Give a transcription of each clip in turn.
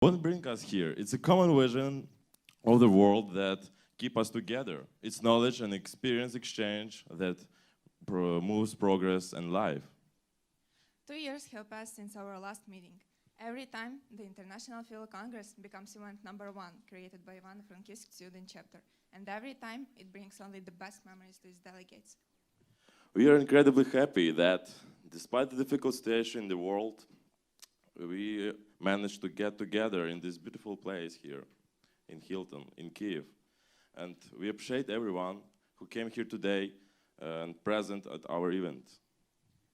What brings us here? It's a common vision of the world that keep us together. It's knowledge and experience exchange that moves progress and life. 2 years have passed since our last meeting. Every time, the International Field Congress becomes event #1, created by Ivano-Frankivsk student chapter. And every time, it brings only the best memories to its delegates. We are incredibly happy that, despite the difficult situation in the world, we managed to get together in this beautiful place here in Hilton, in Kyiv. And we appreciate everyone who came here today and present at our event.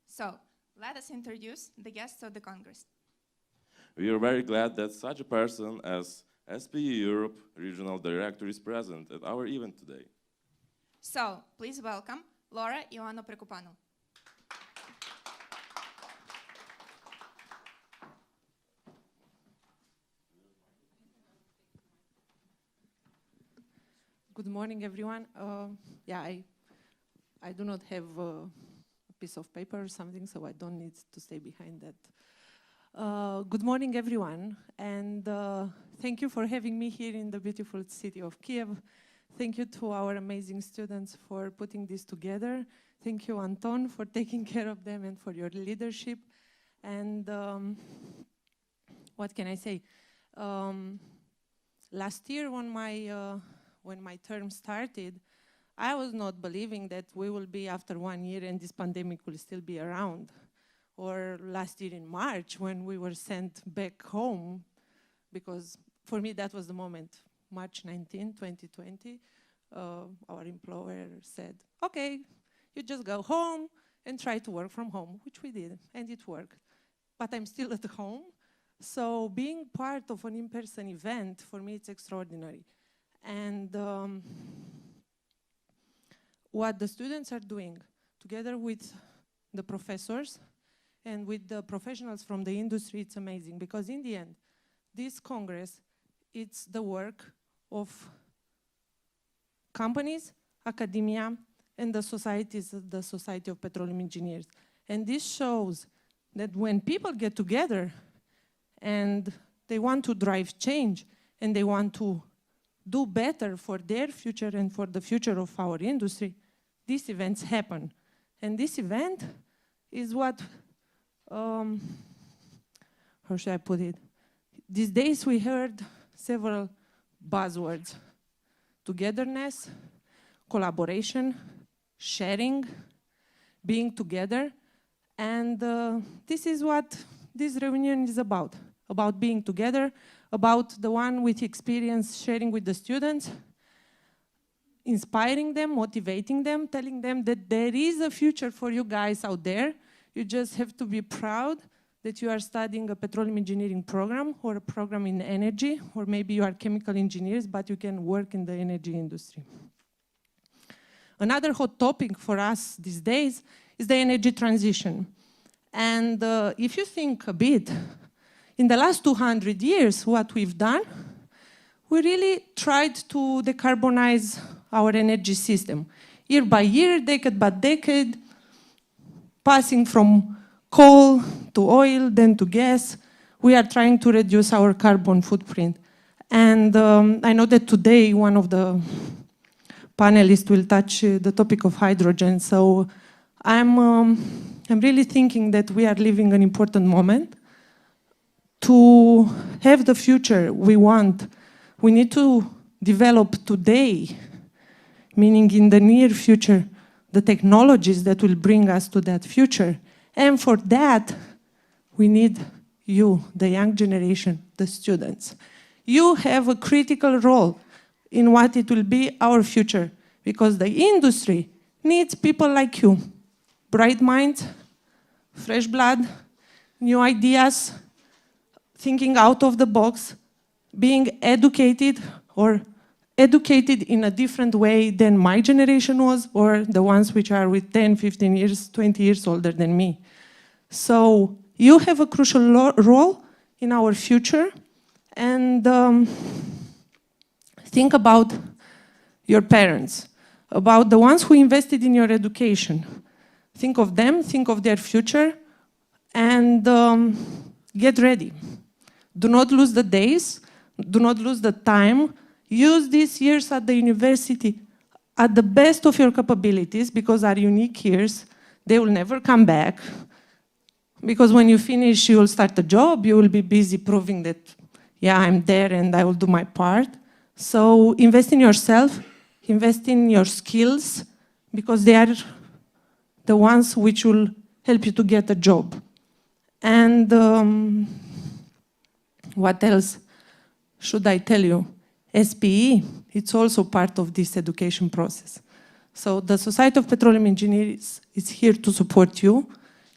So, let us introduce the guests of the Congress. We are very glad that such a person as SPE Europe Regional Director is present at our event today. So, please welcome Laura Ioannou-Prekoupanou. Good morning, everyone. I do not have a piece of paper or something, so I don't need to stay behind that. Good morning, everyone, and thank you for having me here in the beautiful city of Kyiv. Thank you to our amazing students for putting this together. Thank you, Anton, for taking care of them and for your leadership. And what can I say? Last year, when my term started, I was not believing that we will be after 1 year and this pandemic will still be around. Or last year in March, when we were sent back home, because for me that was the moment, March 19, 2020, our employer said, okay, you just go home and try to work from home, which we did, and it worked. But I'm still at home, so being part of an in-person event, for me, it's extraordinary. And what the students are doing, together with the professors and with the professionals from the industry, it's amazing. Because in the end, this Congress, it's the work of companies, academia, and the Society of Petroleum Engineers. And this shows that when people get together and they want to drive change and they want to do better for their future and for the future of our industry, these events happen. And this event is what, how should I put it? These days we heard several buzzwords: togetherness, collaboration, sharing, being together. And this is what this reunion is about being together, about the one with experience sharing with the students, inspiring them, motivating them, telling them that there is a future for you guys out there. You just have to be proud that you are studying a petroleum engineering program or a program in energy, or maybe you are chemical engineers, but you can work in the energy industry. Another hot topic for us these days is the energy transition. And if you think a bit, in the last 200 years, what we've done, we really tried to decarbonize our energy system. Year by year, decade by decade, passing from coal to oil, then to gas, we are trying to reduce our carbon footprint. And I know that today one of the panelists will touch the topic of hydrogen. So I'm really thinking that we are living an important moment. To have the future we want, we need to develop today, meaning in the near future, the technologies that will bring us to that future. And for that, we need you, the young generation, the students. You have a critical role in what it will be our future, because the industry needs people like you, bright minds, fresh blood, new ideas, thinking out of the box, being educated or educated in a different way than my generation was, or the ones which are with 10, 15 years, 20 years older than me. So you have a crucial role in our future, and think about your parents, about the ones who invested in your education. Think of them, think of their future, and get ready. Do not lose the days, do not lose the time. Use these years at the university at the best of your capabilities, because are unique years. They will never come back. Because when you finish, you will start a job, you will be busy proving that, yeah, I'm there and I will do my part. So invest in yourself, invest in your skills, because they are the ones which will help you to get a job. And what else should I tell you? SPE, it's also part of this education process. So the Society of Petroleum Engineers is here to support you.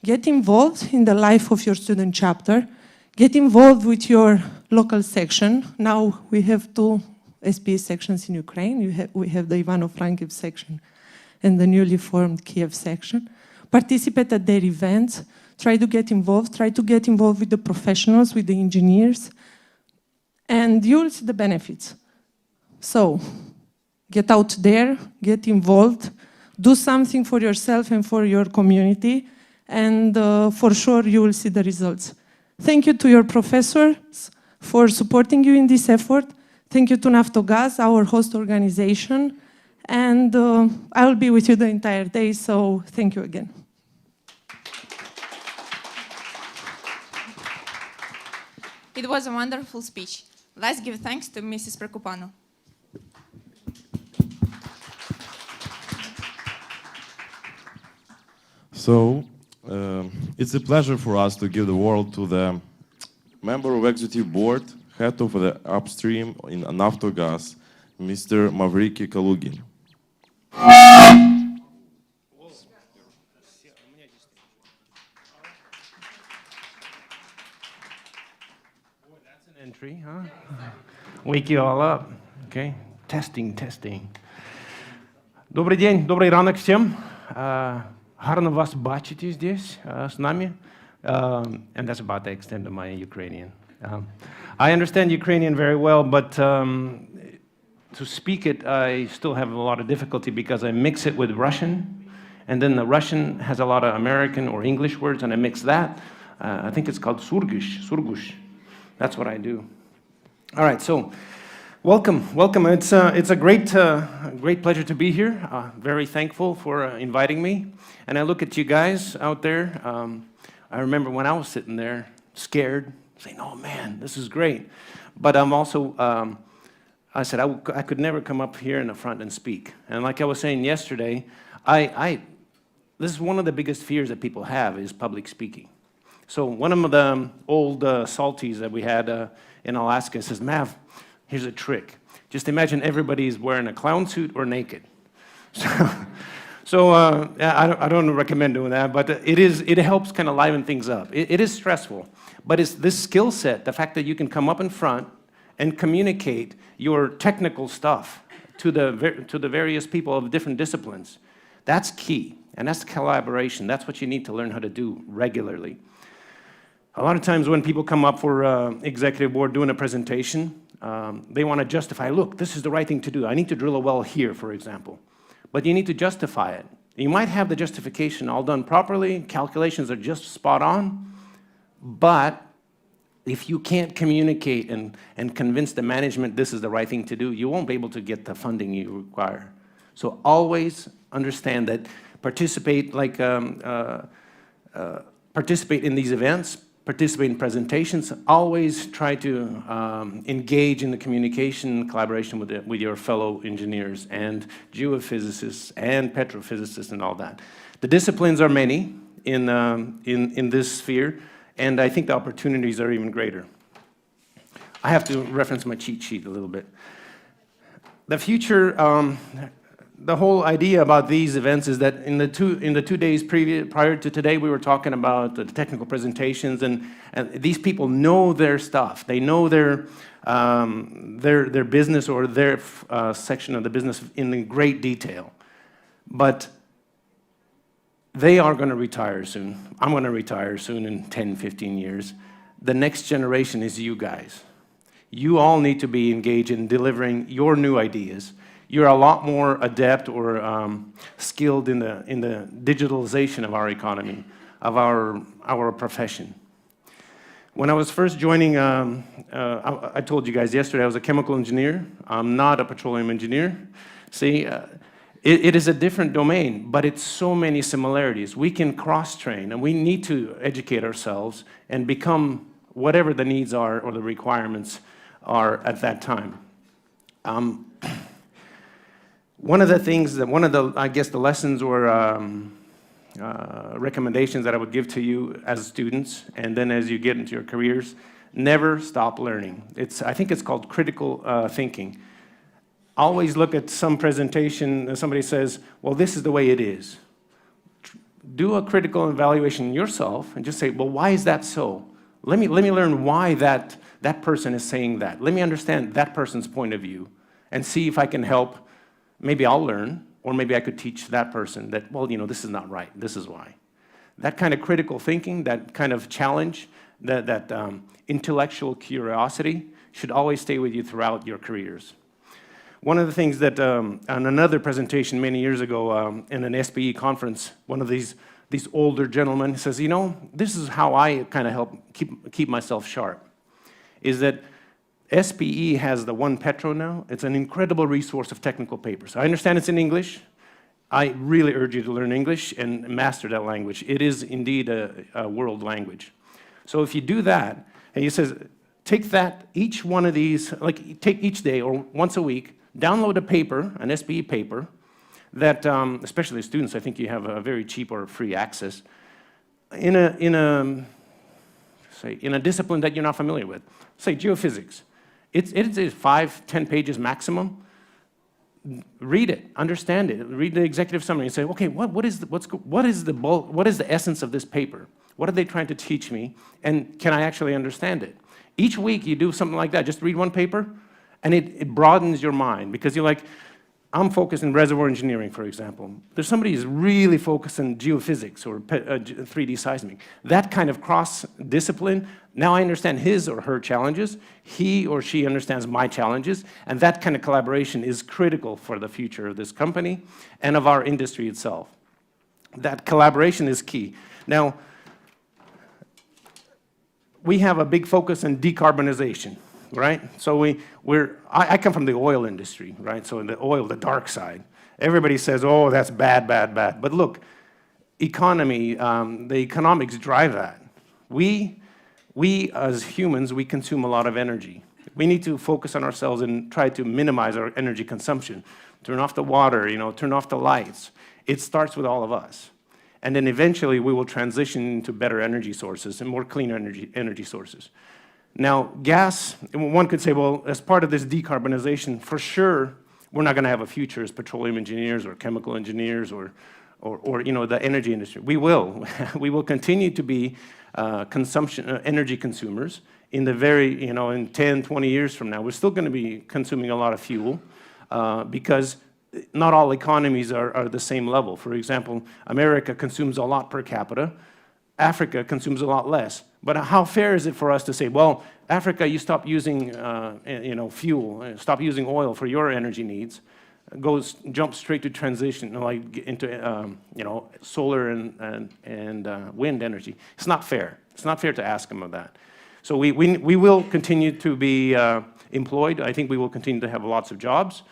Get involved in the life of your student chapter. Get involved with your local section. Now we have 2 SPE sections in Ukraine. We have the Ivano-Frankivsk section and the newly formed Kiev section. Participate at their events. Try to get involved. Try to get involved with the professionals, with the engineers. And you'll see the benefits. So, get out there, get involved, do something for yourself and for your community, and for sure you will see the results. Thank you to your professors for supporting you in this effort. Thank you to Naftogaz, our host organization, and I will be with you the entire day, so thank you again. It was a wonderful speech. Let's give thanks to Mrs. Prekupano. So, it's a pleasure for us to give the word to the member of Executive Board, head of the upstream in Naftogaz, Mr. Mavriky Kalugin. That's an entry, huh? Wake you all up. Okay. Testing, testing. Добрий день, добрий ранок всім. Гарно вас бачити здесь с нами. And that's about the extent of my Ukrainian. I understand Ukrainian very well, but to speak it, I still have a lot of difficulty because I mix it with Russian, and then the Russian has a lot of American or English words, and I mix that. I think it's called surgush. That's what I do. All right, so welcome. It's a great pleasure to be here. Very thankful for inviting me. And I look at you guys out there. I remember when I was sitting there, scared, saying, "Oh man, this is great." But I'm also, I said I could never come up here in the front and speak. And like I was saying yesterday, this is one of the biggest fears that people have is public speaking. So one of the old salties that we had in Alaska says, "Mav, here's a trick. Just imagine everybody's wearing a clown suit or naked." So I don't recommend doing that, but it helps kind of liven things up. It is stressful, but it's this skill set, the fact that you can come up in front and communicate your technical stuff to the various people of different disciplines. That's key, and that's collaboration. That's what you need to learn how to do regularly. A lot of times when people come up for executive board doing a presentation, they want to justify, look, this is the right thing to do. I need to drill a well here, for example. But you need to justify it. You might have the justification all done properly, calculations are just spot on, but if you can't communicate and convince the management this is the right thing to do, you won't be able to get the funding you require. So always understand that participate in these events, participate in presentations, always try to engage in the communication and collaboration with your fellow engineers and geophysicists and petrophysicists and all that. The disciplines are many in this sphere, and I think the opportunities are even greater. I have to reference my cheat sheet a little bit. The future, the whole idea about these events is that in the two days prior to today, we were talking about the technical presentations, and these people know their stuff. They know their business or their section of the business in great detail. But they are going to retire soon. I'm going to retire soon in 10, 15 years. The next generation is you guys. You all need to be engaged in delivering your new ideas. You're a lot more adept or skilled in the digitalization of our economy, of our profession. When I was first joining, I told you guys yesterday I was a chemical engineer. I'm not a petroleum engineer. See, it is a different domain, but it's so many similarities. We can cross-train, and we need to educate ourselves and become whatever the needs are or the requirements are at that time. One of the things that, I guess, the lessons or recommendations that I would give to you as students, and then as you get into your careers, never stop learning. I think it's called critical thinking. Always look at some presentation and somebody says, well, this is the way it is. Do a critical evaluation yourself and just say, well, why is that so? Let me learn why that person is saying that. Let me understand that person's point of view and see if I can help. Maybe I'll learn, or maybe I could teach that person that, well, this is not right, this is why. That kind of critical thinking, that kind of challenge, that intellectual curiosity should always stay with you throughout your careers. One of the things that, on another presentation many years ago in an SPE conference, one of these older gentlemen says, this is how I kind of help keep myself sharp, is that SPE has the One Petro now. It's an incredible resource of technical papers. I understand it's in English. I really urge you to learn English and master that language. It is indeed a world language. So if you do that, and he says, take that, each one of these, like take each day or once a week, download a paper, an SPE paper, that, especially students, I think you have a very cheap or free access, in a discipline that you're not familiar with. Say geophysics. It is 5-10 pages maximum. Read it, understand it, read the executive summary and say, okay, what is the essence of this paper? What are they trying to teach me? And can I actually understand it? Each week you do something like that, just read one paper, and it broadens your mind, because you're like, I'm focused in reservoir engineering, for example. There's somebody who's really focused in geophysics or 3D seismic. That kind of cross-discipline, now I understand his or her challenges, he or she understands my challenges, and that kind of collaboration is critical for the future of this company and of our industry itself. That collaboration is key. Now, we have a big focus on decarbonization. Right? So I come from the oil industry, right? So in the oil, the dark side. Everybody says, oh, that's bad, bad, bad. But look, economy, the economics drive that. We as humans, we consume a lot of energy. We need to focus on ourselves and try to minimize our energy consumption. Turn off the water, turn off the lights. It starts with all of us. And then eventually we will transition into better energy sources and more clean energy sources. Now, gas, one could say, well, as part of this decarbonization, for sure, we're not going to have a future as petroleum engineers or chemical engineers or the energy industry. We will. We will continue to be energy consumers in the in 10, 20 years from now. We're still going to be consuming a lot of fuel because not all economies are the same level. For example, America consumes a lot per capita. Africa consumes a lot less. But how fair is it for us to say, well, Africa, you stop using fuel, stop using oil for your energy needs, jump straight to transition, like into solar and wind energy. It's not fair. It's not fair to ask them of that. So we will continue to be employed. I think we will continue to have lots of jobs.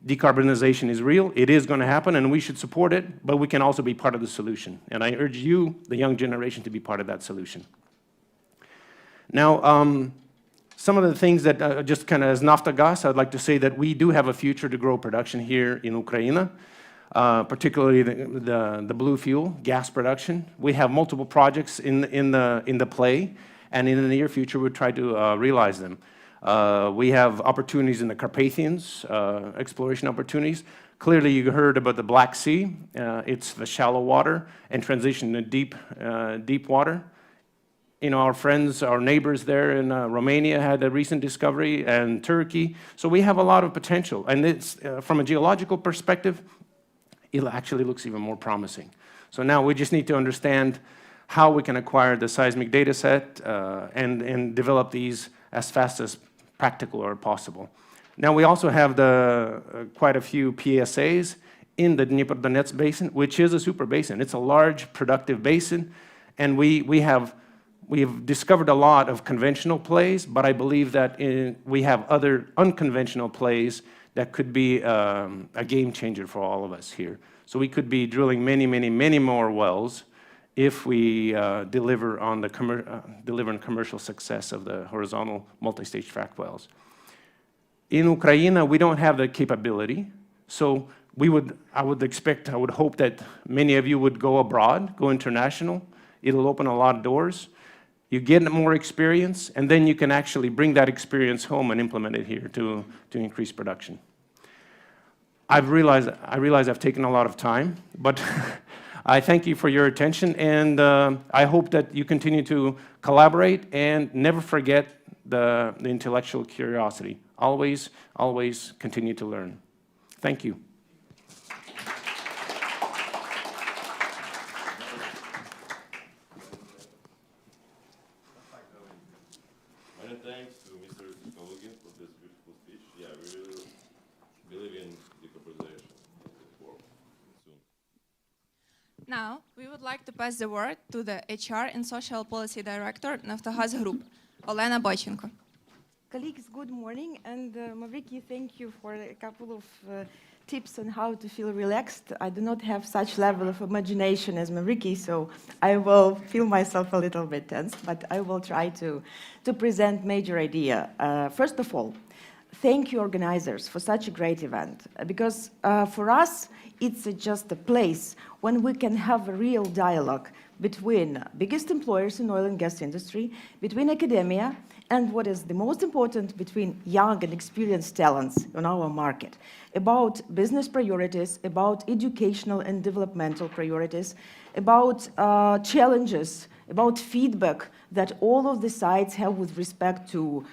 Decarbonization is real. It is going to happen, and we should support it, but we can also be part of the solution. And I urge you, the young generation, to be part of that solution. Now, some of the things that just kind of as Naftogaz, I'd like to say that we do have a future to grow production here in Ukraine, particularly the blue fuel, gas production. We have multiple projects in the play, and in the near future, we'll try to realize them. We have opportunities in the Carpathians, exploration opportunities. Clearly, you heard about the Black Sea. It's the shallow water and transition to deep water. Our friends, our neighbors there in Romania had a recent discovery, and Turkey. So we have a lot of potential. And it's, from a geological perspective, it actually looks even more promising. So now we just need to understand how we can acquire the seismic data set and develop these as fast as practical or possible. Now we also have quite a few PSAs in the Dnipro-Donetsk basin, which is a super basin. It's a large, productive basin, and we have We have discovered a lot of conventional plays, but I believe that we have other unconventional plays that could be a game changer for all of us here. So we could be drilling many, many, many more wells if we deliver on commercial success of the horizontal multi-stage frac wells. In Ukraine, we don't have the capability, so I would hope that many of you would go abroad, go international. It'll open a lot of doors. You get more experience, and then you can actually bring that experience home and implement it here to increase production. I realize I've taken a lot of time, but I thank you for your attention, and I hope that you continue to collaborate and never forget the intellectual curiosity. Always, always continue to learn. Thank you. Many thanks to Mr. Psychologin for this beautiful speech. Yeah, we really believe in decarbonization. Soon. Now, we would like to pass the word to the HR and Social Policy Director, Naftogaz Group, Olena Boychenko. Colleagues, good morning, and Mavriky, thank you for a couple of tips on how to feel relaxed. I do not have such level of imagination as Mavriky, so I will feel myself a little bit tense, but I will try to present major idea. First of all, thank you organizers for such a great event, because for us, it's just a place when we can have a real dialogue between biggest employers in oil and gas industry, between academia, and what is the most important, between young and experienced talents on our market, about business priorities, about educational and developmental priorities, about challenges, about feedback that all of the sides have with respect to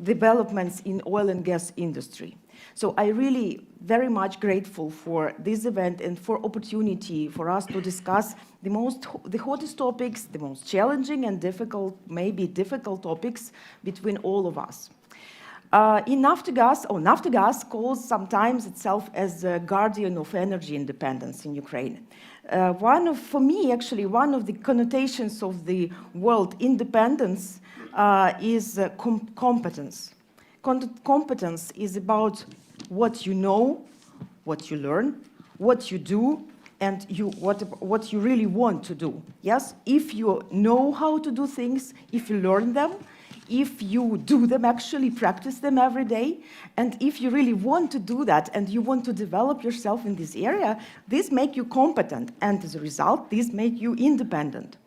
developments in oil and gas industry. So I really very much grateful for this event and for opportunity for us to discuss the hottest topics, the most challenging and maybe difficult topics between all of us. In Naftogaz calls sometimes itself as the guardian of energy independence in Ukraine. For me, actually, one of the connotations of the word independence is competence. Competence is about what you know, what you learn, what you do, and what you really want to do. Yes, if you know how to do things, if you learn them, if you do them, actually practice them every day, and if you really want to do that and you want to develop yourself in this area, this make you competent, and as a result, this make you independent.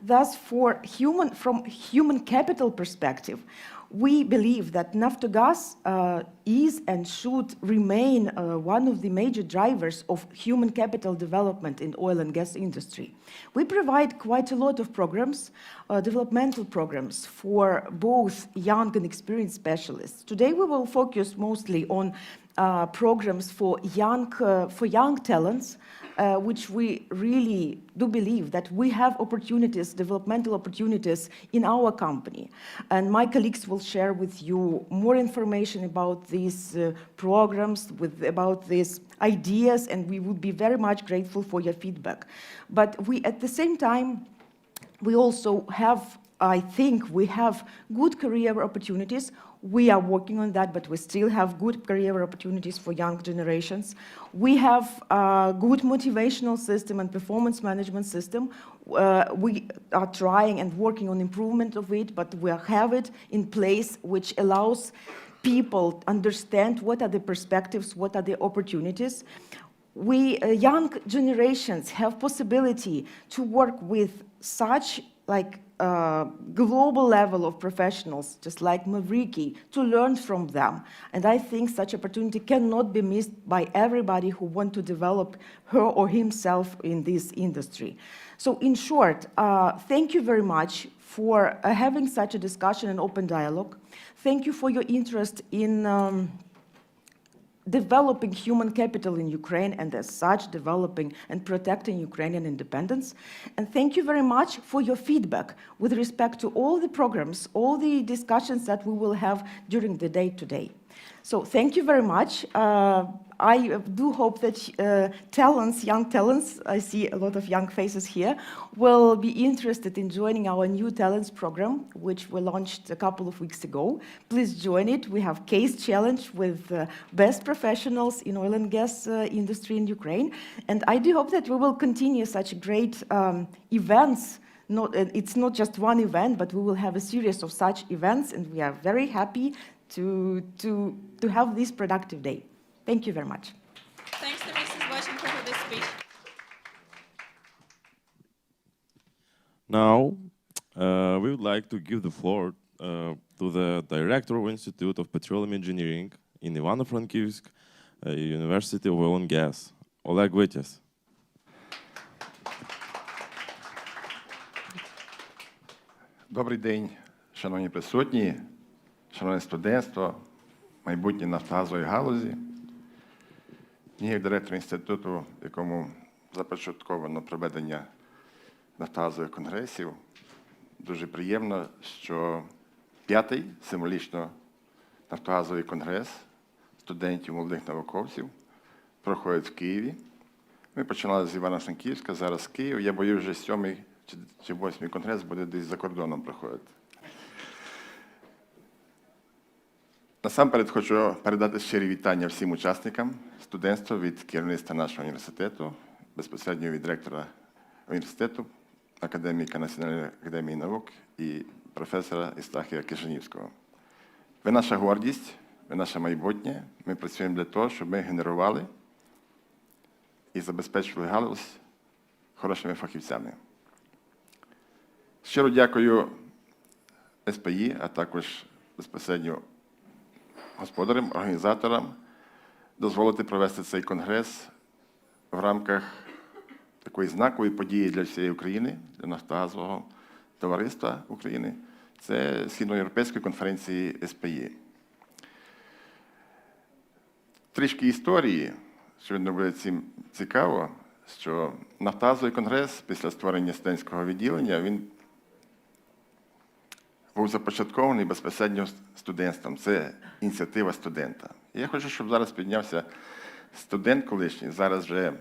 Thus, from human capital perspective, we believe that Naftogaz is and should remain one of the major drivers of human capital development in oil and gas industry. We provide quite a lot of programs, developmental programs for both young and experienced specialists. Today we will focus mostly on programs for young talents, which we really do believe that we have opportunities, developmental opportunities in our company. And my colleagues will share with you more information about these programs, about these ideas, and we would be very much grateful for your feedback. But at the same time, we also have, I think, we have good career opportunities. We are working on that, but we still have good career opportunities for young generations. We have a good motivational system and performance management system. We are trying and working on improvement of it, but we have it in place, which allows people understand what are the perspectives, what are the opportunities. We, young generations, have possibility to work with such global level of professionals, just like Mavriky, to learn from them. And I think such opportunity cannot be missed by everybody who wants to develop her or himself in this industry. So in short, thank you very much for having such a discussion and open dialogue. Thank you for your interest in developing human capital in Ukraine, and as such, developing and protecting Ukrainian independence. And thank you very much for your feedback with respect to all the programs, all the discussions that we will have during the day today. So thank you very much. I do hope that young talents, I see a lot of young faces here, will be interested in joining our new talents program, which we launched a couple of weeks ago. Please join it. We have case challenge with best professionals in oil and gas industry in Ukraine. And I do hope that we will continue such great events. It's not just one event, but we will have a series of such events, and we are very happy to have this productive day. Thank you very much. Thanks to Mrs. Washington for this speech. Now, we would like to give the floor to the Director of Institute of Petroleum Engineering in Ivano-Frankivsk University of Oil and Gas, Oleg Vityas. Добрий день, шановні присутні, шановне студентство, майбутнє нафтогазової галузі. Мені як директор інституту, в якому започатковано проведення нафтогазових конгресів, дуже приємно, що 5-й символічно нафтогазовий конгрес студентів, молодих науковців проходить в Києві. Ми починали з Івано-Франківська, зараз Київ. Я боюсь, вже 7-й чи 8-й конгрес буде десь за кордоном проходити. Насамперед хочу передати щирі вітання всім учасникам студентства від керівництва нашого університету, безпосередньо від директора університету, академіка Національної академії наук і професора Істахія Кишинівського. Ви наша гордість, ви наше майбутнє. Ми працюємо для того, щоб ми генерували і забезпечували галузь хорошими фахівцями. Щиро дякую СПІ, а також безпосередньо господарям, організаторам дозволити провести цей конгрес в рамках такої знакової події для всієї України, для Нафтогазового товариства України. Це Східноєвропейської конференції СПІ. Трішки історії, що буде цим цікаво, що Нафтогазовий конгрес після створення студентського відділення, він був започаткований безпосередньо студентством. Це ініціатива студента. І я хочу, щоб зараз піднявся студент колишній, зараз вже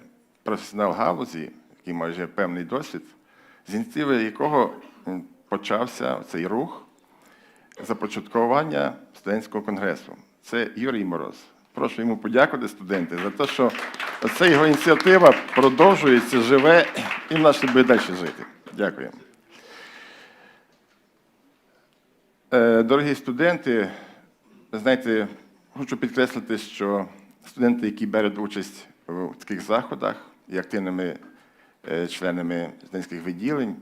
професіонал галузі, який має вже певний досвід, з ініціативи якого почався цей рух започаткування студентського конгресу. Це Юрій Мороз. Прошу йому подякувати, студенти, за те, що ця його ініціатива продовжується, живе і в нас буде далі жити. Дякую. Дорогі студенти, ви знаєте, хочу підкреслити, що студенти, які беруть участь у таких заходах, є активними членами студентських відділень,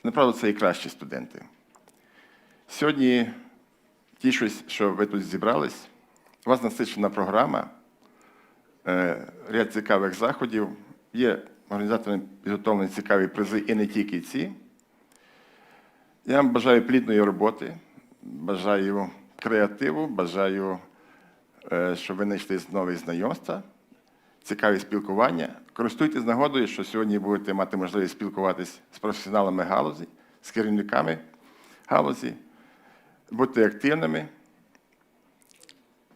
направду, це і кращі студенти. Сьогодні тішусь, що ви тут зібрались. У вас насичена програма, ряд цікавих заходів, є організаторами підготовлені цікаві призи і не тільки ці. Я вам бажаю плідної роботи, бажаю креативу, бажаю, щоб ви знайшли нові знайомства, цікаві спілкування. Користуйтесь нагодою, що сьогодні будете мати можливість спілкуватись з професіоналами галузі, з керівниками галузі. Будьте активними.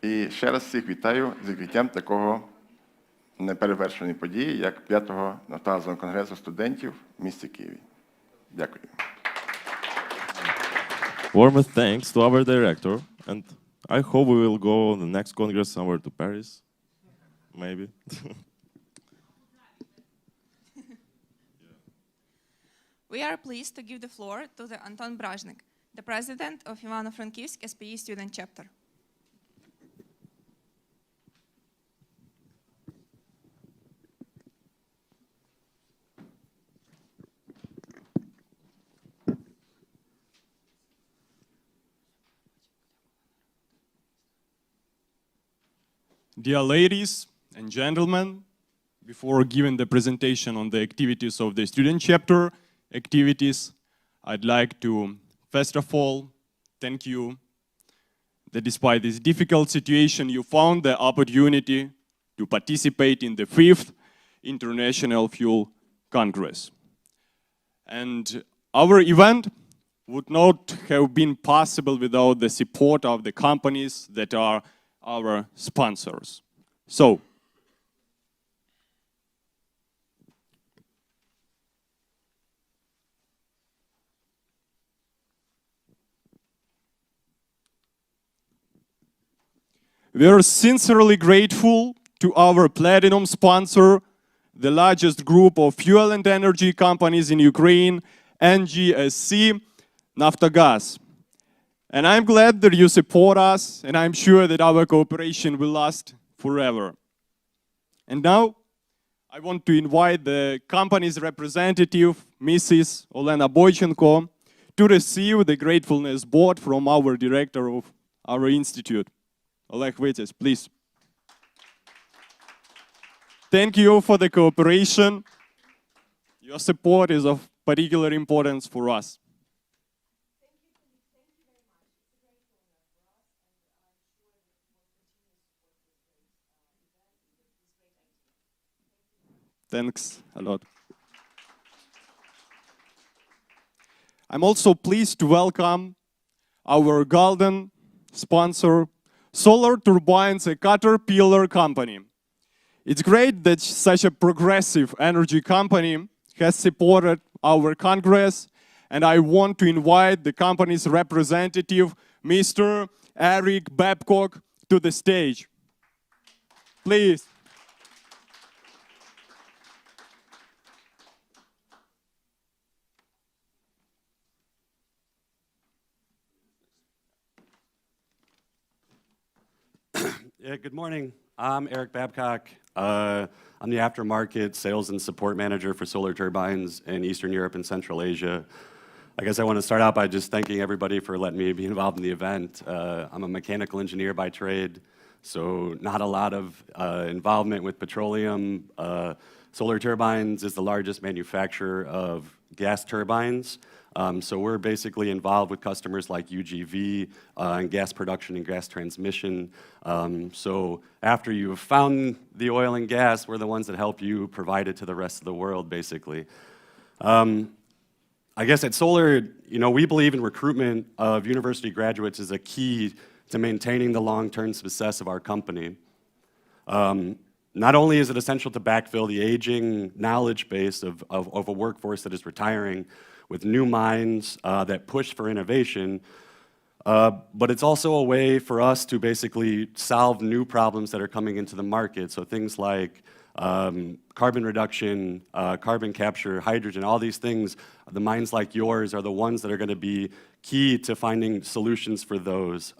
І ще раз всіх вітаю з відкриттям такого неперевершеної події, як 5-го Нафтогазового конгресу студентів в місті Києві. Дякую. Warmest thanks to our director, and I hope we will go on the next congress somewhere to Paris, maybe. We are pleased to give the floor to the Anton Brazhnik, the president of Ivano-Frankivsk SPE student chapter. Dear ladies and gentlemen, before giving the presentation on the activities of the student chapter activities, I'd like to, first of all, thank you that despite this difficult situation, you found the opportunity to participate in the 5th International Fuel Congress. And our event would not have been possible without the support of the companies that are our sponsors. So, we are sincerely grateful to our platinum sponsor, the largest group of fuel and energy companies in Ukraine, NGSC Naftogaz. And I'm glad that you support us, and I'm sure that our cooperation will last forever. And now, I want to invite the company's representative, Mrs. Olena Boychenko, to receive the gratefulness board from our director of our institute. Oleg Vites, please. Thank you for the cooperation. Your support is of particular importance for us. Thanks a lot. I'm also pleased to welcome our golden sponsor, Solar Turbines, a Caterpillar company. It's great that such a progressive energy company has supported our Congress, and I want to invite the company's representative, Mr. Eric Babcock, to the stage. Please. Yeah, good morning. I'm Eric Babcock. I'm the aftermarket sales and support manager for Solar Turbines in Eastern Europe and Central Asia. I guess I want to start out by just thanking everybody for letting me be involved in the event. I'm a mechanical engineer by trade, so not a lot of involvement with petroleum. Solar Turbines is the largest manufacturer of gas turbines. So we're basically involved with customers like UGV in gas production and gas transmission. So after you've found the oil and gas, we're the ones that help you provide it to the rest of the world, basically. I guess at Solar, we believe in recruitment of university graduates is a key to maintaining the long-term success of our company. Not only is it essential to backfill the aging knowledge base of a workforce that is retiring with new minds that push for innovation, but it's also a way for us to basically solve new problems that are coming into the market. So things like carbon reduction, carbon capture, hydrogen, all these things, the minds like yours are the ones that are going to be key to finding solutions for those.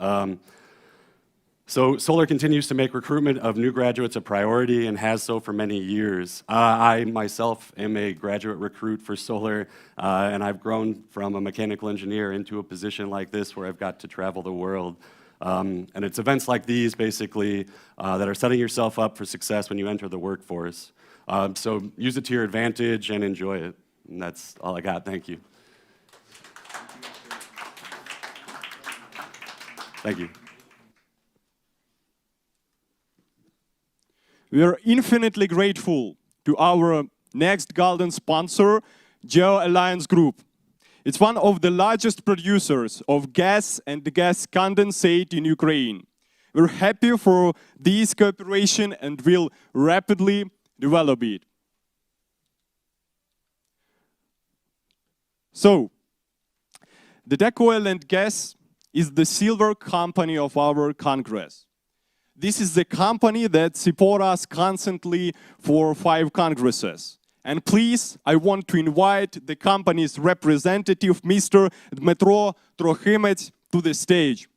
So Solar continues to make recruitment of new graduates a priority and has so for many years. I myself am a graduate recruit for Solar, and I've grown from a mechanical engineer into a position like this where I've got to travel the world. And it's events like these, basically, that are setting yourself up for success when you enter the workforce. So use it to your advantage and enjoy it. And that's all I got. Thank you. Thank you. We are infinitely grateful to our next golden sponsor, Geo Alliance Group. It's one of the largest producers of gas and gas condensate in Ukraine. We're happy for this cooperation and will rapidly develop it. So, the DEC Oil and Gas is the silver company of our Congress. This is the company that supports us constantly for 5 Congresses. And please, I want to invite the company's representative, Mr. Dmytro Trochimets, to the stage.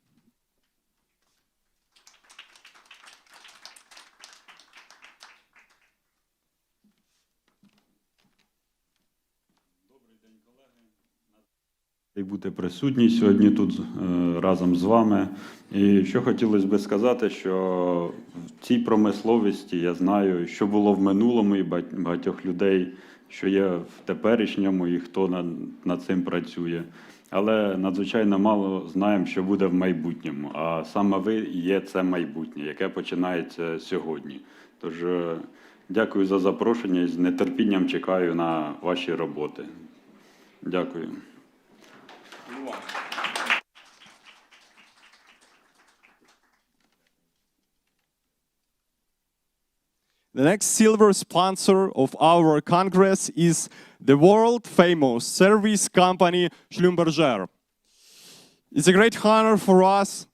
І бути присутній сьогодні тут разом з вами. І що хотілося б сказати, що в цій промисловості я знаю, що було в минулому і багатьох людей, що є в теперішньому і хто над цим працює. Але надзвичайно мало знаємо, що буде в майбутньому. А саме ви є це майбутнє, яке починається сьогодні. Тож дякую за запрошення і з нетерпінням чекаю на ваші роботи. Дякую. The next silver sponsor of our Congress is the world-famous service company Schlumberger. It's a great honor for us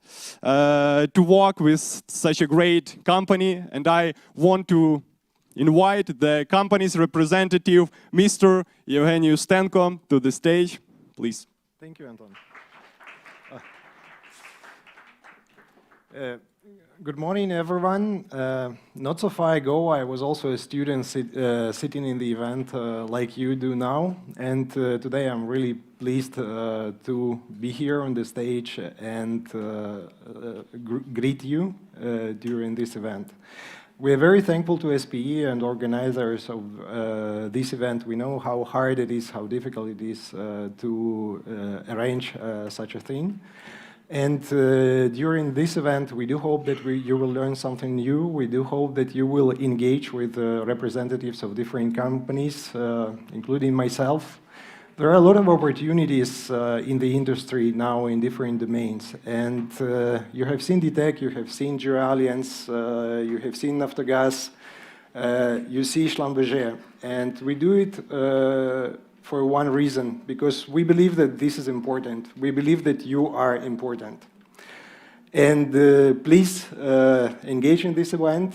to work with such a great company, and I want to invite the company's representative, Mr. Evgeny Ustenko, to the stage, please. Thank you, Anton. Good morning, everyone. Not so far ago, I was also a student sitting in the event like you do now. And today I'm really pleased to be here on the stage and greet you during this event. We are very thankful to SPE and organizers of this event. We know how hard it is, how difficult it is to arrange such a thing. And during this event, we do hope that you will learn something new. We do hope that you will engage with representatives of different companies, including myself. There are a lot of opportunities in the industry now in different domains. And you have seen DTEC, you have seen Geo-Alliance, you have seen Naftogaz, you see Schlumberger. And we do it for one reason, because we believe that this is important. We believe that you are important. And please engage in this event,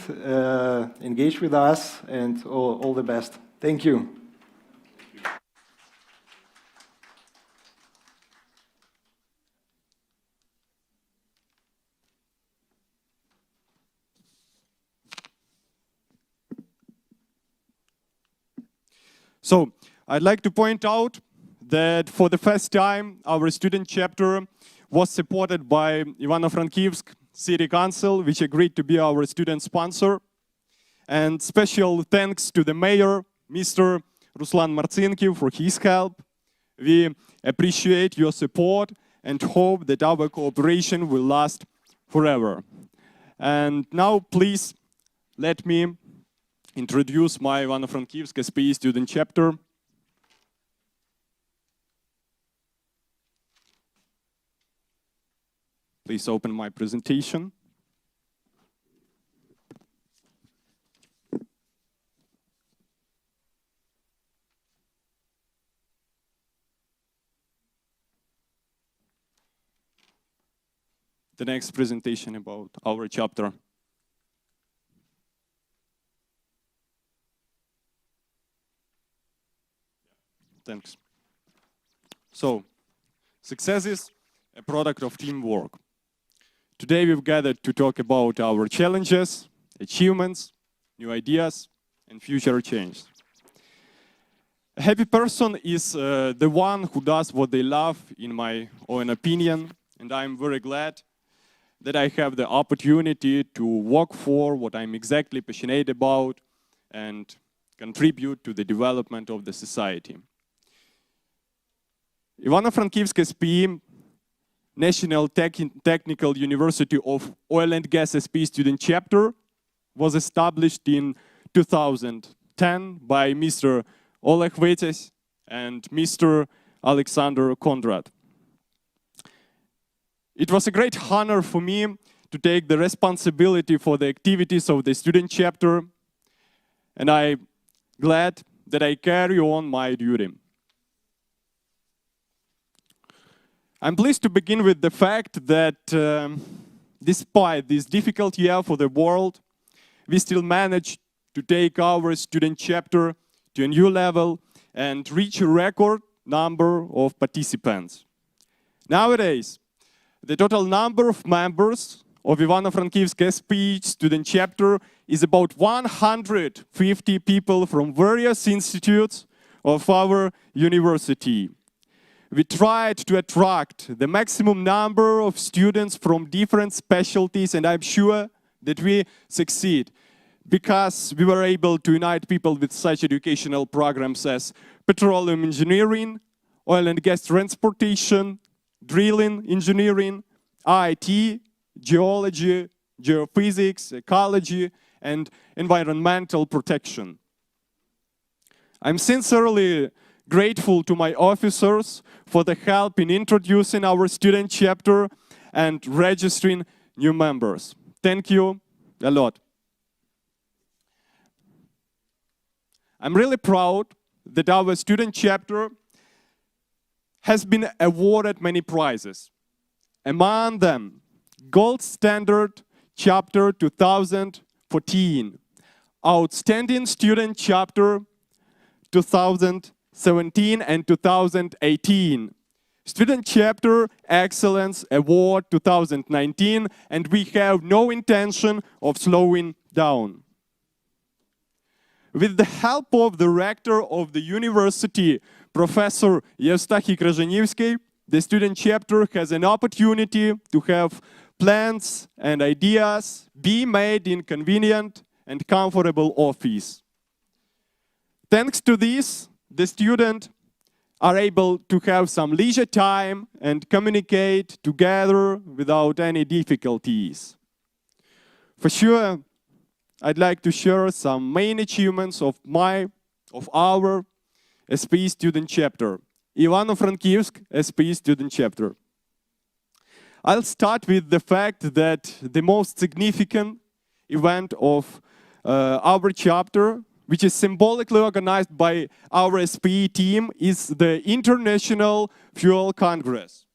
engage with us, and all the best. Thank you. So, I'd like to point out that for the first time, our student chapter was supported by Ivano-Frankivsk City Council, which agreed to be our student sponsor. And special thanks to the mayor, Mr. Ruslan Marcinkiv, for his help. We appreciate your support and hope that our cooperation will last forever. And now, please, let me introduce my Ivano-Frankivsk SPE student chapter. Please open my presentation. The next presentation about our chapter. Thanks. So, success is a product of teamwork. Today we've gathered to talk about our challenges, achievements, new ideas, and future change. A happy person is the one who does what they love, in my own opinion, and I'm very glad that I have the opportunity to work for what I'm exactly passionate about and contribute to the development of the society. Ivano-Frankivsk SPE, National Technical University of Oil and Gas SPE student chapter, was established in 2010 by Mr. Oleg Vetes and Mr. Alexander Kondrad. It was a great honor for me to take the responsibility for the activities of the student chapter, and I'm glad that I carry on my duty. I'm pleased to begin with the fact that despite this difficult year for the world, we still managed to take our student chapter to a new level and reach a record number of participants. Nowadays, the total number of members of Ivano-Frankivsk SPE student chapter is about 150 people from various institutes of our university. We tried to attract the maximum number of students from different specialties, and I'm sure that we succeed because we were able to unite people with such educational programs as petroleum engineering, oil and gas transportation, drilling engineering, IT, geology, geophysics, ecology, and environmental protection. I'm sincerely grateful to my officers for the help in introducing our student chapter and registering new members. Thank you a lot. I'm really proud that our student chapter has been awarded many prizes. Among them, Gold Standard Chapter 2014, Outstanding Student Chapter 2017 and 2018, Student Chapter Excellence Award 2019, and we have no intention of slowing down. With the help of the rector of the university, Professor Евстахий Крижанівський, the student chapter has an opportunity to have plans and ideas be made in convenient and comfortable office. Thanks to this, the students are able to have some leisure time and communicate together without any difficulties. For sure, I'd like to share some main achievements of our SPE student chapter, Ivano-Frankivsk SPE student chapter. I'll start with the fact that the most significant event of our chapter, which is symbolically organized by our SPE team, is the International Fuel Congress.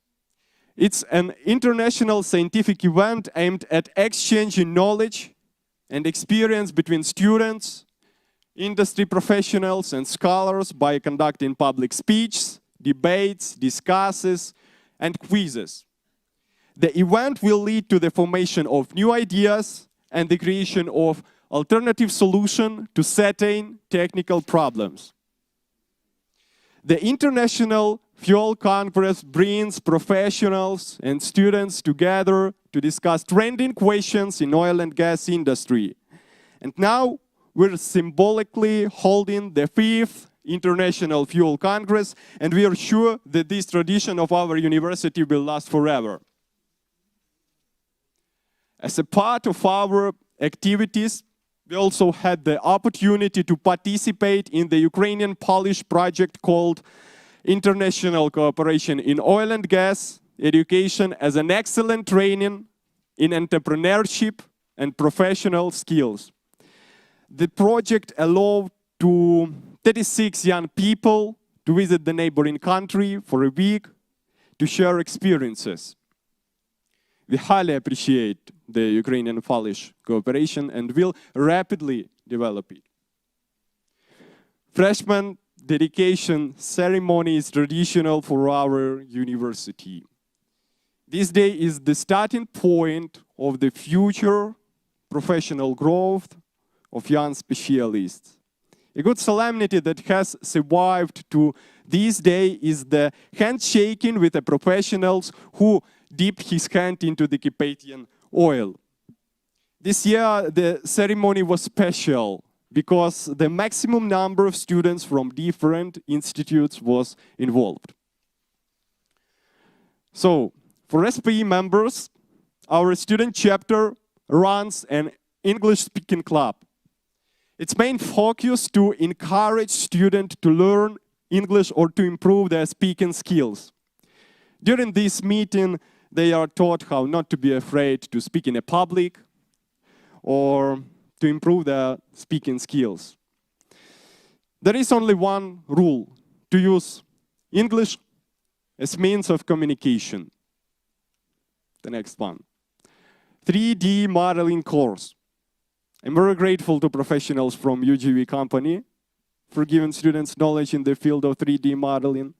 It's an international scientific event aimed at exchanging knowledge and experience between students, industry professionals, and scholars by conducting public speeches, debates, discussions, and quizzes. The event will lead to the formation of new ideas and the creation of alternative solutions to certain technical problems. The International Fuel Congress brings professionals and students together to discuss trending questions in oil and gas industry. And now we're symbolically holding the 5th International Fuel Congress, and we are sure that this tradition of our university will last forever. As a part of our activities, we also had the opportunity to participate in the Ukrainian-Polish project called International Cooperation in Oil and Gas Education as an excellent training in entrepreneurship and professional skills. The project allowed to 36 young people to visit the neighboring country for a week to share experiences. We highly appreciate the Ukrainian-Polish cooperation and will rapidly develop it. Freshman dedication ceremony is traditional for our university. This day is the starting point of the future professional growth of young specialists. A good solemnity that has survived to this day is the handshaking with the professionals who dip his hand into the Carpathian oil. This year, the ceremony was special because the maximum number of students from different institutes was involved. So, for SPE members, our student chapter runs an English-speaking club. Its main focus to encourage students to learn English or to improve their speaking skills. During this meeting, they are taught how not to be afraid to speak in a public or to improve their speaking skills. There is only one rule: to use English as means of communication. The next one. 3D modeling course. I'm very grateful to professionals from UGV company for giving students knowledge in the field of 3D modeling.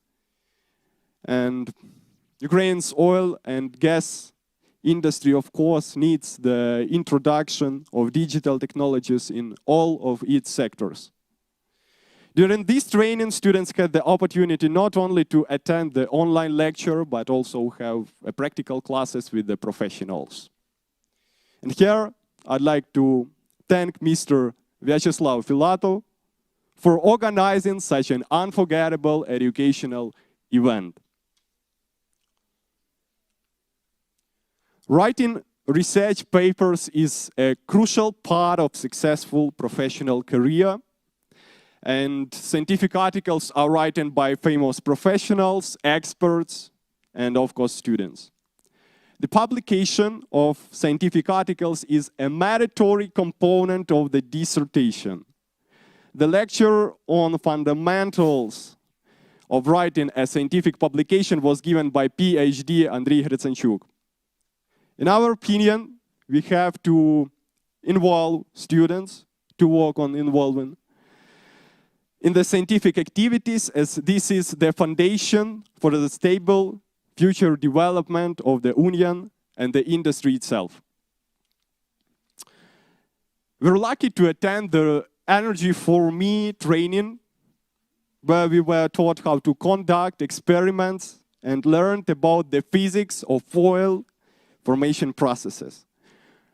And Ukraine's oil and gas industry, of course, needs the introduction of digital technologies in all of its sectors. During this training, students had the opportunity not only to attend the online lecture, but also have practical classes with the professionals. And here, I'd like to thank Mr. Vyacheslav Filatov for organizing such an unforgettable educational event. Writing research papers is a crucial part of successful professional career, and scientific articles are written by famous professionals, experts, and of course students. The publication of scientific articles is a mandatory component of the dissertation. the lecture on fundamentals of writing a scientific publication was given by PhD Andrei Hrytsanchuk. In our opinion, we have to involve students to work on involvement in the scientific activities, as this is the foundation for the stable future development of the Union and the industry itself. We're lucky to attend the Energy for Me training, where we were taught how to conduct experiments and learned about the physics of oil formation processes.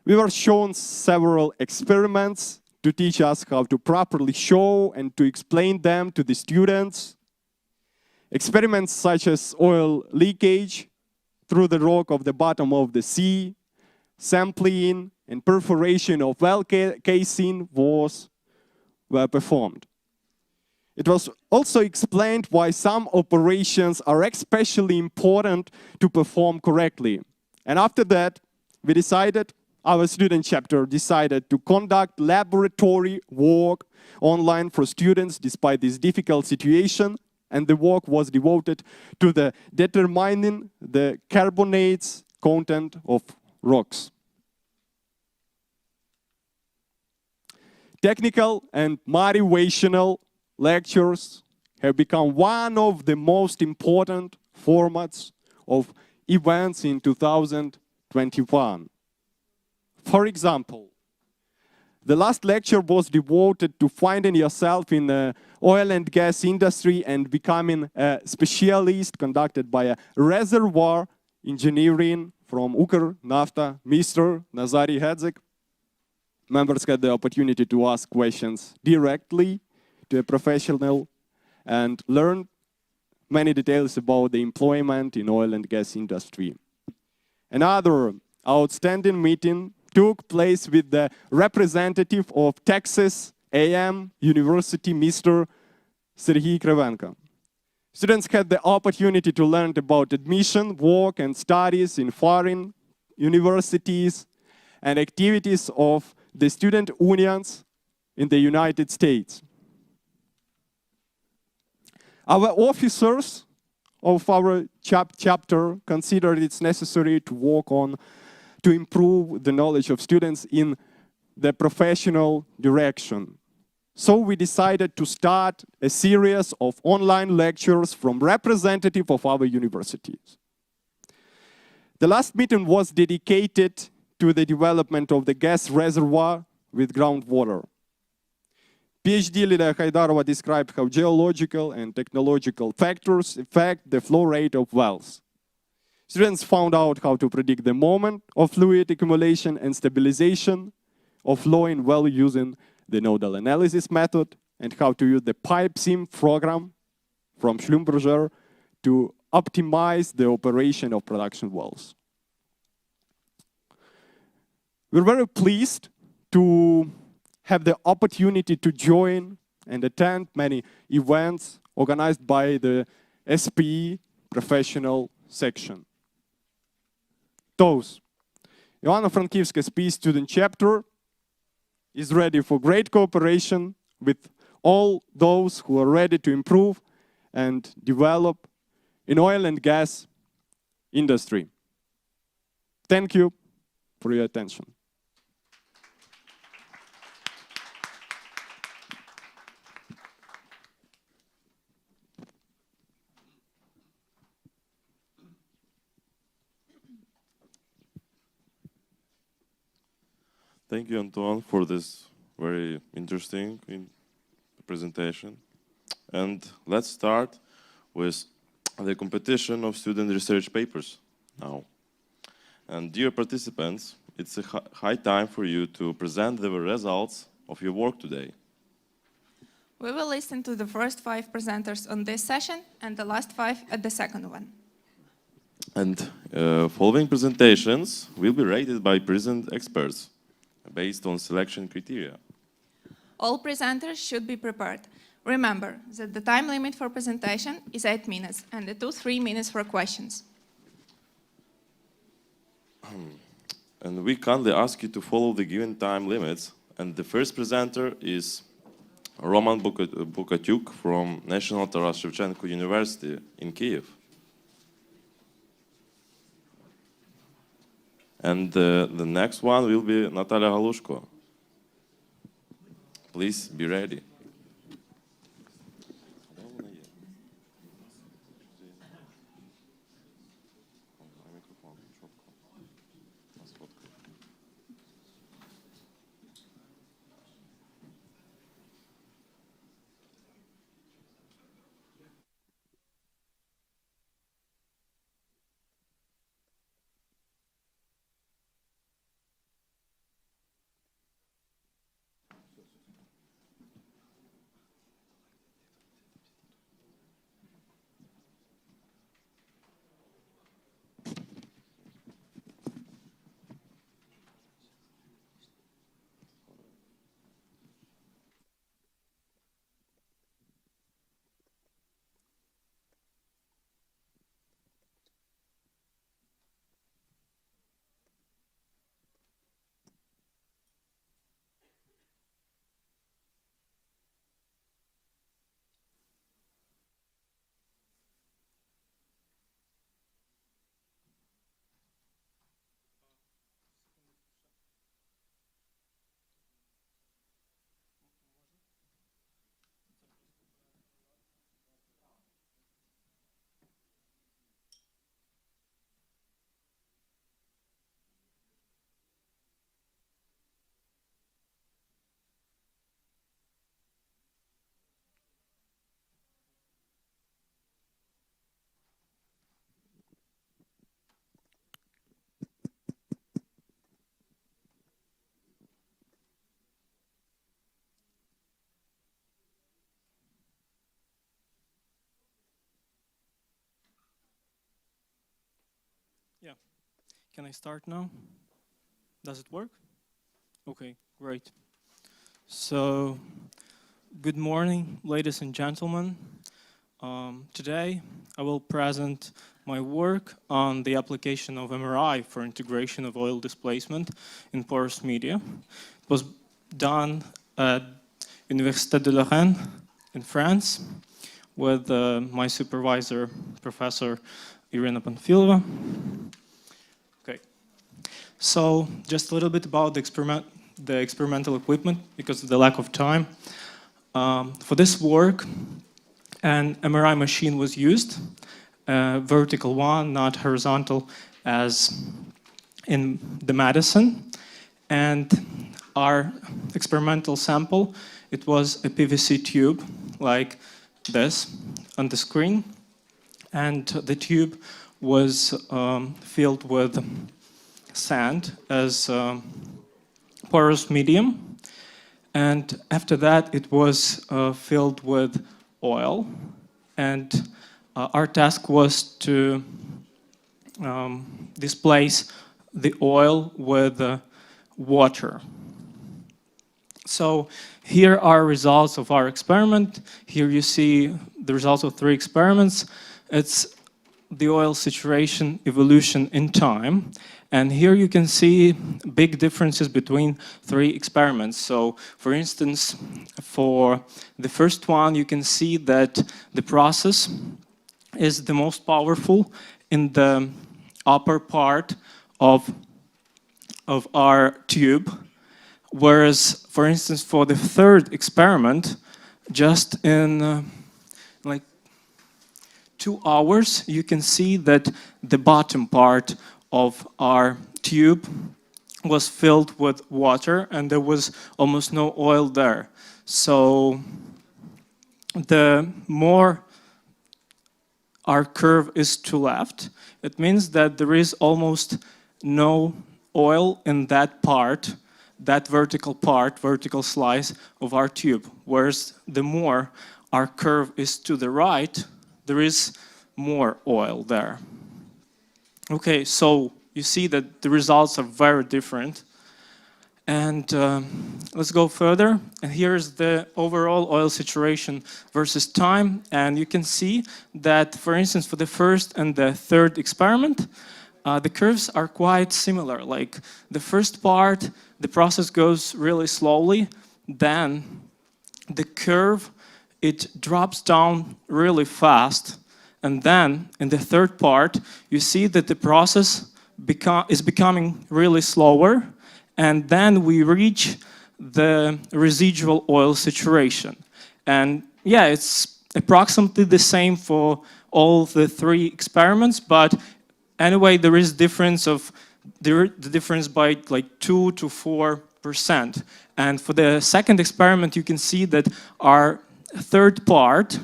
We were shown several experiments to teach us how to properly show and to explain them to the students. Experiments such as oil leakage through the rock of the bottom of the sea, sampling and perforation of well casing were performed. It was also explained why some operations are especially important to perform correctly. And after that, our student chapter decided to conduct laboratory work online for students despite this difficult situation, and the work was devoted to determining the carbonates content of rocks. Technical and motivational lectures have become one of the most important formats of events in 2021. For example, the last lecture was devoted to finding yourself in the oil and gas industry and becoming a specialist, conducted by a reservoir engineering from Ukr-Nafta, Mr. Nazari Hedzik. Members had the opportunity to ask questions directly to a professional and learn many details about the employment in oil and gas industry. Another outstanding meeting took place with the representative of Texas A&M University, Mr. Sergei Krevenko. Students had the opportunity to learn about admission, work, and studies in foreign universities and activities of the student unions in the United States. Our officers of our chapter considered it's necessary to work on to improve the knowledge of students in the professional direction. So we decided to start a series of online lectures from representatives of our universities. The last meeting was dedicated to the development of the gas reservoir with groundwater. PhD Lilia Haidarova described how geological and technological factors affect the flow rate of wells. Students found out how to predict the moment of fluid accumulation and stabilization of flow in well using the nodal analysis method, and how to use the PipeSim program from Schlumberger to optimize the operation of production wells. We're very pleased to have the opportunity to join and attend many events organized by the SPE professional section. Those, Ivano-Frankivsk SPE student chapter is ready for great cooperation with all those who are ready to improve and develop in oil and gas industry. Thank you for your attention. Thank you, Anton, for this very interesting presentation. And let's start with the competition of student research papers now. And dear participants, it's a high time for you to present the results of your work today. We will listen to the first 5 presenters on this session and the last 5 at the second one. And following presentations will be rated by present experts based on selection criteria. All presenters should be prepared. Remember that the time limit for presentation is 8 minutes and the 2-3 minutes for questions. And we kindly ask you to follow the given time limits. And the first presenter is Roman Bukatyuk from National Taras Shevchenko University in Kiev. And the next one will be Natalia Galushko. Please be ready. Can I start now? Does it work? Okay, great. So, good morning, ladies and gentlemen. Today, I will present my work on the application of MRI for integration of oil displacement in porous media. It was done at Université de Lorraine in France with my supervisor, Professor Irina Panfilova. So just a little bit about the experimental equipment because of the lack of time. For this work, an MRI machine was used, a vertical one, not horizontal as in the medicine. And our experimental sample, it was a PVC tube like this on the screen. And the tube was filled with sand as porous medium, and after that it was filled with oil, and our task was to displace the oil with water. So here are results of our experiment. Here you see the results of 3 experiments. It's the oil saturation evolution in time. And here you can see big differences between 3 experiments. So, for instance, for the first one, you can see that the process is the most powerful in the upper part of our tube. Whereas, for instance, for the third experiment, just in like 2 hours, you can see that the bottom part of our tube was filled with water and there was almost no oil there. So the more our curve is to left, it means that there is almost no oil in that part, that vertical slice of our tube. Whereas the more our curve is to the right, there is more oil there. Okay, so you see that the results are very different. And let's go further. And here's the overall oil saturation versus time. And you can see that, for instance, for the first and the third experiment, the curves are quite similar. Like the first part, the process goes really slowly. Then the curve, it drops down really fast. And then in the third part, you see that the process is becoming really slower. And then we reach the residual oil saturation. And yeah, it's approximately the same for all the three experiments, but anyway, there is difference of the difference by like 2 to 4%. And for the second experiment, you can see that our third part,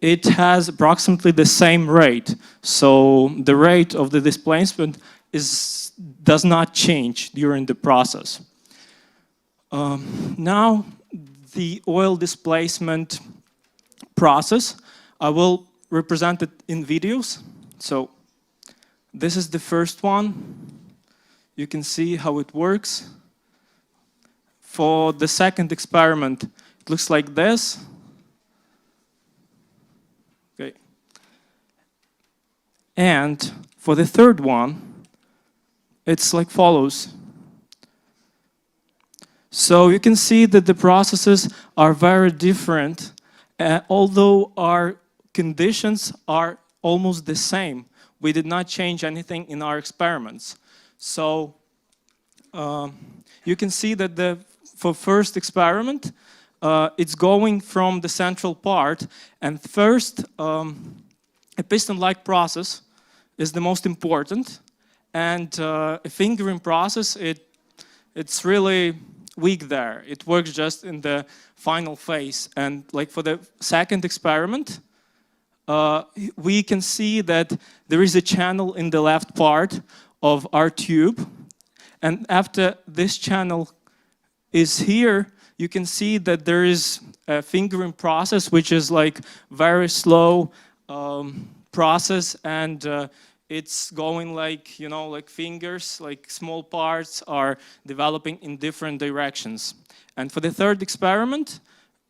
it has approximately the same rate. So the rate of the displacement does not change during the process. Now, the oil displacement process, I will represent it in videos. So this is the first one. You can see how it works. For the second experiment, it looks like this. Okay. And for the third one, it's like follows. So you can see that the processes are very different, although our conditions are almost the same. We did not change anything in our experiments. So you can see that for first experiment, it's going from the central part, and first, a piston-like process is the most important, and a fingering process, it's really weak there. It works just in the final phase. And like for the second experiment, we can see that there is a channel in the left part of our tube. And after this channel is here, you can see that there is a fingering process, which is like very slow process, and it's going like, you know, like fingers, like small parts are developing in different directions. And for the third experiment,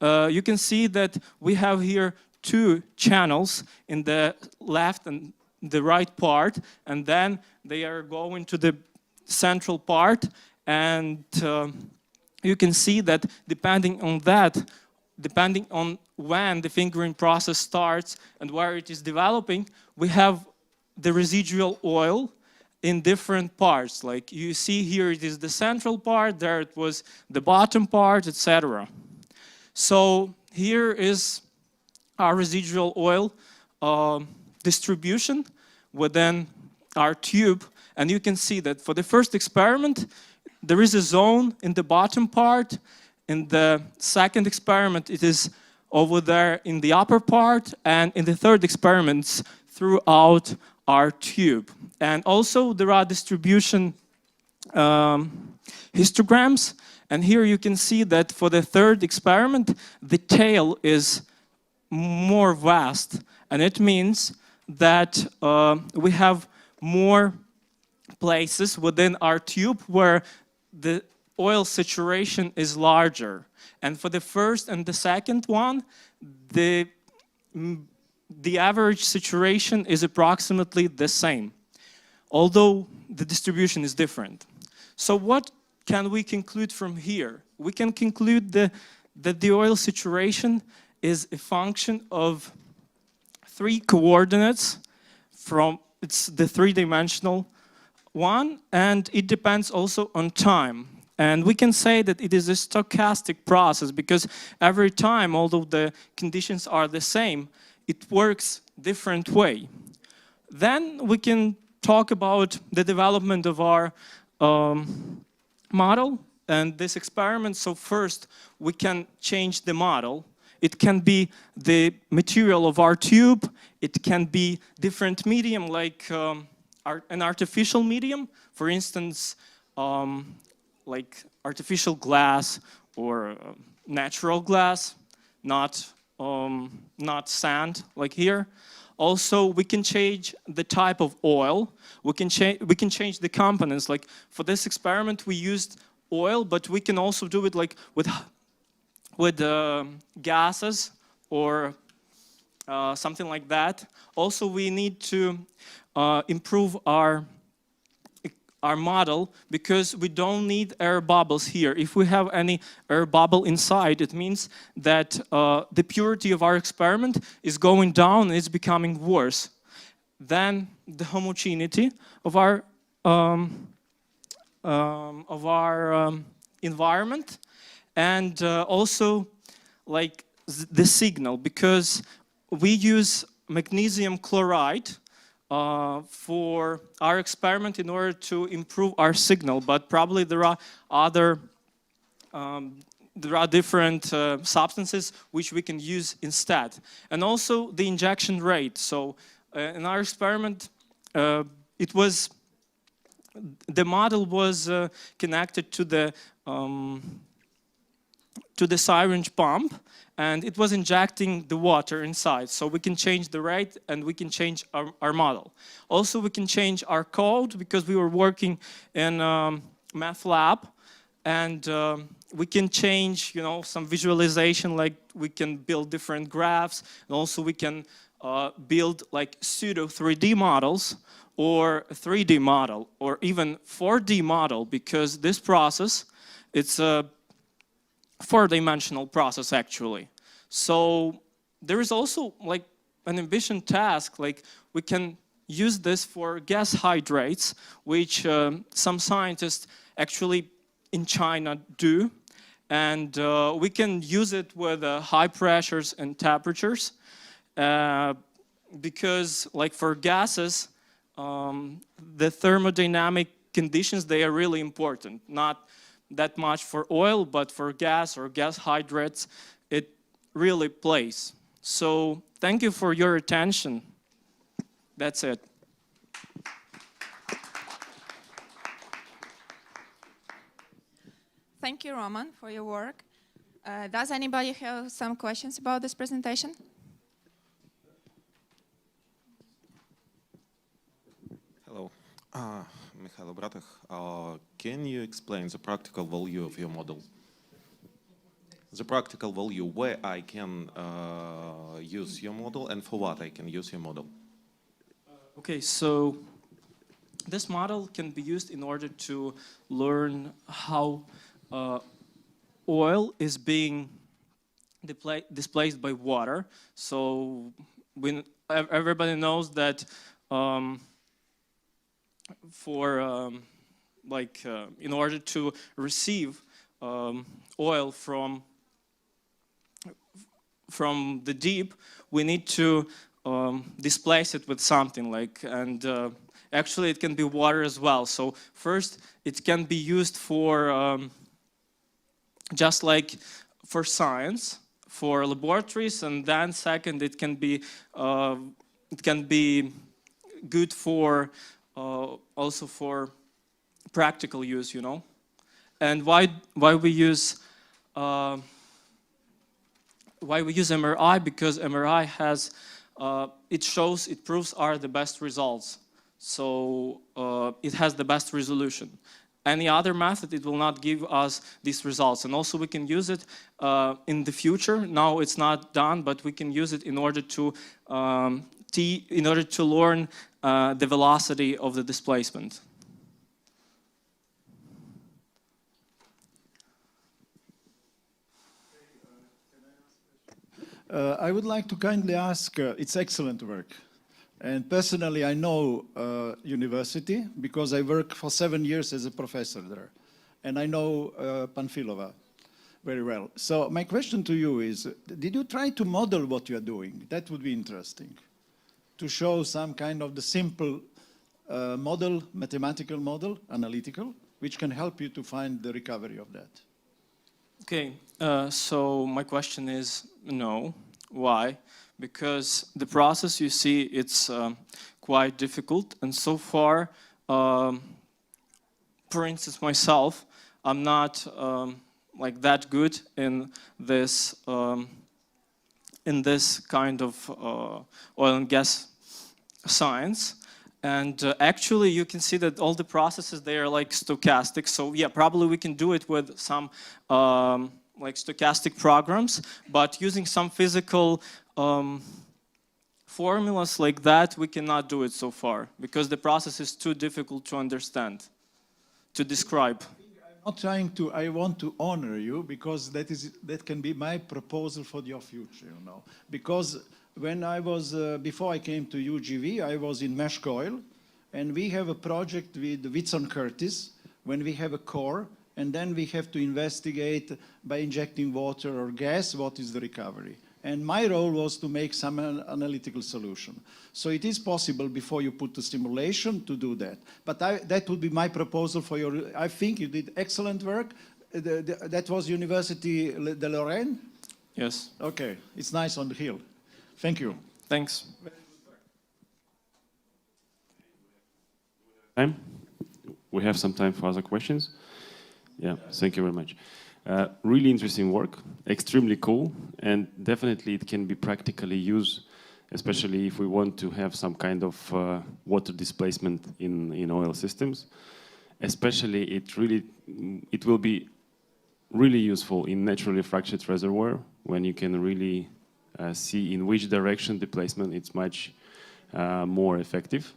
you can see that we have here two channels in the left and the right part, and then they are going to the central part, and you can see that depending on when the fingering process starts and where it is developing, we have the residual oil in different parts. Like you see here, it is the central part, there it was the bottom part, etc. So here is our residual oil distribution within our tube, and you can see that for the first experiment, there is a zone in the bottom part. In the second experiment, it is over there in the upper part, and in the third experiments throughout our tube. And also there are distribution histograms, and here you can see that for the third experiment, the tail is more vast, and it means that we have more places within our tube where the oil saturation is larger. And for the first and the second one, the average saturation is approximately the same, although the distribution is different. So what can we conclude from here? We can conclude that the oil saturation is a function of three coordinates it's the three-dimensional one, and it depends also on time. And we can say that it is a stochastic process because every time, although the conditions are the same, it works different way. Then we can talk about the development of our model and this experiment. So first, we can change the model. It can be the material of our tube. It can be different medium, like an artificial medium. For instance, like artificial glass or natural glass, not sand, like here. Also, we can change the type of oil. We can change the components. Like for this experiment, we used oil, but we can also do it like with gases or something like that. Also, we need to improve our our model because we don't need air bubbles here. If we have any air bubble inside, it means that the purity of our experiment is going down and it's becoming worse. Then the homogeneity of our environment, and also like the signal, because we use magnesium chloride for our experiment in order to improve our signal, but probably there are other different substances which we can use instead. And also the injection rate. So in our experiment, the model was connected to the syringe pump, and it was injecting the water inside. So we can change the rate and we can change our model. Also, we can change our code because we were working in math lab, and we can change, some visualization, like we can build different graphs, and also we can build like pseudo 3D models, or a 3D model, or even 4D model, because this process, it's a 4-dimensional process actually. So there is also like an ambitious task, like we can use this for gas hydrates, which some scientists actually in China do, and we can use it with high pressures and temperatures, because like for gases, the thermodynamic conditions, they are really important. Not that much for oil, but for gas or gas hydrates, it really plays. So thank you for your attention. That's it. Thank you, Roman, for your work. Does anybody have some questions about this presentation? Hello, Mikhailo Bratych. Can you explain the practical value of your model? The practical value, where I can use your model and for what I can use your model? Okay, so this model can be used in order to learn how oil is being displaced by water. So everybody knows that in order to receive oil from the deep, we need to displace it with something and actually it can be water as well. So first it can be used for just like for science, for laboratories, and then second it can be good for also for practical use, And why we use MRI? Because MRI has it proves are the best results. So it has the best resolution. Any other method, it will not give us these results. And also we can use it in the future. Now it's not done, but we can use it in order to learn the velocity of the displacement. I would like to kindly ask, it's excellent work. And personally, I know university because I worked for 7 years as a professor there. And I know Panfilova very well. So my question to you is, did you try to model what you are doing? That would be interesting. To show some kind of the simple model, mathematical model, analytical, which can help you to find the recovery of that. Okay, so my question is no. Why? Because the process, you see, it's quite difficult, and so far, for instance, myself, I'm not like that good in this kind of oil and gas science. And actually, you can see that all the processes, they are like stochastic. So yeah, probably we can do it with some like stochastic programs, but using some physical formulas like that, we cannot do it so far because the process is too difficult to understand. to describe. Not trying to, I want to honor you because that can be my proposal for your future, you know. Because when I was, before I came to UGV, I was in Maersk Oil, and we have a project with Whitson Curtis, when we have a core, and then we have to investigate by injecting water or gas, what is the recovery. And my role was to make some analytical solution. So it is possible before you put the stimulation to do that. But that would be my proposal for your, I think you did excellent work. That was University de Lorraine? Yes. Okay, it's nice on the hill. Thank you. Thanks. Time? We have some time for other questions. Yeah, thank you very much. Really interesting work, extremely cool, and definitely it can be practically used, especially if we want to have some kind of water displacement in oil systems. Especially it will be really useful in naturally fractured reservoir when you can really see in which direction the placement is much more effective.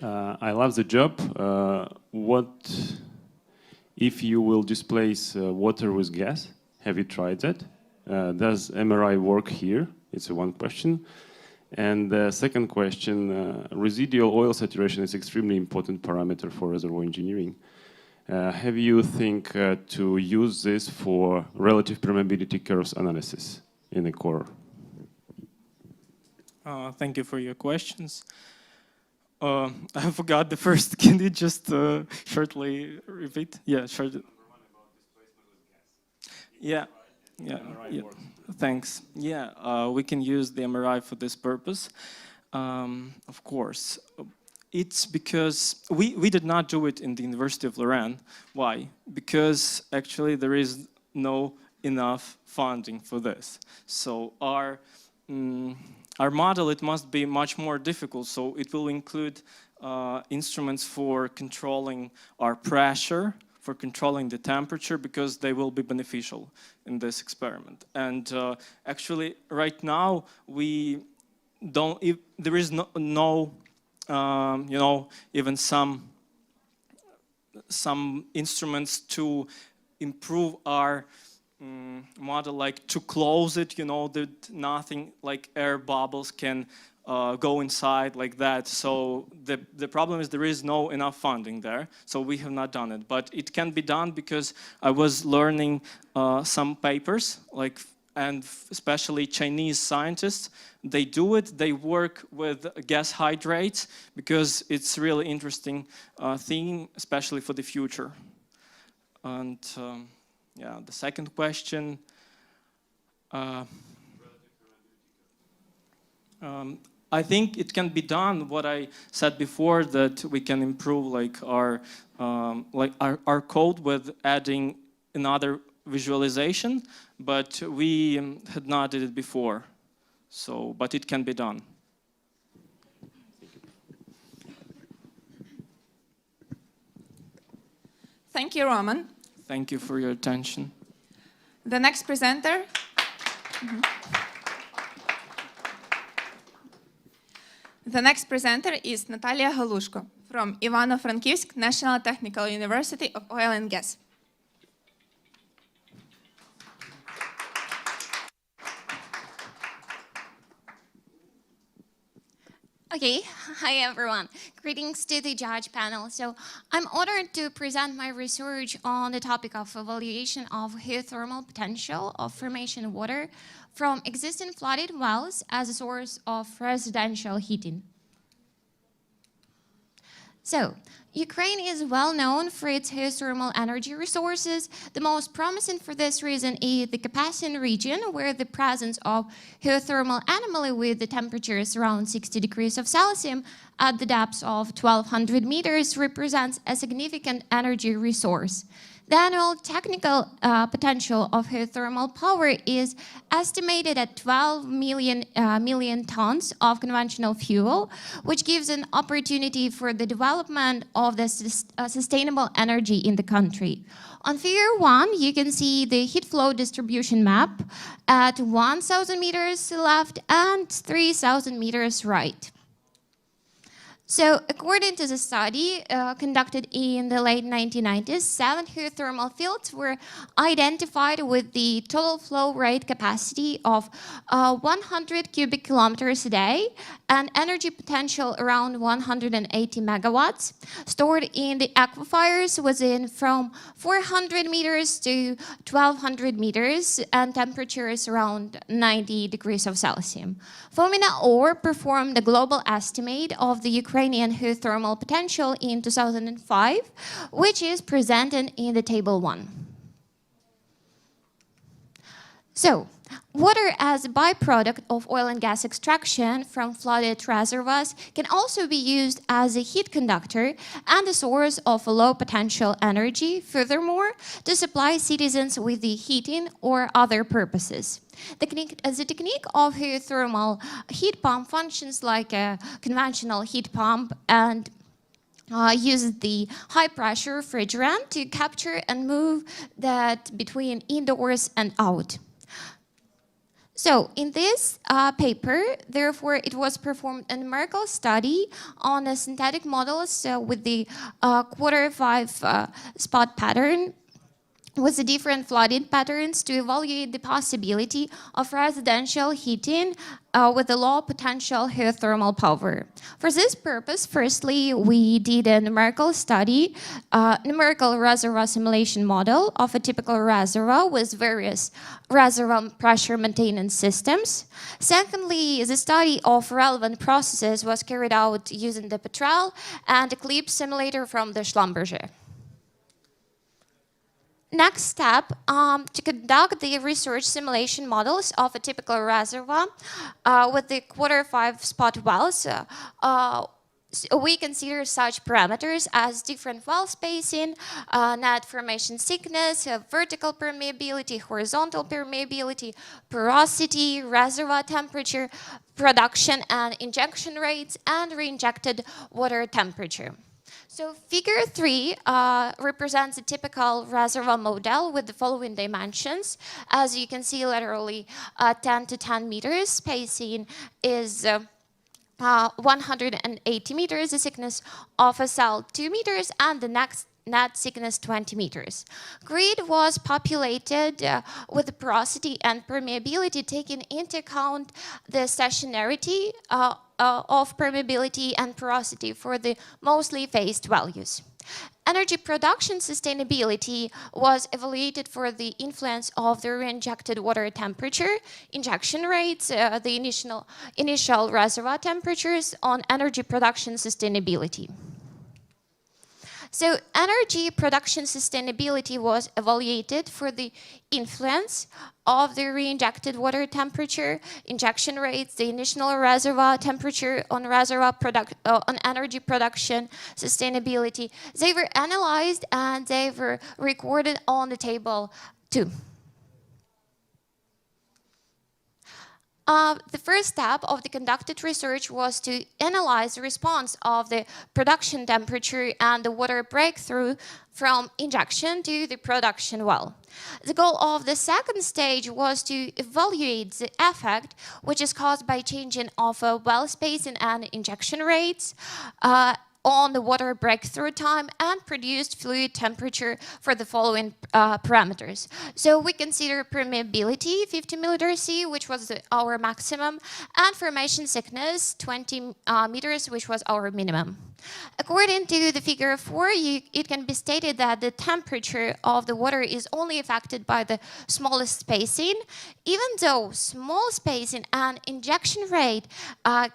I love the job. What if you will displace water with gas? Have you tried that? Does MRI work here? It's one question. And the second question, residual oil saturation is extremely important parameter for reservoir engineering. Have you think to use this for relative permeability curves analysis in the core? Thank you for your questions. I forgot the first. Can you just shortly repeat? Yeah, shortly. Yeah, yeah, yeah. Thanks. Yeah, we can use the MRI for this purpose. Of course. It's because we did not do it in the University of Lorraine. Why? Because actually there is no enough funding for this. So our model, it must be much more difficult. So it will include instruments for controlling our pressure, for controlling the temperature, because they will be beneficial in this experiment. And actually, right now, we don't. There is no you know, even some instruments to improve our model, like to close it, you know, that nothing like air bubbles can go inside like that. So the problem is there is no enough funding there, so we have not done it. But it can be done because I was learning some papers, like, and especially Chinese scientists, they do it. They work with gas hydrates because it's really interesting thing, especially for the future. And yeah, the second question. I think it can be done. What I said before, that we can improve like our code with adding another visualization, but we had not did it before. So, but it can be done. Thank you, Roman. Thank you for your attention. The next presenter. The next presenter is Natalia Galushko from Ivano-Frankivsk National Technical University of Oil and Gas. Okay, hi everyone. Greetings to the judge panel. So I'm honored to present my research on the topic of evaluation of geothermal potential of formation water from existing flooded wells as a source of residential heating. So, Ukraine is well known for its geothermal energy resources. The most promising for this reason is the Carpathian region, where the presence of geothermal anomaly with the temperatures around 60 degrees of Celsius at the depths of 1,200 meters represents a significant energy resource. The annual technical potential of geothermal power is estimated at 12 million tons of conventional fuel, which gives an opportunity for the development of the sustainable energy in the country. On figure 1, you can see the heat flow distribution map at 1,000 meters left and 3,000 meters right. So according to the study conducted in the late 1990s, 7 geothermal fields were identified with the total flow rate capacity of 100 cubic kilometers a day and energy potential around 180 megawatts, stored in the aquifers within from 400 meters to 1200 meters and temperatures around 90 degrees of Celsius. Fomina Orr performed a global estimate of the Ukrainian geothermal potential in 2005, which is presented in the table 1. So, water as a byproduct of oil and gas extraction from flooded reservoirs can also be used as a heat conductor and a source of low potential energy, furthermore, to supply citizens with the heating or other purposes. The technique of geothermal heat pump functions like a conventional heat pump and uses the high-pressure refrigerant to capture and move that between indoors and out. So in this paper, therefore, it was performed a numerical study on the synthetic models with the Q5 spot pattern with the different flooding patterns to evaluate the possibility of residential heating with a low potential geothermal power. For this purpose, firstly, we did a numerical study, numerical reservoir simulation model of a typical reservoir with various reservoir pressure maintenance systems. Secondly, the study of relevant processes was carried out using the Petrel and Eclipse simulator from the Schlumberger. Next step, to conduct the research simulation models of a typical reservoir with the Q5 spot wells, we consider such parameters as different well spacing, net formation thickness, vertical permeability, horizontal permeability, porosity, reservoir temperature, production and injection rates, and reinjected water temperature. So figure 3 represents a typical reservoir model with the following dimensions. As you can see, laterally 10 to 10 meters, spacing is 180 meters, the thickness of a cell 2 meters, and the next net thickness 20 meters. Grid was populated with the porosity and permeability taking into account the stationarity of permeability and porosity for the mostly phased values. Energy production sustainability was evaluated for the influence of the reinjected water temperature, injection rates, the initial reservoir temperatures on energy production sustainability. So energy production sustainability was evaluated for the influence of the reinjected water temperature, injection rates, the initial reservoir temperature on on energy production sustainability. They were analyzed and they were recorded on the table 2. The first step of the conducted research was to analyze the response of the production temperature and the water breakthrough from injection to the production well. The goal of the second stage was to evaluate the effect which is caused by changing of well spacing and injection rates on the water breakthrough time and produced fluid temperature for the following parameters. So we consider permeability 50 milliliters C, which was our maximum, and formation thickness 20 meters, which was our minimum. According to the figure 4, it can be stated that the temperature of the water is only affected by the smallest spacing, even though small spacing and injection rate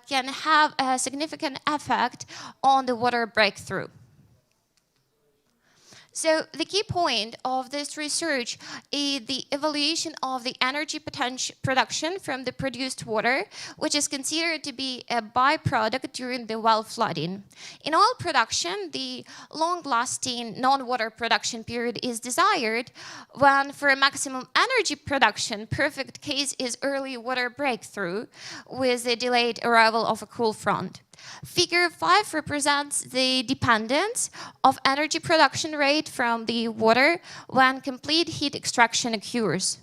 can have a significant effect on the water breakthrough. So the key point of this research is the evaluation of the energy production from the produced water, which is considered to be a byproduct during the well flooding. In oil production, the long-lasting non-water production period is desired when, for a maximum energy production, perfect case is early water breakthrough with the delayed arrival of a cool front. Figure 5 represents the dependence of energy production rate from the water when complete heat extraction occurs.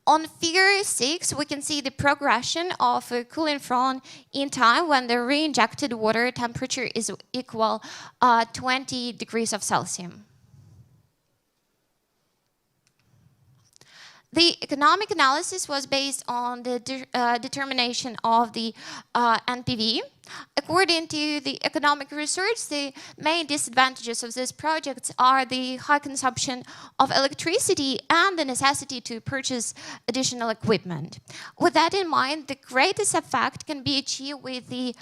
On figure 6, we can see the progression of a cooling front in time when the re-injected water temperature is equal 20 degrees of Celsius. The economic analysis was based on the determination of the NPV. According to the economic research, the main disadvantages of these projects are the high consumption of electricity and the necessity to purchase additional equipment. With that in mind, the greatest effect can be achieved with the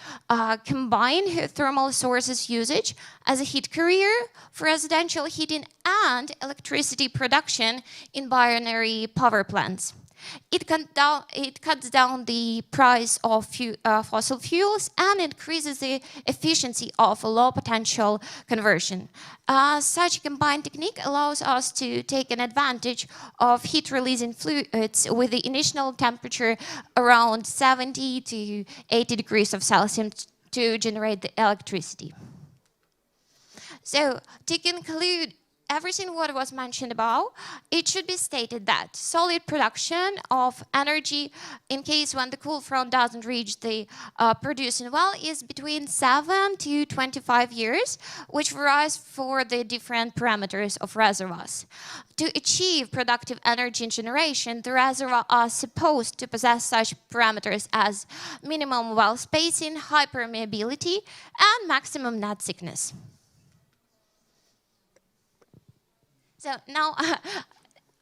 combined thermal sources usage as a heat carrier for residential heating and electricity production in binary power plants. It cuts down the price of fossil fuels and increases the efficiency of a low potential conversion. Such a combined technique allows us to take an advantage of heat releasing fluids with the initial temperature around 70 to 80 degrees of Celsius to generate the electricity. So, to conclude everything what was mentioned above, it should be stated that solid production of energy in case when the cool front doesn't reach the producing well is between 7 to 25 years, which varies for the different parameters of reservoirs. To achieve productive energy generation, the reservoirs are supposed to possess such parameters as minimum well spacing, high permeability, and maximum net thickness. So now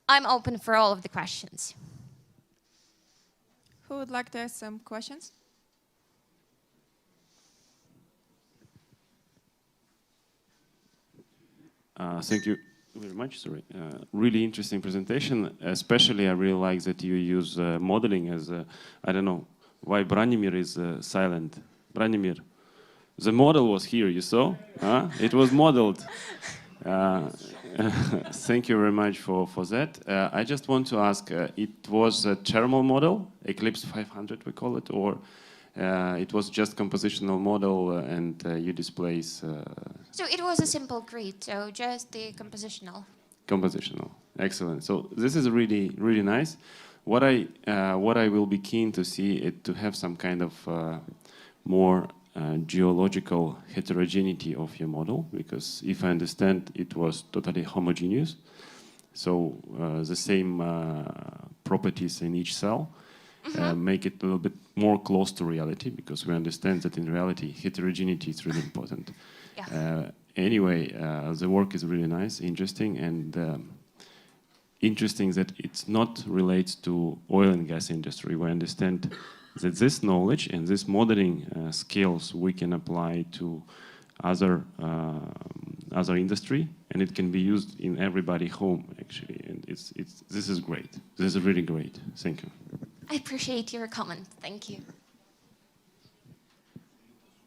I'm open for all of the questions. Who would like to ask some questions? Thank you very much. Sorry, really interesting presentation. Especially, I really like that you use modeling as I don't know why Branimir is silent. Branimir, the model was here. You saw? It was modeled. Thank you very much for that. I just want to ask, it was a thermal model, Eclipse 500 we call it, or it was just compositional model and you displace... So it was a simple grid, so just the compositional. Compositional, excellent. So this is really, really nice. What I will be keen to see it to have some kind of more geological heterogeneity of your model, because if I understand, it was totally homogeneous. So the same properties in each cell make it a little bit more close to reality, because we understand that in reality, heterogeneity is really important. Yeah. Anyway, the work is really nice, interesting, and interesting that it's not related to oil and gas industry. We understand that this knowledge and this modeling skills we can apply to other industry, and it can be used in everybody home actually. And this is great. This is really great. Thank you. I appreciate your comment. Thank you.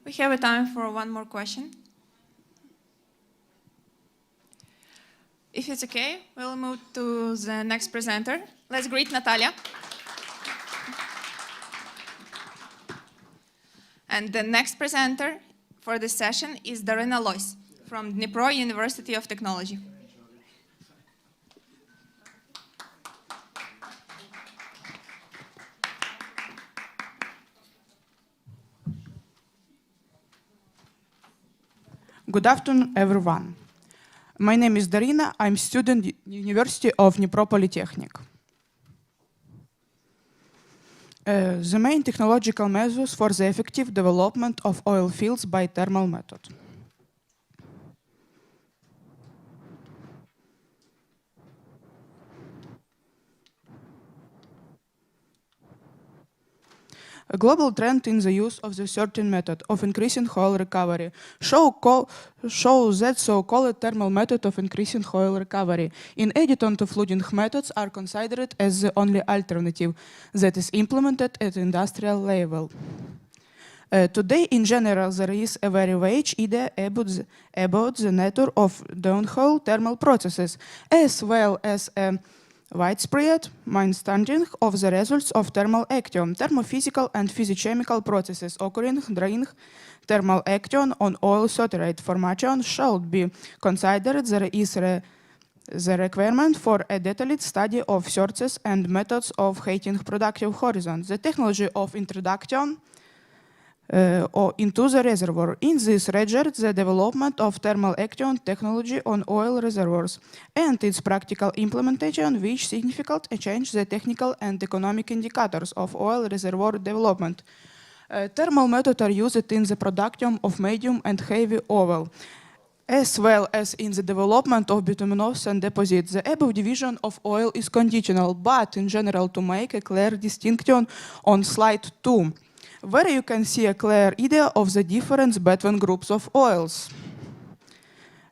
We have a time for one more question. If it's okay, we'll move to the next presenter. Let's greet Natalia. And the next presenter for this session is Darina Lois from Dnipro University of Technology. Good afternoon, everyone. My name is Darina. I'm student University of Dnipro Polytechnic. The main technological measures for the effective development of oil fields by thermal method. A global trend in the use of the certain method of increasing oil recovery shows that so-called thermal method of increasing oil recovery in addition to flooding methods are considered as the only alternative that is implemented at industrial level. Today, in general, there is a very vague idea about the nature of downhole thermal processes, as well as a widespread misunderstanding of the results of thermal action, thermophysical and physicochemical processes occurring during thermal action on oil saturate formation should be considered. There is The requirement for a detailed study of sources and methods of heating productive horizon, the technology of introduction or into the reservoir. In this regard, the development of thermal action technology on oil reservoirs and its practical implementation, which significantly change the technical and economic indicators of oil reservoir development. Thermal methods are used in the production of medium and heavy oil, as well as in the development of bituminous and deposits. The above division of oil is conditional, but in general to make a clear distinction on slide 2, where you can see a clear idea of the difference between groups of oils.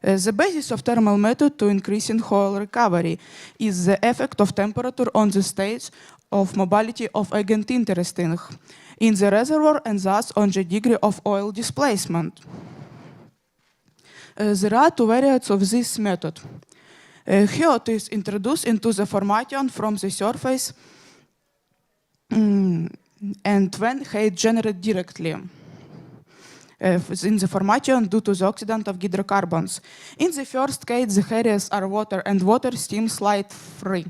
The basis of thermal method to increasing oil recovery is the effect of temperature on the state of mobility of agent interesting in the reservoir and thus on the degree of oil displacement. There are two variants of this method. Heat is introduced into the formation from the surface and when heat generated directly in the formation due to the oxidant of hydrocarbons. In the first case, the areas are water and water steam slide free.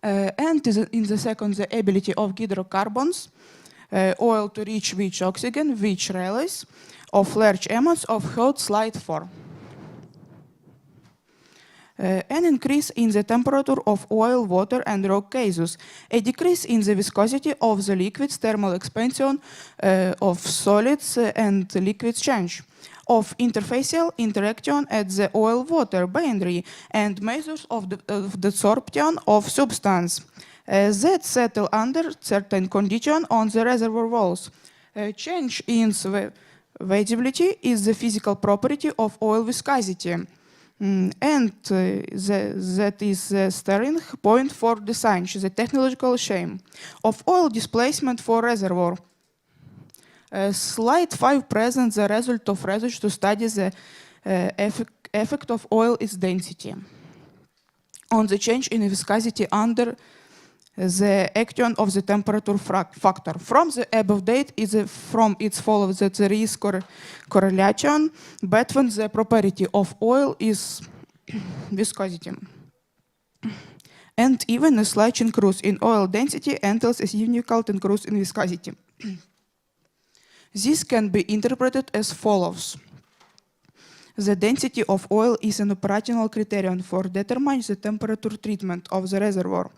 And in the second, the ability of hydrocarbons, oil to reach which oxygen, which release of large amounts of heat slide 4. An increase in the temperature of oil, water, and rock cases, a decrease in the viscosity of the liquids, thermal expansion of solids and liquids change, of interfacial interaction at the oil-water boundary, and measures of the absorption of substance that settle under certain conditions on the reservoir walls. Change in the wettability is the physical property of oil viscosity. And that is the starting point for design, the technological scheme of oil displacement for reservoir. Slide 5 presents the result of research to study the effect of oil its density on the change in viscosity under the action of the temperature factor. From the above data, from it follows that there is correlation between the property of oil is viscosity. And even a slight increase in oil density entails a significant increase in viscosity. This can be interpreted as follows. The density of oil is an operational criterion for determining the temperature treatment of the reservoir,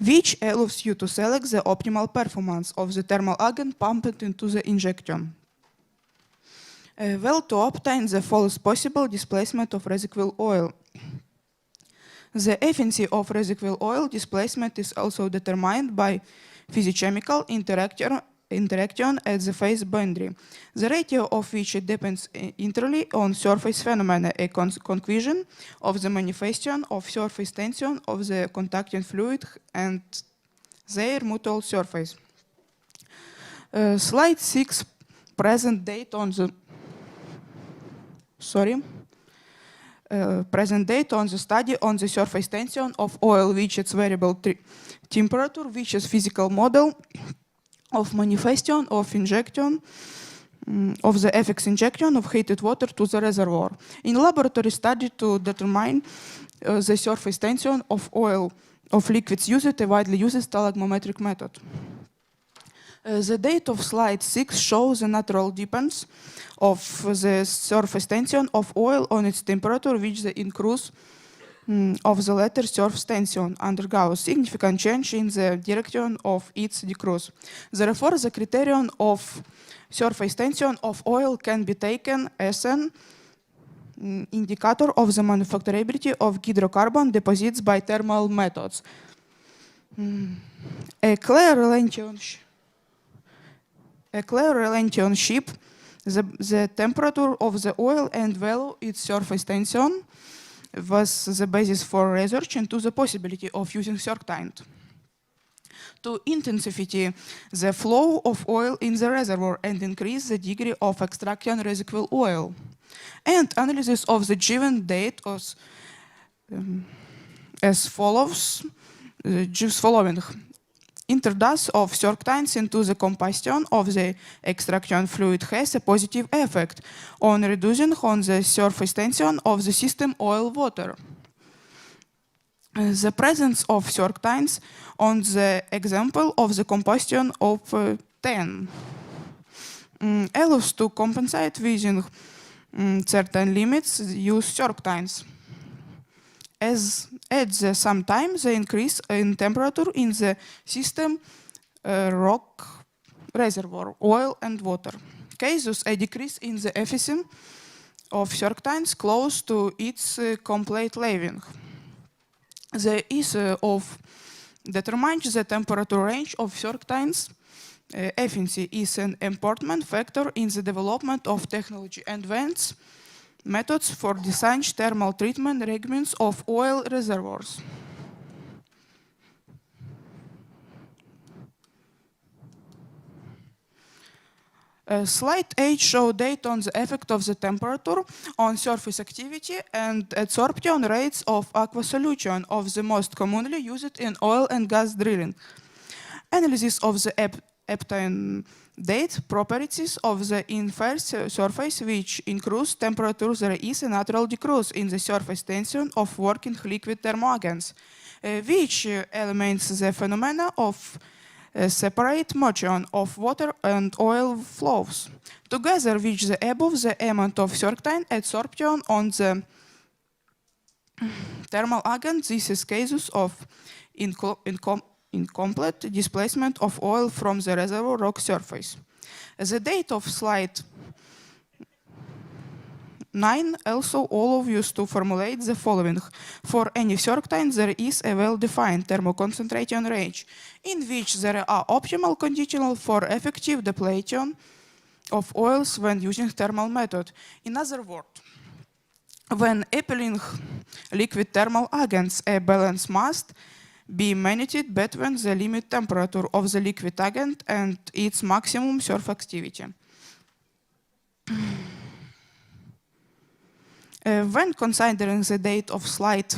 which allows you to select the optimal performance of the thermal agent pumped into the injection. Well, to obtain the fullest possible displacement of reservoir oil. The efficiency of reservoir oil displacement is also determined by physicochemical interaction at the phase boundary, the ratio of which depends entirely on surface phenomena, a conversion of the manifestation of surface tension of the contacting fluid and their mutual surface. Slide 6 present date on the study on the surface tension of oil, which its variable temperature, which is physical model of manifestation of injection of the FX injection of heated water to the reservoir. In laboratory study to determine the surface tension of oil of liquids used a widely used stalagmometric method. The data of slide 6 shows the natural dependence of the surface tension of oil on its temperature, which the increase of the latter surface tension undergoes significant change in the direction of its decrease. Therefore, the criterion of surface tension of oil can be taken as an indicator of the manufacturability of hydrocarbon deposits by thermal methods. A clear relationship, the temperature of the oil and value its surface tension was the basis for research into the possibility of using surfactant to intensify the flow of oil in the reservoir and increase the degree of extraction reservoir oil. And analysis of the given date was as follows. introduce of surfactants into the combustion of the extraction fluid has a positive effect on reducing on the surface tension of the system oil-water. The presence of surfactants on the example of the combustion of 10 allows to compensate within certain limits use surfactants. As at the same time, the increase in temperature in the system rock reservoir, oil and water. Causes a decrease in the efficiency of surfactants close to its complete leaving. The issue of determining the temperature range of surfactants efficiency is an important factor in the development of technology advanced methods for design thermal treatment regimens of oil reservoirs. Slide 8 shows data on the effect of the temperature on surface activity and absorption rates of aqua solution of the most commonly used in oil and gas drilling. Analysis of the obtained data properties of the inverse surface which increase temperature, there is a natural decrease in the surface tension of working liquid thermoagents, which eliminates the phenomena of separate motion of water and oil flows. Together with the above the amount of surfactant adsorption on the thermal agent, this is cases of incomplete displacement of oil from the reservoir rock surface. The date of slide 9 also allows you to formulate the following. For any surfactant, there is a well-defined thermoconcentration range in which there are optimal conditions for effective depletion of oils when using thermal method. In other words, when applying liquid thermal agents, a balance must be maintained between the limit temperature of the liquid agent and its maximum surface activity. When considering the date of slide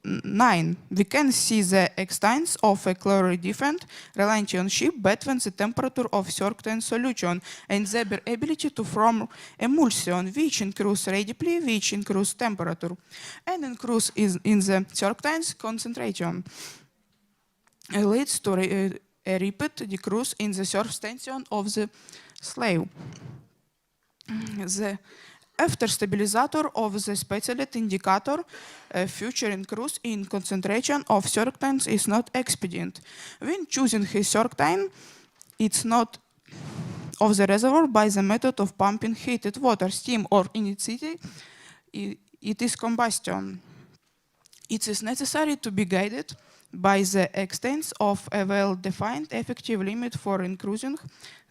9, we can see the extent of a clearly defined relationship between the temperature of surfactant solution and the ability to form emulsion, which increases rapidly, which increases temperature, and increase in the surfactant's concentration. It leads to a rapid decrease in the surface tension of the slave. The after stabilizer of the specialty indicator, future increase in concentration of surfactants is not expedient. When choosing his surfactant, it's not of the reservoir by the method of pumping heated water, steam, or in its city, it is combustion. It is necessary to be guided by the extent of a well-defined effective limit for increasing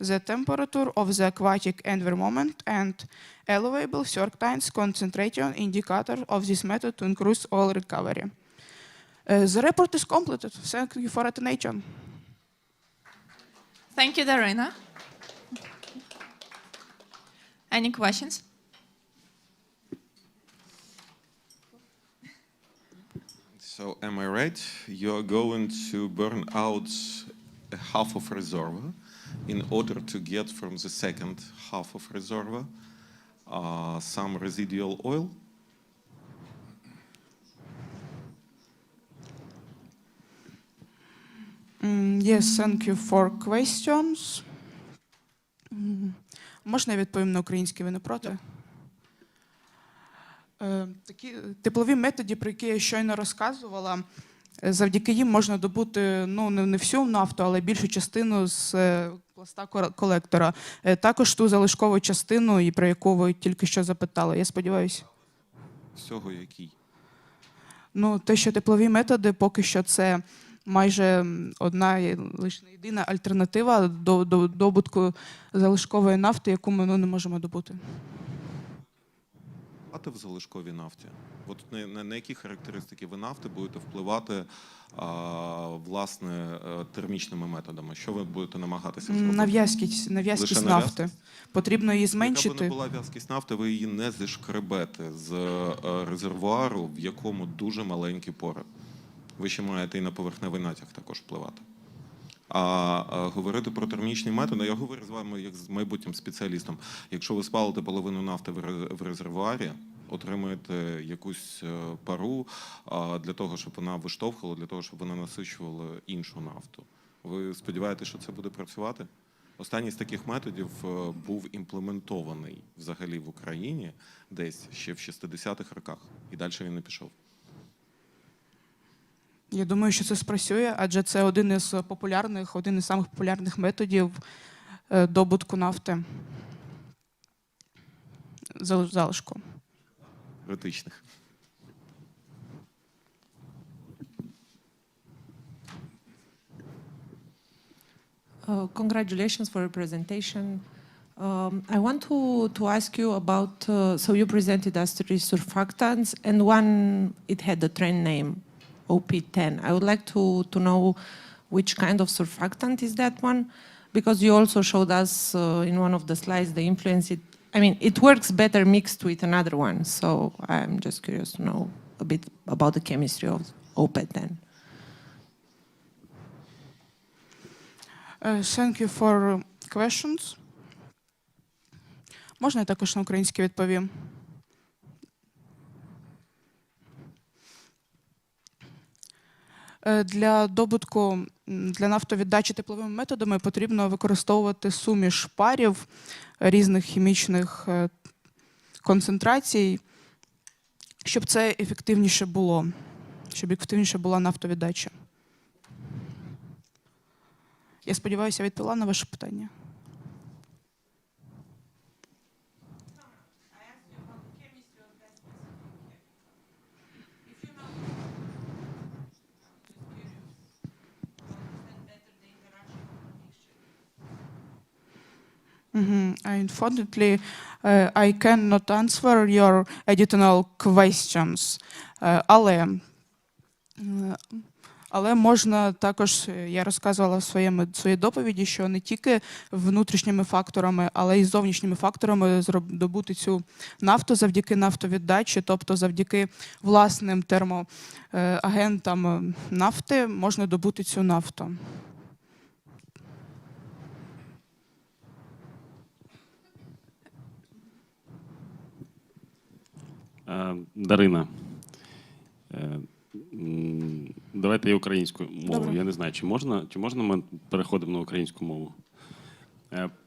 the temperature of the aquatic environment and allowable surfactants concentration indicator of this method to increase oil recovery. The report is completed. Thank you for attention. Thank you, Darina. Any questions? So am I right? You're going to burn out a half of reservoir in order to get from the second half of reservoir some residual oil? Yes, thank you for questions. Можна я відповім на українській, ви не проти? Такі теплові методи, про які я щойно розказувала, завдяки їм можна добути не всю нафту, але більшу частину з пласта колектора. Також ту залишкову частину, і про яку ви тільки що запитали. Я сподіваюся. Всього який? Те, що теплові методи, поки що це майже одна лише єдина альтернатива до добутку залишкової нафти, яку ми не можемо добути. В залишковій нафті? От на які характеристики ви нафти будете впливати власне термічними методами? Що ви будете намагатися зробити? Нав'язкість нафти. Потрібно її зменшити. Яка б не була в'язкість нафти, ви її не зішкребете з резервуару, в якому дуже маленькі пори. Ви ще маєте і на поверхневий натяг також впливати. говорити про термічний метод, я говорю з вами як з майбутнім спеціалістом. Якщо ви спалите половину нафти в резервуарі, отримуєте якусь пару для того, щоб вона виштовхувала, для того, щоб вона насичувала іншу нафту. Ви сподіваєтеся, що це буде працювати? Останній з таких методів був імплементований взагалі в Україні десь ще в 60-х роках, і далі він не пішов. Я думаю, що це спрацює, адже це один із самих популярних методів добутку нафти залишку. Критичних. Congratulations for your presentation. I want to ask you about, so you presented us three surfactants, and one, it had a trend name, OP10. I would like to know which kind of surfactant is that one, because you also showed us in one of the slides the influence. It works better mixed with another one, so I'm just curious to know a bit about the chemistry of OP10. Thank you for questions. Можна я також на українській відповім? Для добутку, для нафтовіддачі тепловими методами потрібно використовувати суміш парів різних хімічних концентрацій, щоб це ефективніше було, щоб ефективніше була нафтовіддача. Я сподіваюся, я відповіла на ваше питання. Unfortunately, I cannot answer your additional questions. Але можна також, я розказувала в своїй доповіді, що не тільки внутрішніми факторами, але й зовнішніми факторами добути цю нафту завдяки нафтовіддачі, тобто завдяки власним термоагентам нафти можна добути цю нафту. Дарина, давайте я українською мовою. Добре. Я не знаю, чи можна ми переходимо на українську мову?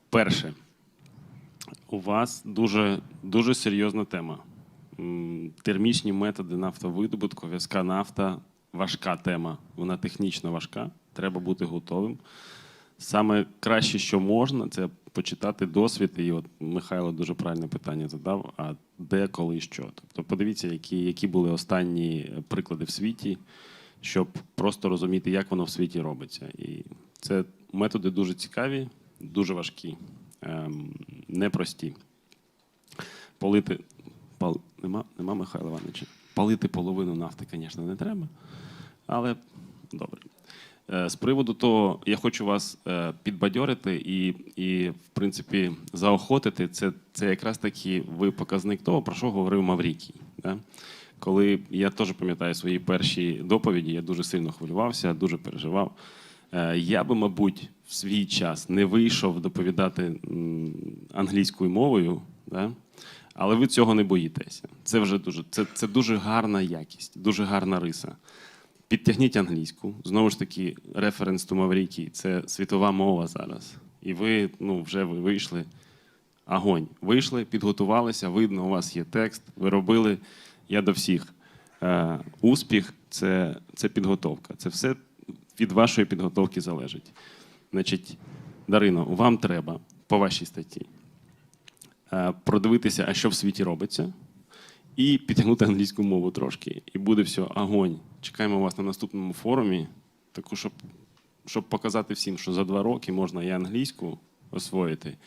Перше, у вас дуже серйозна тема. Термічні методи нафтовидобутку, в'язка нафта, важка тема. Вона технічно важка, треба бути готовим. Саме краще, що можна, це почитати досвід, і от Михайло дуже правильне питання задав, а де, коли, що. Тобто подивіться, які були останні приклади в світі, щоб просто розуміти, як воно в світі робиться. І це методи дуже цікаві, дуже важкі, непрості. Нема Михайла Івановича? Палити половину нафти, звісно, не треба, але добре. З приводу того, я хочу вас підбадьорити і в принципі, заохотити. Це якраз таки ви показник того, про що говорив Маврікій. Да? Коли я теж пам'ятаю свої перші доповіді, я дуже сильно хвилювався, дуже переживав. Я би, мабуть, в свій час не вийшов доповідати англійською мовою, да? Але ви цього не боїтеся. Це вже це дуже гарна якість, дуже гарна риса. Підтягніть англійську. Знову ж таки, референс до Маврікій – це світова мова зараз. І ви, вже ви вийшли. Огонь. Вийшли, підготувалися, видно, у вас є текст, ви робили. Я до всіх. Успіх – це підготовка. Це все від вашої підготовки залежить. Значить, Дарино, вам треба, по вашій статті, продивитися, а що в світі робиться, і підтягнути англійську мову трошки. І буде все, огонь. Чекаємо вас на наступному форумі, таку, щоб показати всім, що за 2 роки можна і англійську освоїти,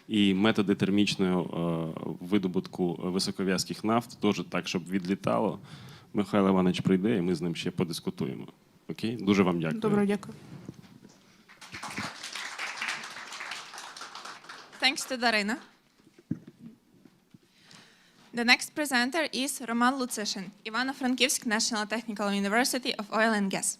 і методи термічного видобутку високов'язких нафт теж так, щоб відлітало. Михайло Іванович прийде, і ми з ним ще подискутуємо. Окей? Дуже вам дякую. Добре, дякую. Thanks to Darina. The next presenter is Roman Luceshin, Ivano-Frankivsk National Technical University of Oil and Gas.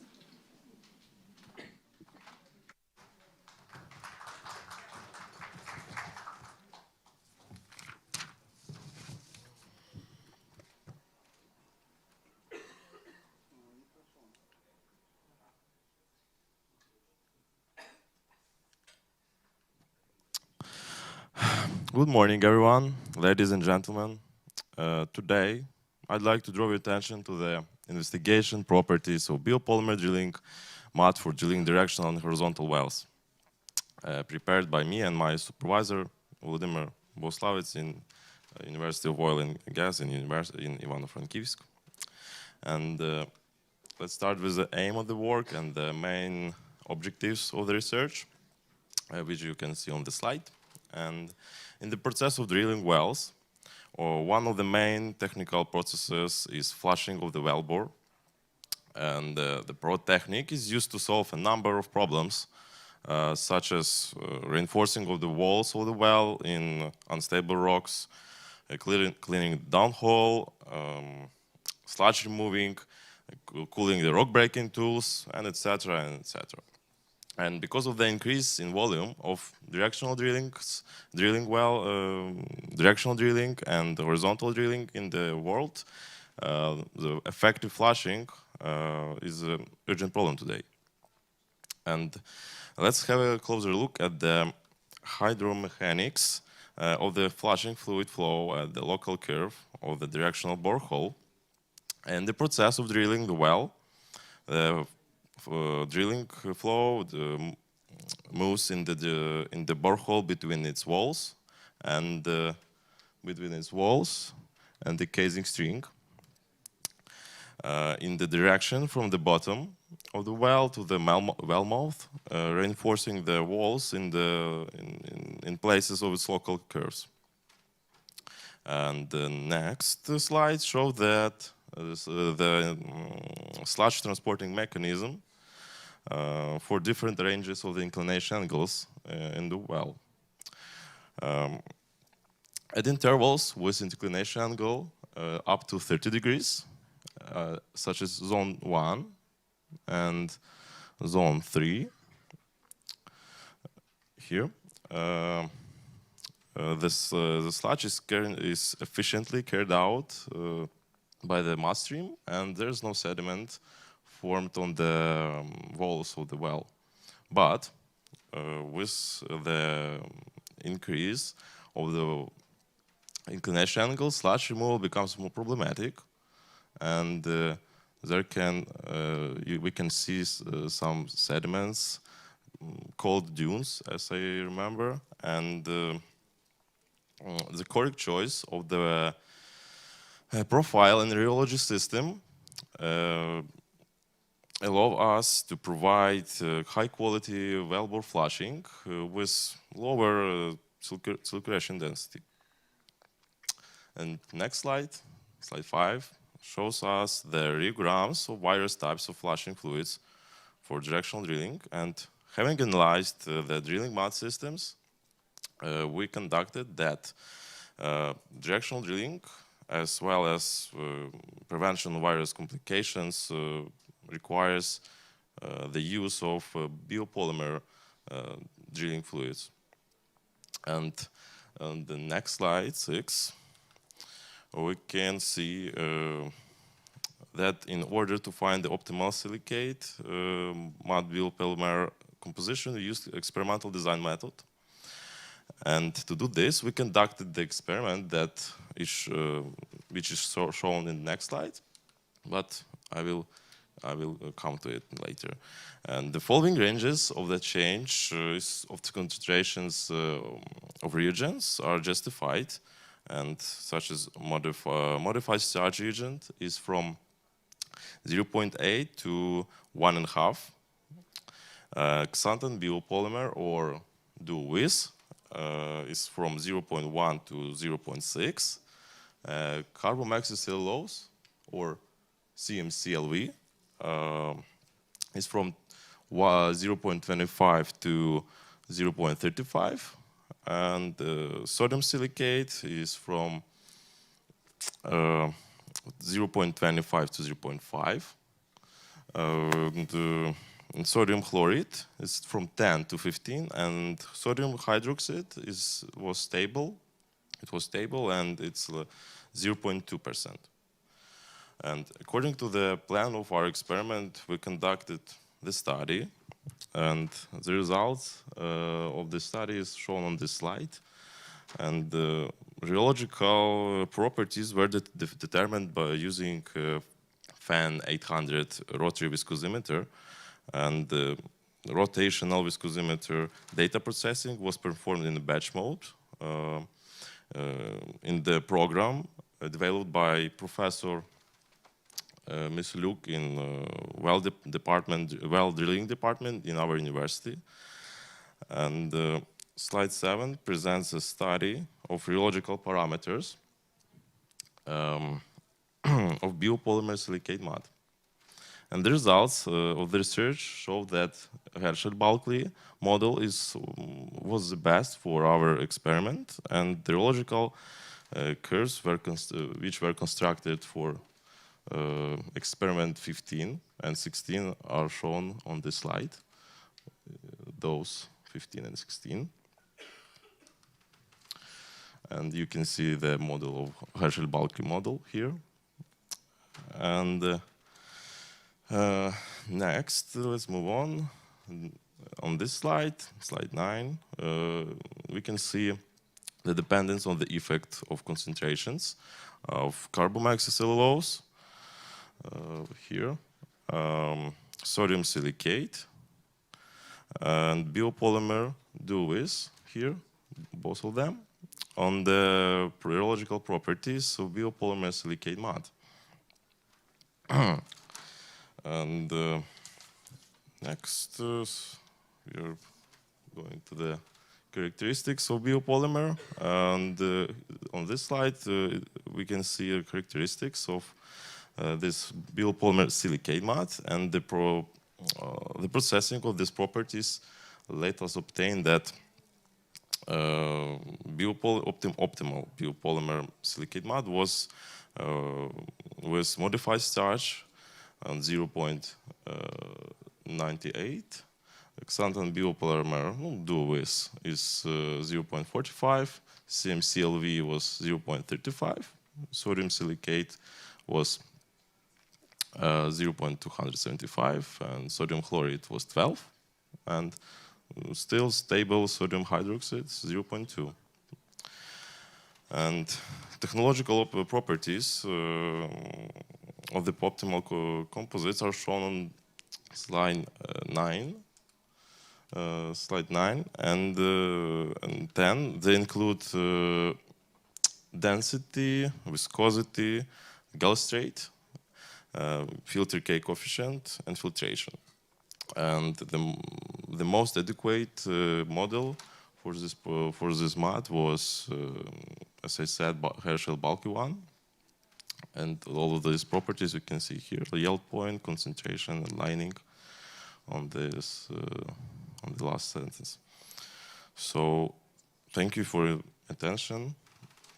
Good morning, everyone, ladies and gentlemen. Today, I'd like to draw your attention to the investigation properties of biopolymer drilling mud for drilling directional and horizontal wells, prepared by me and my supervisor, Volodymyr Boslavets, in University of Oil and Gas in Ivano-Frankivsk. And let's start with the aim of the work and the main objectives of the research, which you can see on the slide. And in the process of drilling wells, one of the main technical processes is flushing of the wellbore. And the Pro technique is used to solve a number of problems, such as reinforcing of the walls of the well in unstable rocks, cleaning downhole, sludge removing, cooling the rock breaking tools, and etc. and etc. And because of the increase in volume of directional drilling and horizontal drilling in the world, the effective flushing is an urgent problem today. And let's have a closer look at the hydromechanics of the flushing fluid flow at the local curve of the directional borehole. And the process of drilling the well, the drilling flow moves in the borehole between its walls and the casing string in the direction from the bottom of the well to the well mouth, reinforcing the walls in places of its local curves. And the next slide shows that the sludge transporting mechanism for different ranges of the inclination angles in the well. At intervals with inclination angle up to 30 degrees, such as zone 1 and zone 3, here, the sludge is efficiently carried out by the mud stream, and there's no sediment formed on the walls of the well. But with the increase of the inclination angle, sludge removal becomes more problematic, and we can see some sediments called dunes, as I remember, and the correct choice of the profile and rheology system allow us to provide high-quality wellbore flushing with lower circulation density. And next slide, slide 5, shows us the diagrams of various types of flushing fluids for directional drilling. And having analyzed the drilling mud systems, we conducted that directional drilling, as well as prevention of various complications, requires the use of biopolymer drilling fluids. And on the next slide, 6, we can see that in order to find the optimal silicate mud biopolymer composition, we used experimental design method. And to do this, we conducted the experiment that which is shown in the next slide, but I will come to it later. And the following ranges of the change of the concentrations of reagents are justified, and such as modified starch reagent is from 0.8 to 1.5. Xanthan biopolymer or DuoWiz is from 0.1 to 0.6. Carboxycellulose or CMCLV is from 0.25 to 0.35, and sodium silicate is from 0.25 to 0.5. And sodium chloride is from 10 to 15, and sodium hydroxide was stable. It was stable, and it's 0.2%. And according to the plan of our experiment, we conducted the study, and the results of the study is shown on this slide. And the rheological properties were determined by using FAN 800 rotary viscosimeter, and the rotational viscosimeter data processing was performed in the batch mode in the program developed by Professor Ms. Luke in well drilling department in our university. And slide 7 presents a study of rheological parameters of biopolymer silicate mud. And the results of the research show that Herschel-Balkley model was the best for our experiment, and the rheological curves which were constructed for experiment 15 and 16 are shown on this slide, those 15 and 16. And you can see the model of Herschel-Balkley model here. And next, let's move on. On this slide, slide 9, we can see the dependence on the effect of concentrations of carboxycellulose here, sodium silicate, and biopolymer DUIs here, both of them, on the rheological properties of biopolymer silicate mud. And next, we are going to the characteristics of biopolymer. And on this slide, we can see the characteristics of this biopolymer silicate mud, and the processing of these properties let us obtain that optimal biopolymer silicate mud was with modified starch on 0.98. Xanthan biopolymer DUIs is 0.45. CMCLV was 0.35. Sodium silicate was 0.275, and sodium chloride was 12, and still stable sodium hydroxide 0.2. And technological properties of the optimal composites are shown on slide 9. Slide 9 and 10. They include density, viscosity, Gauss rate, filter K coefficient, and filtration. And the most adequate model for this mud was, as I said, Herschel-Balkley one. And all of these properties you can see here: the yield point, concentration, and lining on this on the last sentence. So, thank you for your attention,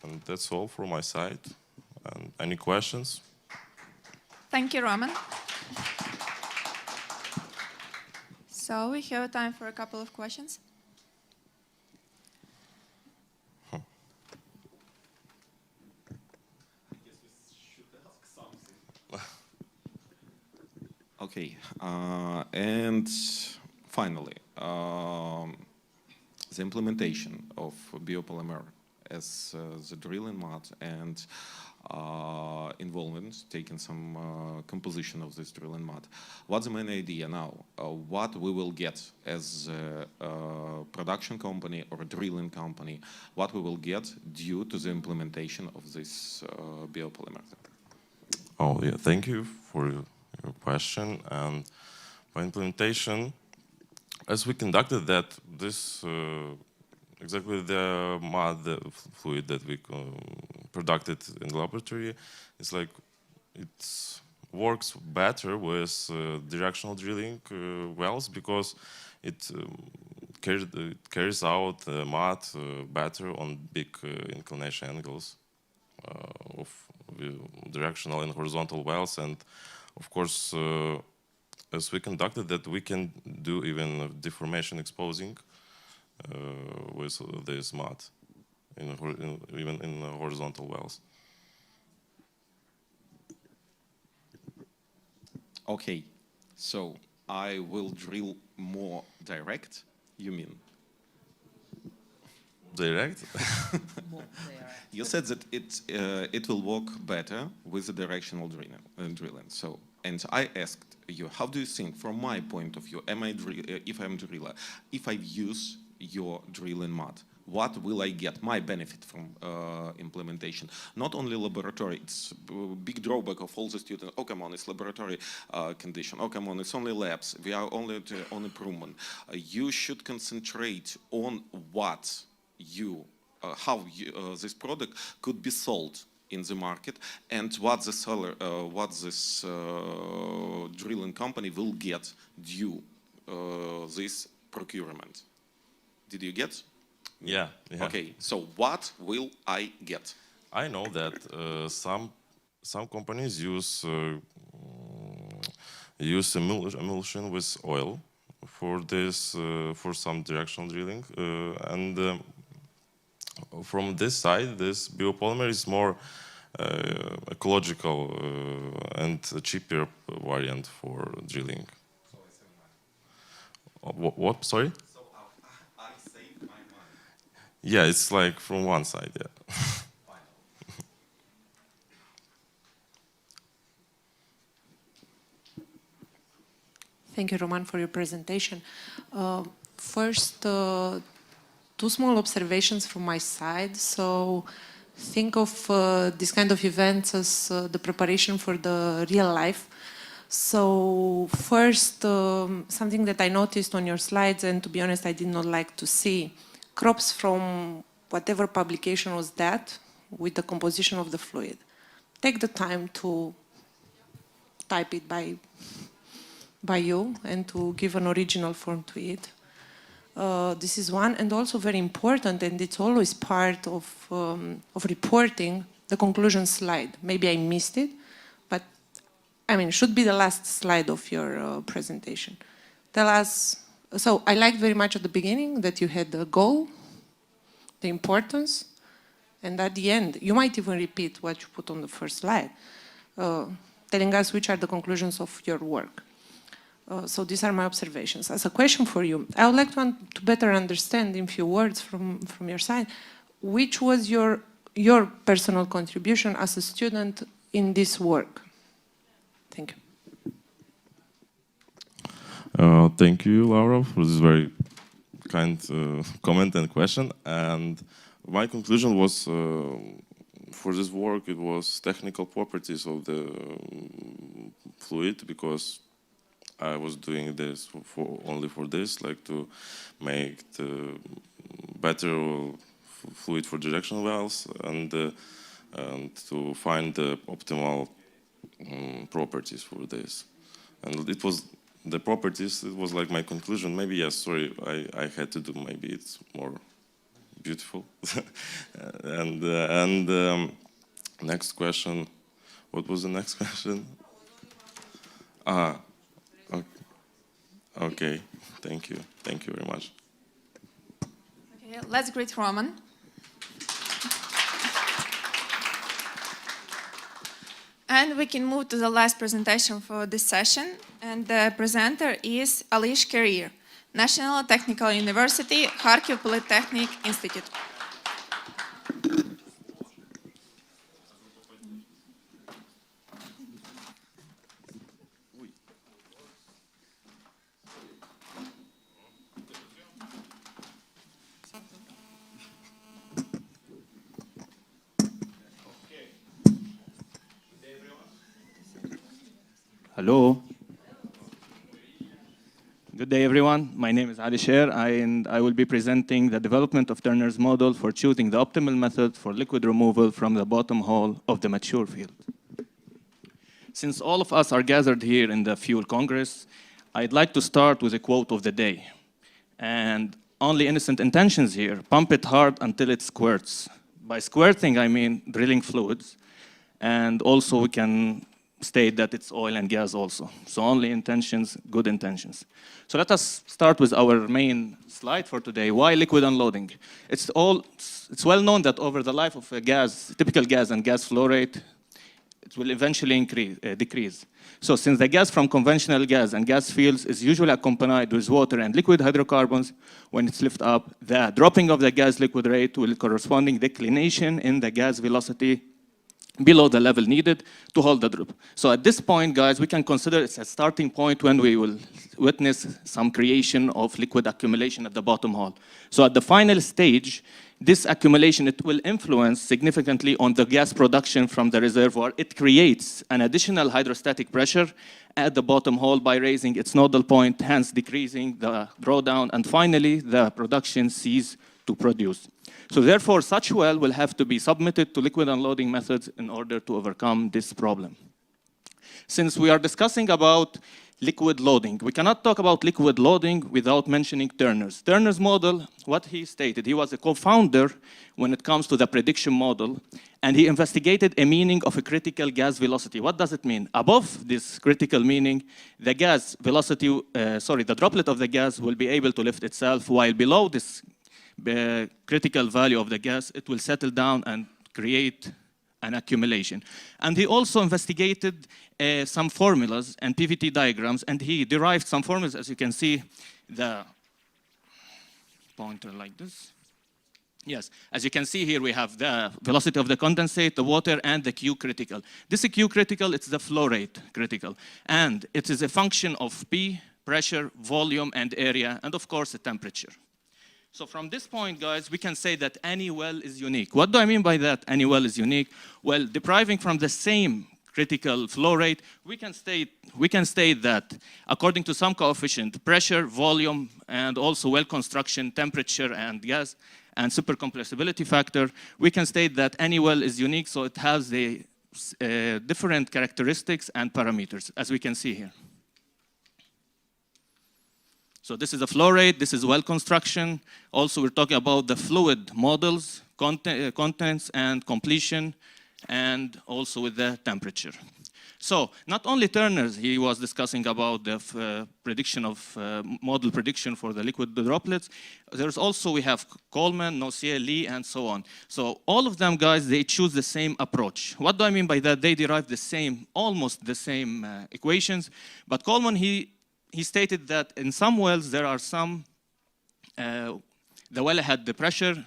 and that's all from my side. And any questions? Thank you, Roman. So we have time for a couple of questions. Okay, and finally, the implementation of biopolymer as the drilling mud and involvement, taking some composition of this drilling mud. What's the main idea now? What we will get as a production company or a drilling company, what we will get due to the implementation of this biopolymer? Oh, yeah, thank you for your question. And by implementation, as we conducted that, this exactly the mud fluid that we produced in the laboratory, it's like it works better with directional drilling wells, because it carries out mud better on big inclination angles of directional and horizontal wells. And of course, as we conducted that, we can do even deformation exposing with this mud, even in horizontal wells. Okay, so I will drill more direct, you mean? Direct? You said that it will work better with the directional drilling. So, and I asked you, how do you think, from my point of view, if I'm driller, if I use your drilling mod, what will I get, my benefit from implementation? Not only laboratory, it's a big drawback of all the students. Oh, come on, it's laboratory condition. Oh, come on, it's only labs. We are only on improvement. You should concentrate on what you, how this product could be sold in the market and what the seller, what this drilling company will get due this procurement. Did you get? Yeah. Okay, so what will I get? I know that some companies use emulsion with oil for this for some directional drilling, and from this side, this biopolymer is more ecological and a cheaper variant for drilling. What? Sorry? Yeah, it's like from one side, yeah. Thank you, Roman, for your presentation. First, two small observations from my side. So think of this kind of events as the preparation for the real life. So first, something that I noticed on your slides, and to be honest, I did not like to see, crops from whatever publication was that with the composition of the fluid. Take the time to type it by you and to give an original form to it. This is one, and also very important, and it's always part of reporting, the conclusion slide. Maybe I missed it, but I mean, it should be the last slide of your presentation. Tell us, so I liked very much at the beginning that you had the goal, the importance, and at the end, you might even repeat what you put on the first slide, telling us which are the conclusions of your work. So these are my observations. As a question for you, I would like to better understand in few words from your side, which was your personal contribution as a student in this work? Thank you. Thank you, Laura, for this very kind comment and question. And my conclusion was, for this work, it was technical properties of the fluid, because I was doing this only for this, like to make the better fluid for directional valves and to find the optimal properties for this. And it was the properties, it was like my conclusion. Maybe, yes, sorry, I had to do, maybe it's more beautiful. and next question, what was the next question? Okay, thank you very much. Okay, let's greet Roman. And we can move to the last presentation for this session. And the presenter is Alish Karir, National Technical University, Kharkiv Polytechnic Institute. Hello. Good day, everyone. My name is Ali Sher, and I will be presenting the development of Turner's model for choosing the optimal method for liquid removal from the bottom hole of the mature field. Since all of us are gathered here in the Fuel Congress, I'd like to start with a quote of the day. And only innocent intentions here: pump it hard until it squirts. By squirting, I mean drilling fluids. And also we can state that it's oil and gas also. So only intentions, good intentions. So let us start with our main slide for today. Why liquid unloading? It's well known that over the life of a gas, typical gas and gas flow rate, it will eventually decrease. So since the gas from conventional gas and gas fields is usually accompanied with water and liquid hydrocarbons, when it's lifted up, the dropping of the gas liquid rate will corresponding declination in the gas velocity below the level needed to hold the drop. So at this point, guys, we can consider it's a starting point when we will witness some creation of liquid accumulation at the bottom hole. So at the final stage, this accumulation, it will influence significantly on the gas production from the reservoir. It creates an additional hydrostatic pressure at the bottom hole by raising its nodal point, hence decreasing the drawdown, and finally, the production ceases to produce. So therefore, such well will have to be submitted to liquid unloading methods in order to overcome this problem. Since we are discussing about liquid loading, we cannot talk about liquid loading without mentioning Turner's. Turner's model, what he stated, he was a co-founder when it comes to the prediction model, and he investigated a meaning of a critical gas velocity. What does it mean? Above this critical meaning, the gas velocity, the droplet of the gas will be able to lift itself, while below this critical value of the gas, it will settle down and create an accumulation. And he also investigated some formulas and PVT diagrams, and he derived some formulas, as you can see, the pointer like this. Yes, as you can see here, we have the velocity of the condensate, the water, and the Q critical. This Q critical, it's the flow rate critical. And it is a function of P, pressure, volume, and area, and of course, the temperature. So from this point, guys, we can say that any well is unique. What do I mean by that, any well is unique? Well, depriving from the same critical flow rate, we can state that according to some coefficient, pressure, volume, and also well construction, temperature, and gas, and supercompressibility factor, we can state that any well is unique, so it has the different characteristics and parameters, as we can see here. So this is the flow rate, this is well construction. Also, we're talking about the fluid models, contents and completion, and also with the temperature. So not only Turner, he was discussing about the prediction of model prediction for the liquid droplets. There's also, we have Coleman, Nossier, Lee, and so on. So all of them, guys, they choose the same approach. What do I mean by that? They derive the same, almost the same equations. But Coleman, he stated that in some wells there are some, the well had the pressure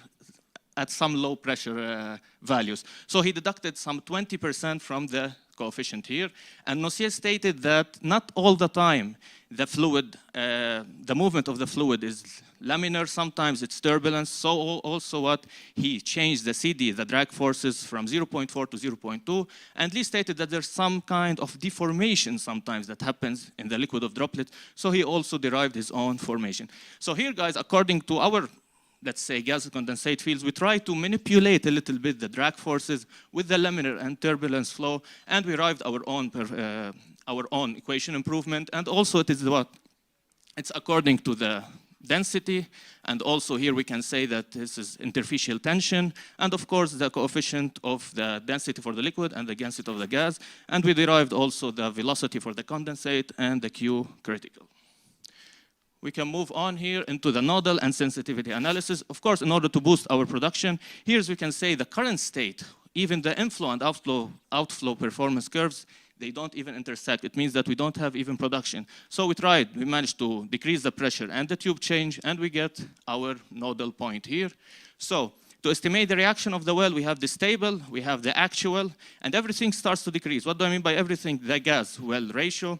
at some low pressure values. So he deducted some 20% from the coefficient here. And Nossier stated that not all the time the fluid, the movement of the fluid is laminar, sometimes it's turbulence. So also what he changed the CD, the drag forces, from 0.4 to 0.2. And Lee stated that there's some kind of deformation sometimes that happens in the liquid of droplets. So he also derived his own formation. So here, guys, according to our, let's say, gas condensate fields, we try to manipulate a little bit the drag forces with the laminar and turbulence flow, and we arrived our own equation improvement. And also it is what? It's according to the density, and also here we can say that this is interfacial tension, and of course the coefficient of the density for the liquid and the density of the gas, and we derived also the velocity for the condensate and the Q critical. We can move on here into the nodal and sensitivity analysis. Of course, in order to boost our production, here's we can say the current state, even the inflow and outflow performance curves, they don't even intersect. It means that we don't have even production. So we tried, we managed to decrease the pressure and the tube change, and we get our nodal point here. So to estimate the reaction of the well, we have the stable, we have the actual, and everything starts to decrease. What do I mean by everything? The gas-well ratio,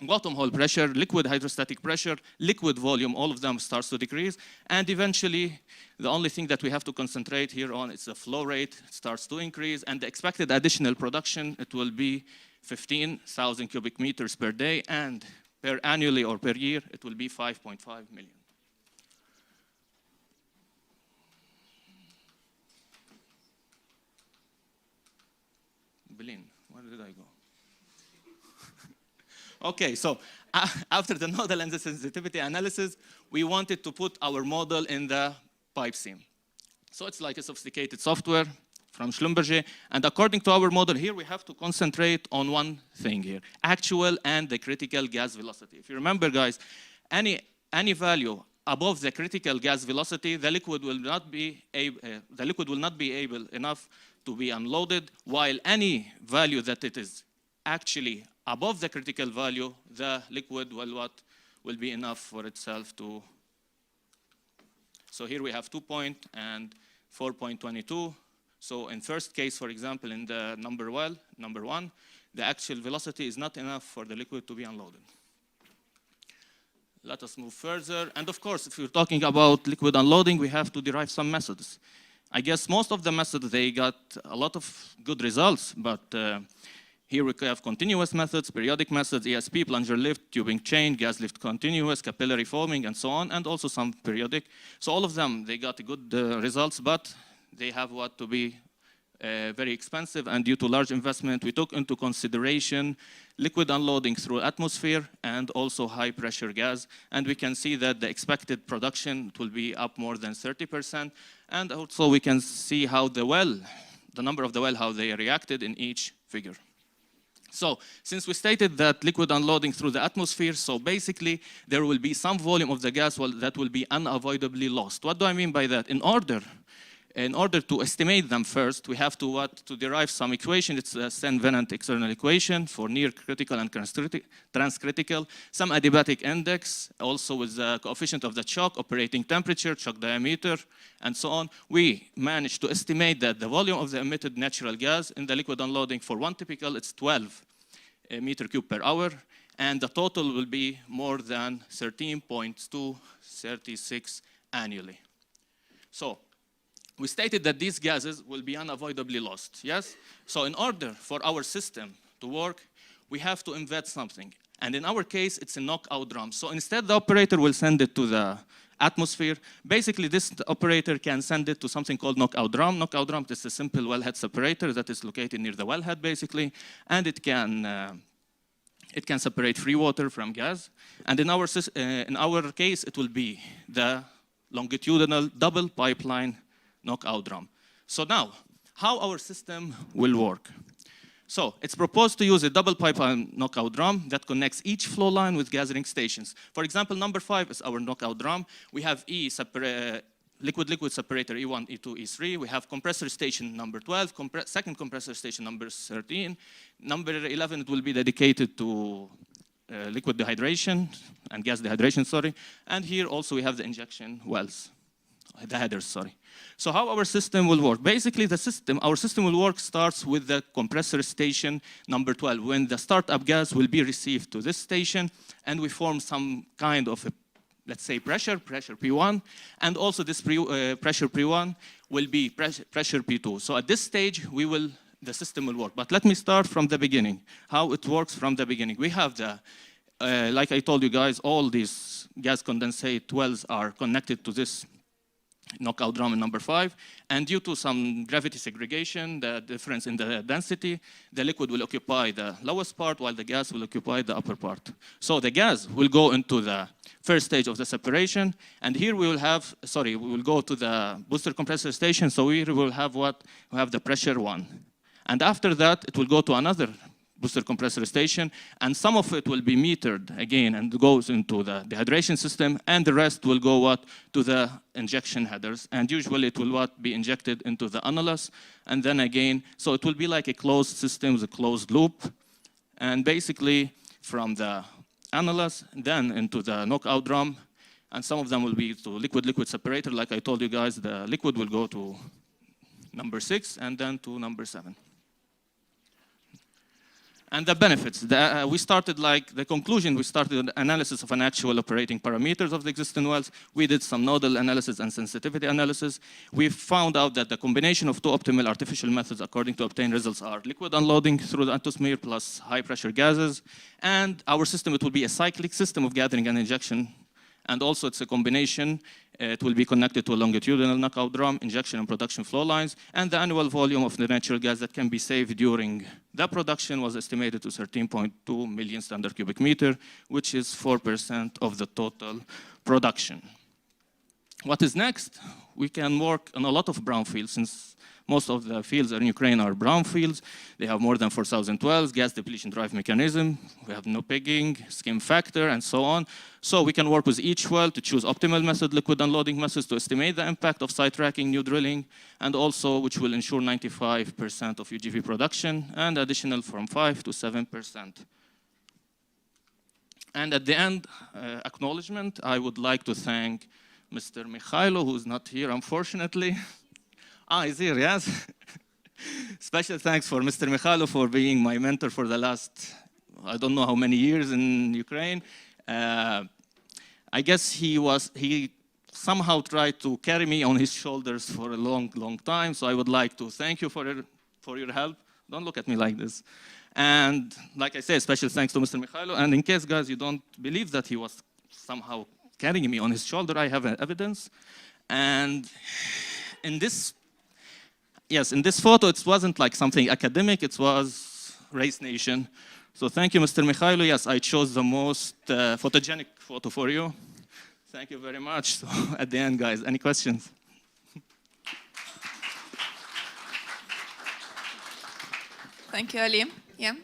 bottom hole pressure, liquid hydrostatic pressure, liquid volume, all of them starts to decrease. And eventually, the only thing that we have to concentrate here on is the flow rate. It starts to increase, and the expected additional production, it will be 15,000 cubic meters per day, and per annually or per year, it will be 5.5 million. Bilin, where did I go? Okay, so after the nodal and the sensitivity analysis, we wanted to put our model in the pipe seam. So it's like a sophisticated software from Schlumberger, and according to our model here, we have to concentrate on one thing here, actual and the critical gas velocity. If you remember, guys, any value above the critical gas velocity, the liquid will not be able enough to be unloaded, while any value that it is actually above the critical value, the liquid will be enough for itself to. So here we have 2 point and 4.22. So in first case, for example, in the number one, the actual velocity is not enough for the liquid to be unloaded. Let us move further. And of course, if you're talking about liquid unloading, we have to derive some methods. I guess most of the methods, they got a lot of good results, but here we have continuous methods, periodic methods, ESP, plunger lift, tubing chain, gas lift continuous, capillary foaming, and so on, and also some periodic. So all of them, they got good results, but they have what to be very expensive, and due to large investment, we took into consideration liquid unloading through atmosphere and also high pressure gas. And we can see that the expected production will be up more than 30%. And also we can see how the number of the well, how they reacted in each figure. So since we stated that liquid unloading through the atmosphere, so basically there will be some volume of the gas that will be unavoidably lost. What do I mean by that? In order to estimate them first, we have to derive some equation. It's a Sen-Venant external equation for near critical and transcritical, some adiabatic index, also with the coefficient of the choke, operating temperature, choke diameter, and so on. We managed to estimate that the volume of the emitted natural gas in the liquid unloading for one typical, it's 12 meter cube per hour, and the total will be more than 13.236 annually. So we stated that these gases will be unavoidably lost, yes? So in order for our system to work, we have to embed something. And in our case, it's a knockout drum. So instead, the operator will send it to the atmosphere. Basically, this operator can send it to something called knockout drum. Knockout drum is a simple wellhead separator that is located near the wellhead, basically. And it can separate free water from gas. And in our case, it will be the longitudinal double pipeline knockout drum. So now, how our system will work. So it's proposed to use a double pipeline knockout drum that connects each flow line with gathering stations. For example, number 5 is our knockout drum. We have liquid-liquid separator E1, E2, E3. We have compressor station number 12, second compressor station number 13. Number 11, it will be dedicated to liquid dehydration and gas dehydration, sorry. And here also we have the injection wells, the headers, sorry. So how our system will work? Basically, our system will work starts with the compressor station number 12, when the startup gas will be received to this station, and we form some kind of, let's say, pressure P1, and also this pressure P1 will be pressure P2. So at this stage, the system will work. But let me start from the beginning, how it works from the beginning. We have like I told you guys, all these gas condensate wells are connected to this knockout drum in number 5, and due to some gravity segregation, the difference in the density, the liquid will occupy the lowest part while the gas will occupy the upper part. So the gas will go into the first stage of the separation, and here we will go to the booster compressor station, so here we will have the pressure 1. And after that, it will go to another booster compressor station, and some of it will be metered again and goes into the dehydration system, and the rest will go to the injection headers, and usually it will be injected into the annulus, and then again, so it will be like a closed system with a closed loop, and basically from the annulus, then into the knockout drum, and some of them will be to liquid-liquid separator. Like I told you guys, the liquid will go to number 6 and then to number 7. And the benefits, we started the conclusion, we started an analysis of an actual operating parameters of the existing wells. We did some nodal analysis and sensitivity analysis. We found out that the combination of 2 optimal artificial methods according to obtained results are liquid unloading through the atmosphere plus high pressure gases. And our system, it will be a cyclic system of gathering and injection. And also it's a combination. It will be connected to a longitudinal knockout drum, injection and production flow lines, and the annual volume of the natural gas that can be saved during the production was estimated to 13.2 million standard cubic meter, which is 4% of the total production. What is next? We can work on a lot of brownfields, since Most of the fields in Ukraine are brown fields. They have more than 4,000 wells, gas depletion drive mechanism. We have no pigging, skim factor, and so on. So we can work with each well to choose optimal method, liquid unloading methods to estimate the impact of site tracking, new drilling, and also which will ensure 95% of UGV production and additional from 5 to 7%. And at the end, acknowledgement, I would like to thank Mr. Mikhailo, who's not here, unfortunately. He's here, yes. Special thanks for Mr. Mikhailo for being my mentor for the last, I don't know how many years in Ukraine. I guess he somehow tried to carry me on his shoulders for a long, long time. So I would like to thank you for your help. Don't look at me like this. And like I said, special thanks to Mr. Mikhailo. And in case, guys, you don't believe that he was somehow carrying me on his shoulder, I have evidence. And in this, yes, in this photo, it wasn't like something academic, it was Race Nation. So thank you, Mr. Mikhailo. Yes, I chose the most photogenic photo for you. Thank you very much. So at the end, guys, any questions? Thank you, Ali. Yeah.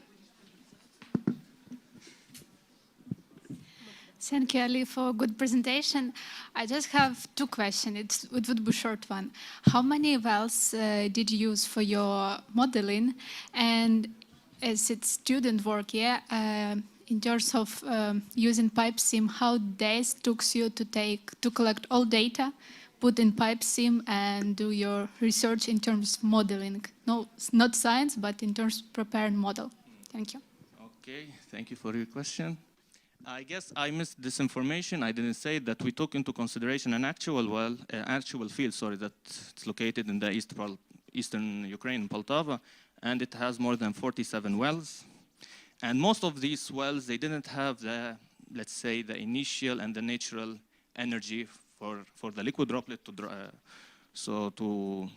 Thank you, Ali, for a good presentation. I just have two questions. It would be a short one. How many wells did you use for your modeling? And as it's student work, in terms of using PipeSim, how days took you to collect all data, put in PipeSim, and do your research in terms of modeling? No, not science, but in terms of preparing model. Thank you. Okay, thank you for your question. I guess I missed this information. I didn't say that we took into consideration an actual well, actual field, sorry, that's located in the eastern Ukraine, Poltava, and it has more than 47 wells. And most of these wells, they didn't have the, let's say, the initial and the natural energy for the liquid droplet to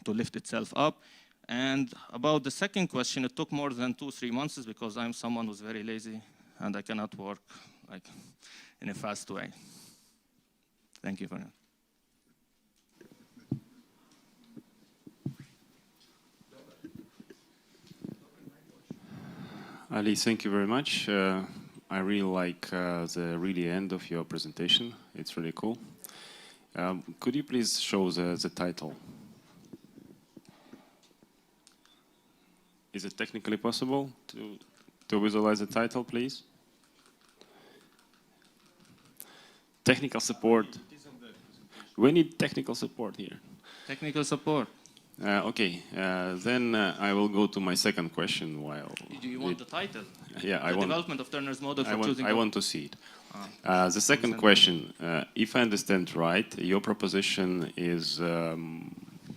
lift itself up. And about the second question, it took more than 2-3 months because I'm someone who's very lazy and I cannot work like in a fast way. Thank you for that. Ali, thank you very much. I really like the really end of your presentation. It's really cool. Could you please show the title? Is it technically possible to visualize the title, please? Technical support. We need technical support here. Technical support. Okay, then I will go to my second question. While do you want the title? Yeah, the development of Turner's model for choosing. I want to see it. The second question, if I understand right, your proposition is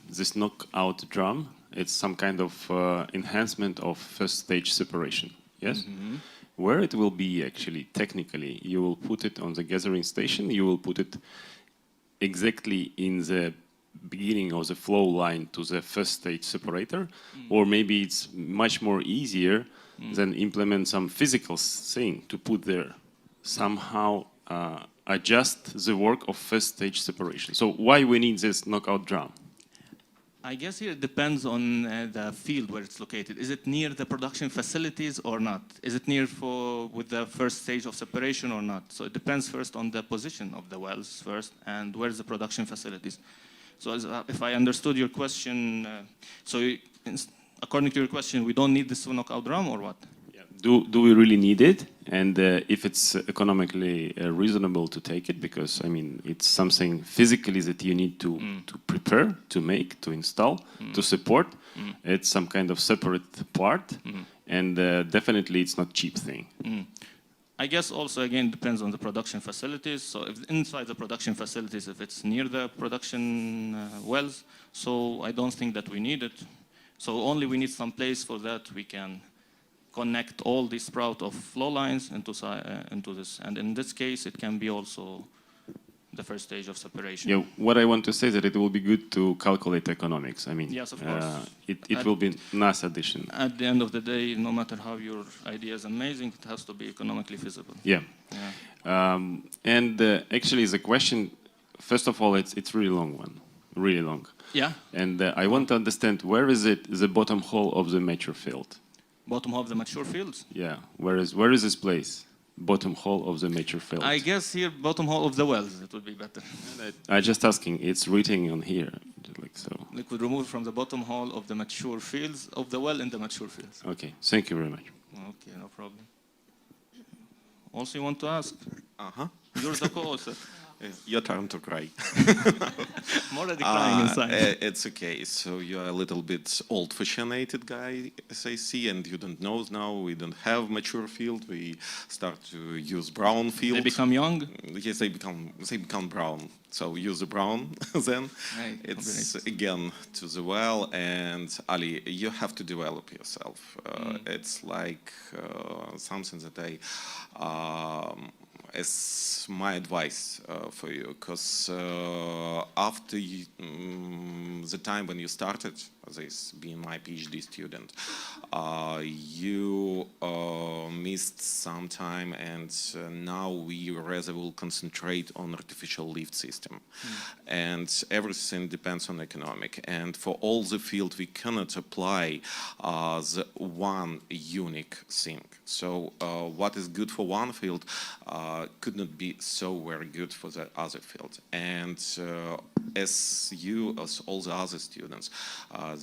this knockout drum. It's some kind of enhancement of first stage separation. Yes. Mm-hmm. Where it will be actually technically, you will put it on the gathering station. You will put it exactly in the beginning of the flow line to the first stage separator, or maybe it's much more easier than implement some physical thing to put there, somehow adjust the work of first stage separation. So why we need this knockout drum? I guess here it depends on the field where it's located. Is it near the production facilities or not? Is it near with the first stage of separation or not? So it depends first on the position of the wells first and where's the production facilities. So if I understood your question, according to your question, we don't need this knockout drum or what? Yeah. Do we really need it? And if it's economically reasonable to take it, because I mean, it's something physically that you need to prepare, to make, to install, to support. It's some kind of separate part, and definitely it's not cheap thing. I guess also, again, depends on the production facilities. So if inside the production facilities, if it's near the production wells, so I don't think that we need it. So only we need some place for that we can connect all the sprout of flow lines into this. And in this case, it can be also the first stage of separation. Yeah, what I want to say is that it will be good to calculate economics. I mean, yes, of course. It will be nice addition. At the end of the day, no matter how your idea is amazing, it has to be economically feasible. Yeah. And actually, the question, first of all, it's really long one. really long. Yeah. And I want to understand, where is it, the bottom hole of the mature field? Bottom of the mature fields. Yeah, where is this place? Bottom hole of the mature field. I guess here, bottom hole of the wells, it would be better. I just asking, it's written on here, like so. Liquid removed from the bottom hole of the mature fields, of the well in the mature fields. Okay, thank you very much. Okay, no problem. Also, you want to ask? Uh-huh. You're the co-author. Your turn to cry. I'm already crying inside. It's okay. So you're a little bit old-fashioned guy, as I see, and you don't know now. We don't have mature field. We start to use brown field. They become young? Yes, they become brown. So use the brown then. Right. It's again to the well. And Ali, you have to develop yourself. It's like something that as my advice for you, because after the time when you started this, being my PhD student, you missed some time, and now we rather will concentrate on artificial lift system, and everything depends on economic. And for all the field, we cannot apply the one unique thing. So what is good for one field could not be so very good for the other field. And as you, as all the other students,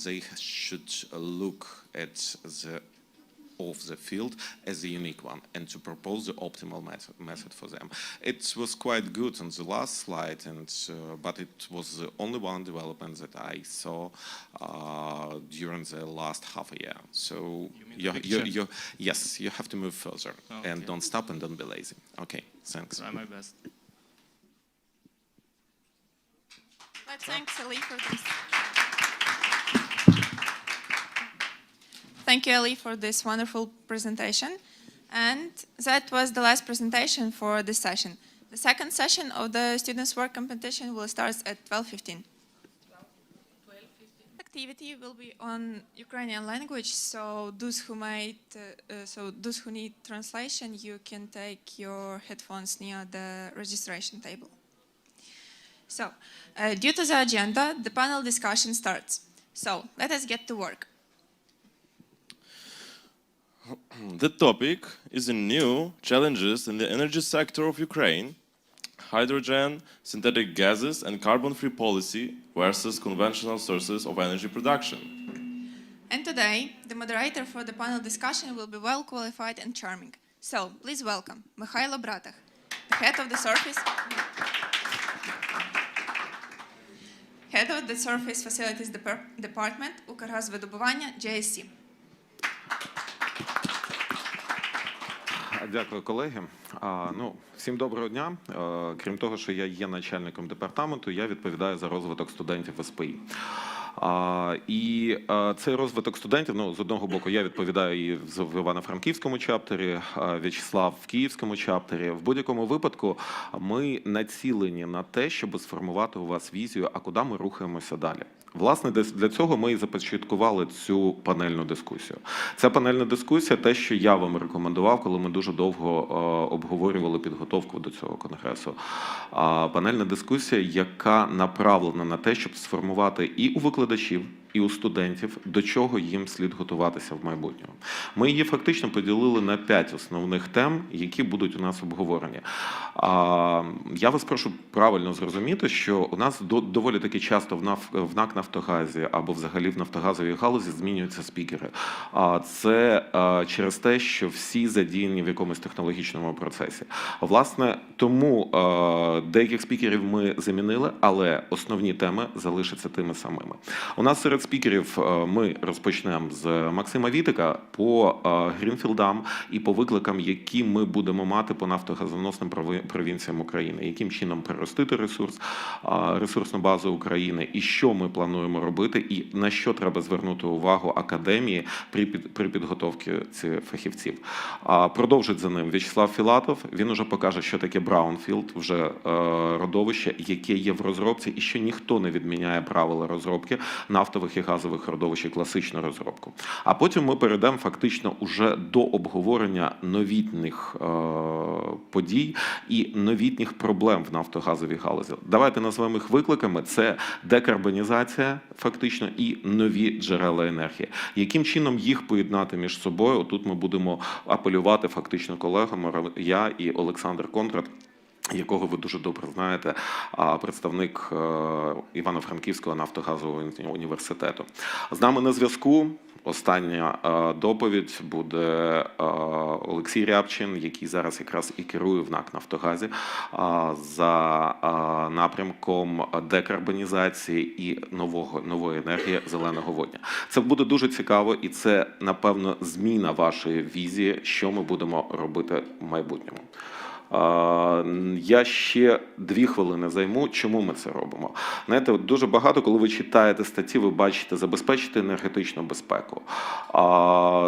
they should look at the field as a unique one and to propose the optimal method for them. It was quite good on the last slide, and but it was the only one development that I saw during the last half a year. So yes, you have to move further, and don't stop and don't be lazy. Okay, thanks. Try my best. Let's thank Ali for this. Thank you, Ali, for this wonderful presentation. And that was the last presentation for this session. The second session of the Students' Work Competition will start at 12:15. Activity will be on Ukrainian language, so those who need translation, you can take your headphones near the registration table. So, due to the agenda, the panel discussion starts. So, let us get to work. The topic is the new challenges in the energy sector of Ukraine, hydrogen, synthetic gases, and carbon-free policy versus conventional sources of energy production. And today, the moderator for the panel discussion will be well qualified and charming. So, please welcome Mikhailo Bratach, the head of the Surface Facilities Department, Укргазвидобування, JSC. Дякую, колеги. Всім доброго дня. Крім того, що я є начальником департаменту, я відповідаю за розвиток студентів в СПІ. І цей розвиток студентів, з одного боку, я відповідаю і в Івано-Франківському чаптері, В'ячеслав в Київському чаптері. В будь-якому випадку ми націлені на те, щоб сформувати у вас візію, а куди ми рухаємося далі. Власне, для цього ми і започаткували цю панельну дискусію. Ця панельна дискусія – те, що я вам рекомендував, коли ми дуже довго обговорювали підготовку до цього конгресу. Панельна дискусія, яка направлена на те, щоб сформувати і у викладачів, і у студентів, до чого їм слід готуватися в майбутньому. Ми її фактично поділили на 5 основних тем, які будуть у нас обговорені. Я вас прошу правильно зрозуміти, що у нас доволі таки часто в НАК «Нафтогазі» або взагалі в нафтогазовій галузі змінюються спікери. Це через те, що всі задіяні в якомусь технологічному процесі. Власне, тому деяких спікерів ми замінили, але основні теми залишаться тими самими. У нас серед спікерів ми розпочнемо з Максима Вітика по грінфілдам і по викликам, які ми будемо мати по нафтогазоносним провінціям України. Яким чином приростити ресурсну базу України, і що ми плануємо робити, і на що треба звернути увагу академії при підготовці цих фахівців. Продовжить за ним В'ячеслав Філатов. Він уже покаже, що таке браунфілд, вже родовище, яке є в розробці, і що ніхто не відміняє правила розробки нафтових розробки газових родовищ і класичну розробку. А потім ми перейдемо фактично уже до обговорення новітніх подій і новітніх проблем в нафтогазовій галузі. Давайте назвемо їх викликами. Це декарбонізація фактично і нові джерела енергії. Яким чином їх поєднати між собою? Тут ми будемо апелювати фактично колегами, я і Олександр Кондрат, якого ви дуже добре знаєте, представник Івано-Франківського нафтогазового університету. З нами на зв'язку остання доповідь буде Олексій Рябчин, який зараз якраз і керує в НАК «Нафтогазі» за напрямком декарбонізації і нової енергії зеленого водня. Це буде дуже цікаво і це, напевно, зміна вашої візії, що ми будемо робити в майбутньому. Я ще 2 хвилини займу, чому ми це робимо. Знаєте, дуже багато, коли ви читаєте статті, ви бачите забезпечити енергетичну безпеку,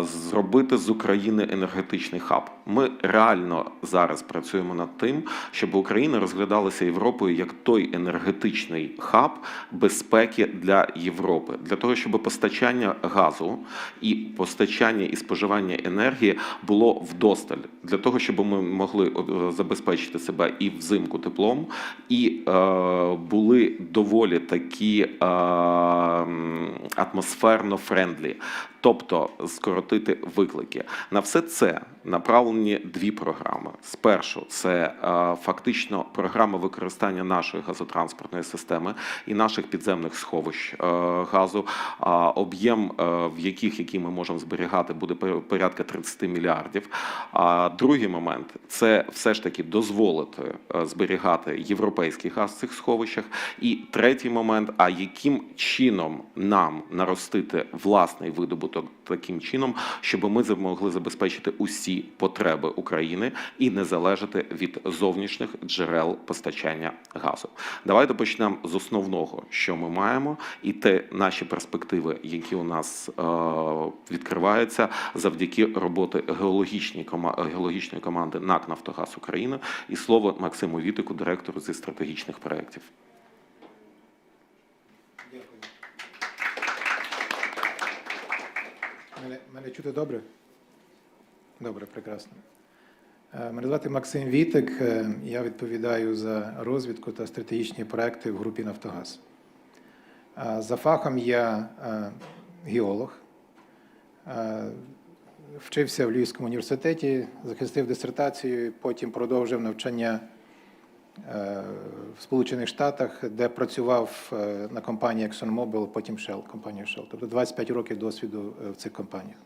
зробити з України енергетичний хаб. Ми реально зараз працюємо над тим, щоб Україна розглядалася Європою як той енергетичний хаб безпеки для Європи. Для того, щоб постачання газу і постачання і споживання енергії було вдосталь. Для того, щоб ми могли забезпечити себе і взимку теплом, і були доволі такі атмосферно-френдлі, тобто скоротити виклики. На все це направлені 2 програми. Спершу це фактично програма використання нашої газотранспортної системи і наших підземних сховищ газу, об'єм в який ми можемо зберігати, буде порядка 30 мільярдів. А другий момент – це все ж таки дозволити зберігати європейський газ в цих сховищах. І третій момент – а яким чином нам наростити власний видобуток таким чином, щоб ми змогли забезпечити усі потреби України і не залежати від зовнішніх джерел постачання газу. Давайте почнемо з основного, що ми маємо, і те наші перспективи, які у нас відкриваються завдяки роботи геологічної команди НАК «Нафтогаз України». І слово Максиму Вітику, директору зі стратегічних проєктів. Мене чути добре? Добре, прекрасно. Мене звати Максим Вітик, я відповідаю за розвідку та стратегічні проекти в групі «Нафтогаз». За фахом я геолог, вчився в Львівському університеті, захистив дисертацію, потім продовжив навчання в Сполучених Штатах, де працював на компанії ExxonMobil, потім Shell, компанію Shell. Тобто 25 років досвіду в цих компаніях.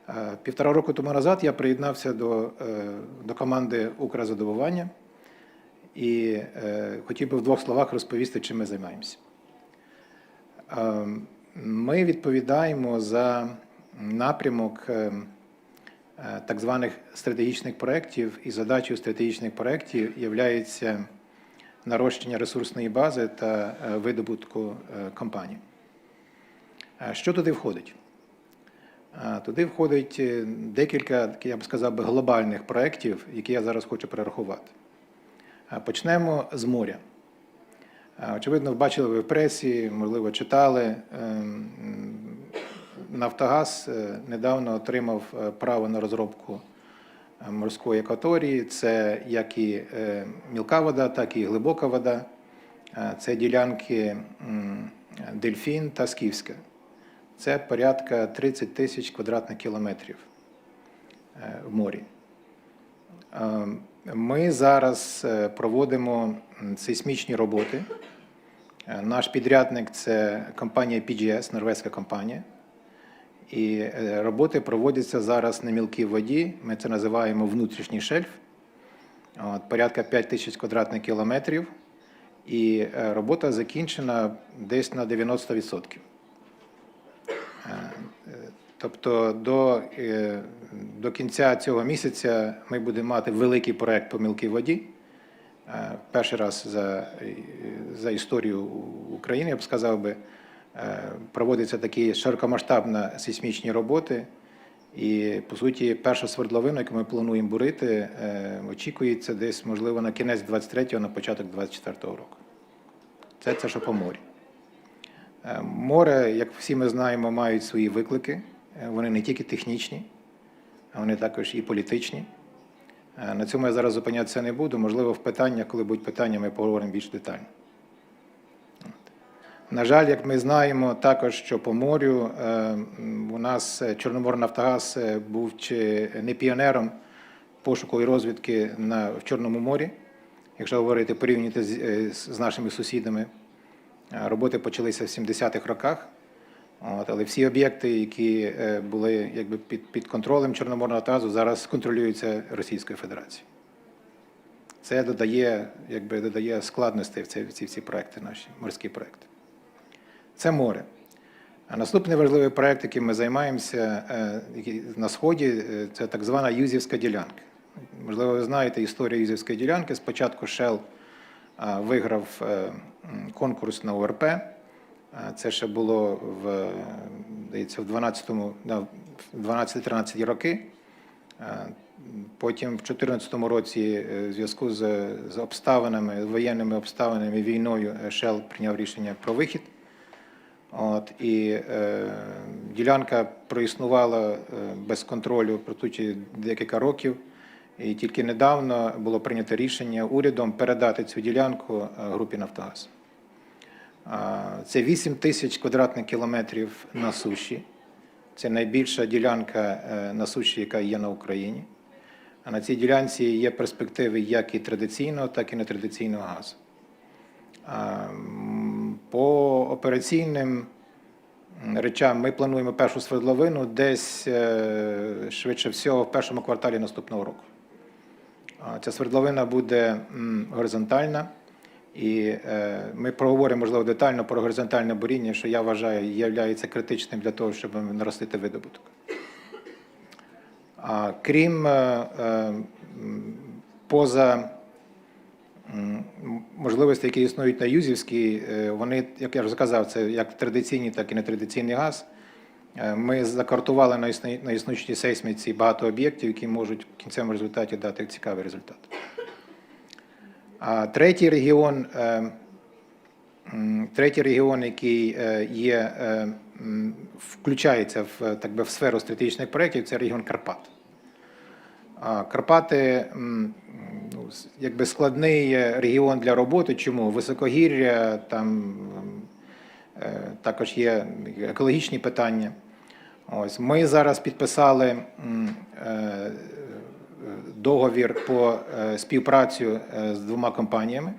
1,5 року тому назад я приєднався до команди «Укргазодобування» і хотів би в 2 словах розповісти, чим ми займаємося. Ми відповідаємо за напрямок так званих стратегічних проєктів, і задачею стратегічних проєктів є нарощення ресурсної бази та видобутку компаній. Що туди входить? Туди входить декілька, я б сказав, глобальних проєктів, які я зараз хочу перерахувати. Почнемо з моря. Очевидно, бачили ви в пресі, можливо, читали. Нафтогаз недавно отримав право на розробку морської акваторії. Це як і мілка вода, так і глибока вода. Це ділянки Дельфін та Скіфська. Це порядка 30 тисяч квадратних кілометрів в морі. Ми зараз проводимо сейсмічні роботи. Наш підрядник – це компанія PGS, норвезька компанія. І роботи проводяться зараз на мілкій воді, ми це називаємо внутрішній шельф, порядка 5 тисяч квадратних кілометрів, і робота закінчена десь на 90%. Тобто до кінця цього місяця ми будемо мати великий проєкт по мілкій воді. Перший раз за історію України, я б сказав би, проводяться такі широкомасштабні сейсмічні роботи. І, по суті, перша свердловина, яку ми плануємо бурити, очікується десь, можливо, на кінець 23-го, на початок 24-го року. Це що по морі. Море, як всі ми знаємо, мають свої виклики. Вони не тільки технічні, а вони також і політичні. На цьому я зараз зупинятися не буду. Можливо, в питаннях, коли будуть питання, ми поговоримо більш детально. На жаль, як ми знаємо, також, що по морю у нас Чорноморнафтогаз був чи не піонером пошукової розвідки в Чорному морі. Якщо говорити, порівняти з нашими сусідами, роботи почалися в 70-х роках. Але всі об'єкти, які були якби під контролем Чорноморнафтогазу, зараз контролюються Російською Федерацією. Це додає складностей в ці проекти, наші морські проекти. Це море. А наступний важливий проект, яким ми займаємося на Сході, це так звана Юзівська ділянка. Можливо, ви знаєте історію Юзівської ділянки. Спочатку Shell виграв конкурс на ОРП. Це ще було в 12-13 роки. Потім в 2014 році в зв'язку з обставинами, воєнними обставинами, війною Shell прийняв рішення про вихід. І ділянка проіснувала без контролю протягом декілька років. І тільки недавно було прийнято рішення урядом передати цю ділянку групі «Нафтогаз». Це 8 тисяч квадратних кілометрів на суші. Це найбільша ділянка на суші, яка є на Україні. А на цій ділянці є перспективи як і традиційного, так і нетрадиційного газу. По операційним речам ми плануємо першу свердловину десь, швидше всього, в першому кварталі наступного року. Ця свердловина буде горизонтальна, і ми проговоримо, можливо, детально про горизонтальне буріння, що я вважаю, є критичним для того, щоб наростити видобуток. Крім поза можливості, які існують на Юзівській, вони, як я вже сказав, це як традиційний, так і нетрадиційний газ. Ми закартували на існуючій сейсміці багато об'єктів, які можуть в кінцевому результаті дати цікавий результат. Третій регіон, який включається в сферу стратегічних проєктів, це регіон Карпат. Карпати якби складний регіон для роботи. Чому? Високогір'я, там також є екологічні питання. Ми зараз підписали договір по співпрацю з двома компаніями.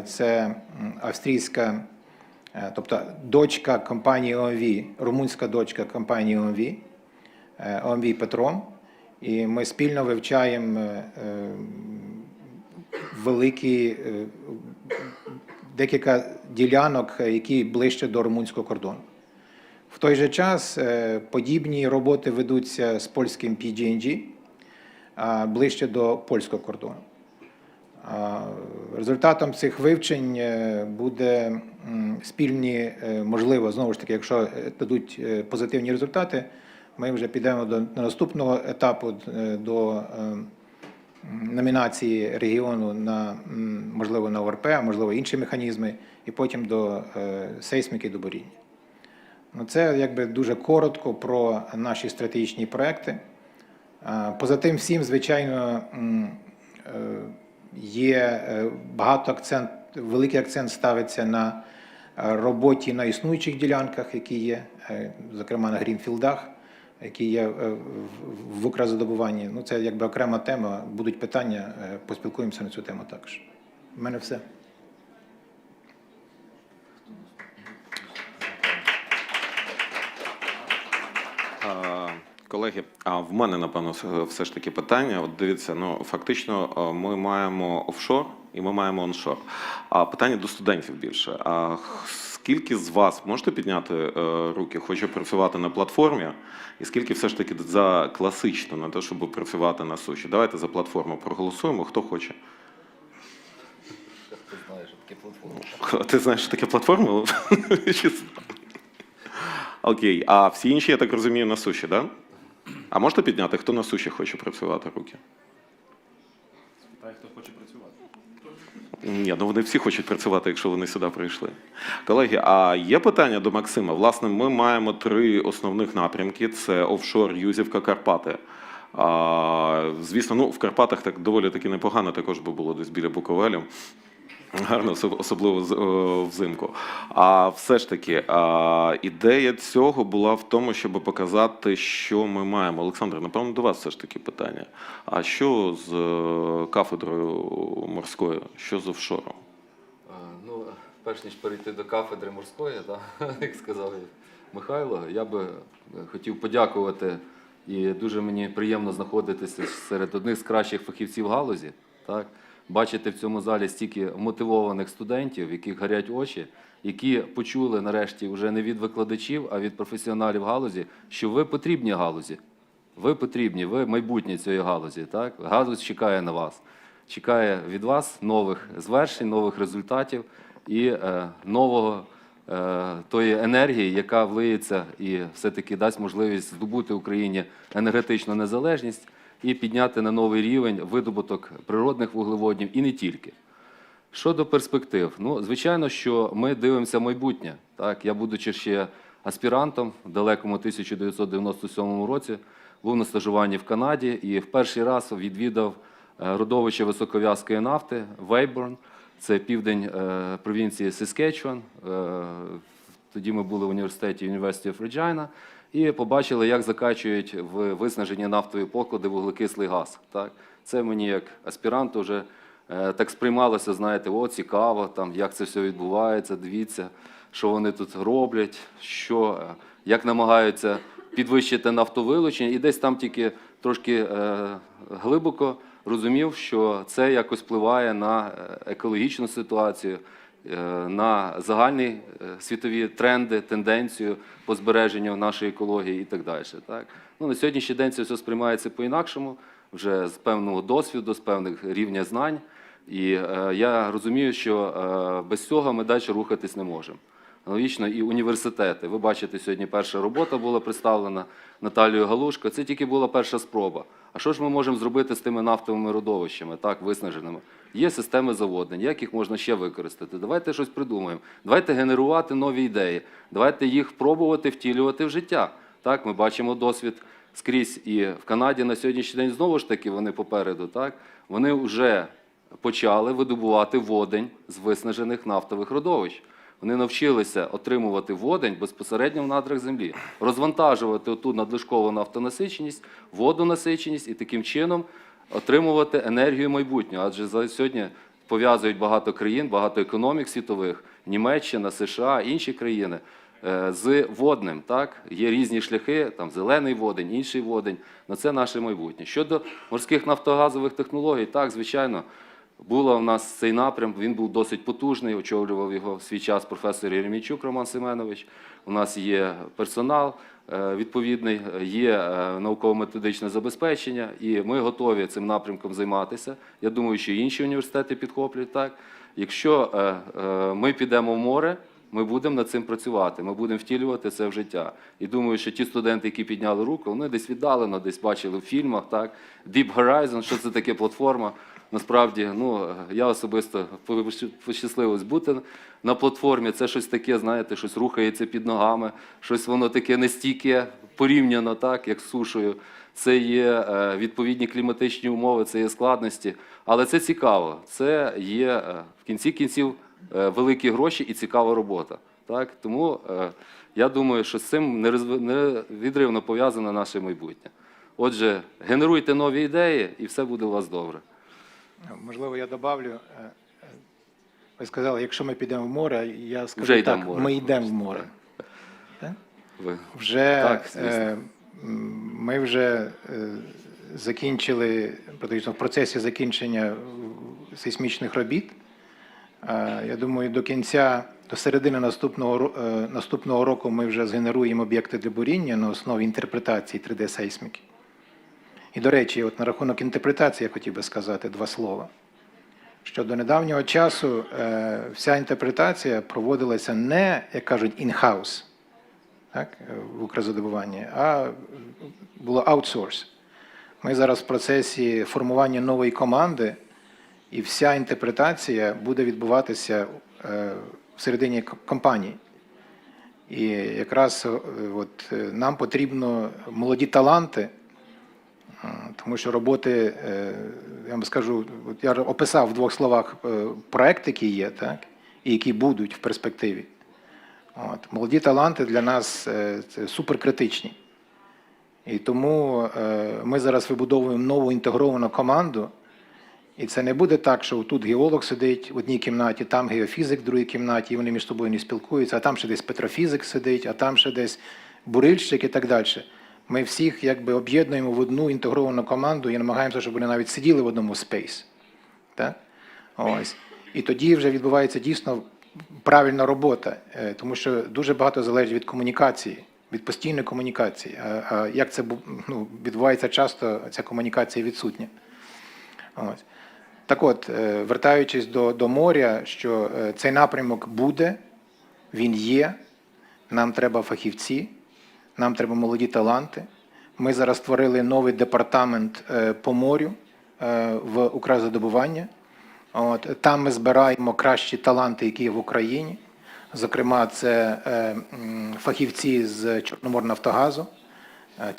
Це австрійська, тобто дочка компанії ОМВ, румунська дочка компанії ОМВ, ОМВ Петром. І ми спільно вивчаємо декілька ділянок, які ближче до румунського кордону. В той же час подібні роботи ведуться з польським PG&G, ближче до польського кордону. Результатом цих вивчень буде спільні, можливо, знову ж таки, якщо дадуть позитивні результати, ми вже підемо до наступного етапу, до номінації регіону можливо, на ОРП, а можливо, інші механізми, і потім до сейсміки, до буріння. Це якби дуже коротко про наші стратегічні проекти. Поза тим всім, звичайно, є великий акцент ставиться на роботі на існуючих ділянках, які є, зокрема на грінфілдах, які є в укрзадобуванні. Це якби окрема тема, будуть питання, поспілкуємося на цю тему також. У мене все. Колеги, в мене, напевно, все ж таки питання. От дивіться, фактично ми маємо офшор і ми маємо оншор. Питання до студентів більше. Скільки з вас, можете підняти руки, хоче працювати на платформі, і скільки все ж таки за класично, на те, щоб працювати на суші? Давайте за платформу проголосуємо, хто хоче. Ти знаєш, що таке платформа? Окей, а всі інші, я так розумію, на суші, так? А можете підняти, хто на суші хоче працювати, руки? Та, хто хоче працювати. Ні, ну вони всі хочуть працювати, якщо вони сюди прийшли. Колеги, а є питання до Максима? Власне, ми маємо 3 основних напрямки. Це офшор, Юзівка, Карпати. Звісно, ну, в Карпатах так доволі таки непогано також би було десь біля Буковелю. Гарно, особливо взимку. А все ж таки, ідея цього була в тому, щоб показати, що ми маємо. Олександр, напевно, до вас все ж таки питання. А що з кафедрою морською? Що з офшором? Ну, перш ніж перейти до кафедри морської, як сказав Михайло, я би хотів подякувати, і дуже мені приємно знаходитися серед одних з кращих фахівців галузі. Так? Бачити в цьому залі стільки мотивованих студентів, в яких горять очі, які почули нарешті вже не від викладачів, а від професіоналів галузі, що ви потрібні галузі. Ви потрібні, ви майбутнє цієї галузі. Так? Галузь чекає на вас. Чекає від вас нових звершень, нових результатів і нового тої енергії, яка влиється і все-таки дасть можливість здобути Україні енергетичну незалежність і підняти на новий рівень видобуток природних вуглеводнів і не тільки. Щодо перспектив, ну, звичайно, що ми дивимося в майбутнє. Так? Я, будучи ще аспірантом в далекому 1997 році, був на стажуванні в Канаді і в перший раз відвідав родовище високов'язкої нафти Вейборн. Це південь провінції Saskatchewan. Тоді ми були в університеті University of Regina і побачили, як закачують в виснажені нафтові поклади вуглекислий газ. Так? Це мені як аспіранту вже так сприймалося, знаєте, о, цікаво, там, як це все відбувається, дивіться, що вони тут роблять, як намагаються підвищити нафтовилучення. І десь там тільки трошки глибоко розумів, що це якось впливає на екологічну ситуацію, на загальні світові тренди, тенденцію по збереженню нашої екології і так далі. Так? Ну, на сьогоднішній день це все сприймається по-інакшому, вже з певного досвіду, з певних рівня знань. І я розумію, що без цього ми далі рухатись не можемо. Аналогічно і університети. Ви бачите, сьогодні перша робота була представлена Наталією Галушко. Це тільки була перша спроба. А що ж ми можемо зробити з тими нафтовими родовищами, так, виснаженими? Є системи заводнень, як їх можна ще використати? Давайте щось придумаємо. Давайте генерувати нові ідеї. Давайте їх пробувати втілювати в життя. Так, ми бачимо досвід скрізь і в Канаді на сьогоднішній день знову ж таки вони попереду. Так? Вони вже почали видобувати водень з виснажених нафтових родовищ. Вони навчилися отримувати водень безпосередньо в надрах землі, розвантажувати оту надлишкову нафтонасиченість, водонасиченість і таким чином отримувати енергію майбутнього. Адже сьогодні пов'язують багато країн, багато економік світових, Німеччина, США, інші країни, з водним. Так? Є різні шляхи, там зелений водень, інший водень, але це наше майбутнє. Щодо морських нафтогазових технологій, так, звичайно, був у нас цей напрям, він був досить потужний, очолював його в свій час професор Єремійчук Роман Семенович. У нас є персонал відповідний, є науково-методичне забезпечення, і ми готові цим напрямком займатися. Я думаю, що інші університети підхоплюють так. Якщо ми підемо в море, ми будемо над цим працювати, ми будемо втілювати це в життя. І думаю, що ті студенти, які підняли руку, вони десь віддалено, десь бачили в фільмах, так, Deep Horizon, що це таке платформа. Насправді, ну, я особисто пощасливився бути на платформі. Це щось таке, знаєте, щось рухається під ногами, щось воно таке нестійке, порівняно, так, як з сушею. Це є відповідні кліматичні умови, це є складності. Але це цікаво. Це є в кінці кінців великі гроші і цікава робота. Так? Тому я думаю, що з цим невідривно пов'язане наше майбутнє. Отже, генеруйте нові ідеї і все буде у вас добре. Можливо, я добавлю. Ви сказали, якщо ми підемо в море, я скажу так, ми йдемо в море. Ми вже закінчили, практично в процесі закінчення сейсмічних робіт. Я думаю, до середини наступного року ми вже згенеруємо об'єкти для буріння на основі інтерпретації 3D-сейсміки. І, до речі, от на рахунок інтерпретації я хотів би сказати два слова. Що до недавнього часу вся інтерпретація проводилася не, як кажуть, in-house, так, в Укрзадобуванні, а було аутсорс. Ми зараз в процесі формування нової команди, і вся інтерпретація буде відбуватися всередині компанії. І якраз от, нам потрібно молоді таланти, тому що роботи, я вам скажу, от я описав в 2 словах проект, який є, так, і які будуть в перспективі. От, молоді таланти для нас це суперкритичні. І тому ми зараз вибудовуємо нову інтегровану команду, і це не буде так, що тут геолог сидить в одній кімнаті, там геофізик в другій кімнаті, і вони між собою не спілкуються, а там ще десь петрофізик сидить, а там ще десь бурильщик і так далі. Ми всіх якби об'єднуємо в одну інтегровану команду і намагаємося, щоб вони навіть сиділи в одному спейс. Так? Ось. І тоді вже відбувається дійсно правильна робота, тому що дуже багато залежить від комунікації, від постійної комунікації. А як це відбувається часто, ця комунікація відсутня. Ось. Так от, вертаючись до моря, що цей напрямок буде, він є, нам треба фахівці, нам треба молоді таланти. Ми зараз створили новий департамент по морю в Укрзадобування. От, там ми збираємо кращі таланти, які є в Україні. Зокрема, це фахівці з Чорноморнафтогазу,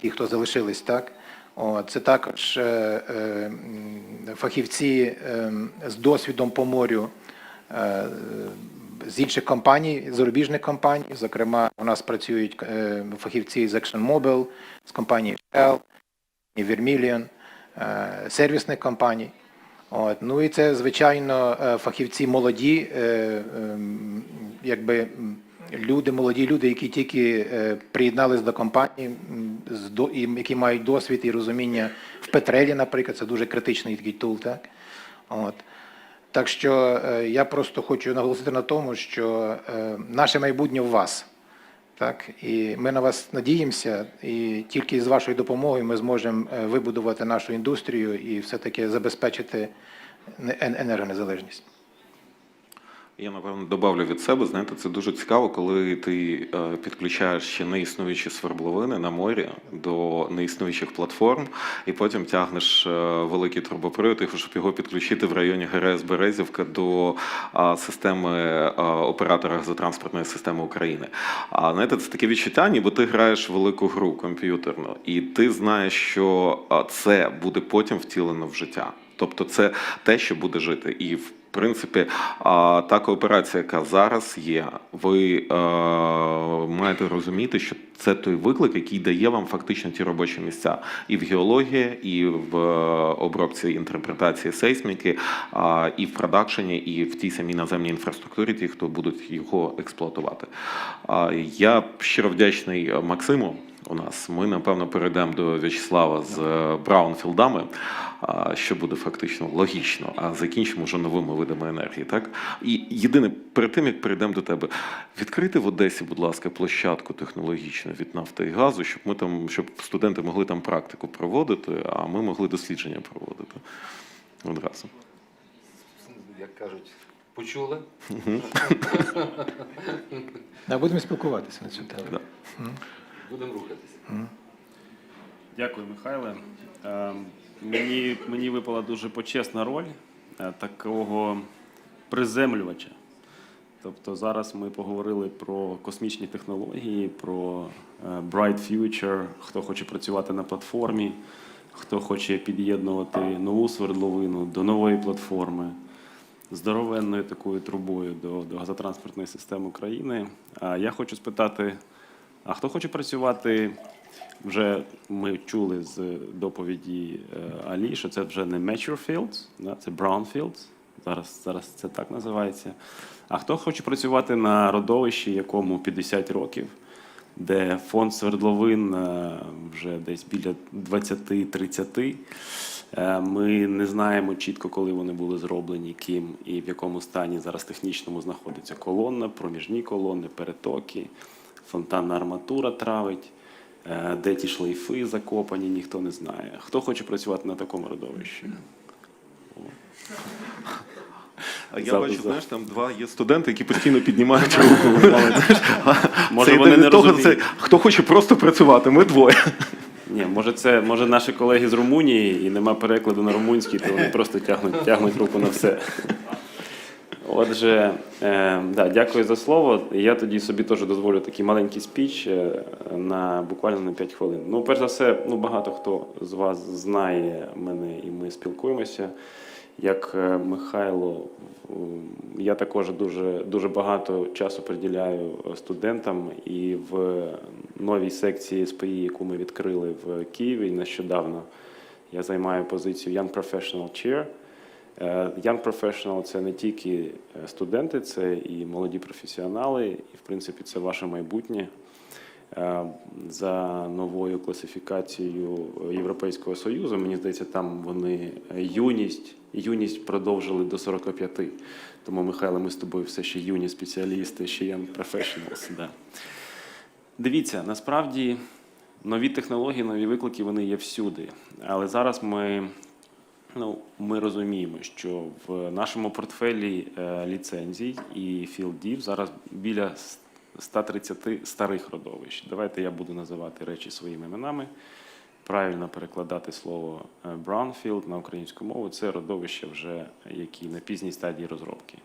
ті, хто залишились, так. Це також фахівці з досвідом по морю з інших компаній, зарубіжних компаній. Зокрема, у нас працюють фахівці з ExxonMobil, з компанії Shell, Vermilion, сервісних компаній. Ну і це, звичайно, фахівці молоді, якби молоді люди, які тільки приєднались до компанії, які мають досвід і розуміння в Петрелі, наприклад, це дуже критичний такий тул, так? Так що я просто хочу наголосити на тому, що наше майбутнє в вас, так? І ми на вас надіємося, і тільки з вашою допомогою ми зможемо вибудувати нашу індустрію і все-таки забезпечити енергонезалежність. Я, напевно, добавлю від себе, знаєте, це дуже цікаво, коли ти підключаєш ще неіснуючі свердловини на морі до неіснуючих платформ, і потім тягнеш великий трубопровід, щоб його підключити в районі ГРС Березівка до системи оператора газотранспортної системи України. А знаєте, це таке відчуття, ніби ти граєш в велику гру комп'ютерну, і ти знаєш, що це буде потім втілено в життя. Тобто це те, що буде жити. І в принципі, та кооперація, яка зараз є, ви маєте розуміти, що це той виклик, який дає вам фактично ті робочі місця і в геології, і в обробці інтерпретації сейсміки, і в продакшені, і в тій самій наземній інфраструктурі, ті, хто будуть його експлуатувати. Я щиро вдячний Максиму. У нас ми, напевно, перейдемо до В'ячеслава з браунфілдами, що буде фактично логічно, а закінчимо вже новими видами енергії. Так? І єдине, перед тим, як перейдемо до тебе, відкрити в Одесі, будь ласка, площадку технологічну від нафти і газу, щоб студенти могли там практику проводити, а ми могли дослідження проводити одразу. Як кажуть, почули? Будемо спілкуватися на цю тему. Будемо рухатися. Дякую, Михайле. Мені випала дуже почесна роль такого приземлювача. Тобто зараз ми поговорили про космічні технології, про Bright Future, хто хоче працювати на платформі, хто хоче під'єднувати нову свердловину до нової платформи, здоровенною такою трубою до газотранспортної системи України. Я хочу спитати, а хто хоче працювати, вже ми чули з доповіді Алі, що це вже не mature fields, це brownfields, зараз це так називається. А хто хоче працювати на родовищі, якому 50 років, де фонд свердловин вже десь біля 20-30, ми не знаємо чітко, коли вони були зроблені, ким і в якому стані зараз технічному знаходиться колона, проміжні колони, перетоки, фонтанна арматура травить, де ті шлейфи закопані, ніхто не знає. Хто хоче працювати на такому родовищі? А я бачу, знаєш, там два є студенти, які постійно піднімають руку. Може, вони не розуміють. Хто хоче просто працювати, ми двоє. Ні, може наші колеги з Румунії і нема перекладу на румунський, то вони просто тягнуть руку на все. Отже, дякую за слово. Я тоді собі теж дозволю такий маленький спіч буквально на 5 хвилин. Ну, перш за все, багато хто з вас знає мене і ми спілкуємося. Як Михайло, я також дуже багато часу приділяю студентам, і в новій секції СПІ, яку ми відкрили в Києві нещодавно, я займаю позицію Young Professional Chair. Young Professional – це не тільки студенти, це і молоді професіонали, і, в принципі, це ваше майбутнє. За новою класифікацією Європейського Союзу, мені здається, там вони юність продовжили до 45. Тому, Михайло, ми з тобою все ще юні спеціалісти, ще Young Professionals. Да. Дивіться, насправді нові технології, нові виклики, вони є всюди. Але зараз ми розуміємо, що в нашому портфелі ліцензій і філдів зараз біля 130 старих родовищ. Давайте я буду називати речі своїми іменами. Правильно перекладати слово brownfield на українську мову – це родовища вже, які на пізній стадії розробки.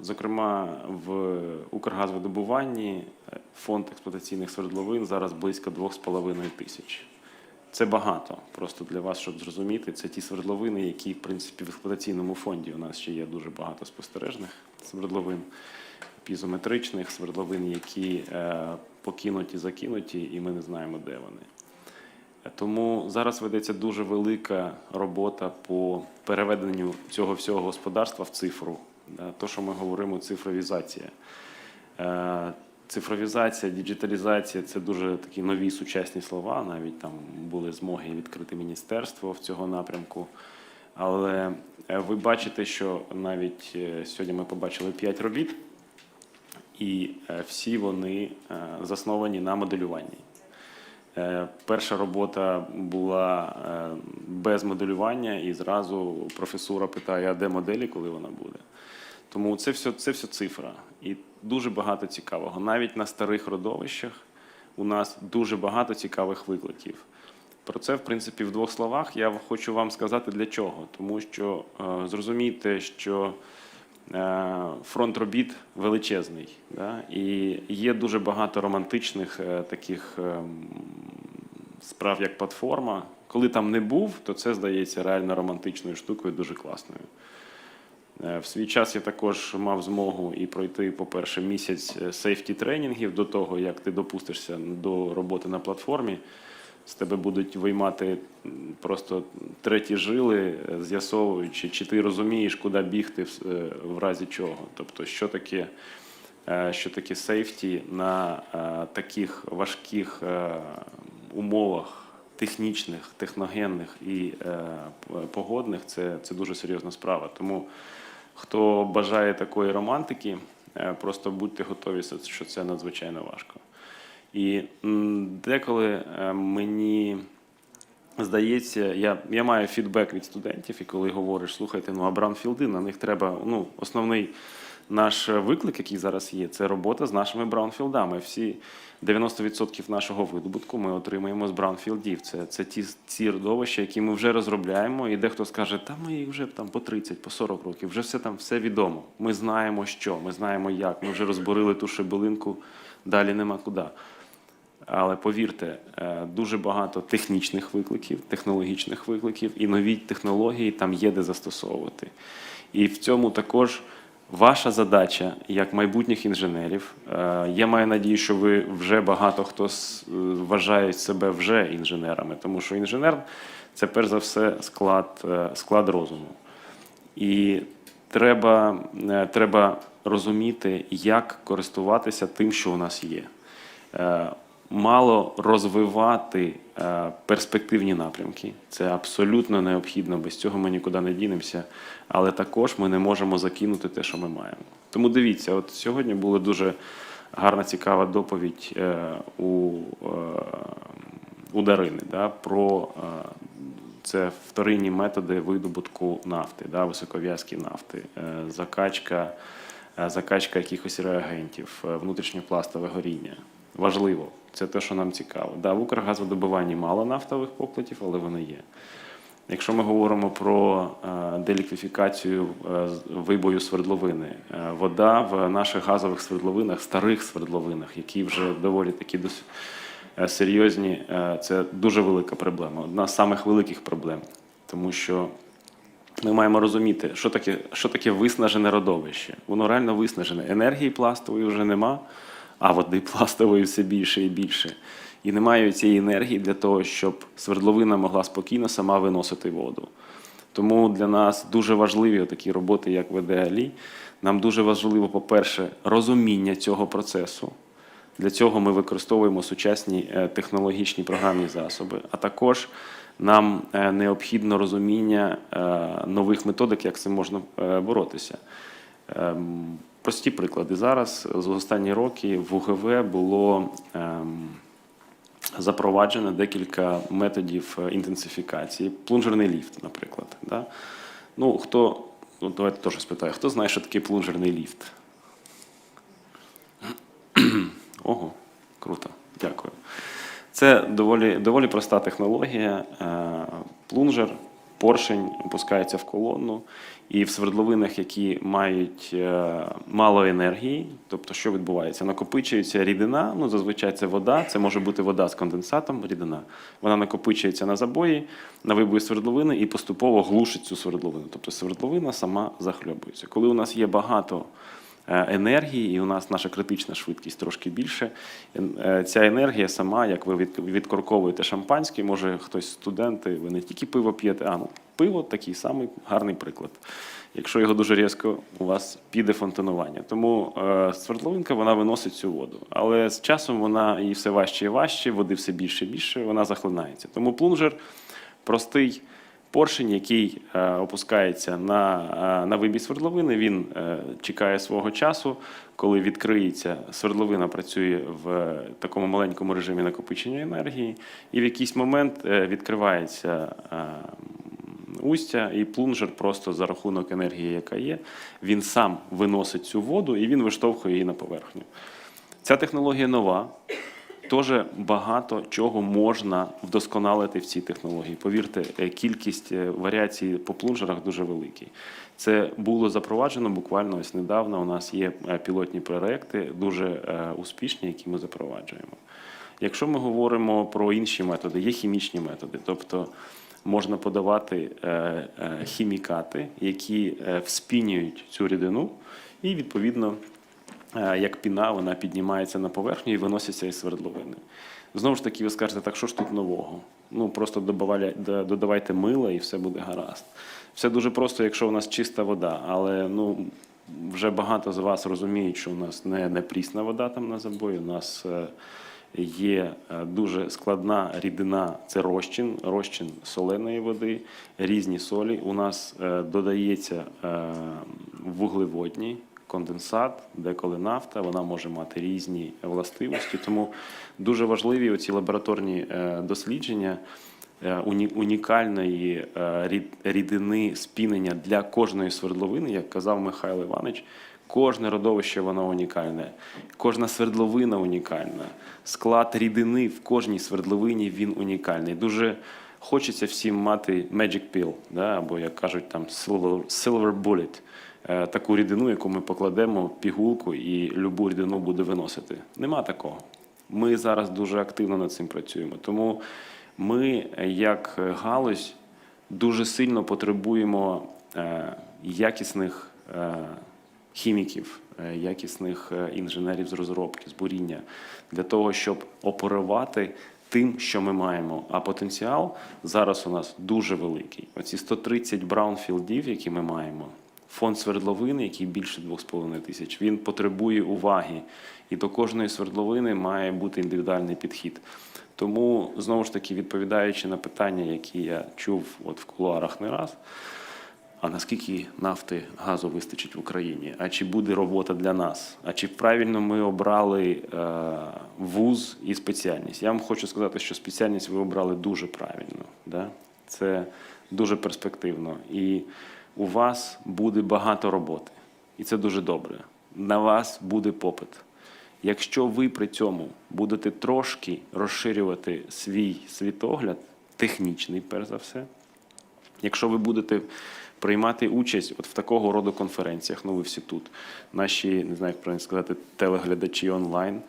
Зокрема, в Укргазвидобуванні фонд експлуатаційних свердловин зараз близько 2,5 тисяч. Це багато, просто для вас, щоб зрозуміти, це ті свердловини, які, в принципі, в експлуатаційному фонді у нас ще є дуже багато спостережних свердловин, пізометричних свердловин, які покинуті, закинуті, і ми не знаємо, де вони. Тому зараз ведеться дуже велика робота по переведенню цього всього господарства в цифру. То, що ми говоримо, цифровізація. Цифровізація, діджиталізація – це дуже такі нові сучасні слова, навіть там були змоги відкрити міністерство в цього напрямку. Але ви бачите, що навіть сьогодні ми побачили 5 робіт, і всі вони засновані на моделюванні. Перша робота була без моделювання, і зразу професура питає, а де моделі, коли вона буде. Тому це все цифра. І дуже багато цікавого. Навіть на старих родовищах у нас дуже багато цікавих викликів. Про це, в принципі, в 2 словах я хочу вам сказати для чого. Тому що зрозумійте, що фронт робіт величезний. Да? І є дуже багато романтичних таких справ, як платформа. Коли там не був, то це здається реально романтичною штукою, дуже класною. В свій час я також мав змогу і пройти, по-перше, місяць сейфті-тренінгів до того, як ти допустишся до роботи на платформі. З тебе будуть виймати просто треті жили, з'ясовуючи, чи ти розумієш, куди бігти в разі чого. Тобто, що таке сейфті на таких важких умовах технічних, техногенних і погодних – це дуже серйозна справа. Тому хто бажає такої романтики, просто будьте готові, що це надзвичайно важко. І деколи мені здається, я маю фідбек від студентів, і коли говориш, слухайте, а браунфілди, на них треба, основний наш виклик, який зараз є, це робота з нашими браунфілдами. Всі 90% нашого видобутку ми отримуємо з браунфілдів. Це ті родовища, які ми вже розробляємо, і дехто скаже, ми їх вже там по 30, по 40 років, вже все відомо. Ми знаємо що, ми знаємо як, ми вже розборили ту шибелинку, далі нема куди. Але повірте, дуже багато технічних викликів, технологічних викликів, і нові технології там є де застосовувати. І в цьому також ваша задача, як майбутніх інженерів, я маю надію, що ви вже багато хто вважає себе вже інженерами, тому що інженер – це перш за все склад розуму. І треба розуміти, як користуватися тим, що у нас є. Мало розвивати перспективні напрямки. Це абсолютно необхідно, без цього ми нікуди не дінемося. Але також ми не можемо закинути те, що ми маємо. Тому дивіться, от сьогодні була дуже гарна, цікава доповідь у Дарини про це вторинні методи видобутку нафти, високов'язкі нафти, закачка якихось реагентів, внутрішньопластове горіння. важливо. Це те, що нам цікаво. Да, в Укргазвидобуванні мало нафтових покладів, але вони є. Якщо ми говоримо про деліквіфікацію вибою свердловини, вода в наших газових свердловинах, старих свердловинах, які вже доволі такі серйозні, це дуже велика проблема. Одна з самих великих проблем. Тому що ми маємо розуміти, що таке виснажене родовище. Воно реально виснажене. Енергії пластової вже нема, а води пластової все більше і більше. І немає цієї енергії для того, щоб свердловина могла спокійно сама виносити воду. Тому для нас дуже важливі такі роботи, як веде Алі. Нам дуже важливо, по-перше, розуміння цього процесу. Для цього ми використовуємо сучасні технологічні програмні засоби, а також нам необхідно розуміння нових методик, як з цим можна боротися. Прості приклади. Зараз, за останні роки, в УГВ було запроваджено декілька методів інтенсифікації. Плунжерний ліфт, наприклад. Да? Ну, давайте теж спитаю, хто знає, що таке плунжерний ліфт? Ого, круто, дякую. Це доволі проста технологія. Плунжер, поршень опускається в колонну, і в свердловинах, які мають мало енергії, тобто що відбувається? Накопичується рідина, ну зазвичай це вода, це може бути вода з конденсатом, рідина. Вона накопичується на забої, на вибої свердловини і поступово глушить цю свердловину. Тобто свердловина сама захльобується. Коли у нас є багато енергії, і у нас наша критична швидкість трошки більше. Ця енергія сама, як ви відкорковуєте шампанське, може хтось студенти, ви не тільки пиво п'єте, пиво такий самий гарний приклад. Якщо його дуже різко, у вас піде фонтанування. Тому свердловинка, вона виносить цю воду. Але з часом вона їй все важче і важче, води все більше і більше, вона захлинається. Тому плунжер простий поршень, який опускається на вибій свердловини, він чекає свого часу, коли відкриється, свердловина працює в такому маленькому режимі накопичення енергії, і в якийсь момент відкривається устя, і плунжер просто за рахунок енергії, яка є, він сам виносить цю воду і він виштовхує її на поверхню. Ця технологія нова. Теж багато чого можна вдосконалити в цій технології. Повірте, кількість варіацій по плунжерах дуже великий. Це було запроваджено буквально ось недавно. У нас є пілотні проекти, дуже успішні, які ми запроваджуємо. Якщо ми говоримо про інші методи, є хімічні методи, тобто можна подавати хімікати, які вспінюють цю рідину і, відповідно, як піна, вона піднімається на поверхню і виноситься із свердловини. Знову ж таки, ви скажете, так що ж тут нового? Ну, просто додавайте мила і все буде гаразд. Все дуже просто, якщо у нас чиста вода, але вже багато з вас розуміють, що у нас не прісна вода там на забої, у нас є дуже складна рідина, це розчин соленої води, різні солі. У нас додається вуглеводні, конденсат, деколи нафта, вона може мати різні властивості. Тому дуже важливі оці лабораторні дослідження унікальної рідини спінення для кожної свердловини, як казав Михайло Іванович. Кожне родовище, воно унікальне, кожна свердловина унікальна, склад рідини в кожній свердловині, він унікальний. Дуже хочеться всім мати magic pill, да, або, як кажуть, там silver bullet, таку рідину, яку ми покладемо, пігулку, і любу рідину буде виносити. Нема такого. Ми зараз дуже активно над цим працюємо. Тому ми, як галузь, дуже сильно потребуємо якісних хіміків, якісних інженерів з розробки, з буріння, для того, щоб оперувати тим, що ми маємо. А потенціал зараз у нас дуже великий. Оці 130 браунфілдів, які ми маємо, фонд свердловини, який більше 2500, він потребує уваги. І до кожної свердловини має бути індивідуальний підхід. Тому, знову ж таки, відповідаючи на питання, які я чув в кулуарах не раз, а наскільки нафти, газу вистачить в Україні? А чи буде робота для нас? А чи правильно ми обрали вуз і спеціальність? Я вам хочу сказати, що спеціальність ви обрали дуже правильно. Да? Це дуже перспективно. І у вас буде багато роботи. І це дуже добре. На вас буде попит. Якщо ви при цьому будете трошки розширювати свій світогляд, технічний перш за все, якщо ви будете приймати участь от в такого роду конференціях, ну ви всі тут, наші, не знаю, як правильно сказати, телеглядачі онлайн,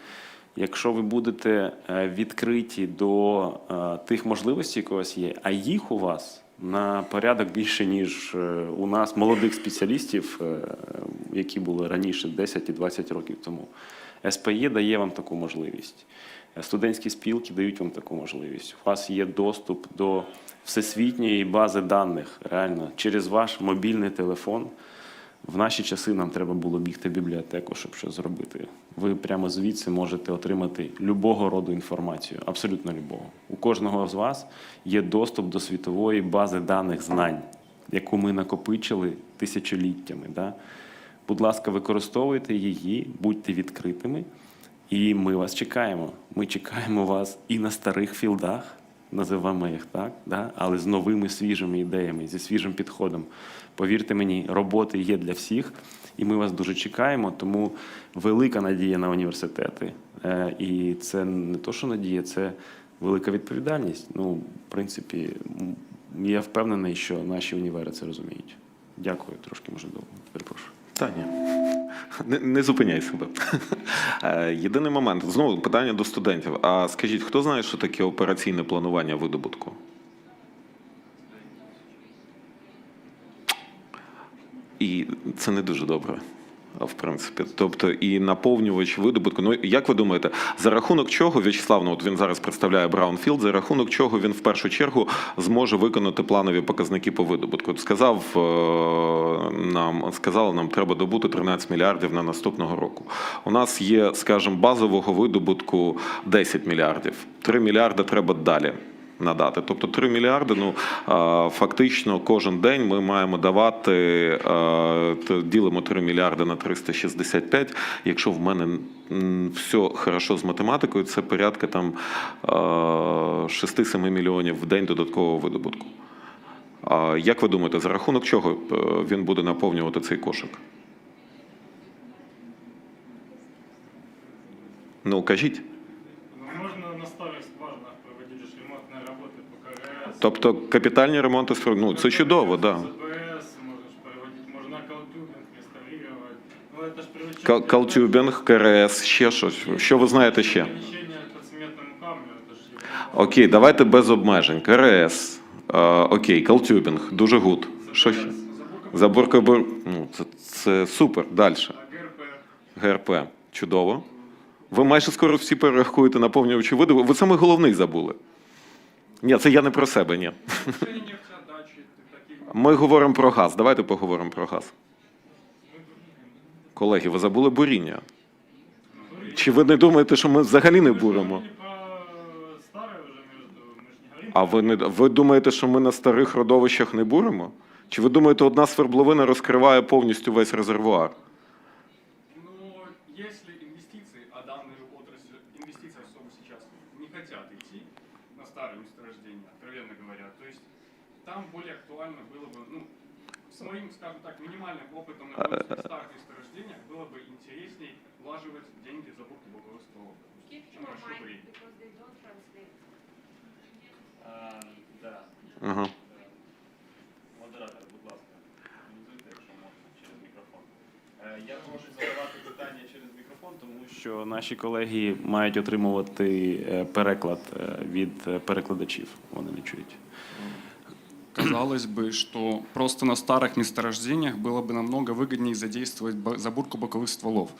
якщо ви будете відкриті до тих можливостей, які у вас є, а їх у вас на порядок більше, ніж у нас, молодих спеціалістів, які були раніше, 10 і 20 років тому. СПЄ дає вам таку можливість. Студентські спілки дають вам таку можливість. У вас є доступ до всесвітньої бази даних, реально, через ваш мобільний телефон. В наші часи нам треба було бігти в бібліотеку, щоб щось зробити. Ви прямо звідси можете отримати любого роду інформацію, абсолютно любого. У кожного з вас є доступ до світової бази даних знань, яку ми накопичили тисячоліттями. Да? Будь ласка, використовуйте її, будьте відкритими, і ми вас чекаємо. Ми чекаємо вас і на старих філдах, називаємо їх так, да? Але з новими свіжими ідеями, зі свіжим підходом. Повірте мені, роботи є для всіх, і ми вас дуже чекаємо, тому велика надія на університети. І це не то, що надія, це велика відповідальність. Ну, в принципі, я впевнений, що наші універи це розуміють. Дякую, трошки, може, довго. Перепрошую. Та ні. Не зупиняй себе. Єдиний момент. Знову питання до студентів. А скажіть, хто знає, що таке операційне планування видобутку? І це не дуже добре, в принципі. Тобто і наповнювач видобутку. Ну, як ви думаєте, за рахунок чого, В'ячеслав, ну, от він зараз представляє Браунфілд, за рахунок чого він в першу чергу зможе виконати планові показники по видобутку? От сказали нам, треба добути 13 мільярдів на наступного року. У нас є, скажімо, базового видобутку 10 мільярдів. 3 мільярди треба далі надати. Тобто 3 мільярди, ну, фактично кожен день ми маємо давати, ділимо 3 мільярди на 365. Якщо в мене все хорошо з математикою, це порядка там 6-7 мільйонів в день додаткового видобутку. Як ви думаєте, за рахунок чого він буде наповнювати цей кошик? Ну, кажіть. Тобто капітальні ремонти, ну, це чудово, так. Да. Калтюбінг, КРС, ще щось. Що ви знаєте ще? Окей, давайте без обмежень. КРС, окей, калтюбінг, дуже гуд. Що ще? Заборка, ну, це супер, далі. ГРП, чудово. Ви майже скоро всі перерахуєте наповнювачі види. Ви саме головний забули. Ні, це я не про себе, ні. Ми говоримо про газ. Давайте поговоримо про газ. Колеги, ви забули буріння. Чи ви не думаєте, що ми взагалі не буримо? А ви думаєте, що ми на старих родовищах не буримо? Чи ви думаєте, одна свердловина розкриває повністю весь резервуар? Там более актуально было бы, ну, с моим, скажем так, минимальным опытом на старых месторождениях было бы интересней влаживать деньги в заборку боковых стволов. Да. Ага. Модератор, будь ласка, коментуйте, якщо можна, через мікрофон. Я можу задавати питання через мікрофон, тому що наші колеги мають отримувати переклад від перекладачів. Вони не чують. Казалось бы, что просто на старых месторождениях было бы намного выгоднее задействовать забурку боковых стволов.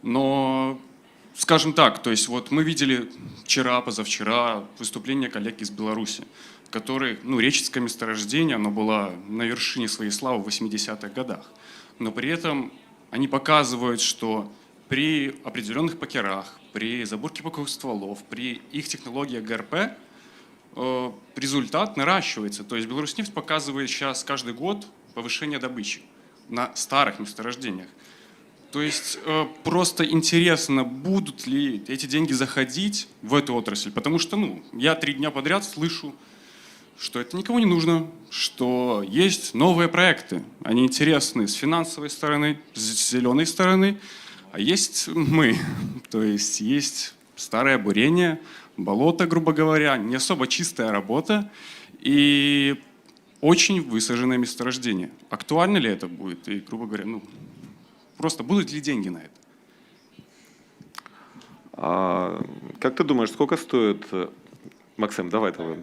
Но, скажем так, то есть вот мы видели вчера, позавчера выступление коллег из Беларуси, которые, ну, речицкое месторождение, оно было на вершине своей славы в 80-х годах. Но при этом они показывают, что при определенных покерах, при забурке боковых стволов, при их технологиях ГРП результат наращивается. То есть Беларусьнефть показывает сейчас каждый год повышение добычи на старых месторождениях. То есть просто интересно, будут ли эти деньги заходить в эту отрасль. Потому что, ну, я 3 дня подряд слышу, что это никому не нужно, что есть новые проекты. Они интересны с финансовой стороны, с зеленой стороны. а есть мы. То есть есть старое бурение, болото, грубо говоря, не особо чистая работа и очень высаженное месторождение. Актуально ли это будет? И, грубо говоря, ну, просто будут ли деньги на это? Як ти думаєш, скільки стоїть, Максим, давайте ви.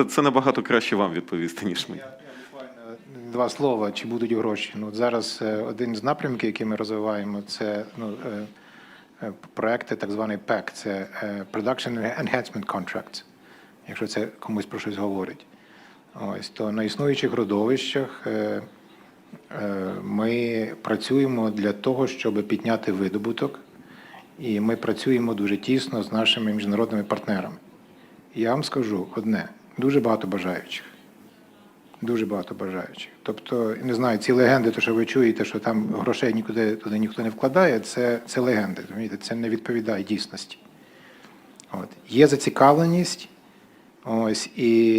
Це набагато краще вам відповісти, ніж мені. Два слова, чи будуть гроші. Ну, зараз один з напрямків, який ми розвиваємо, це проекти так званий PEC, це Production Enhancement Contracts, якщо це комусь про щось говорить. Ось, то на існуючих родовищах ми працюємо для того, щоб підняти видобуток, і ми працюємо дуже тісно з нашими міжнародними партнерами. І я вам скажу одне, дуже багато бажаючих. Дуже багато бажаючих. Тобто, не знаю, ці легенди, то, що ви чуєте, що там грошей нікуди туди ніхто не вкладає, це легенди, розумієте? Це не відповідає дійсності. От. Є зацікавленість, ось, і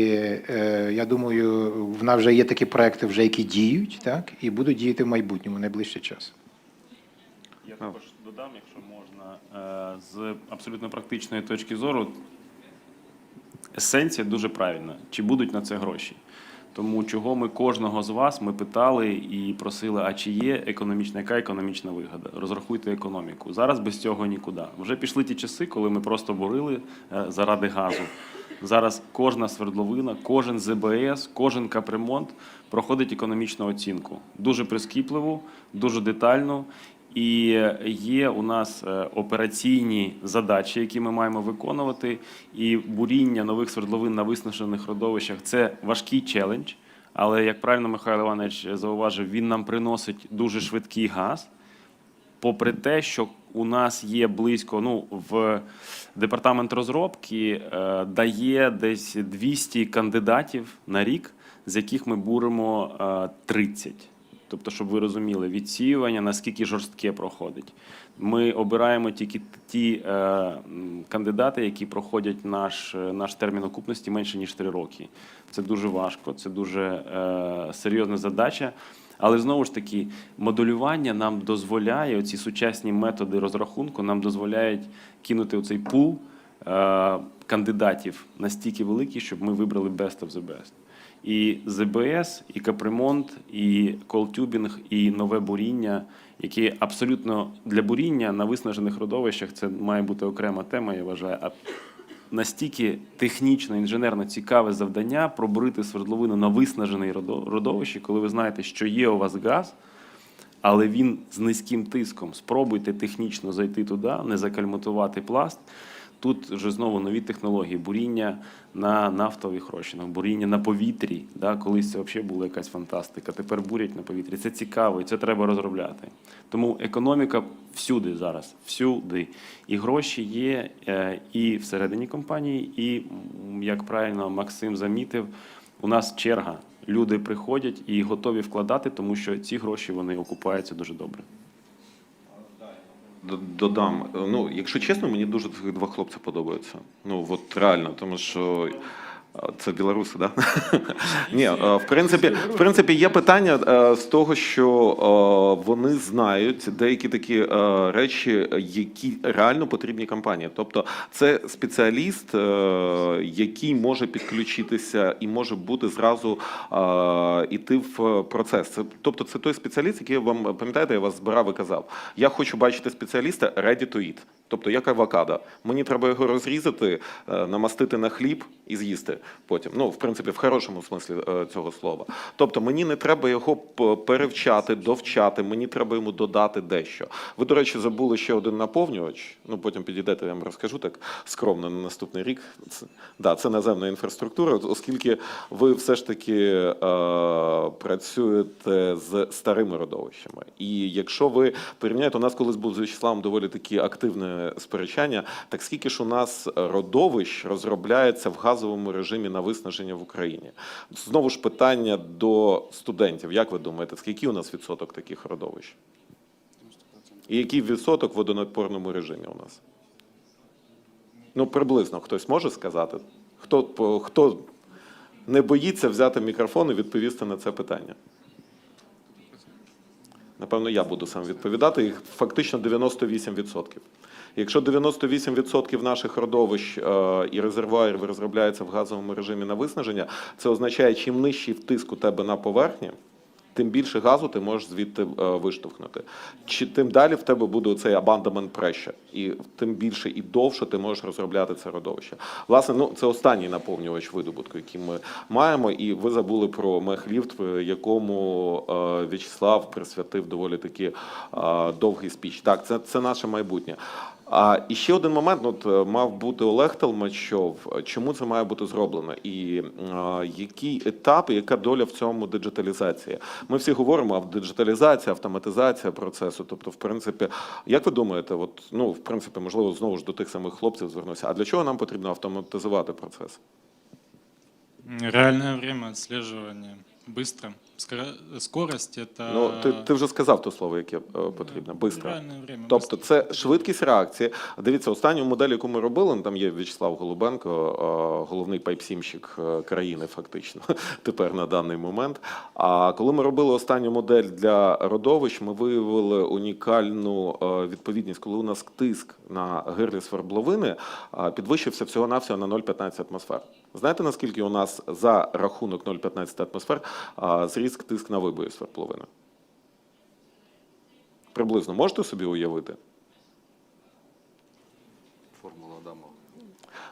я думаю, в нас вже є такі проекти, вже які діють, так, і будуть діяти в майбутньому, найближчий час. Я також додам, якщо можна, з абсолютно практичної точки зору, есенція дуже правильна. Чи будуть на це гроші? Тому чого ми кожного з вас ми питали і просили, а чи є економічна, яка економічна вигода? Розрахуйте економіку. Зараз без цього нікуди. Вже пішли ті часи, коли ми просто бурили заради газу. Зараз кожна свердловина, кожен ЗБС, кожен капремонт проходить економічну оцінку. Дуже прискіпливу, дуже детальну. І є у нас операційні задачі, які ми маємо виконувати. І буріння нових свердловин на виснажених родовищах – це важкий челендж. Але, як правильно Михайло Іванович зауважив, він нам приносить дуже швидкий газ. Попри те, що у нас є близько, в департамент розробки дає десь 200 кандидатів на рік, з яких ми буримо 30. Тобто, щоб ви розуміли, відсіювання, наскільки жорстке проходить. Ми обираємо тільки ті кандидати, які проходять наш термін окупності менше, ніж 3 роки. Це дуже важко, це дуже серйозна задача. Але, знову ж таки, моделювання нам дозволяє, оці сучасні методи розрахунку нам дозволяють кинути оцей пул кандидатів настільки великий, щоб ми вибрали best of the best. І ЗБС, і капремонт, і колтюбінг, і нове буріння, які абсолютно для буріння на виснажених родовищах, це має бути окрема тема, я вважаю. А настільки технічно, інженерно цікаве завдання пробурити свердловину на виснажений родовищі, коли ви знаєте, що є у вас газ, але він з низьким тиском. Спробуйте технічно зайти туди, не закальмутувати пласт. Тут вже знову нові технології, буріння на нафтових розчинах, буріння на повітрі. Да, колись це взагалі була якась фантастика, тепер бурять на повітрі. Це цікаво і це треба розробляти. Тому економіка всюди зараз, всюди. І гроші є і всередині компанії, і, як правильно Максим замітив, у нас черга. Люди приходять і готові вкладати, тому що ці гроші, вони окупаються дуже добре. Додам. Якщо чесно, мені дуже цих 2 хлопці подобаються. От реально, тому що це білоруси, так? Ні, в принципі, є питання з того, що вони знають деякі такі речі, які реально потрібні компанії. Тобто це спеціаліст, який може підключитися і може бути зразу йти в процес. Тобто це той спеціаліст, який вам, пам'ятаєте, я вас збирав і казав, я хочу бачити спеціаліста ready to eat. Тобто як авокадо. Мені треба його розрізати, намастити на хліб і з'їсти потім. В принципі, в хорошому смислі цього слова. Тобто мені не треба його перевчати, довчати, мені треба йому додати дещо. Ви, до речі, забули ще один наповнювач. Потім підійдете, я вам розкажу так скромно на наступний рік. Це наземна інфраструктура, оскільки ви все ж таки працюєте з старими родовищами. І якщо ви порівняєте, у нас колись був з В'ячеславом доволі такі активне сперечання, так скільки ж у нас родовищ розробляється в газовому режимі на виснаження в Україні? Знову ж питання до студентів. Як ви думаєте, скільки у нас відсоток таких родовищ? І який відсоток в водонапорному режимі у нас? Приблизно хтось може сказати? Хто не боїться взяти мікрофон і відповісти на це питання? Напевно, я буду сам відповідати, їх фактично 98%. Якщо 98% наших родовищ і резервуарів розробляється в газовому режимі на виснаження, це означає, чим нижчий тиск у тебе на поверхні, тим більше газу ти можеш звідти виштовхнути. Тим далі в тебе буде цей abandonment pressure, і тим більше і довше ти можеш розробляти це родовище. Власне, це останній наповнювач видобутку, який ми маємо, і ви забули про мехліфт, якому В'ячеслав присвятив доволі таки довгий спіч. Так, це наше майбутнє. І ще один момент, мав бути Олег Толмачов, чому це має бути зроблено, і який етап, і яка доля в цьому диджиталізації. Ми всі говоримо, диджиталізація, автоматизація процесу, тобто, в принципі, як ви думаєте, в принципі, можливо, знову ж до тих самих хлопців звернуся, а для чого нам потрібно автоматизувати процес? Реальное время отслеживания. Быстро. Скорость это... Ну, ти вже сказав то слово, яке потрібно. Бистро. Реальне время. Тобто це швидкість реакції. Дивіться, останню модель, яку ми робили, там є В'ячеслав Голубенко, головний пайпсімщик країни фактично, тепер на даний момент. А коли ми робили останню модель для родовищ, ми виявили унікальну відповідність, коли у нас тиск на гирлі свердловини підвищився всього-навсього на 0,15 атмосфер. Знаєте, наскільки у нас за рахунок 0,15 атмосфер зріс тиск на вибої свердловини? Приблизно. Можете собі уявити? Формула Адамова.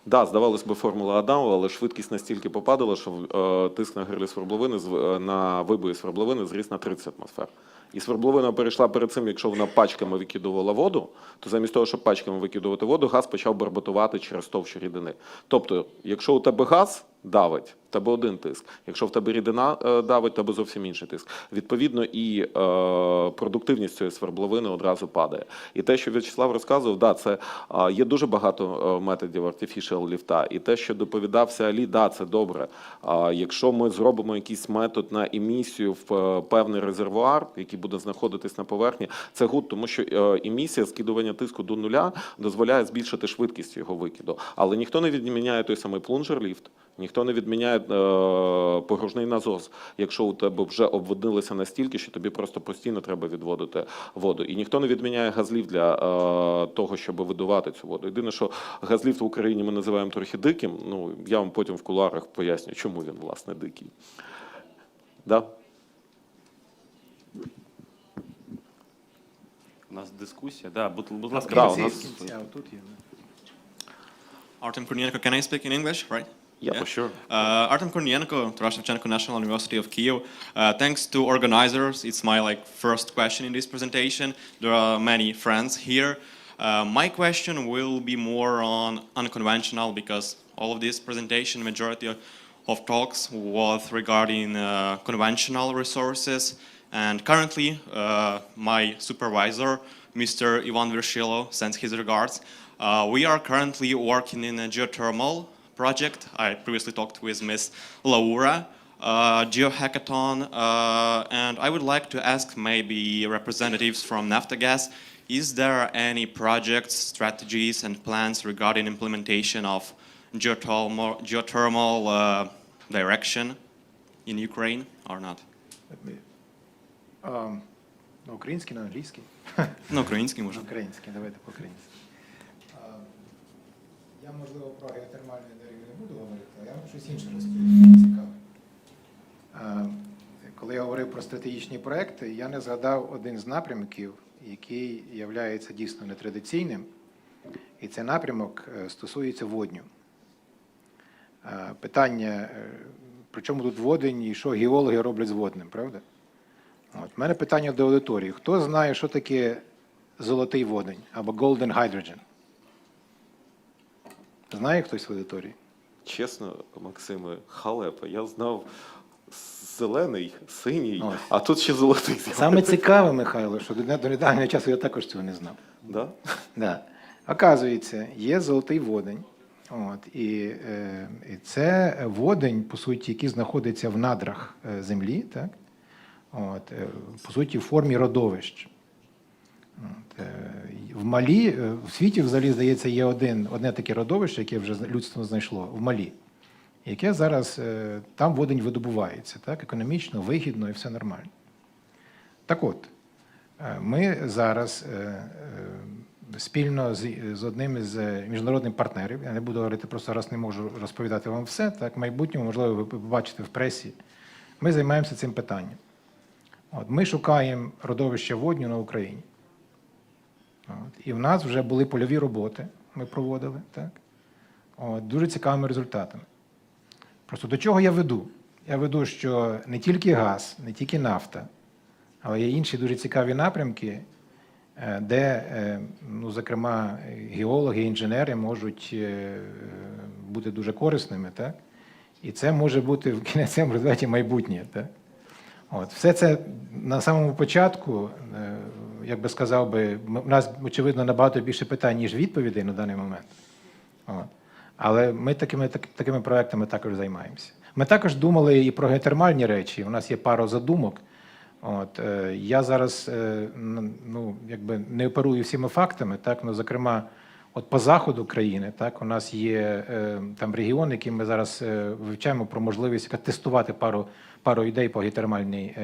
Да, здавалось би, формула Адамова, але швидкість настільки попадала, що тиск на гирлі свердловини, на вибої свердловини зріс на 30 атмосфер. І свердловина перейшла перед цим, якщо вона пачками викидувала воду, то замість того, щоб пачками викидувати воду, газ почав барботувати через товщі рідини. Тобто, якщо у тебе газ давить, в тебе один тиск. Якщо в тебе рідина давить, в тебе зовсім інший тиск. Відповідно, і продуктивність цієї свердловини одразу падає. І те, що В'ячеслав розказував, да, це є дуже багато методів artificial ліфта. І те, що доповідався Алі, да, це добре. Якщо ми зробимо якийсь метод на емісію в певний резервуар, який буде знаходитись на поверхні, це гуд, тому що емісія, скидування тиску до нуля дозволяє збільшити швидкість його викиду. Але ніхто не відміняє той самий плунжер-ліфт, ніхто не відміняє погружний насос, якщо у тебе вже обводнилося настільки, що тобі просто постійно треба відводити воду. І ніхто не відміняє газліфт для того, щоб видувати цю воду. Єдине, що газліфт в Україні ми називаємо трохи диким, я вам потім в кулуарах поясню, чому він, власне, дикий. Да? У нас дискусія, да, будь ласка. Да, у нас... Artem Kornienko, can I speak in English, right? Yeah, for sure. Artem Kornienko, Taras Shevchenko National University of Kyiv. Thanks to organizers, it's my first question in this presentation. There are many friends here. My question will be more on unconventional because all of this presentation, majority of talks was regarding conventional resources. And currently, my supervisor, Mr. Ivan Vershilo, sends his regards. We are currently working in a geothermal project. I previously talked with Ms. Laura, GeoHackathon, and I would like to ask maybe representatives from Naftogaz, is there any projects, strategies, and plans regarding implementation of geothermal direction in Ukraine or not? На український, на англійський? На український, може. На український, давайте по-українськи. Я, можливо, про геотермальну енергію не буду говорити, а я вам щось інше розповім, цікаве. Коли я говорив про стратегічні проекти, я не згадав один з напрямків, який є дійсно нетрадиційним, і цей напрямок стосується водню. Питання, при чому тут водень і що геологи роблять з водним, правда? У мене питання до аудиторії. Хто знає, що таке золотий водень або golden hydrogen? Знає хтось в аудиторії? Чесно, Максиме, халепа. Я знав зелений, синій, а тут ще золотий. Саме цікаве, Михайло, що до недавнього часу я також цього не знав. Да? Да. Оказується, є золотий водень. І це водень, по суті, який знаходиться в надрах землі, так? По суті, в формі родовищ. В Малі, в світі, взагалі, здається, є одне таке родовище, яке вже людство знайшло, в Малі, яке зараз, там водень видобувається, так, економічно, вигідно і все нормально. Так от, Ми зараз спільно з одним із міжнародних партнерів, я не буду говорити, просто раз не можу розповідати вам все, так, в майбутньому, можливо, ви побачите в пресі, ми займаємося цим питанням. Ми шукаємо родовища водню на Україні. І в нас вже були польові роботи, ми проводили, так? Дуже цікавими результатами. Просто до чого я веду? Я веду, що не тільки газ, не тільки нафта, але є інші дуже цікаві напрямки, де, ну, зокрема, геологи, інженери можуть бути дуже корисними, так? І це може бути в кінцевому результаті майбутнє. Так? Все це на самому початку, як би сказав би, у нас, очевидно, набагато більше питань, ніж відповідей на даний момент. Але ми такими проектами також займаємося. Ми також думали і про геотермальні речі, у нас є пара задумок. Я зараз, ну, якби не оперую всіми фактами, так, ну, зокрема, от по заходу країни, так, у нас є там регіон, який ми зараз вивчаємо про можливість тестувати пару ідей по геотермальній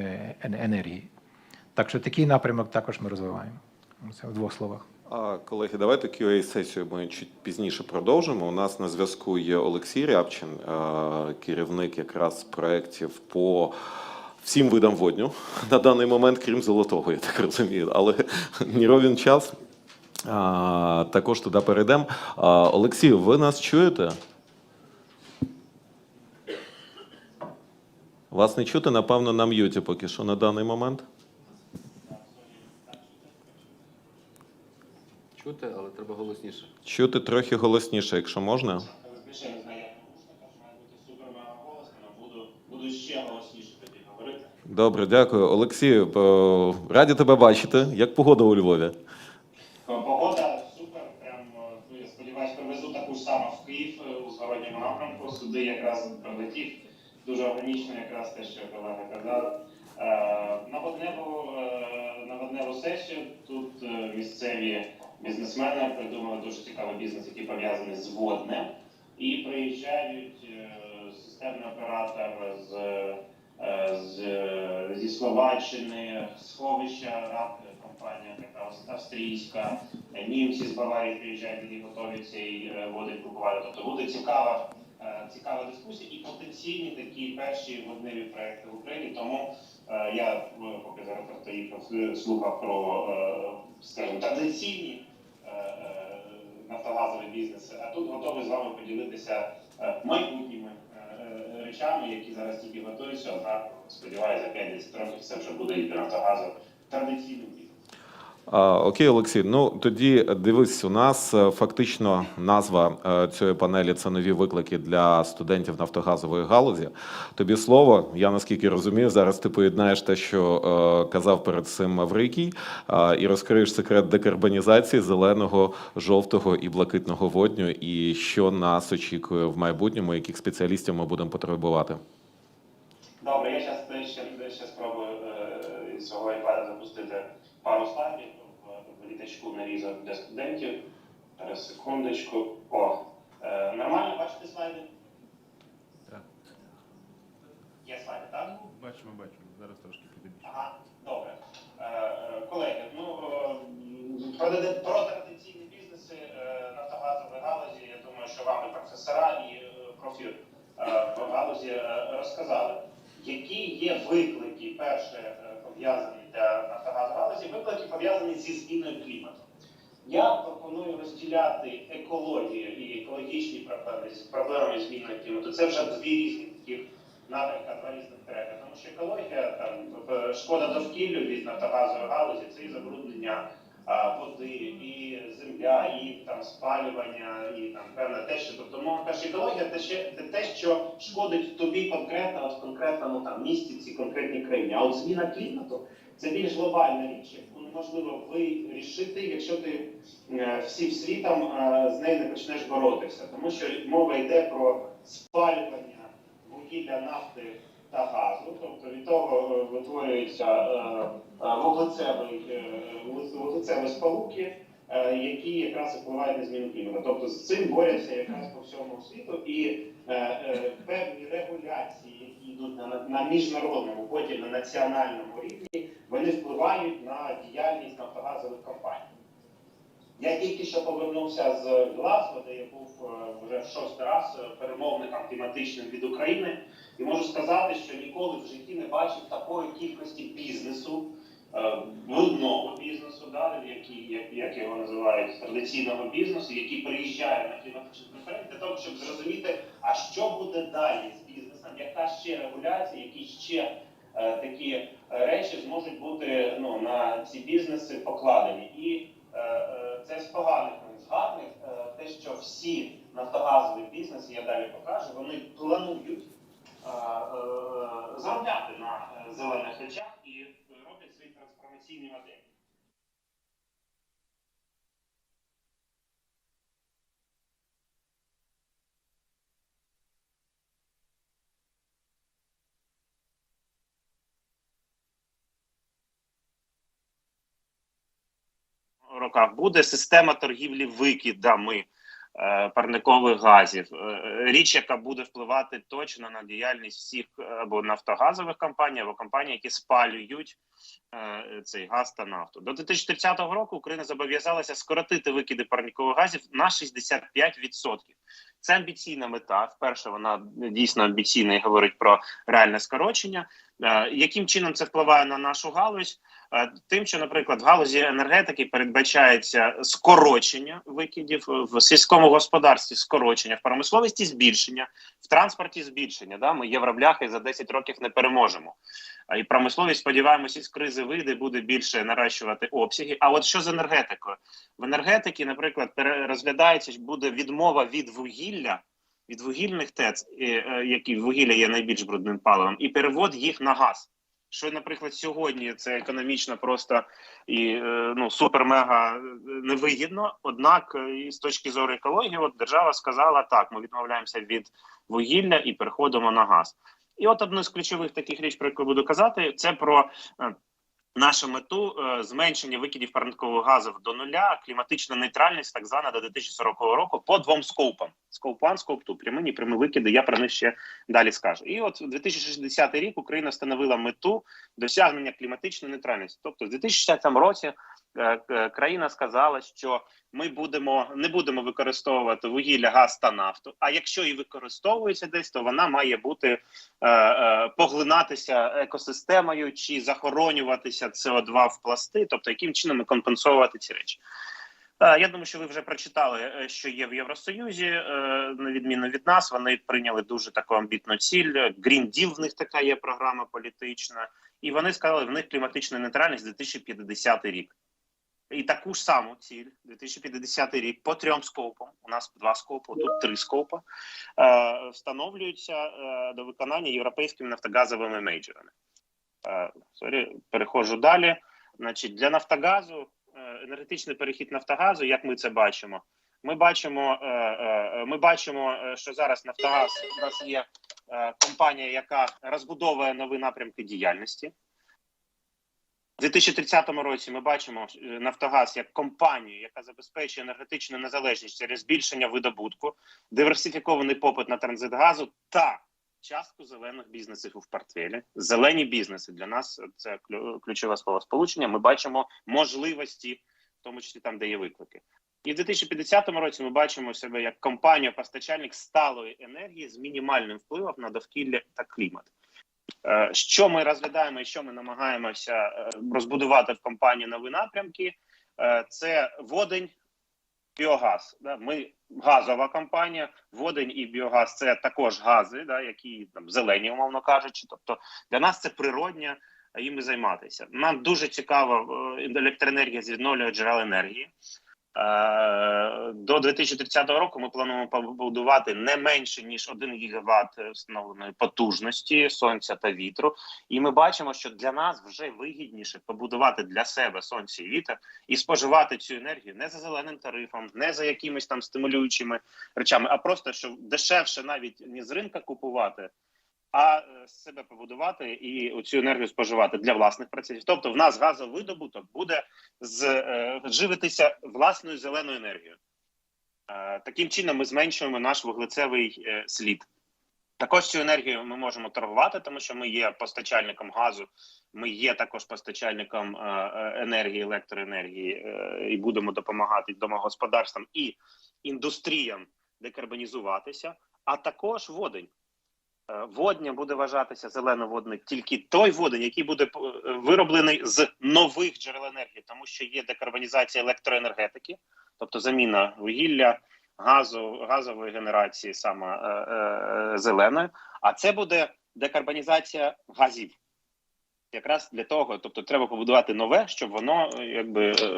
енергії. Так що такий напрямок також ми розвиваємо. Це в двох словах. Колеги, давайте QA-сесію ми чуть пізніше продовжимо. У нас на зв'язку є Олексій Рябчин, керівник якраз проєктів по всім видам водню на даний момент, крім золотого, я так розумію. Але не ровен час. Також туди перейдемо. Олексій, ви нас чуєте? Вас не чути, напевно, на м'юті поки що на даний момент. Чути, але треба голосніше. Чути трохи голосніше, якщо можна. Буду ще голосніше тоді говорити. Добре, дякую. Олексій, раді тебе бачити. Як погода у Львові? Погода супер. Прям, я сподіваюся, привезу таку ж саму в Київ у зворотньому напрямку. Сюди якраз прилетів. Дуже органічно якраз те, що колеги казали. На водневу сесію тут місцеві бізнесмени придумали дуже цікавий бізнес, який пов'язаний з воднем. І приїжджають системний оператор зі Словаччини, сховища, РАП, компанія така австрійська, німці з Баварії приїжджають, які готові цієї води купувати. Тобто буде цікава дискусія і потенційні такі перші водневі проекти в Україні. Тому я, поки зараз просто їхав, слухав про, скажімо, традиційні нафтогазові бізнеси, а тут готовий з вами поділитися майбутніми речами, які зараз тільки готуються, однак, сподіваюся, за 5-10 років це вже буде і Нафтогазу традиційним бізнесом. Окей, Олексій, ну тоді дивись, у нас фактично назва цієї панелі – це нові виклики для студентів нафтогазової галузі. Тобі слово, я наскільки розумію, зараз ти поєднаєш те, що казав перед цим Маврикій, і розкриєш секрет декарбонізації зеленого, жовтого і блакитного водню, і що нас очікує в майбутньому, яких спеціалістів ми будемо потребувати. Добре, я ще спробую з свого iPad запустити пару слайдів. В літачку нарізав для студентів. Зараз, секундочку. Нормально бачите слайди? Так. Є слайди, так? Бачимо. Зараз трошки підійдемо. Ага, добре. Колеги, про традиційні бізнеси нафтогазової галузі, я думаю, що вам і професора, і профі в галузі розказали. Які є виклики, перше, пов'язані для нафтогазової галузі, виклики пов'язані зі зміною клімату. Я пропоную розділяти екологію і екологічні проблеми з проблемами зміни клімату. Це вже дві різні таких напрямка, два різних треки. Тому що екологія, там, шкода довкіллю від нафтогазової галузі, це і забруднення води, і земля, і там спалювання, і там певне те, що, тобто, мова перша екологія це те, що шкодить тобі конкретно, от в конкретному там місті, цій конкретній країні. А от зміна клімату це більш глобальна річ, яку неможливо вирішити, якщо ти всім світом з нею не почнеш боротися. Тому що мова йде про спалювання вугілля, нафти та газу, тобто від того витворюються вуглецеві сполуки, які якраз впливають на зміну клімату. Тобто з цим борються якраз по всьому світу, і певні регуляції, які йдуть на міжнародному, потім на національному рівні, вони впливають на діяльність нафтогазових компаній. Я тільки що повернувся з Глазго, де я був вже в 6-й раз перемовником кліматичним від України, і можу сказати, що ніколи в житті не бачив такої кількості бізнесу, брудного бізнесу, да, як його називають, традиційного бізнесу, який приїжджає на кліматичні конференції для того, щоб зрозуміти, а що буде далі з бізнесом, яка ще регуляція, які ще такі речі зможуть бути на ці бізнеси покладені. І це з поганих, з гарних, те, що всі нафтогазові бізнеси, я далі покажу, вони планують заробляти на зелених речах і роблять свої трансформаційні моделі. Роках буде система торгівлі викидами парникових газів. Річ, яка буде впливати точно на діяльність всіх або нафтогазових компаній, або компаній, які спалюють цей газ та нафту. До 2030 року Україна зобов'язалася скоротити викиди парникових газів на 65%. Це амбіційна мета. Вперше вона дійсно амбіційна і говорить про реальне скорочення. Яким чином це впливає на нашу галузь? Тим, що, наприклад, в галузі енергетики передбачається скорочення викидів, в сільському господарстві скорочення, в промисловості збільшення, в транспорті збільшення. Да? Ми євробляхи за 10 років не переможемо. І промисловість, сподіваємося, із кризи вийде, буде більше наращувати обсяги. А от що з енергетикою? В енергетиці, наприклад, розглядається, буде відмова від вугілля, від вугільних ТЕЦ, які вугілля є найбільш брудним паливом, і перевод їх на газ. Що, наприклад, сьогодні це економічно просто і супер-мега невигідно, однак і з точки зору екології от держава сказала, так, ми відмовляємося від вугілля і переходимо на газ. І от одну з ключових таких річ, про яку буду казати, це про нашу мету зменшення викидів парникових газів до нуля, кліматична нейтральність, так звана, до 2040 року по двом скопам. Скоп 1, скоп 2, прямі, непрямі викиди, я про них ще далі скажу. І от у 2060 рік Україна встановила мету досягнення кліматичної нейтральності. Тобто в 2060 році країна сказала, що ми не будемо використовувати вугілля, газ та нафту, а якщо і використовується десь, то вона має бути поглинатися екосистемою чи захоронюватися СО2 в пласти, тобто яким чином компенсувати ці речі. Я думаю, що ви вже прочитали, що є в Євросоюзі, на відміну від нас, вони прийняли дуже таку амбітну ціль, Green Deal в них така є програма політична, і вони сказали, в них кліматична нейтральність 2050 рік. І таку ж саму ціль, 2050 рік, по 3 скопам, у нас 2 скопи, тут 3 скопи, встановлюються до виконання європейськими нафтогазовими мейджорами. Переходжу далі. Значить, для Нафтогазу, енергетичний перехід Нафтогазу, як ми це бачимо? Ми бачимо, що зараз Нафтогаз, у нас є компанія, яка розбудовує нові напрямки діяльності. У 2030 році ми бачимо Нафтогаз як компанію, яка забезпечує енергетичну незалежність через збільшення видобутку, диверсифікований попит на транзит газу та частку зелених бізнесів у портфелі. Зелені бізнеси для нас – це ключове словосполучення. Ми бачимо можливості, в тому числі там, де є виклики. І в 2050 році ми бачимо себе як компанію-постачальник сталої енергії з мінімальним впливом на довкілля та клімат. Що ми розглядаємо і що ми намагаємося розбудувати в компанії нові напрямки, це водень, біогаз. Ми газова компанія, водень і біогаз – це також гази, які зелені, умовно кажучи. Тобто для нас це природня, їм займатися. Нам дуже цікава електроенергія з відновлюваних джерел енергії. До 2030 року ми плануємо побудувати не менше, ніж 1 гігават встановленої потужності сонця та вітру. І ми бачимо, що для нас вже вигідніше побудувати для себе сонце і вітер і споживати цю енергію не за зеленим тарифом, не за якимись там стимулюючими речами, а просто, що дешевше навіть не з ринка купувати, а себе побудувати і цю енергію споживати для власних процесів. Тобто в нас газовидобуток буде живитися власною зеленою енергією. Таким чином ми зменшуємо наш вуглецевий слід. Також цю енергію ми можемо торгувати, тому що ми є постачальником газу, ми є також постачальником енергії, електроенергії, і будемо допомагати домогосподарствам і індустріям декарбонізуватися, а також водень. Водня буде вважатися зелено-водний тільки той водень, який буде вироблений з нових джерел енергії, тому що є декарбонізація електроенергетики, тобто заміна вугілля, газової генерації саме зеленої, а це буде декарбонізація газів. Якраз для того, тобто треба побудувати нове, щоб воно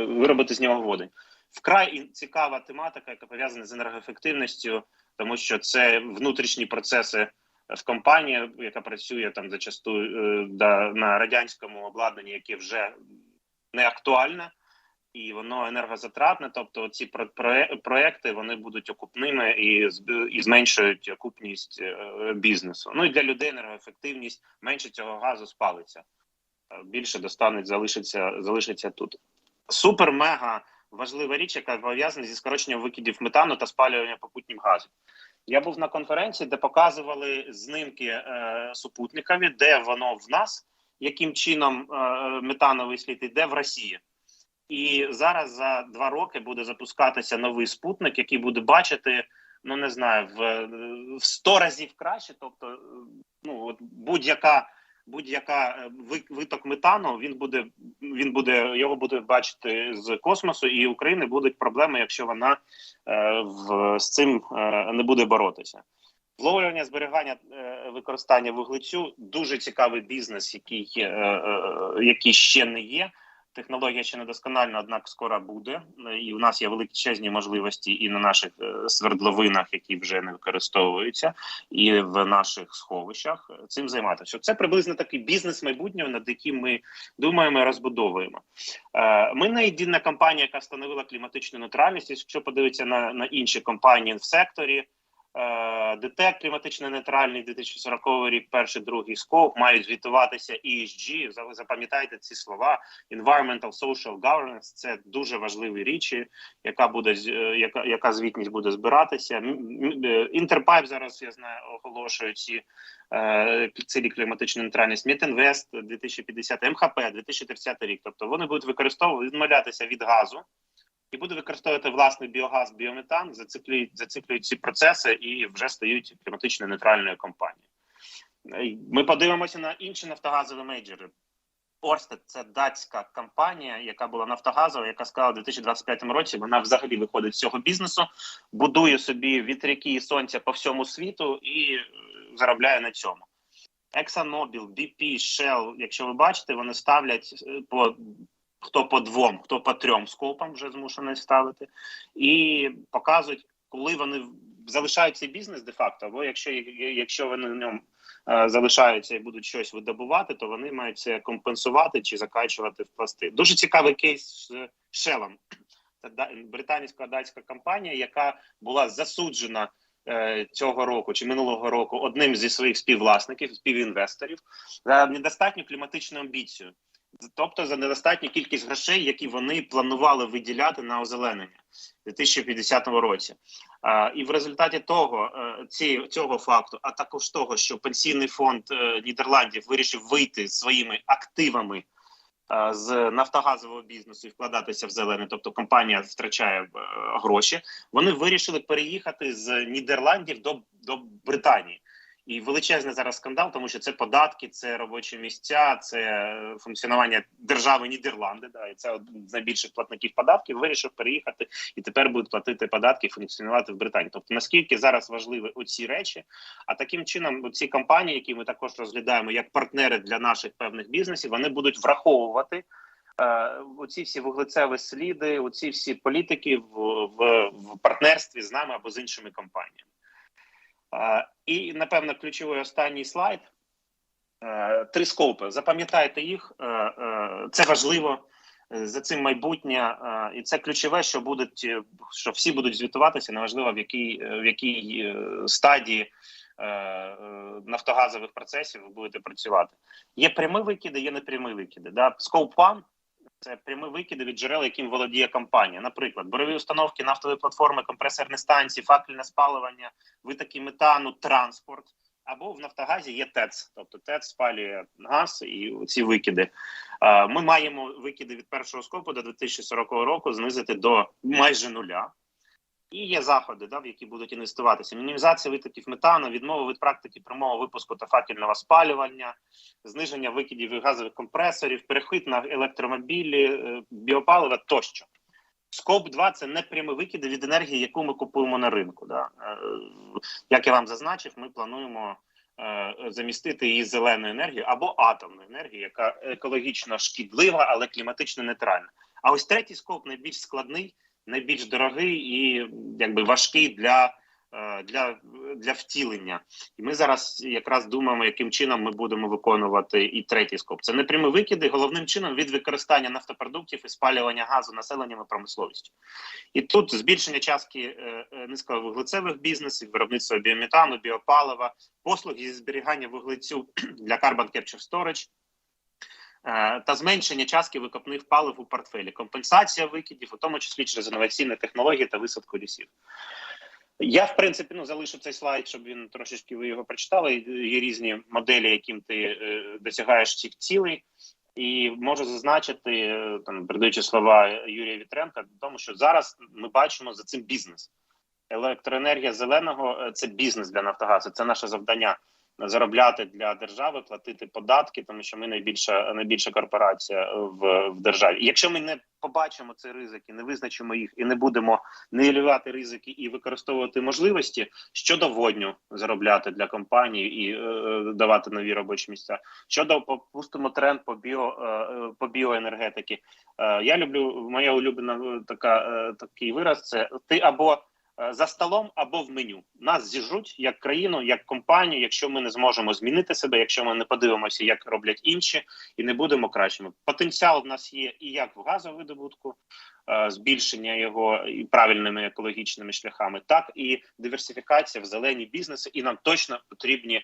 виробити з нього водень. Вкрай цікава тематика, яка пов'язана з енергоефективністю, тому що це внутрішні процеси в компанії, яка працює там зачасту на радянському обладнанні, яке вже не актуальне, і воно енергозатратне, тобто ці проекти, вони будуть окупними і зменшують окупність бізнесу. Ну і для людей енергоефективність, менше цього газу спалиться, більше залишиться тут. Супер-мега важлива річ, яка пов'язана зі скороченням викидів метану та спалювання попутнім газом. Я був на конференції, де показували знімки супутникові, де воно в нас, яким чином метановий слід іде в Росії. І зараз за 2 роки буде запускатися новий спутник, який буде бачити, ну не знаю, в 100 разів краще. Тобто, ну от будь-яка виток метану, його буде бачити з космосу, і у України будуть проблеми, якщо вона з цим не буде боротися. Зловлювання, зберігання, використання вуглецю – дуже цікавий бізнес, який ще не є. Технологія ще недоскональна, однак скоро буде. І в нас є величезні можливості і на наших свердловинах, які вже не використовуються, і в наших сховищах цим займатися. Це приблизно такий бізнес майбутнього, над яким ми думаємо і розбудовуємо. Ми не єдина компанія, яка встановила кліматичну нейтральність. Якщо подивитися на інші компанії в секторі, ДТЕК кліматично нейтральний, 2040 рік, перший, другий скоп, мають звітуватися ESG, запам'ятайте ці слова, Environmental Social Governance, це дуже важливі річі, яка звітність буде збиратися. Інтерпайп зараз, я знаю, оголошує цілі кліматичну нейтральність, Мітінвест 2050, МХП 2030 рік, тобто вони будуть відмовлятися від газу, і буде використовувати власний біогаз, біометан, зациклюють ці процеси і вже стають кліматично нейтральною компанією. Ми подивимося на інші нафтогазові мейджори. Орстед – це датська компанія, яка була нафтогазова, яка сказала, у 2025 році вона взагалі виходить з цього бізнесу, будує собі вітряки і сонця по всьому світу і заробляє на цьому. ExxonMobil, BP, Shell, якщо ви бачите, вони ставлять хто по 2, хто по 3 скопам вже змушений ставити, і показують, коли вони залишають цей бізнес де-факто, або якщо вони в ньому залишаються і будуть щось видобувати, то вони мають це компенсувати чи закачувати в пласти. Дуже цікавий кейс з Shell. Це британсько-датська компанія, яка була засуджена цього року чи минулого року одним зі своїх співвласників, співінвесторів, за недостатню кліматичну амбіцію. Тобто за недостатню кількість грошей, які вони планували виділяти на озеленення у 2050 році. І в результаті цього факту, а також того, що пенсійний фонд Нідерландів вирішив вийти своїми активами з нафтогазового бізнесу і вкладатися в зелене, тобто компанія втрачає гроші, вони вирішили переїхати з Нідерландів до Британії. І величезний зараз скандал, тому що це податки, це робочі місця, це функціонування держави Нідерланди, і це один з найбільших платників податків, вирішив переїхати і тепер будуть платити податки і функціонувати в Британії. Тобто наскільки зараз важливі оці речі, а таким чином ці компанії, які ми також розглядаємо як партнери для наших певних бізнесів, вони будуть враховувати оці всі вуглецеві сліди, оці всі політики в партнерстві з нами або з іншими компаніями. І, напевно, ключовий останній слайд. 3 скопи. Запам'ятайте їх. Це важливо. За цим майбутнє. І це ключове, що всі будуть звітуватися, неважливо в якій стадії нафтогазових процесів ви будете працювати. Є прямі викиди, є непрямі викиди. Scope 1 – це прямі викиди від джерел, яким володіє компанія. Наприклад, бурові установки, нафтові платформи, компресорні станції, факельне спалювання, витоки метану, транспорт. або в Нафтогазі є ТЕЦ, тобто ТЕЦ спалює газ і ці викиди. Ми маємо викиди від першого скопу до 2040 року знизити до майже нуля. І є заходи, в які будуть інвестуватися. Мінімізація витоків метану, відмова від практики прямого випуску та факельного спалювання, зниження викидів газових компресорів, перехід на електромобілі, біопалива тощо. Скоп 2 – це не прямі викиди від енергії, яку ми купуємо на ринку. Як я вам зазначив, ми плануємо замістити її зеленою енергією або атомною енергією, яка екологічно шкідлива, але кліматично нейтральна. А ось третій скоп найбільш складний, найбільш дорогий і важкий для втілення. І ми зараз якраз думаємо, яким чином ми будемо виконувати і третій скоп. Це непрямі викиди, головним чином від використання нафтопродуктів і спалювання газу населенням і промисловістю. І тут збільшення частки низьковуглецевих бізнесів, виробництва біометану, біопалива, послуги зі зберігання вуглецю для Carbon Capture Storage, та зменшення частки викопних палив у портфелі, компенсація викидів, у тому числі через інноваційні технології та висадку лісів. Я, в принципі, залишу цей слайд, щоб він трошечки ви його прочитали. Є різні моделі, яким ти досягаєш цих цілей. І можу зазначити, передаючи слова Юрія Вітренка, тому що зараз ми бачимо за цим бізнес. Електроенергія зеленого – це бізнес для Нафтогазу, це наше завдання. Заробляти для держави, платити податки, тому що ми найбільша корпорація в державі. І якщо ми не побачимо цей ризик і не визначимо їх, і не будемо нівелювати ризики і використовувати можливості щодо водню заробляти для компаній і давати нові робочі місця, щодо попустимо тренд по біоенергетики. Я люблю, моя улюблена такий вираз – це ти або за столом або в меню. Нас зіжруть як країну, як компанію, якщо ми не зможемо змінити себе, якщо ми не подивимося, як роблять інші, і не будемо кращими. Потенціал в нас є і як в газовидобутку, збільшення його і правильними екологічними шляхами, так і диверсифікація в зелені бізнеси, і нам точно потрібні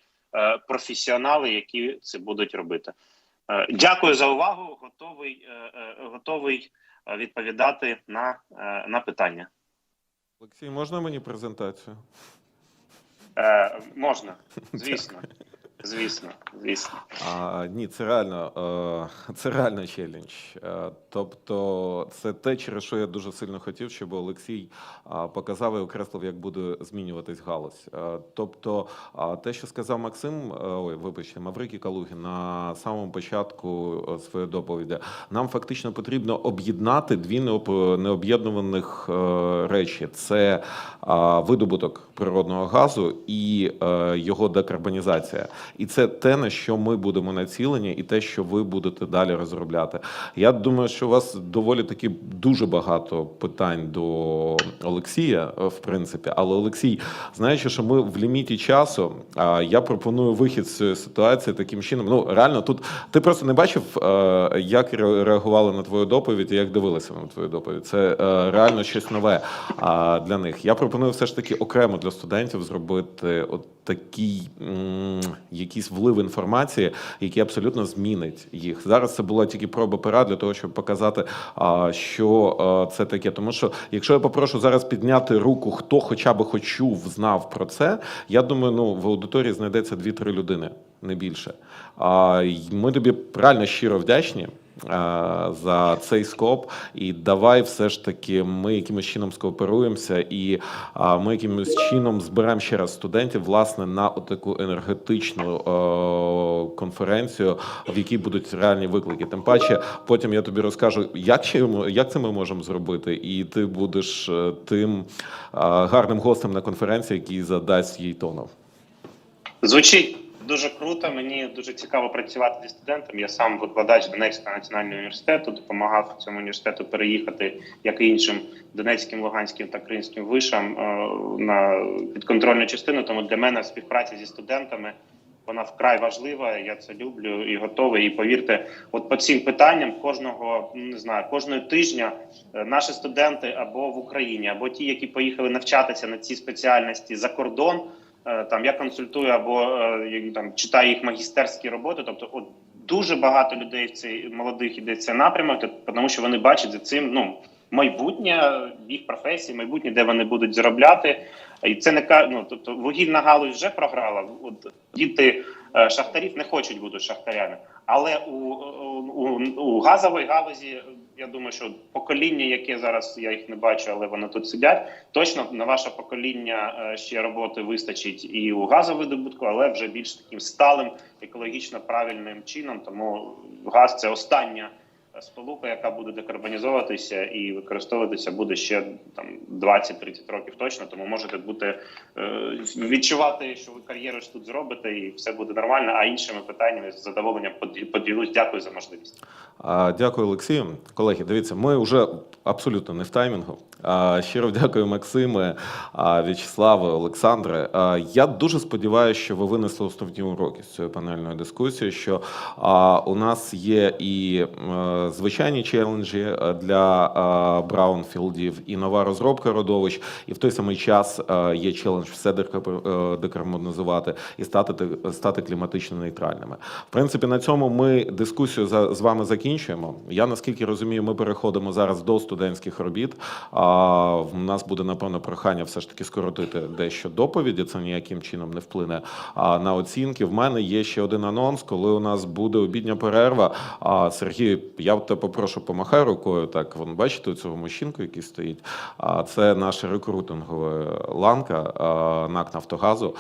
професіонали, які це будуть робити. Дякую за увагу, готовий відповідати на питання. Олексій, можна мені презентацію? Можна, звісно. Звісно. Ні, це реально челендж. Тобто це те, через що я дуже сильно хотів, щоб Олексій показав і окреслив, як буде змінюватись галузь. Тобто те, що сказав Маврикій Калугін на самому початку своєї доповіді, нам фактично потрібно об'єднати дві необ'єднуваних речі. Це видобуток природного газу і його декарбонізація. І це те, на що ми будемо націлені, і те, що ви будете далі розробляти. Я думаю, що у вас доволі таки дуже багато питань до Олексія, в принципі. Але, Олексій, знаючи, що ми в ліміті часу, я пропоную вихід з цієї ситуації таким чином. Реально, тут ти просто не бачив, як реагували на твою доповідь і як дивилися на твою доповідь. Це реально щось нове для них. Я пропоную все ж таки окремо для студентів зробити такий якийсь влив інформації, який абсолютно змінить їх. Зараз це була тільки проба пера для того, щоб показати, що це таке. Тому що, якщо я попрошу зараз підняти руку, хто хоча б хоч чув, знав про це, я думаю, в аудиторії знайдеться 2-3 людини, не більше. Ми тобі реально щиро вдячні за цей скоп, і давай все ж таки ми якимось чином скооперуємося, і ми якимось чином зберемо ще раз студентів, власне, на таку енергетичну конференцію, в якій будуть реальні виклики. Тим паче, потім я тобі розкажу, як це ми можемо зробити, і ти будеш тим гарним гостем на конференції, який задасть їй тону. Звучить дуже круто, мені дуже цікаво працювати зі студентами. Я сам викладач Донецького національного університету, допомагав цьому університету переїхати, як і іншим донецьким, луганським та кримським вишам на підконтрольну частину. Тому для мене співпраця зі студентами, вона вкрай важлива, я це люблю і готовий. І повірте, от по цим питанням кожного тижня наші студенти або в Україні, або ті, які поїхали навчатися на ці спеціальності за кордон, я консультую або читаю їх магістерські роботи. Тобто дуже багато людей молодих іде в цей напрямок, тому що вони бачать за цим майбутнє їх професії, майбутнє, де вони будуть заробляти. І це не тобто вугільна галузь вже програла. От діти шахтарів не хочуть бути шахтарями, але у газовій галузі, я думаю, що покоління, яке зараз, я їх не бачу, але вони тут сидять, точно на ваше покоління ще роботи вистачить і у газовидобутку, але вже більш таким сталим, екологічно правильним чином. Тому газ – це остання сполука, яка буде декарбонізовуватися і використовуватися буде ще там 20-30 років точно. Тому можете бути відчувати, що ви кар'єру тут зробите і все буде нормально. А іншими питаннями з задоволенням поділюсь. Дякую за можливість. Дякую, Олексію. Колеги, дивіться, ми вже абсолютно не в таймінгу. Щиро дякую, Максиме, В'ячеславе, Олександре. Я дуже сподіваюся, що ви винесли основні уроки з цієї панельної дискусії, що у нас є і звичайні челенджі для браунфілдів, і нова розробка родовищ, і в той самий час є челендж все декарбонізувати і стати кліматично нейтральними. В принципі, на цьому ми дискусію з вами закінчуємо. Я, наскільки розумію, ми переходимо зараз до студентських робіт. В нас буде, напевно, прохання все ж таки скоротити дещо доповіді, це ніяким чином не вплине на оцінки. В мене є ще один анонс, коли у нас буде обідня перерва. Сергій, я тебе попрошу, помахай рукою, так, вон, бачите цього мужчинку, який стоїть? Це наша рекрутингова ланка НАК «Нафтогазу».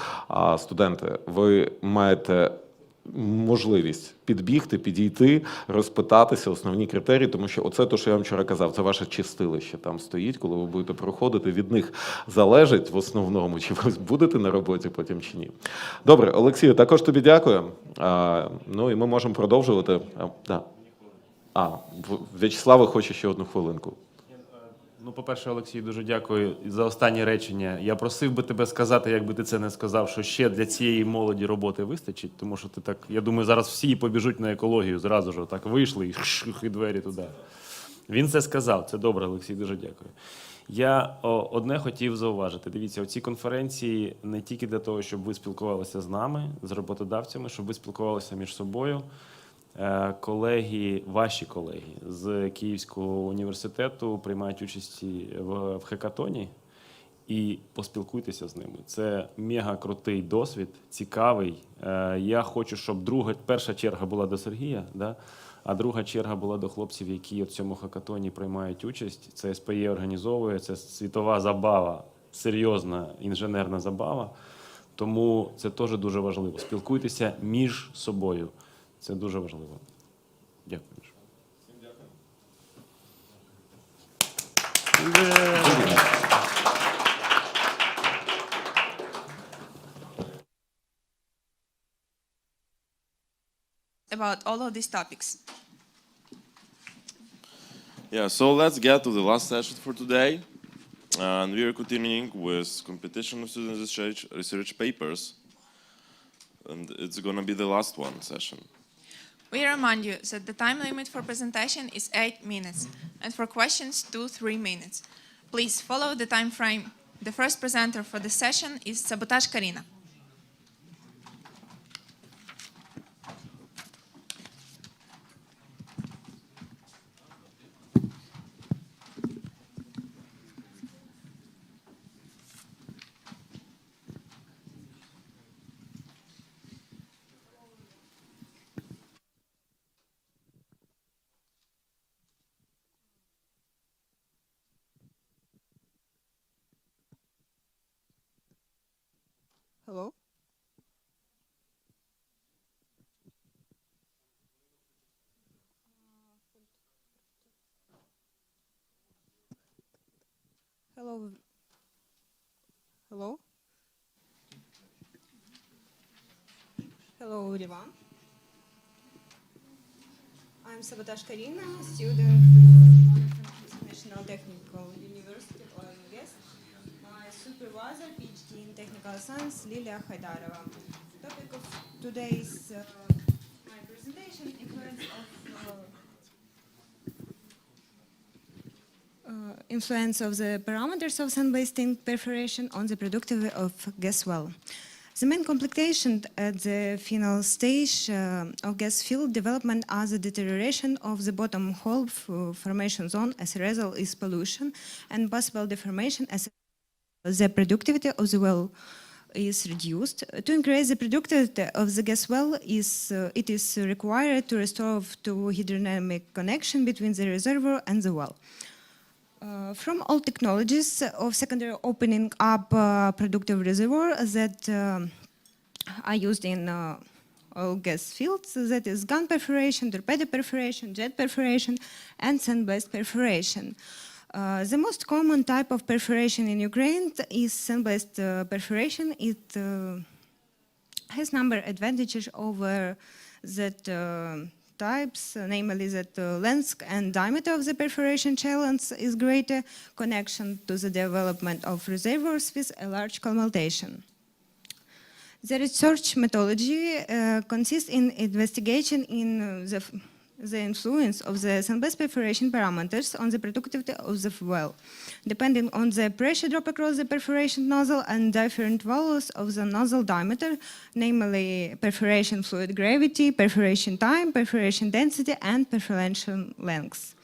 Студенти, ви маєте можливість підбігти, підійти, розпитатися основні критерії, тому що оце те, що я вам вчора казав, це ваше чистилище там стоїть, коли ви будете проходити, від них залежить в основному, чи ви будете на роботі потім чи ні. Добре, Олексію, також тобі дякую. Ну і ми можемо продовжувати. В'ячеслав хоче ще одну хвилинку. Ну, по-перше, Олексій, дуже дякую за останнє речення. Я просив би тебе сказати, якби ти це не сказав, що ще для цієї молоді роботи вистачить, тому що ти так, я думаю, зараз всі побіжуть на екологію, зразу ж так вийшли і двері туди. Він це сказав, це добре, Олексій, дуже дякую. Я одне хотів зауважити. Дивіться, оці конференції не тільки для того, щоб ви спілкувалися з нами, з роботодавцями, щоб ви спілкувалися між собою. Колеги, ваші колеги з Київського університету приймають участь в хакатоні і поспілкуйтеся з ними. Це мега крутий досвід, цікавий. Я хочу, щоб перша черга була до Сергія, да? А друга черга була до хлопців, які в цьому хакатоні приймають участь. Це СПЄ організовує, це світова забава, серйозна інженерна забава. Тому це теж дуже важливо. Спілкуйтеся між собою. Це дуже важливо. Дякую. About all of these topics. Yeah, so let's get to the last session for today. And we are continuing with competition of student research papers. And it's going to be the last one session. We remind you that the time limit for presentation is 8 minutes, and for questions 2-3 minutes. Please follow the time frame. The first presenter for the session is Sabotage Karina. Hello? Hello. Hello? Hello, everyone. I'm Sabotage Karina, student at National Technical University of Oil and Gas. My supervisor, PhD in Technical Science, Lilia Khaidarova. Topic of today's my presentation: influence of the parameters of sandblasting perforation on the productivity of gas well. The main complication at the final stage of gas field development are the deterioration of the bottom hole formation zone. As a result is pollution and possible deformation as the productivity of the well is reduced. To increase the productivity of the gas well, it is required to restore to hydrodynamic connection between the reservoir and the well. From all technologies of secondary opening up productive reservoir that are used in oil gas fields, that is gun perforation, torpedo perforation, jet perforation, and sand-blast perforation. The most common type of perforation in Ukraine is sand-blast perforation. It has number advantages over that types, namely that length and diameter of the perforation channels is greater, connection to the development of reservoirs with a large culmination. The research methodology consists in investigation in the influence of the sand-blast perforation parameters on the productivity of the well, depending on the pressure drop across the perforation nozzle and different values of the nozzle diameter, namely perforation fluid gravity, perforation time, perforation density, and perforation length.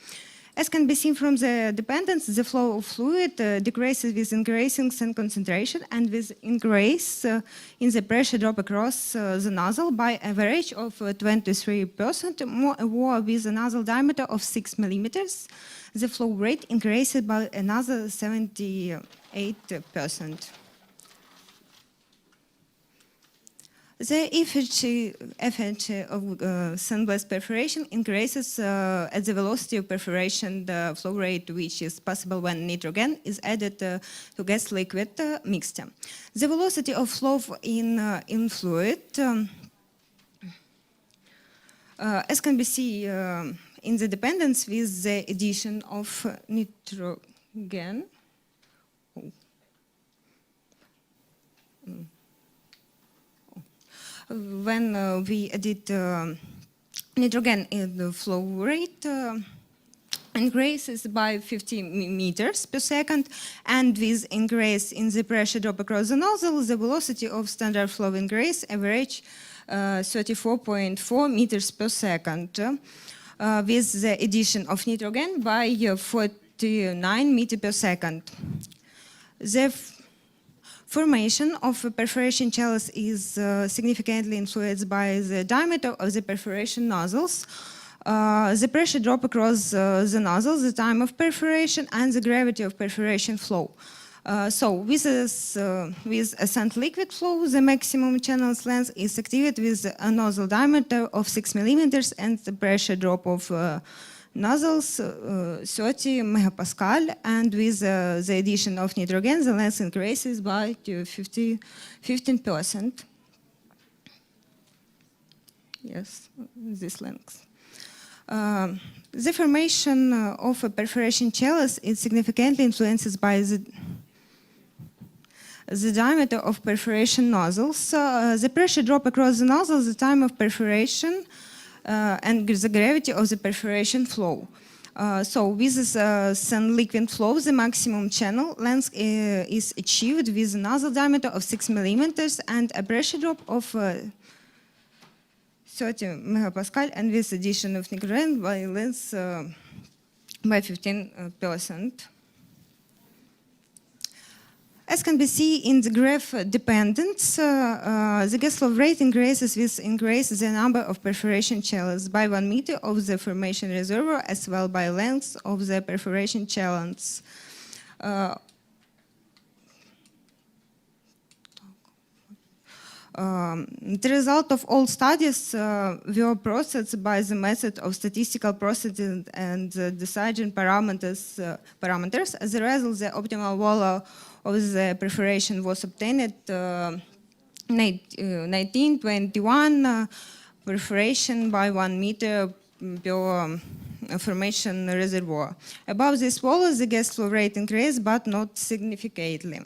As can be seen from the dependence, the flow of fluid decreases with increasing sand concentration and with increase in the pressure drop across the nozzle by average of 23%, more with a nozzle diameter of 6 millimeters. The flow rate increases by another 78%. The efficiency of sand-blast perforation increases at the velocity of perforation, the flow rate, which is possible when nitrogen is added to gas-liquid mixture. The velocity of flow in fluid, as can be seen in the dependence with the addition of nitrogen. When we added nitrogen, the flow rate increases by 50 meters per second, and with increase in the pressure drop across the nozzle, the velocity of standard flow increase average 34.4 meters per second, with the addition of nitrogen by 49 meters per second. The formation of perforation channels is significantly influenced by the diameter of the perforation nozzles, the pressure drop across the nozzles, the time of perforation, and the gravity of perforation flow. So with a sand liquid flow, the maximum channel's length is activated with a nozzle diameter of 6 millimeters and the pressure drop of nozzles 30 megapascal, and with the addition of nitrogen, the length increases by 15%. Yes, this length. The formation of a perforation chalice is significantly influenced by the diameter of perforation nozzles, the pressure drop across the nozzles, the time of perforation, and the gravity of the perforation flow. So with this sand liquid flow, the maximum channel length is achieved with a nozzle diameter of 6 millimeters and a pressure drop of 30 megapascal, and with addition of nitrogen by length by 15%. As can be seen in the graph dependence, the gas flow rate increases with increase the number of perforation channels by 1 meter of the formation reservoir, as well by length of the perforation channels. The result of all studies were processed by the method of statistical processing and deciding parameters. As a result, the optimal value of the perforation was obtained at 1921 perforation by 1 meter per formation reservoir. Above this value, the gas flow rate increased, but not significantly.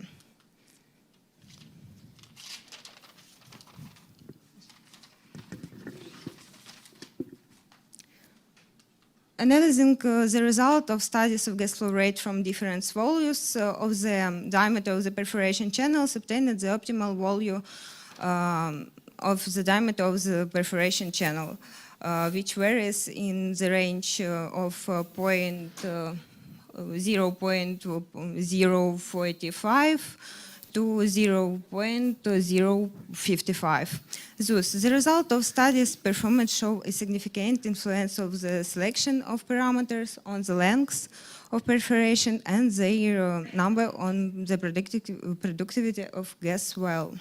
Analyzing the result of studies of gas flow rate from different values of the diameter of the perforation channels obtained the optimal value of the diameter of the perforation channel, which varies in the range of 0.045 to 0.055. Thus, the result of studies performance show a significant influence of the selection of parameters on the length of perforation and their number on the productivity of gas well.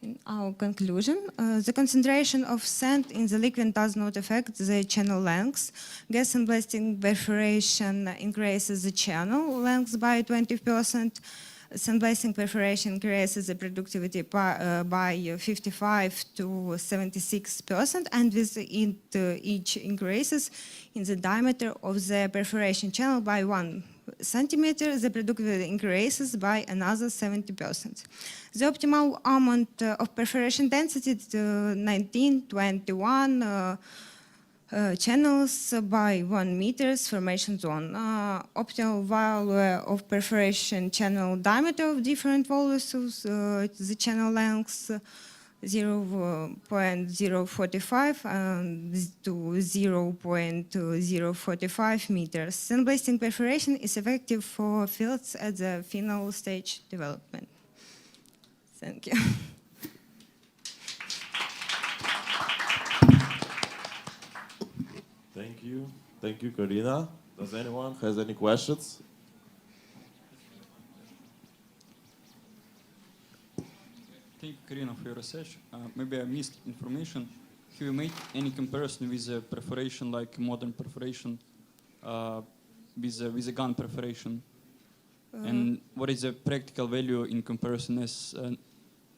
In our conclusion, the concentration of sand in the liquid does not affect the channel length. Gas and blasting perforation increases the channel length by 20%. Sandblasting perforation increases the productivity by 55 to 76%, and with it, each increases in the diameter of the perforation channel by 1 centimeter, the productivity increases by another 70%. The optimal amount of perforation density is 1921 channels by 1 meters formation zone. Optimal value of perforation channel diameter of different volumes, the channel lengths 0.045 to 0.045 meters. Sandblasting perforation is effective for fields at the final stage development. Thank you. Thank you. Thank you, Karina. Does anyone has any questions? Thank you, Karina, for your research. Maybe I missed information. Have you made any comparison with the perforation, like modern perforation, with a gun perforation? And what is the practical value in comparison? As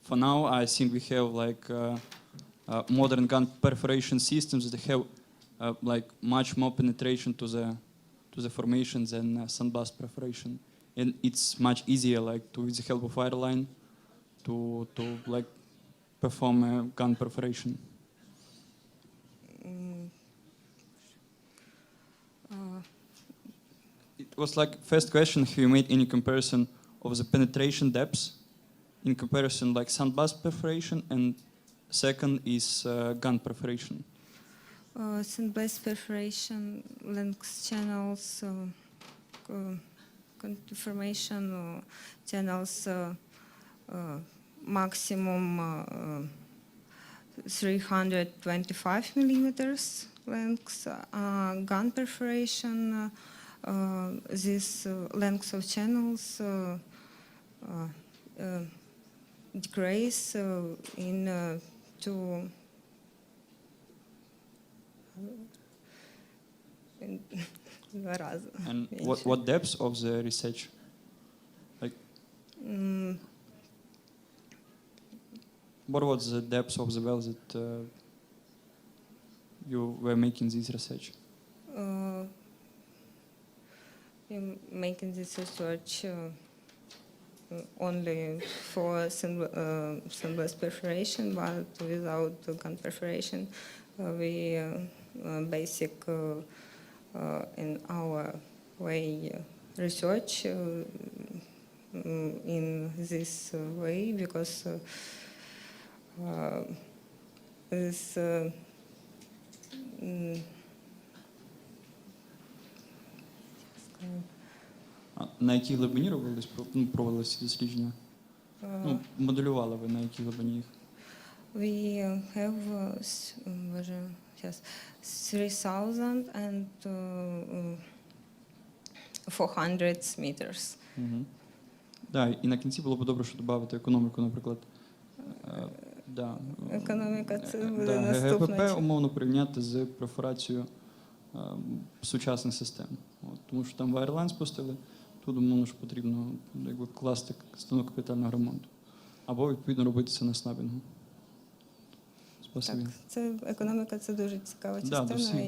for now, I think we have like modern gun perforation systems that have like much more penetration to the formations than sandblast perforation, and it's much easier, like with the help of wireline, to like perform a gun perforation. It was like first question: have you made any comparison of the penetration depths in comparison like sandblast perforation, and second is gun perforation? Sandblast perforation length channels, formation channels maximum 325 millimeters length. Gun perforation, this length of channels decrease in to And what depths of the research? Like, what was the depths of the wells that you were making this research? I'm making this research only for sandblast perforation, but without gun perforation. We basic in our way research in this way, because this На якій глибині проводилися дослідження? Моделювали ви на якій глибині їх? We have 3,400 meters. Да, і на кінці було б добре, що додати економіку, наприклад. Економіка це буде наступна. ГГПП умовно порівняти з перфорацією сучасних систем. Тому що там Wireline спустили, тут умовно, що потрібно якби класти станок капітального ремонту. Або відповідно робити це на снабінгу. Так, це економіка, це дуже цікава частина.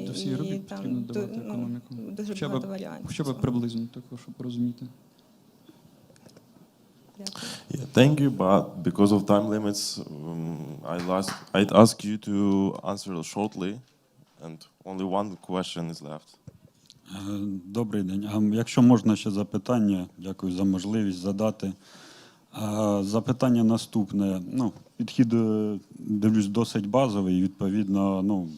До всіх робіт потрібно давати економіку. Дуже багато варіантів. Хоча б приблизно такого, щоб порозуміти. Yeah, thank you, but because of time limits, I'd ask you to answer shortly, and only one question is left. Добрий день. Якщо можна ще запитання, дякую за можливість задати. Запитання наступне. Ну, підхід, дивлюсь, досить базовий, відповідно, ну,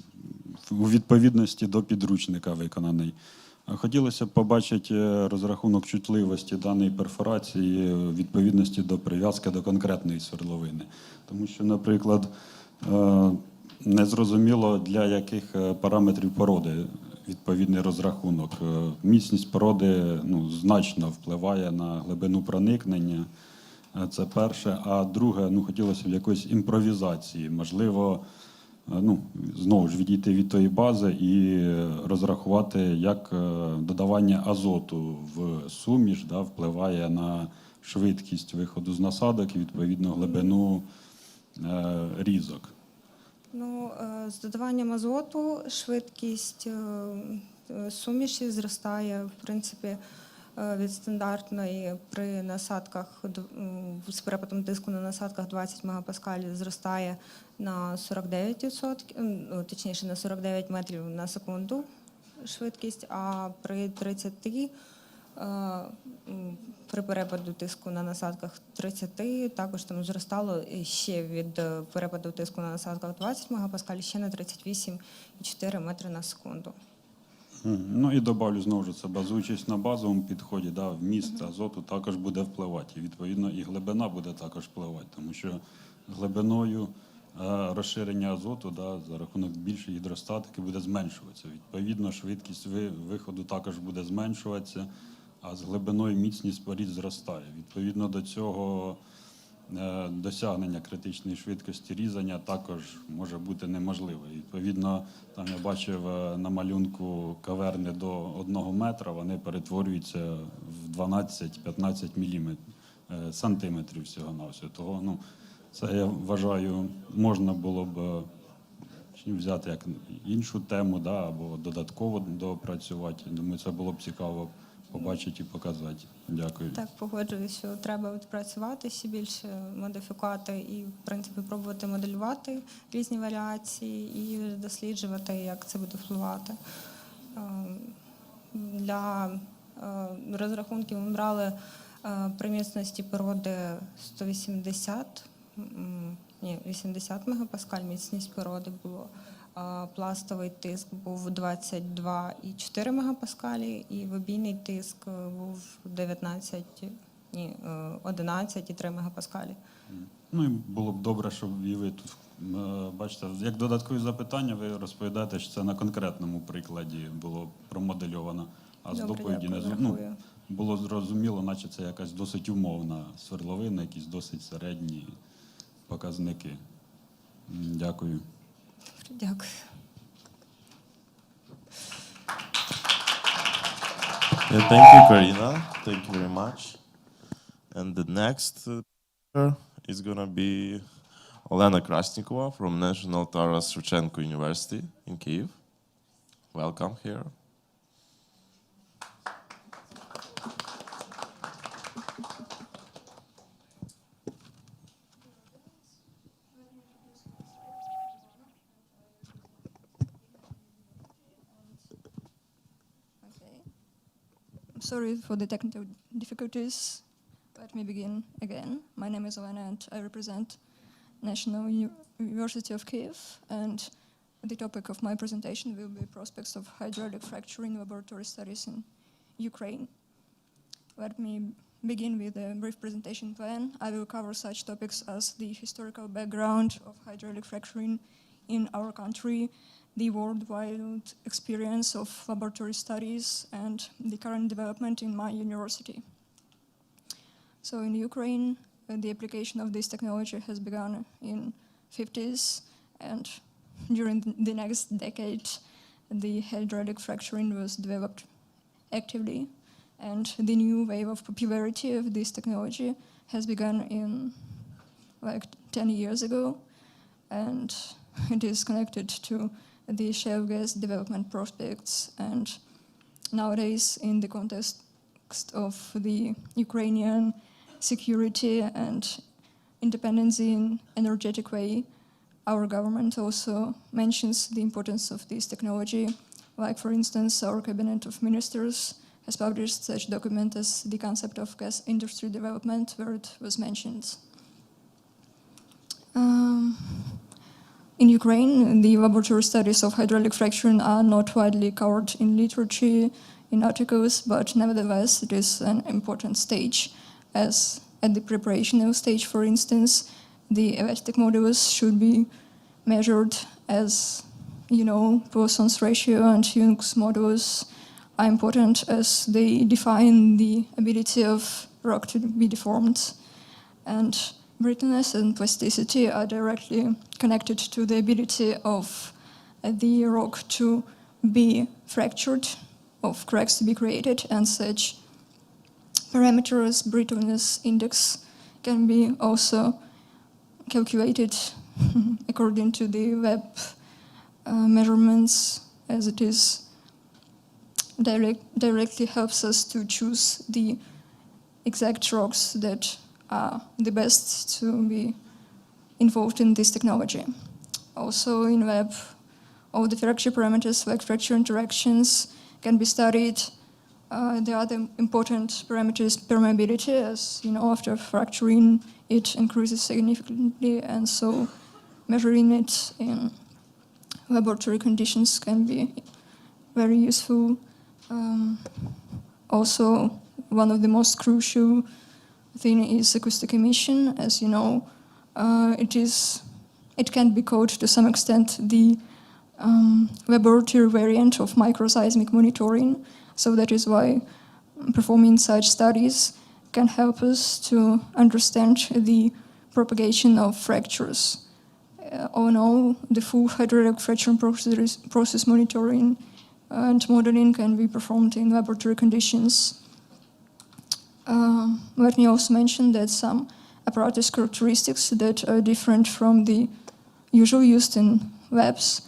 у відповідності до підручника виконаний. Хотілося б побачити розрахунок чутливості даної перфорації у відповідності до прив'язки до конкретної свердловини. Тому що, наприклад, незрозуміло, для яких параметрів породи відповідний розрахунок. Міцність породи значно впливає на глибину проникнення. Це перше. А друге, хотілося б якоїсь імпровізації. Можливо, знову ж відійти від тої бази і розрахувати, як додавання азоту в суміш впливає на швидкість виходу з насадок і, відповідно, глибину різок. З додаванням азоту швидкість суміші зростає, в принципі, від стандартної при насадках з перепадом тиску на насадках 20 МПа зростає на 49%, точніше на 49 метрів на секунду швидкість, а при 30 при перепаду тиску на насадках 30 також там зростало ще від перепаду тиску на насадках 20 МПа ще на 38,4 метри на секунду. Ну і добавлю знову ж, це базуючись на базовому підході, вміст азоту також буде впливати. І, відповідно, і глибина буде також впливати, тому що глибиною розширення азоту за рахунок більшої гідростатики буде зменшуватися. Відповідно, швидкість виходу також буде зменшуватися, а з глибиною міцність порід зростає. Відповідно до цього досягнення критичної швидкості різання також може бути неможливе. Відповідно, там я бачив на малюнку каверни до 1 метра, вони перетворюються в 12-15 сантиметрів всього-навсього. Того, це, я вважаю, можна було б взяти як іншу тему, або додатково допрацювати. Думаю, це було б цікаво побачити і показати. Дякую. Так, погоджуюсь, що треба працювати ще більше, модифікувати і, в принципі, пробувати моделювати різні варіації і досліджувати, як це буде впливати. Для розрахунків ми брали при міцності породи 80 МПа міцність породи було. Пластовий тиск був 22,4 МПа і вибійний тиск був 11,3 МПа. Ну і було б добре, щоб і ви тут, бачите, як додаткові запитання ви розповідаєте, що це на конкретному прикладі було промодельовано, а з доповіді було зрозуміло, наче це якась досить умовна свердловина, якісь досить середні показники. Дякую. Дякую. Thank you, Karina. Thank you very much. And the next is going to be Olena Krasnikova from National Taras Shevchenko University in Kyiv. Welcome here. Sorry for the technical difficulties. Let me begin again. My name is Olena and I represent National University of Kyiv, and the topic of my presentation will be prospects of hydraulic fracturing laboratory studies in Ukraine. Let me begin with a brief presentation plan. I will cover such topics as the historical background of hydraulic fracturing in our country, the worldwide experience of laboratory studies, and the current development in my university. So in Ukraine, the application of this technology has begun in 50s, and during the next decade, the hydraulic fracturing was developed actively, and the new wave of popularity of this technology has begun in 10 years ago, and it is connected to the shale gas development prospects, and nowadays in the context of the Ukrainian security and independence in energetic way, our government also mentions the importance of this technology. Like, for instance, our cabinet of ministers has published such document as The Concept of Gas Industry Development, where it was mentioned. In Ukraine, the laboratory studies of hydraulic fracturing are not widely covered in literature, in articles, but nevertheless it is an important stage, as at the preparational stage, for instance, the elastic modulus should be measured as, you know, Poisson's ratio and Young's modulus are important as they define the ability of rock to be deformed. And brittleness and plasticity are directly connected to the ability of the rock to be fractured, of cracks to be created, and such parameters, brittleness index, can be also calculated according to the web measurements, as it is directly helps us to choose the exact rocks that are the best to be involved in this technology. Also in web, all the fracture parameters like fracture interactions can be studied. The other important parameter is permeability, as you know, after fracturing it increases significantly, and so measuring it in laboratory conditions can be very useful. Also, one of the most crucial thing is acoustic emission. As you know, it can be called to some extent the laboratory variant of microseismic monitoring. So that is why performing such studies can help us to understand the propagation of fractures. All in all, the full hydraulic fracturing process monitoring and modeling can be performed in laboratory conditions. Let me also mention that some apparatus characteristics that are different from the usual used in labs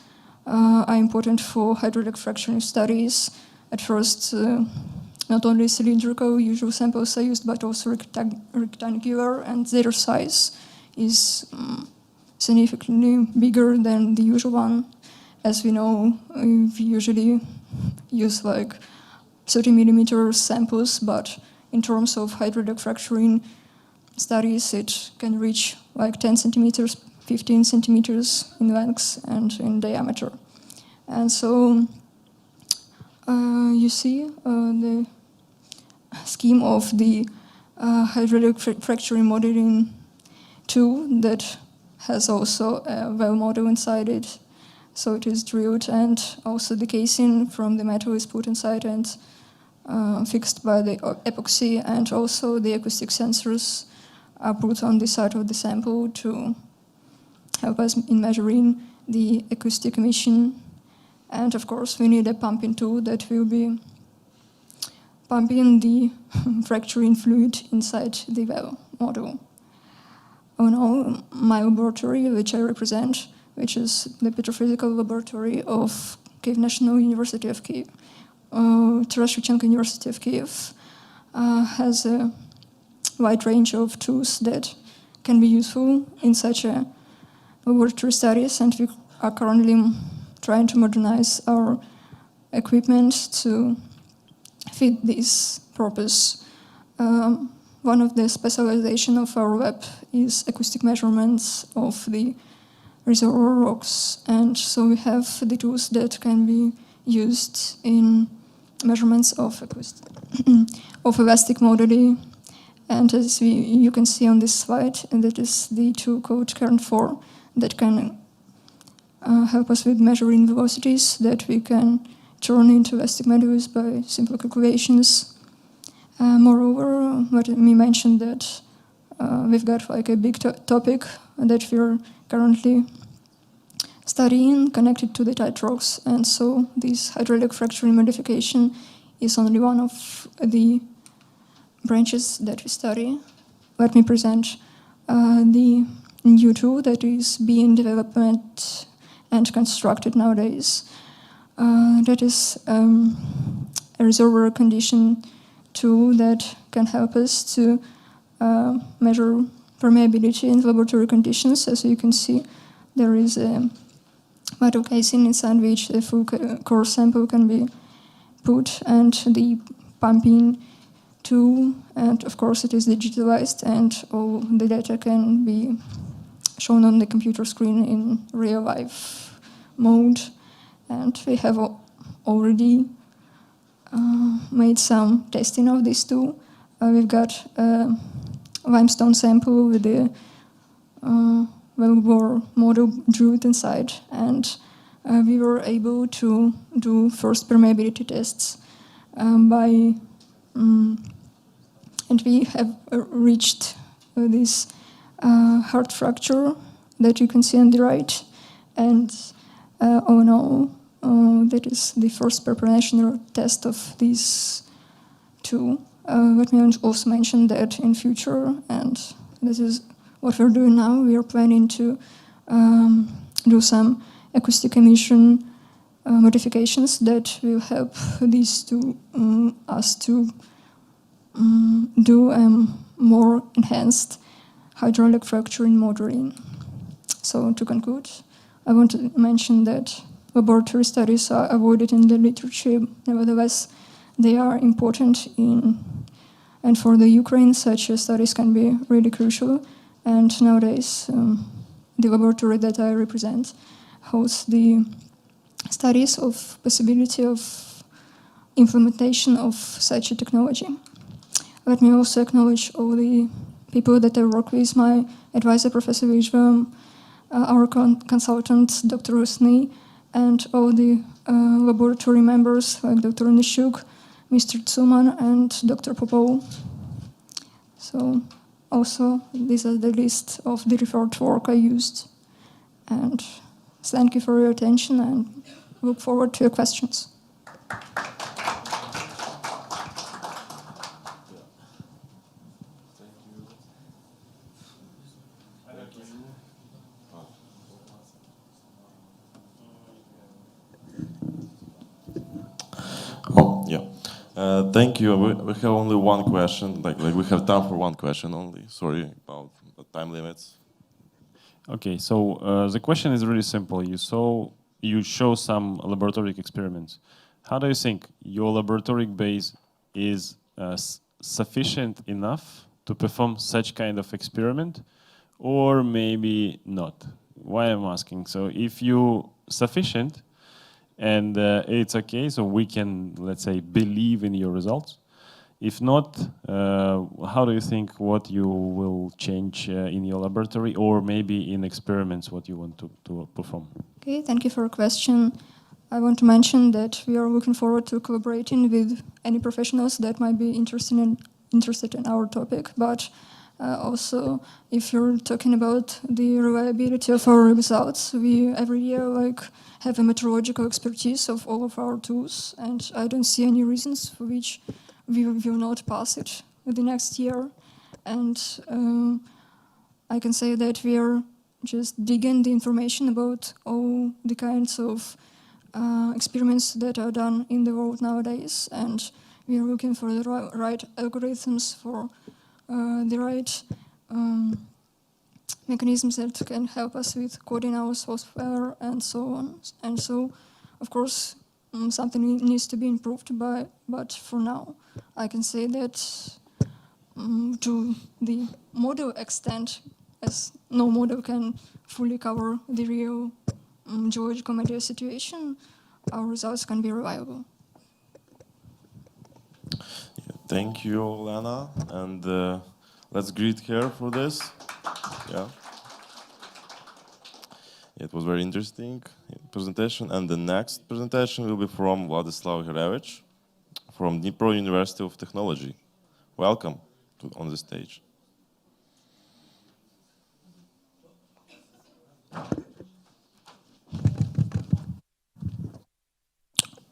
are important for hydraulic fracturing studies. At first, not only cylindrical usual samples are used, but also rectangular, and their size is significantly bigger than the usual one. As we know, we usually use like 30mm samples, but in terms of hydraulic fracturing studies, it can reach like 10 centimeters, 15 centimeters in length and in diameter. And so you see the scheme of the hydraulic fracturing modeling tool that has also a well model inside it. So it is drilled, and also the casing from the metal is put inside and fixed by the epoxy, and also the acoustic sensors are put on the side of the sample to help us in measuring the acoustic emission. And of course, we need a pumping tool that will be pumping the fracturing fluid inside the well model. On all, my laboratory, which I represent, which is the Petrophysical Laboratory of Kyiv National University of Kyiv, Taras Shevchenko University of Kyiv, has a wide range of tools that can be useful in such a laboratory studies, and we are currently trying to modernize our equipment to fit this purpose. One of the specialization of our lab is acoustic measurements of the reservoir rocks, and so we have the tools that can be used in measurements of of elastic mobility. And as you can see on this slide, and that is the tool called Kern4 that can help us with measuring velocities that we can turn into elastic modulus by simple calculations. Moreover, let me mention that we've got like a big topic that we're currently studying connected to the tight rocks, and so this hydraulic fracturing modification is only one of the branches that we study. Let me present the new tool that is being developed and constructed nowadays. That is a reservoir condition tool that can help us to measure permeability in laboratory conditions. As you can see, there is a metal casing inside which a full core sample can be put, and the pumping tool, and of course it is digitalized, and all the data can be shown on the computer screen in real life mode. And we have already made some testing of this tool. We've got a limestone sample with the well-bore model Druid inside, and we were able to do first permeability tests and we have reached this hard fracture that you can see on the right, and all in all, that is the first preparational test of this tool. Let me also mention that in future, and this is what we're doing now, we are planning to do some acoustic emission modifications that will help these to us to do a more enhanced hydraulic fracturing modeling. So to conclude, I want to mention that laboratory studies are avoided in the literature. Nevertheless, they are important and for the Ukraine, such studies can be really crucial. And nowadays, the laboratory that I represent hosts the studies of possibility of implementation of such a technology. Let me also acknowledge all the people that I work with, my advisor, Professor Vizhva, our consultant, Dr. Rusny, and all the laboratory members like Dr. Nishuk, Mr. Tsuman, and Dr. Popov. So also, these are the list of the referred work I used. And thank you for your attention, and look forward to your questions. Oh, yeah. Thank you. We have only one question. Like we have time for one question only. Sorry about the time limits. Okay, so the question is really simple. You show some laboratory experiments. How do you think your laboratory base is sufficient enough to perform such kind of experiment, or maybe not? Why I'm asking? So if you sufficient and it's okay, so we can, let's say, believe in your results. If not, how do you think what you will change in your laboratory, or maybe in experiments what you want to perform? Okay, thank you for your question. I want to mention that we are looking forward to collaborating with any professionals that might be interested in our topic, but also if you're talking about the reliability of our results, we every year have a metrological expertise of all of our tools, and I don't see any reasons for which we will not pass it the next year. And I can say that we are just digging the information about all the kinds of experiments that are done in the world nowadays, and we are looking for the right algorithms, for the right mechanisms that can help us with coding our software and so on. And so, of course, something needs to be improved, but for now, I can say that to the model extent, as no model can fully cover the real geological material situation, our results can be reliable. Thank you, Lena, and let's greet her for this. Yeah. It was very interesting presentation, and the next presentation will be from Vladislav Herevich from Dnipro University of Technology. Welcome on the stage.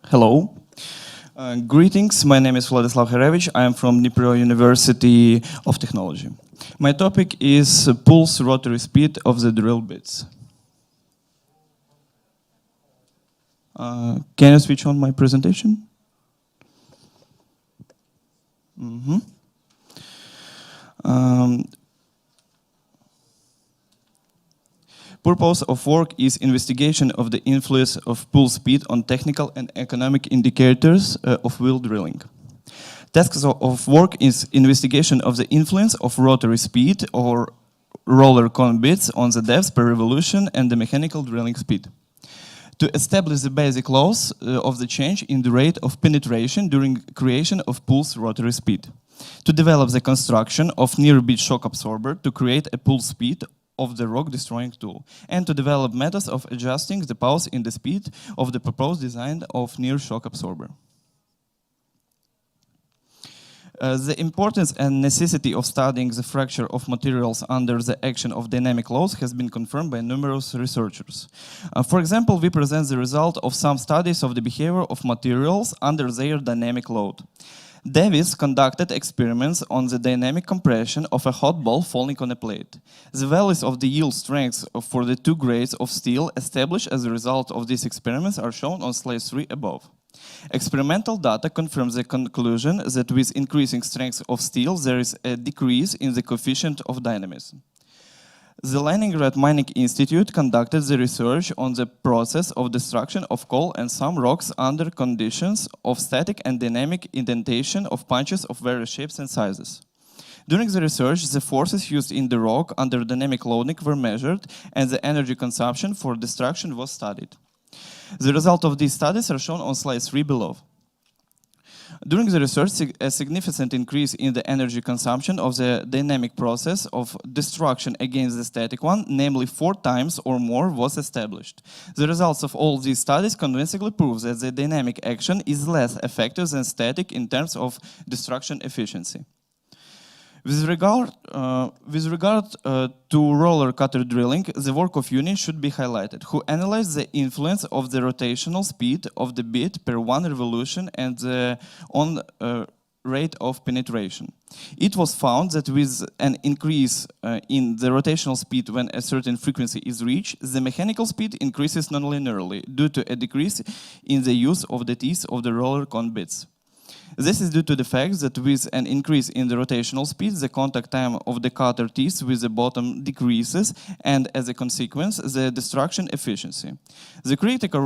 Hello. Greetings, my name is Vladislav Herevich. I am from Dnipro University of Technology. My topic is pulse rotary speed of the drill bits. Can you switch on my presentation? Purpose of work is investigation of the influence of pulse speed on technical and economic indicators of well drilling. Tasks of work is investigation of the influence of rotary speed or roller cone bits on the depth per revolution and the mechanical drilling speed. To establish the basic laws of the change in the rate of penetration during creation of pulse rotary speed. To develop the construction of near beat shock absorber to create a pulse speed of the rock destroying tool, and to develop methods of adjusting the pulse in the speed of the proposed design of near shock absorber. The importance and necessity of studying the fracture of materials under the action of dynamic loads has been confirmed by numerous researchers. For example, we present the result of some studies of the behavior of materials under their dynamic load. Davis conducted experiments on the dynamic compression of a hot ball falling on a plate. The values of the yield strengths for the two grades of steel established as a result of these experiments are shown on slide 3 above. Experimental data confirms the conclusion that with increasing strength of steel, there is a decrease in the coefficient of dynamism. The Leningrad Mining Institute conducted the research on the process of destruction of coal and some rocks under conditions of static and dynamic indentation of punches of various shapes and sizes. During the research, the forces used in the rock under dynamic loading were measured and the energy consumption for destruction was studied. The result of these studies are shown on slide 3 below. During the research, a significant increase in the energy consumption of the dynamic process of destruction against the static one, namely 4 times or more, was established. The results of all these studies convincingly prove that the dynamic action is less effective than static in terms of destruction efficiency. With regard to roller cutter drilling, the work of Union should be highlighted, who analyzed the influence of the rotational speed of the bit per 1 revolution and the rate of penetration. It was found that with an increase in the rotational speed when a certain frequency is reached, the mechanical speed increases nonlinearly due to a decrease in the use of the teeth of the roller cone bits. This is due to the fact that with an increase in the rotational speed, the contact time of the cutter teeth with the bottom decreases, and as a consequence, the destruction efficiency. The critical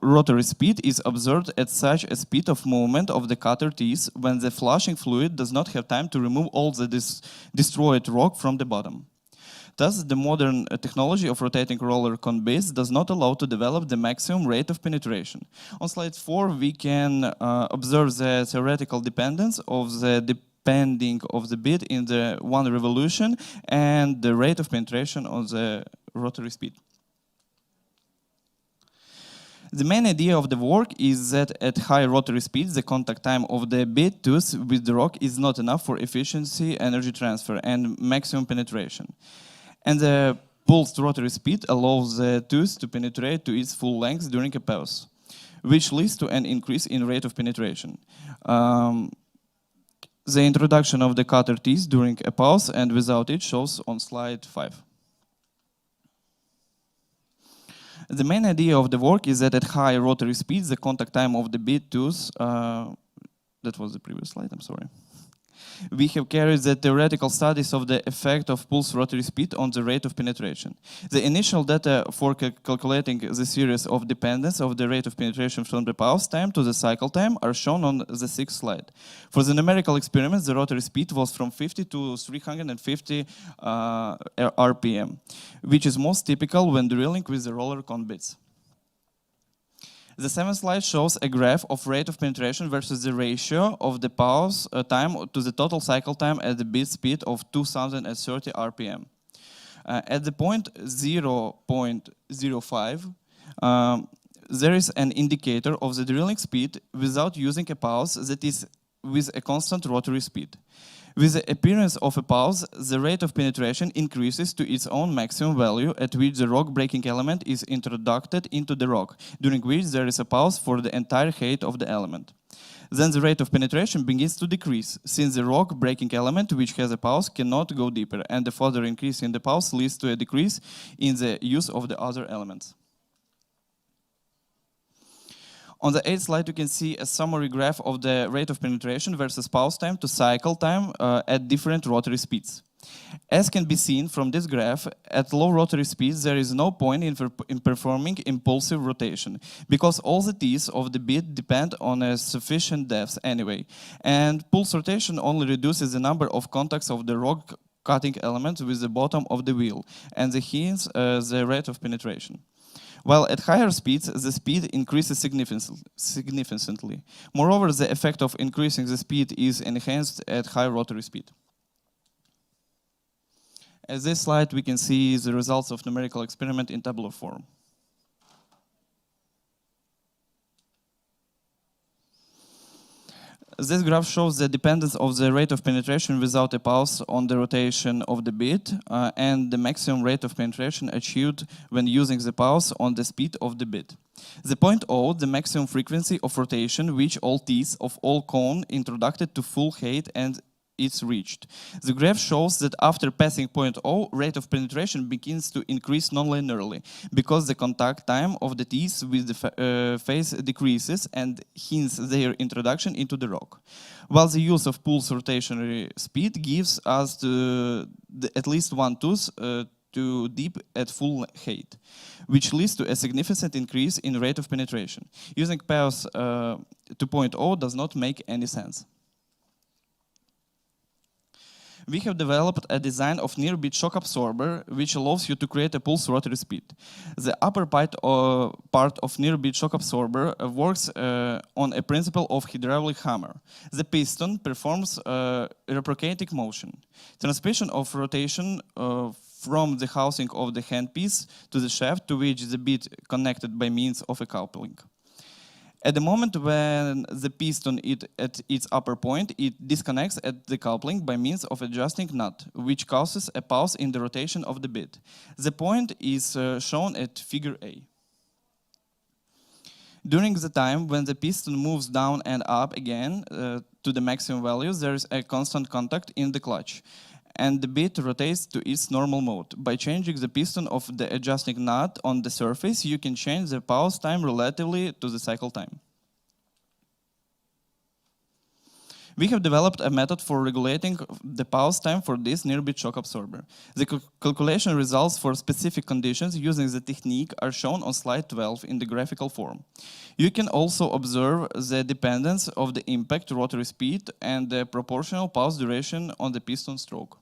rotary speed is observed at such a speed of movement of the cutter teeth when the flushing fluid does not have time to remove all the destroyed rock from the bottom. Thus, the modern technology of rotating roller cone bits does not allow to develop the maximum rate of penetration. On slide 4, we can observe the theoretical dependence of the depending of the bit in the 1 revolution and the rate of penetration on the rotary speed. The main idea of the work is that at high rotary speeds, the contact time of the bit tooth with the rock is not enough for efficiency, energy transfer, and maximum penetration. And the pulsed rotary speed allows the tooth to penetrate to its full length during a pause, which leads to an increase in rate of penetration. The introduction of the cutter teeth during a pause and without it shows on slide 5. The main idea of the work is that at high rotary speeds, the contact time of the bit tooth, that was the previous slide, I'm sorry. We have carried the theoretical studies of the effect of pulse rotary speed on the rate of penetration. The initial data for calculating the series of dependence of the rate of penetration from the pause time to the cycle time are shown on the 6th slide. For the numerical experiments, the rotary speed was from 50 to 350 RPM, which is most typical when drilling with the roller cone bits. The 7th slide shows a graph of rate of penetration versus the ratio of the pause time to the total cycle time at the bit speed of 2030 RPM. At the point 0.05, there is an indicator of the drilling speed without using a pause that is with a constant rotary speed. With the appearance of a pause, the rate of penetration increases to its own maximum value at which the rock breaking element is introduced into the rock, during which there is a pause for the entire height of the element. Then the rate of penetration begins to decrease, since the rock breaking element, which has a pause, cannot go deeper, and the further increase in the pause leads to a decrease in the use of the other elements. On the 8th slide, you can see a summary graph of the rate of penetration versus pause time to cycle time at different rotary speeds. As can be seen from this graph, at low rotary speeds there is no point in performing impulsive rotation, because all the teeth of the bit depend on a sufficient depth anyway, and pulse rotation only reduces the number of contacts of the rock cutting element with the bottom of the wheel, and hence the rate of penetration. While at higher speeds, the speed increases significantly. Moreover, the effect of increasing the speed is enhanced at high rotary speed. At this slide, we can see the results of numerical experiment in tabular form. This graph shows the dependence of the rate of penetration without a pulse on the rotation of the bit and the maximum rate of penetration achieved when using the pulse on the speed of the bit. The point O, the maximum frequency of rotation which all teeth of all cone introduced to full height and it's reached. The graph shows that after passing point O, rate of penetration begins to increase non-linearly because the contact time of the teeth with the face decreases and hence their introduction into the rock. While the use of pulse rotationary speed gives us at least one tooth to deep at full height, which leads to a significant increase in rate of penetration. Using pulse to point O does not make any sense. We have developed a design of near-bit shock absorber which allows you to create a pulse rotary speed. The upper part of near-bit shock absorber works on a principle of hydraulic hammer. The piston performs reciprocating motion. Transmission of rotation from the housing of the handpiece to the shaft to which the bit connected by means of a coupling. At the moment when the piston is at its upper point, it disconnects at the coupling by means of adjusting nut, which causes a pause in the rotation of the bit. The point is shown at figure A. During the time when the piston moves down and up again to the maximum values, there is a constant contact in the clutch, and the bit rotates to its normal mode. By changing the piston of the adjusting nut on the surface, you can change the pause time relatively to the cycle time. We have developed a method for regulating the pause time for this near-bit shock absorber. The calculation results for specific conditions using the technique are shown on slide 12 in the graphical form. You can also observe the dependence of the impact rotary speed and the proportional pause duration on the piston stroke.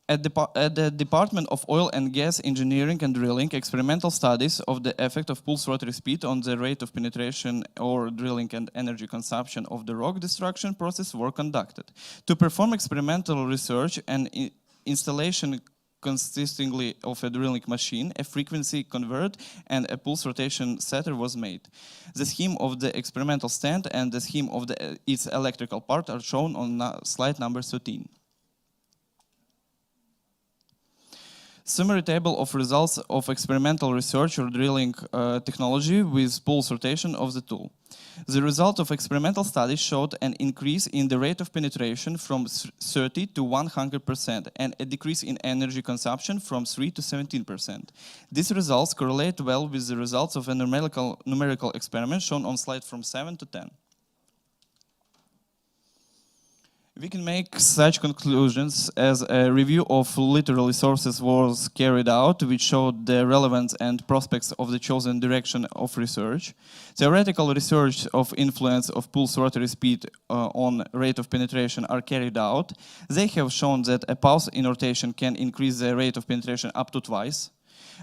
At the Department of Oil and Gas Engineering and Drilling, experimental studies of the effect of pulse rotary speed on the rate of penetration or drilling and energy consumption of the rock destruction process were conducted. To perform experimental research, an installation consisting of a drilling machine, a frequency converter, and a pulse rotation setter was made. The scheme of the experimental stand and the scheme of its electrical part are shown on slide number 13. Summary table of results of experimental research or drilling technology with pulse rotation of the tool. The result of experimental studies showed an increase in the rate of penetration from 30 to 100% and a decrease in energy consumption from 3 to 17%. These results correlate well with the results of a numerical experiment shown on slide from 7 to 10. We can make such conclusions as a review of literary sources was carried out, which showed the relevance and prospects of the chosen direction of research. Theoretical research of influence of pulse rotary speed on rate of penetration are carried out. They have shown that a pulse in rotation can increase the rate of penetration up to twice.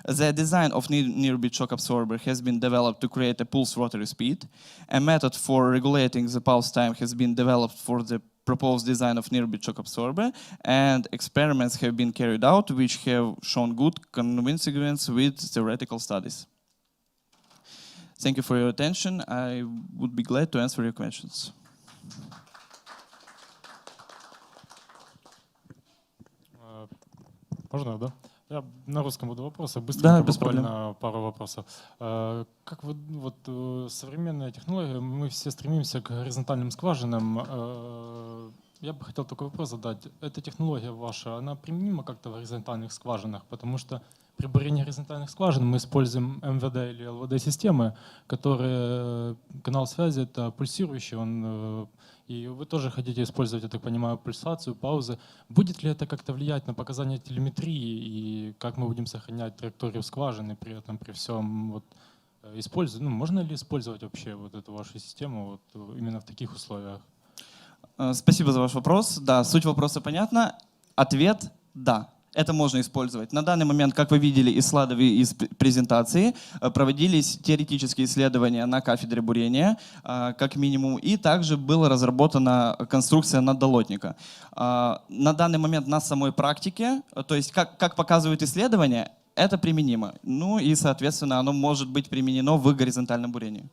The design of near-bit shock absorber has been developed to create a pulse rotary speed. A method for regulating the pulse time has been developed for the proposed design of near-bit shock absorber, and experiments have been carried out which have shown good coincidence with theoretical studies. Thank you for your attention. I would be glad to answer your questions. Можно, да? Я на русском буду вопросы. Быстренько, Да, без буквально пару вопросов. Как современная технология, мы все стремимся к горизонтальным скважинам. Я бы хотел такой вопрос задать. Эта технология ваша, она применима как-то в горизонтальных скважинах? Потому что при бурении горизонтальных скважин мы используем МВД или ЛВД-системы, которые, канал связи — это пульсирующий, и вы тоже хотите использовать, я так понимаю, пульсацию, паузы. Будет ли это как-то влиять на показания телеметрии, и как мы будем сохранять траекторию скважины при этом, при всем можно ли использовать вообще вот эту вашу систему вот именно в таких условиях? Спасибо за ваш вопрос. Да, суть вопроса понятна. Ответ – да. Это можно использовать. На данный момент, как вы видели из слайдов и из презентации, проводились теоретические исследования на кафедре бурения, как минимум, и также была разработана конструкция наддолотника. На данный момент на самой практике, то есть как показывают исследования, это применимо. Ну и, соответственно, оно может быть применено в горизонтальном бурении.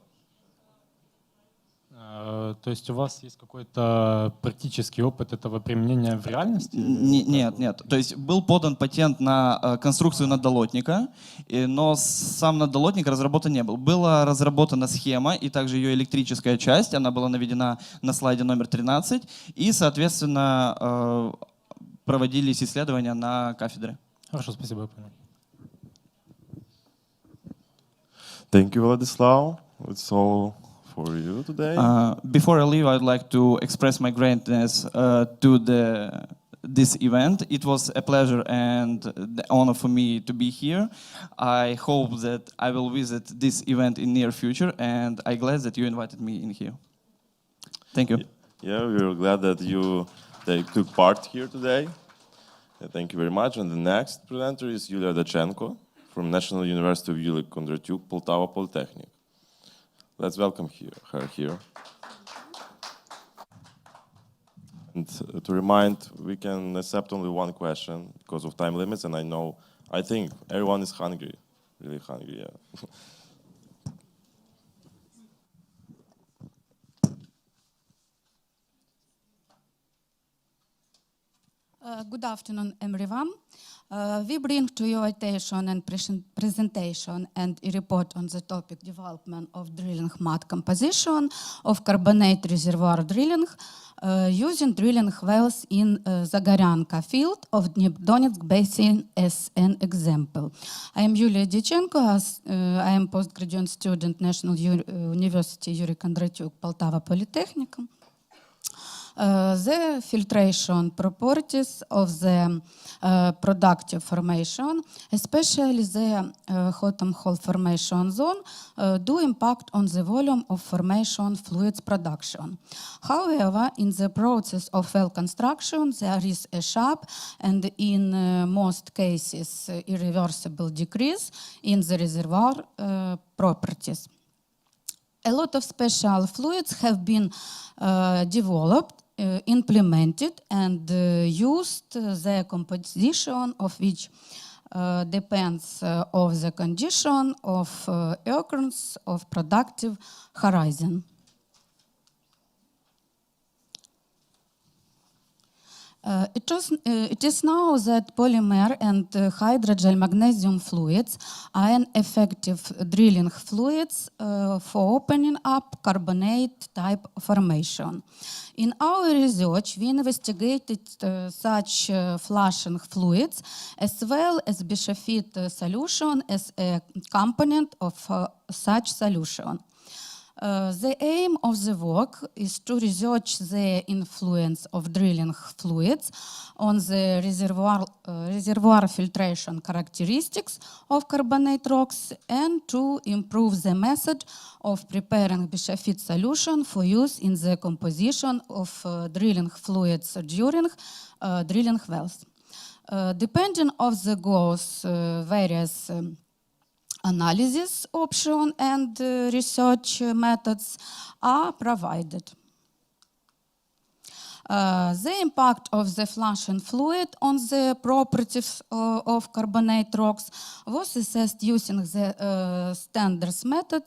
То есть у вас есть какой-то практический опыт этого применения в реальности? Нет. То есть был подан патент на конструкцию наддолотника, но сам наддолотник разработан не был. Была разработана схема и также ее электрическая часть, она была наведена на слайде номер 13, и, соответственно, проводились исследования на кафедре. Хорошо, спасибо, я понял. Thank you, Vladislav. It's all for you today. Before I leave, I'd like to express my gratefulness to this event. It was a pleasure and the honor for me to be here. I hope that I will visit this event in near future, and I'm glad that you invited me in here. Thank you. Yeah, we're glad that you took part here today. Thank you very much. And the next presenter is Yulia Dachenko from National University of Yulia Kondratyuk, Poltava Polytechnic. Let's welcome her here. And to remind, we can accept only one question because of time limits, and I think everyone is hungry, really hungry, yeah. Good afternoon, everyone. We bring to your attention and presentation and a report on the topic development of drilling mud composition of carbonate reservoir drilling using drilling wells in Zagoryanka field of Dnipro-Donetsk basin as an example. I am Yulia Dachenko. I am postgraduate student, National University Yuri Kondratyuk, Poltava Polytechnic. The filtration properties of the productive formation, especially the bottom hole formation zone, do impact on the volume of formation fluids production. However, in the process of well construction, there is a sharp and in most cases irreversible decrease in the reservoir properties. A lot of special fluids have been developed, implemented, and used, the composition of which depends on the condition of occurrence of productive horizon. It is now that polymer and hydrogel magnesium fluids are an effective drilling fluids for opening up carbonate type formation. In our research, we investigated such flushing fluids as well as bisulfite solution as a component of such solution. The aim of the work is to research the influence of drilling fluids on the reservoir filtration characteristics of carbonate rocks and to improve the method of preparing bisulfite solution for use in the composition of drilling fluids during drilling wells. Depending on the goals, various analysis options and research methods are provided. The impact of the flushing fluid on the properties of carbonate rocks was assessed using the standards method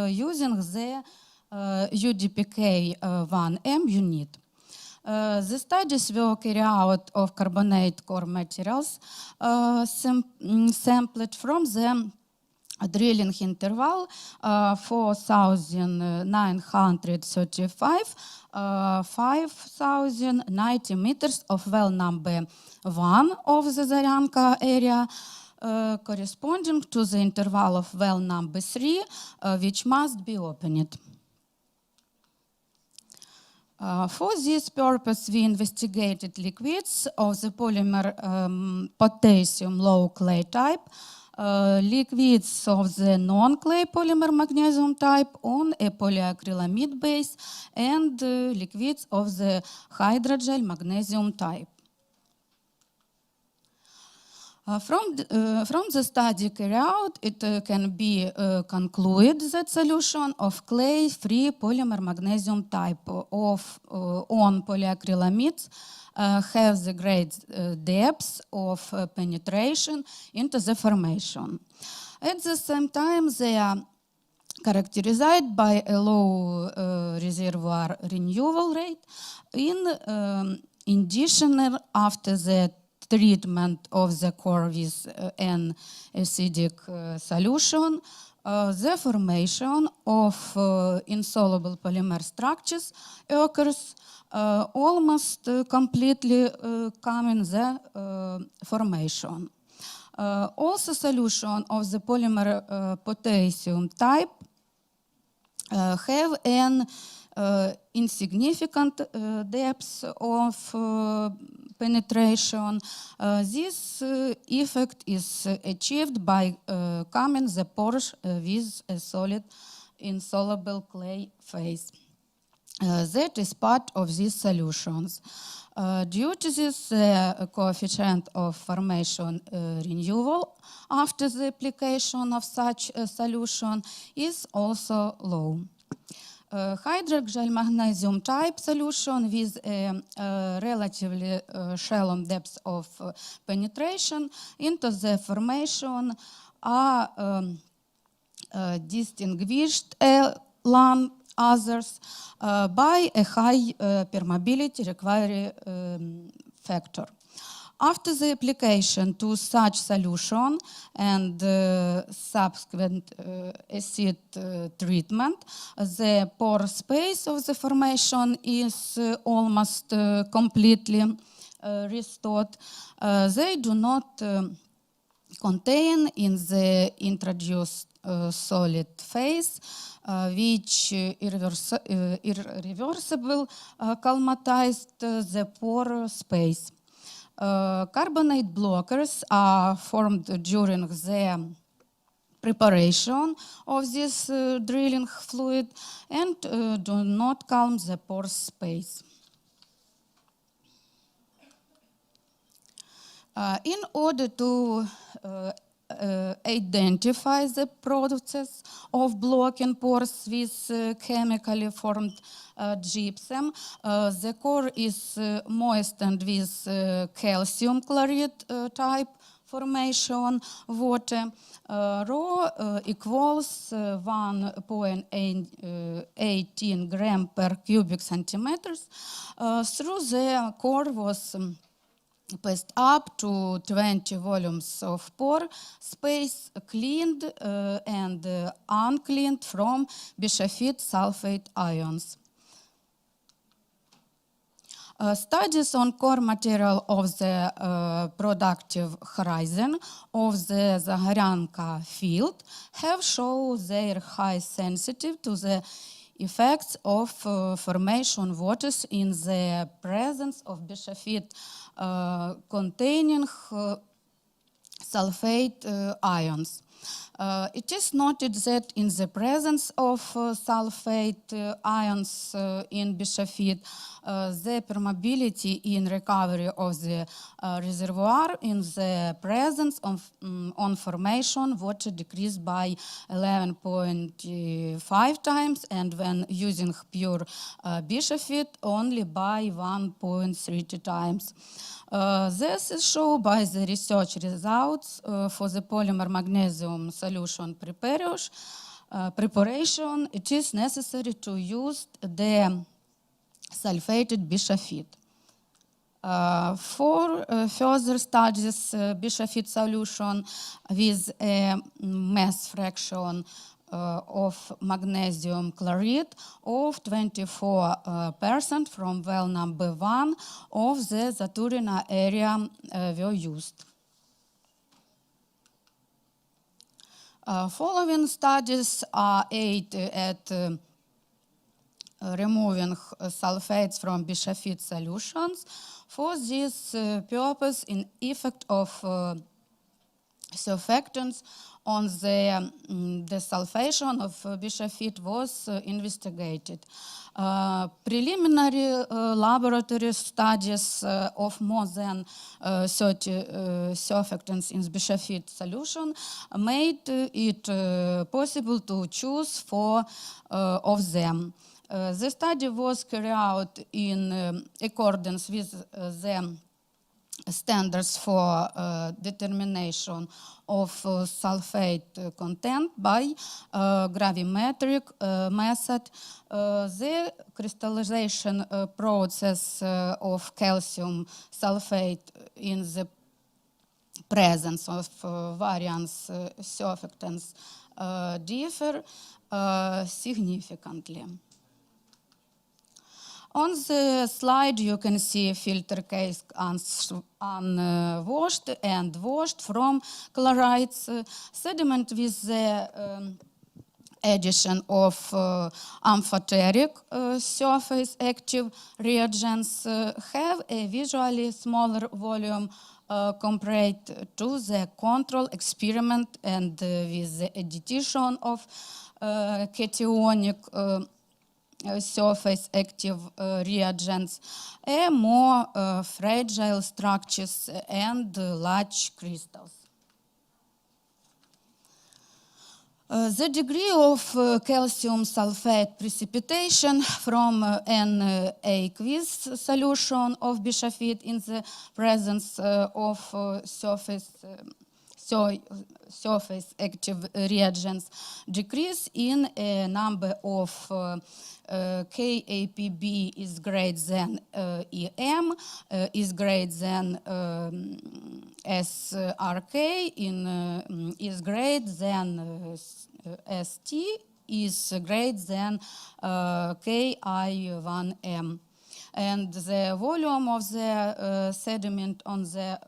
using the UDPK-1M unit. The studies were carried out of carbonate core materials sampled from the drilling interval 4,935, 5,090 meters of well number 1 of the Zaryanka area, corresponding to the interval of well number 3, which must be opened. For this purpose, we investigated liquids of the polymer potassium low clay type, liquids of the non-clay polymer magnesium type on a polyacrylamide base, and liquids of the hydrogel magnesium type. From the study carried out, it can be concluded that solution of clay-free polymer magnesium type on polyacrylamides have the great depth of penetration into the formation. At the same time, they are characterized by a low reservoir renewal rate. In addition, after the treatment of the core with an acidic solution, the formation of insoluble polymer structures occurs almost completely coming the formation. Also, solution of the polymer potassium type have an insignificant depth of penetration. This effect is achieved by coming the pores with a solid insoluble clay phase. That is part of these solutions. Due to this, coefficient of formation renewal after the application of such a solution is also low. Hydrogel magnesium type solution with a relatively shallow depth of penetration into the formation are distinguished along others by a high permeability recovery factor. After the application to such solution and subsequent acid treatment, the pore space of the formation is almost completely restored. They do not contain in the introduced solid phase, which irreversible colmatized the pore space. Carbonate blockers are formed during the preparation of this drilling fluid and do not calm the pore space. In order to identify the process of blocking pores with chemically formed gypsum, the core is moistened with calcium chloride type formation water. Rho equals 1.18 gram per cubic centimeters. Through the core was passed up to 20 volumes of pore space, cleaned and uncleaned from bisulfite sulfate ions. Studies on core material of the productive horizon of the Zagoryanka field have shown their high sensitivity to the effects of formation waters in the presence of bisulfite containing sulfate ions. It is noted that in the presence of sulfate ions in bisulfite, the permeability in recovery of the reservoir in the presence of on formation water decreased by 11.5 times, and when using pure bisulfite only by 1.30 times. This is shown by the research results for the polymer magnesium solution preparation. It is necessary to use the sulfated bisulfite. For further studies, Bishafit solution with a mass fraction of magnesium chloride of 24% from well number 1 of the Zaturina area were used. Following studies are aimed at removing sulfates from Bishafit solutions. For this purpose, an effect of surfactants on the desulfation of Bishafit was investigated. Preliminary laboratory studies of more than 30 surfactants in Bishafit solution made it possible to choose 4 of them. The study was carried out in accordance with the standards for determination of sulfate content by gravimetric method. The crystallization process of calcium sulfate in the presence of various surfactants differ significantly. On the slide, you can see filter case unwashed and washed from chlorides. Sediment with the addition of amphoteric surface active reagents have a visually smaller volume compared to the control experiment, and with the addition of cationic surface active reagents, a more fragile structures and large crystals. The degree of calcium sulfate precipitation from an aqueous solution of Bishafit in the presence of surface active reagents decrease in a number of KAPB is greater than EM, is greater than SRK, is greater than ST, is greater than KI1M. And the volume of the sediment on the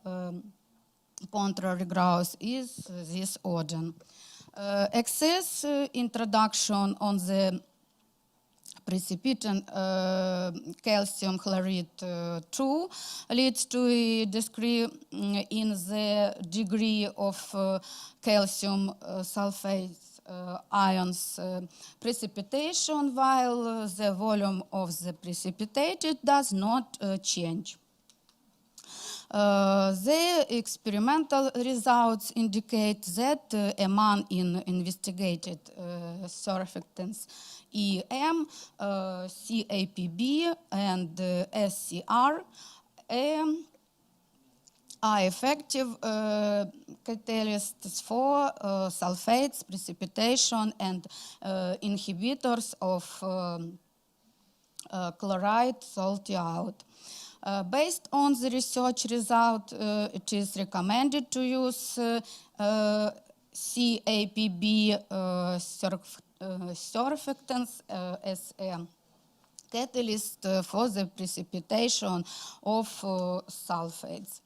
contrary growth is this order. Excess introduction on the precipitant calcium chloride 2 leads to a decrease in the degree of calcium sulfate ions precipitation, while the volume of the precipitated does not change. The experimental results indicate that among investigated surfactants EM, CAPB, and SCR are effective catalysts for sulfates precipitation and inhibitors of chloride salty out. Based on the research result, it is recommended to use CAPB surfactants as a catalyst for the precipitation of sulfates.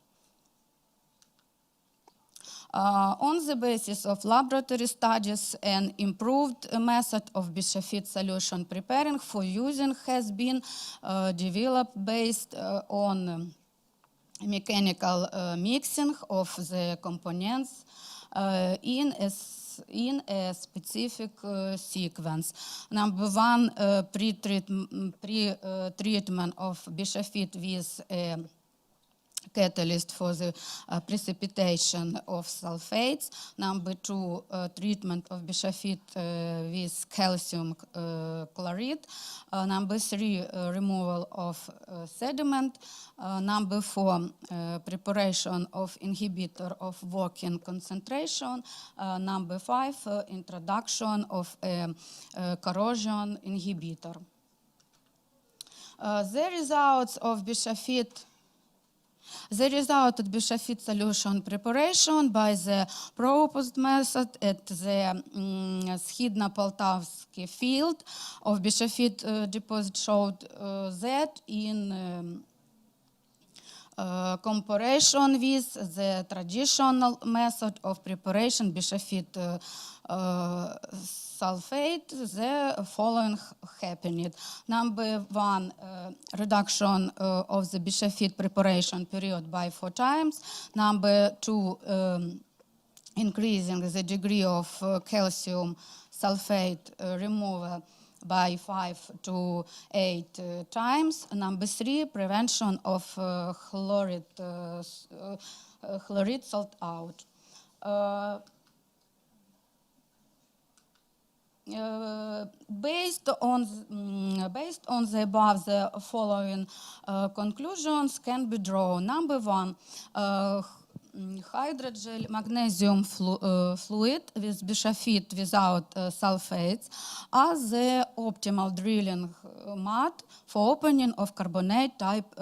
On the basis of laboratory studies, an improved method of Bishafit solution preparing for using has been developed based on mechanical mixing of the components in a specific sequence. Number 1, pre-treatment of Bishafit with a catalyst for the precipitation of sulfates. Number 2, treatment of Bishafit with calcium chloride. Number 3, removal of sediment. Number 4, preparation of inhibitor of working concentration. Number 5, introduction of a corrosion inhibitor. The results of Bishafit The result of BiSHAFIT solution preparation by the proposed method at the Skhidno-Poltavsky field of BiSHAFIT deposit showed that in comparison with the traditional method of preparation BiSHAFIT sulfate, the following happened. Number one, reduction of the BiSHAFIT preparation period by 4 times. Number two, increasing the degree of calcium sulfate removal by 5 to 8 times. Number three, prevention of chloride salt out. Based on the above, the following conclusions can be drawn. Number one, hydrogel magnesium fluid with BiSHAFIT without sulfates are the optimal drilling mud for opening of carbonate type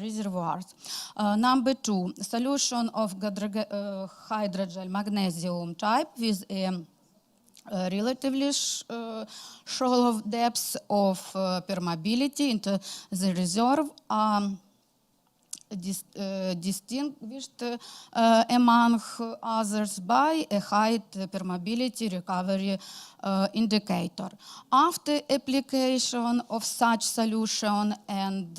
reservoirs. Number two, solution of hydrogel magnesium type with a relatively shallow depths of permeability into the reserve distinguished among others by a high permeability recovery indicator. After application of such solution and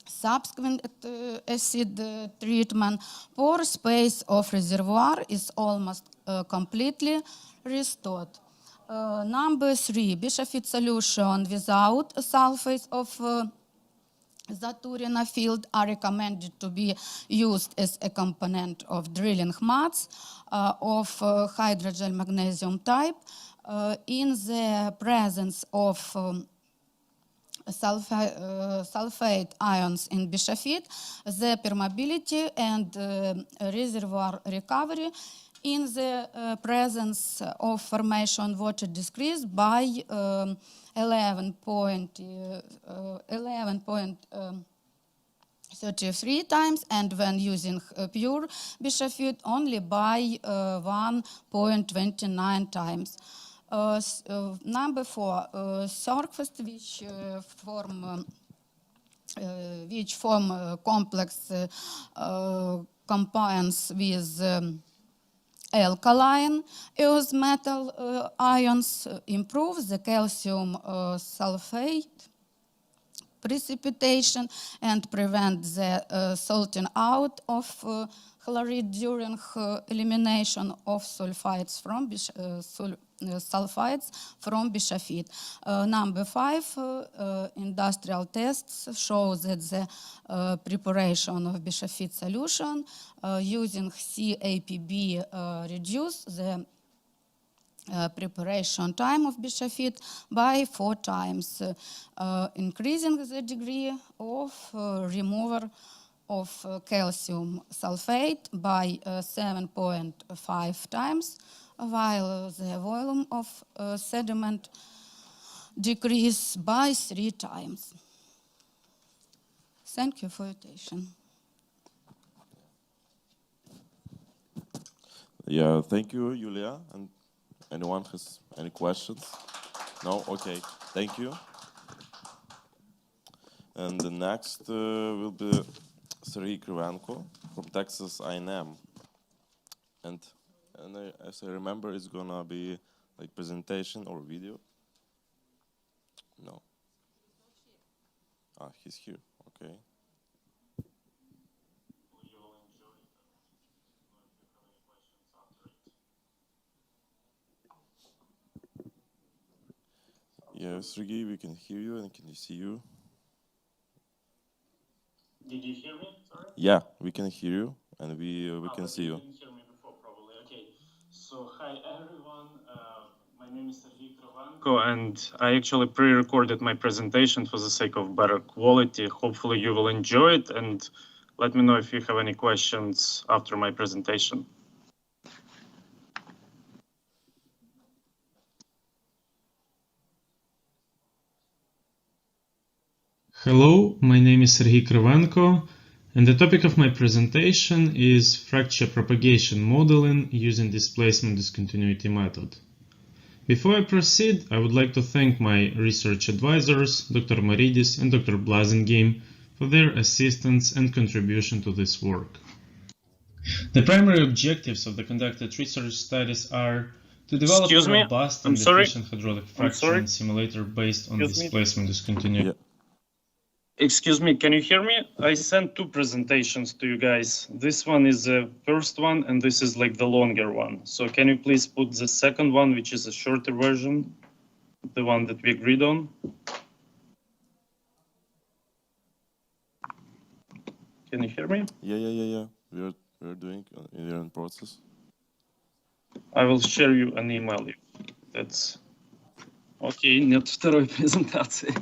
subsequent acid treatment, pore space of reservoir is almost completely restored. Number three, BiSHAFIT solution without sulfates of Zaturina field are recommended to be used as a component of drilling muds of hydrogel magnesium type in the presence of sulfate ions in BiSHAFIT. The permeability and reservoir recovery in the presence of formation water decreased by 11.33 times, and when using pure BiSHAFIT only by 1.29 times. Number four, surface which form complex compounds with alkaline earth metal ions improve the calcium sulfate precipitation and prevent the salting out of chloride during elimination of sulfides from BiSHAFIT. Number five, industrial tests show that the preparation of BiSHAFIT solution using CAPB reduce the preparation time of BiSHAFIT by 4 times, increasing the degree of removal of calcium sulfate by 7.5 times, while the volume of sediment decreased by 3 times. Thank you for your attention. Yeah, thank you, Yulia. And anyone has any questions? No? Okay, thank you. And the next will be Sergey Krivenko from Texas A&M. And as I remember, it's gonna be like presentation or video. No. Ah, he's here. Okay. Yeah, Sergey, we can hear you and can see you. Did you hear me? Sorry. Yeah, we can hear you and we can see you. You didn't hear me before, probably. Okay. So, hi everyone. My name is Sergey Krivenko, and I actually pre-recorded my presentation for the sake of better quality. Hopefully, you will enjoy it, and let me know if you have any questions after my presentation. Hello, my name is Sergey Krivenko, And the topic of my presentation is fracture propagation modeling using displacement discontinuity method. Before I proceed, I would like to thank my research advisors, Dr. Maridis and Dr. Blasingame, for their assistance and contribution to this work. The primary objectives of the conducted research studies are to develop a robust and efficient hydraulic fracturing simulator based on displacement discontinuity. Excuse me, can you hear me? I sent two presentations to you guys. This one is the first one, and this is like the longer one. So can you please put the second one, which is a shorter version, the one that we agreed on? Can you hear me? Yeah. We're doing in process. I will share you an email. That's okay. Нет второй презентации.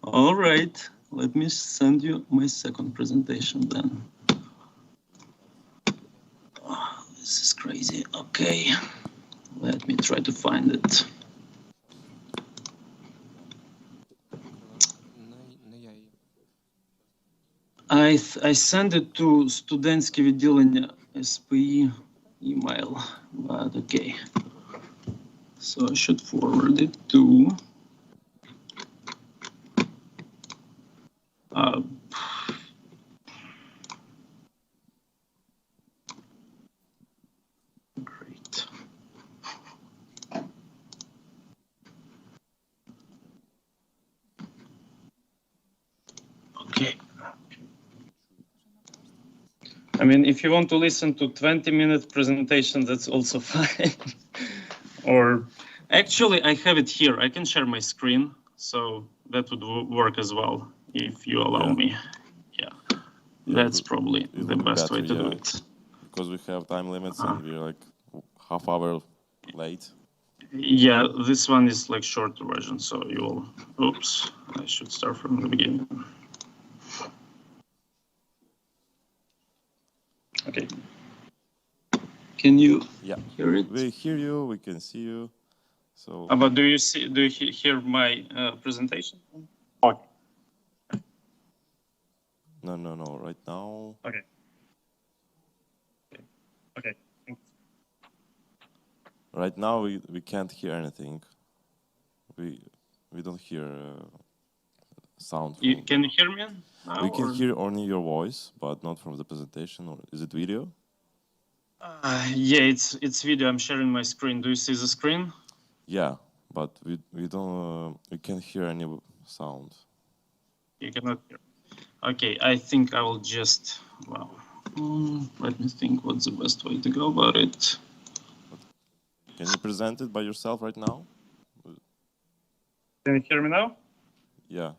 All right. Let me send you my second presentation then. Oh, this is crazy. Okay. Let me try to find it. I sent it to студентське відділення SPE email, but okay. So I should forward it to great. Okay. I mean, if you want to listen to 20-minute presentation, that's also fine. Or actually, I have it here. I can share my screen, so that would work as well, if you allow me. Yeah, that's probably the best way to do it. Because we have time limits and we're like half hour late. Yeah, this one is like shorter version, so you'll. Oops, I should start from the beginning. Okay. Can you hear it? We hear you. We can see you. So. But do you see? Do you hear my presentation? Okay. No. Right now. Okay. Okay. Right now we can't hear anything. We don't hear sound. Can you hear me now? We can hear only your voice, but not from the presentation. Or is it video? Yeah, it's video. I'm sharing my screen. Do you see the screen? Yeah, but we don't. We can't hear any sound. You cannot hear. Okay, I think I will just. Well, let me think. What's the best way to go about it? Can you present it by yourself right now? Can you hear me now? Yeah.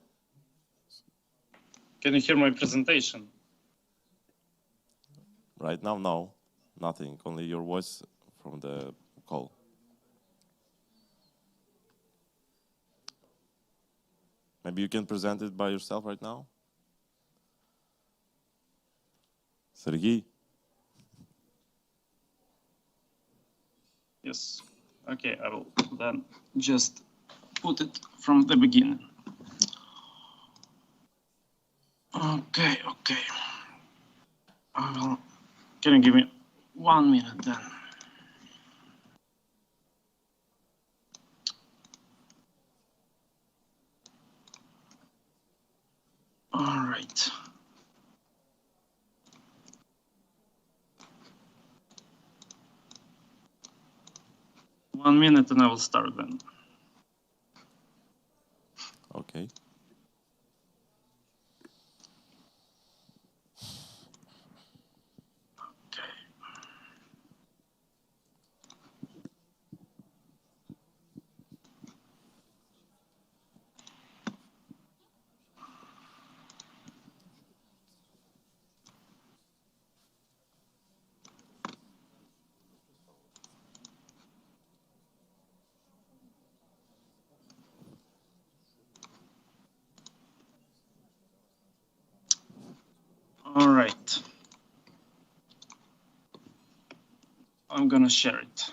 Can you hear my presentation? Right now, no. Nothing. Only your voice from the call. Maybe you can present it by yourself right now? Sergey? Yes. Okay, I will then just put it from the beginning. Okay. Can you give me 1 minute then? All right. One minute and I will start then. Okay. All right. I'm gonna share it.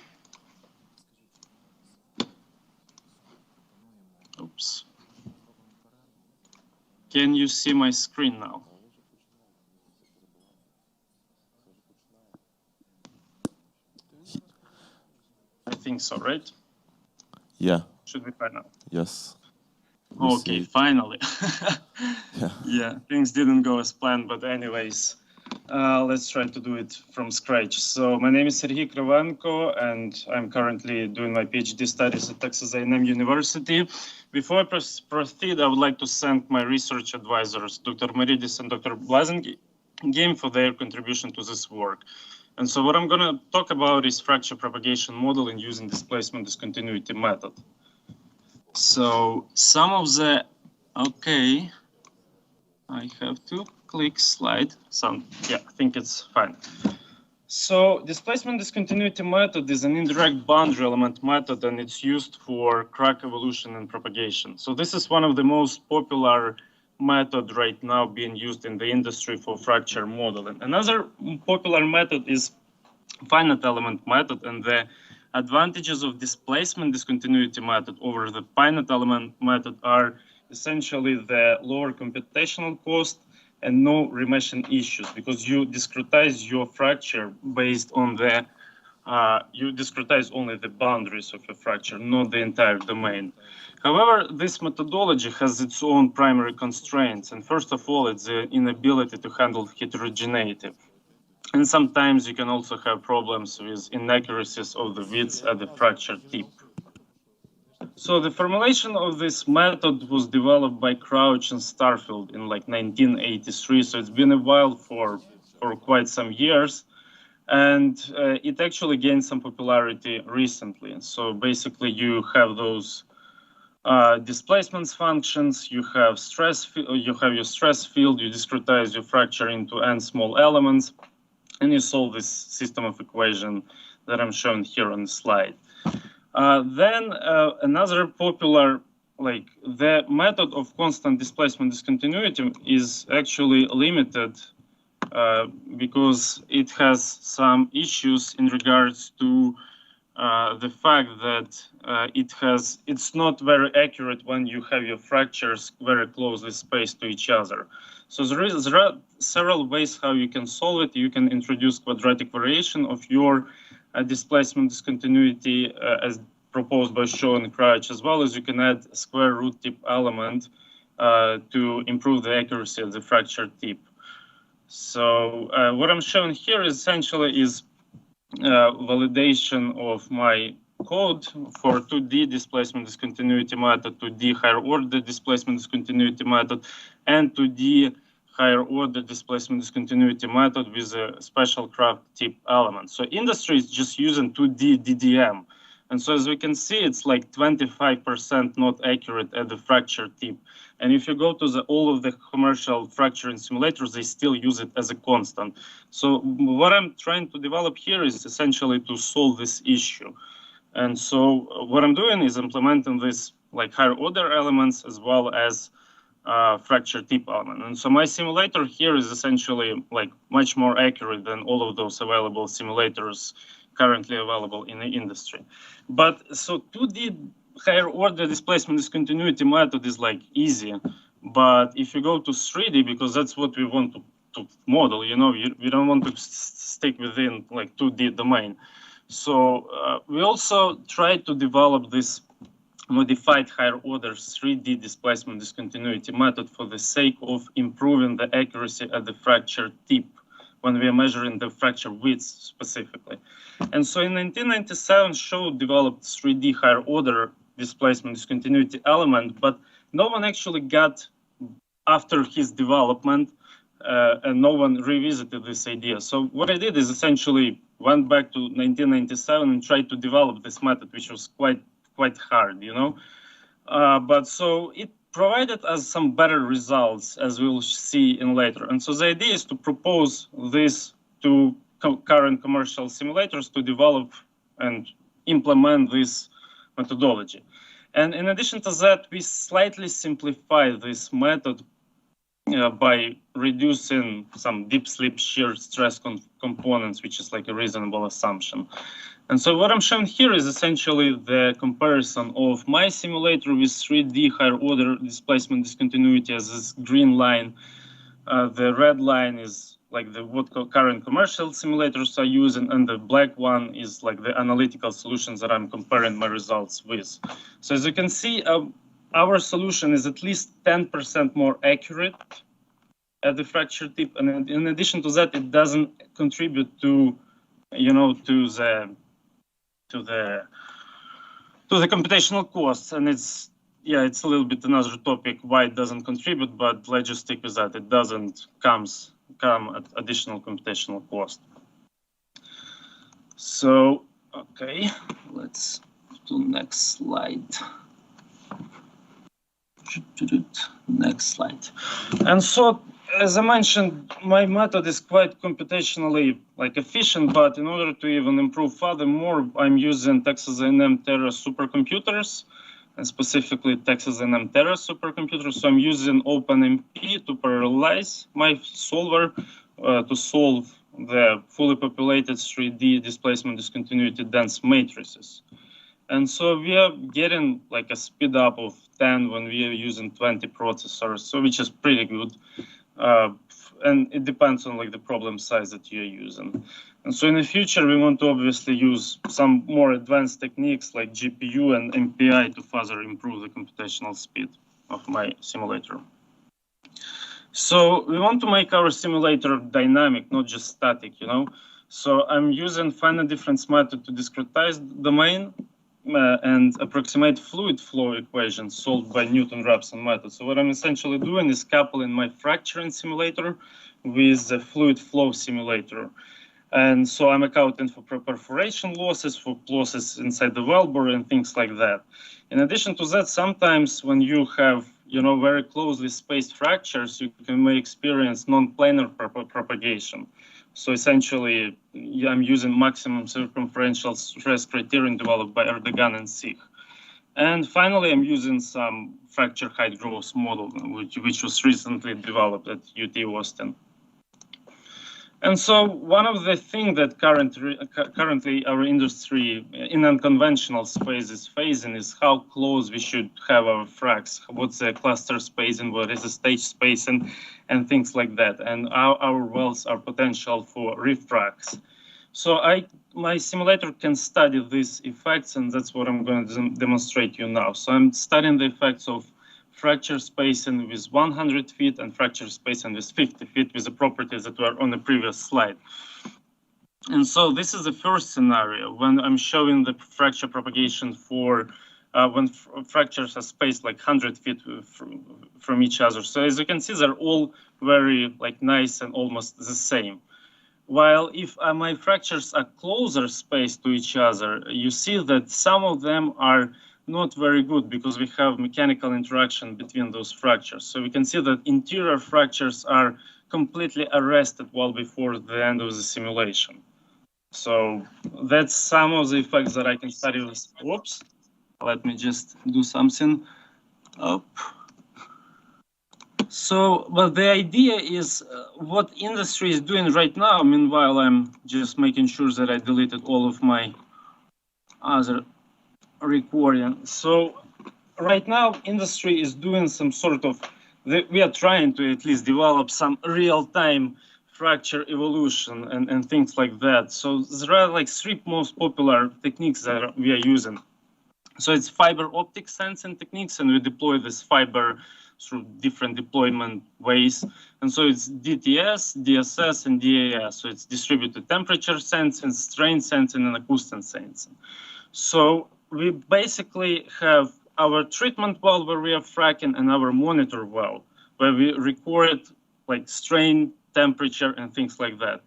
Oops. Can you see my screen now? so, right? Yeah. Should be fine now. Yes. Okay, Received. finally. Yeah. Yeah, things didn't go as planned, but anyways, let's try to do it from scratch. So my name is Serhiy Krivanko, and I'm currently doing my PhD studies at Texas A&M University. Before I proceed, I would like to thank my research advisors, Dr. Maridis and Dr. Blasingame, for their contribution to this work. And so what I'm going to talk about is fracture propagation modeling using displacement discontinuity method. So some of the, okay, I have to click slide. Yeah, I think it's fine. So displacement discontinuity method is an indirect boundary element method, and it's used for crack evolution and propagation. So this is one of the most popular method right now being used in the industry for fracture modeling. Another popular method is finite element method, and the advantages of displacement discontinuity method over the finite element method are essentially the lower computational cost and no remeshing issues, because you discretize your fracture based on the, you discretize only the boundaries of your fracture, not the entire domain. However, this methodology has its own primary constraints, and first of all, it's the inability to handle heterogeneity. And sometimes you can also have problems with inaccuracies of the widths at the fracture tip. So the formulation of this method was developed by Crouch and Starfield in like 1983. So it's been a while for quite some years. And it actually gained some popularity recently. So basically you have those displacements functions, you have your stress field, you discretize your fracture into n small elements, and you solve this system of equation that I'm showing here on the slide. Then another popular, like the method of constant displacement discontinuity is actually limited because it has some issues in regards to the fact that it's not very accurate when you have your fractures very closely spaced to each other. So there are several ways how you can solve it. You can introduce quadratic variation of your displacement discontinuity as proposed by Shaw and Crouch, as well as you can add a square root tip element to improve the accuracy of the fracture tip. So what I'm showing here essentially is validation of my code for 2D displacement discontinuity method, 2D higher order displacement discontinuity method, and 2D higher order displacement discontinuity method with a special craft tip element. So industry is just using 2D DDM. And so as we can see, it's like 25% not accurate at the fracture tip. And if you go to all of the commercial fracturing simulators, they still use it as a constant. So what I'm trying to develop here is essentially to solve this issue. And so what I'm doing is implementing this like higher order elements as well as fracture tip element. And so my simulator here is essentially like much more accurate than all of those available simulators currently available in the industry. But so 2D higher order displacement discontinuity method is like easy. But if you go to 3D, because that's what we want to model, you know, we don't want to stick within like 2D domain. So we also try to develop this modified higher order 3D displacement discontinuity method for the sake of improving the accuracy at the fracture tip when we are measuring the fracture width specifically. And so in 1997, Shaw developed 3D higher order displacement discontinuity element, but no one actually got after his development and no one revisited this idea. So what I did is essentially went back to 1997 and tried to develop this method, which was quite hard, you know. But so it provided us some better results, as we'll see in later. And so the idea is to propose this to current commercial simulators to develop and implement this methodology. And in addition to that, we slightly simplify this method by reducing some deep slip shear stress components, which is like a reasonable assumption. And so what I'm showing here is essentially the comparison of my simulator with 3D higher order displacement discontinuity as this green line. The red line is like the what current commercial simulators are using, and the black one is like the analytical solutions that I'm comparing my results with. So as you can see, our solution is at least 10% more accurate at the fracture tip, and in addition to that, it doesn't contribute to, you know, to the computational costs, and it's a little bit another topic why it doesn't contribute, but let's just stick with that. It doesn't come at additional computational cost. So, okay, let's do next slide. Next slide. And so, as I mentioned, my method is quite computationally efficient, but in order to even improve furthermore, I'm using Texas A&M Terra supercomputers, and specifically Texas A&M Terra supercomputers. So I'm using OpenMP to parallelize my solver to solve the fully populated 3D displacement discontinuity dense matrices. And so we are getting like a speed up of 10 when we are using 20 processors, so which is pretty good. And it depends on the problem size that you're using. And so in the future, we want to obviously use some more advanced techniques like GPU and MPI to further improve the computational speed of my simulator. So we want to make our simulator dynamic, not just static, you know. So I'm using finite difference method to discretize the domain and approximate fluid flow equations solved by Newton-Raphson method. So what I'm essentially doing is coupling my fracturing simulator with the fluid flow simulator. And so I'm accounting for perforation losses, for losses inside the wellbore and things like that. In addition to that, sometimes when you have, you know, very closely spaced fractures, you may experience non-planar propagation. So essentially, I'm using maximum circumferential stress criterion developed by Erdogan and Sich. And finally, I'm using some fracture height growth model, which was recently developed at UT Austin. And so one of the things that currently our industry in unconventional space is facing is how close we should have our fracs, what's the cluster spacing, what is the stage spacing, and things like that, and our wells are potential for refracs. So my simulator can study these effects, and that's what I'm going to demonstrate you now. So I'm studying the effects of fracture spacing with 100 feet and fracture spacing with 50 feet with the properties that were on the previous slide. And so this is the first scenario when I'm showing the fracture propagation for when fractures are spaced like 100 feet from each other. So as you can see, they're all very nice and almost the same. While if my fractures are closer spaced to each other, you see that some of them are not very good because we have mechanical interaction between those fractures. So we can see that interior fractures are completely arrested well before the end of the simulation. So that's some of the effects that I can study with. Whoops, let me just do something up. So, but the idea is what industry is doing right now. Meanwhile, I'm just making sure that I deleted all of my other recording. So right now industry is doing some sort of, we are trying to at least develop some real-time fracture evolution and things like that. So there are like three most popular techniques that we are using. So it's fiber optic sensing techniques, and we deploy this fiber through different deployment ways. And so it's DTS, DSS, and DAS. So it's distributed temperature sensing, strain sensing, and acoustic sensing. So we basically have our treatment well where we are fracking and our monitor well where we record like strain, temperature, and things like that.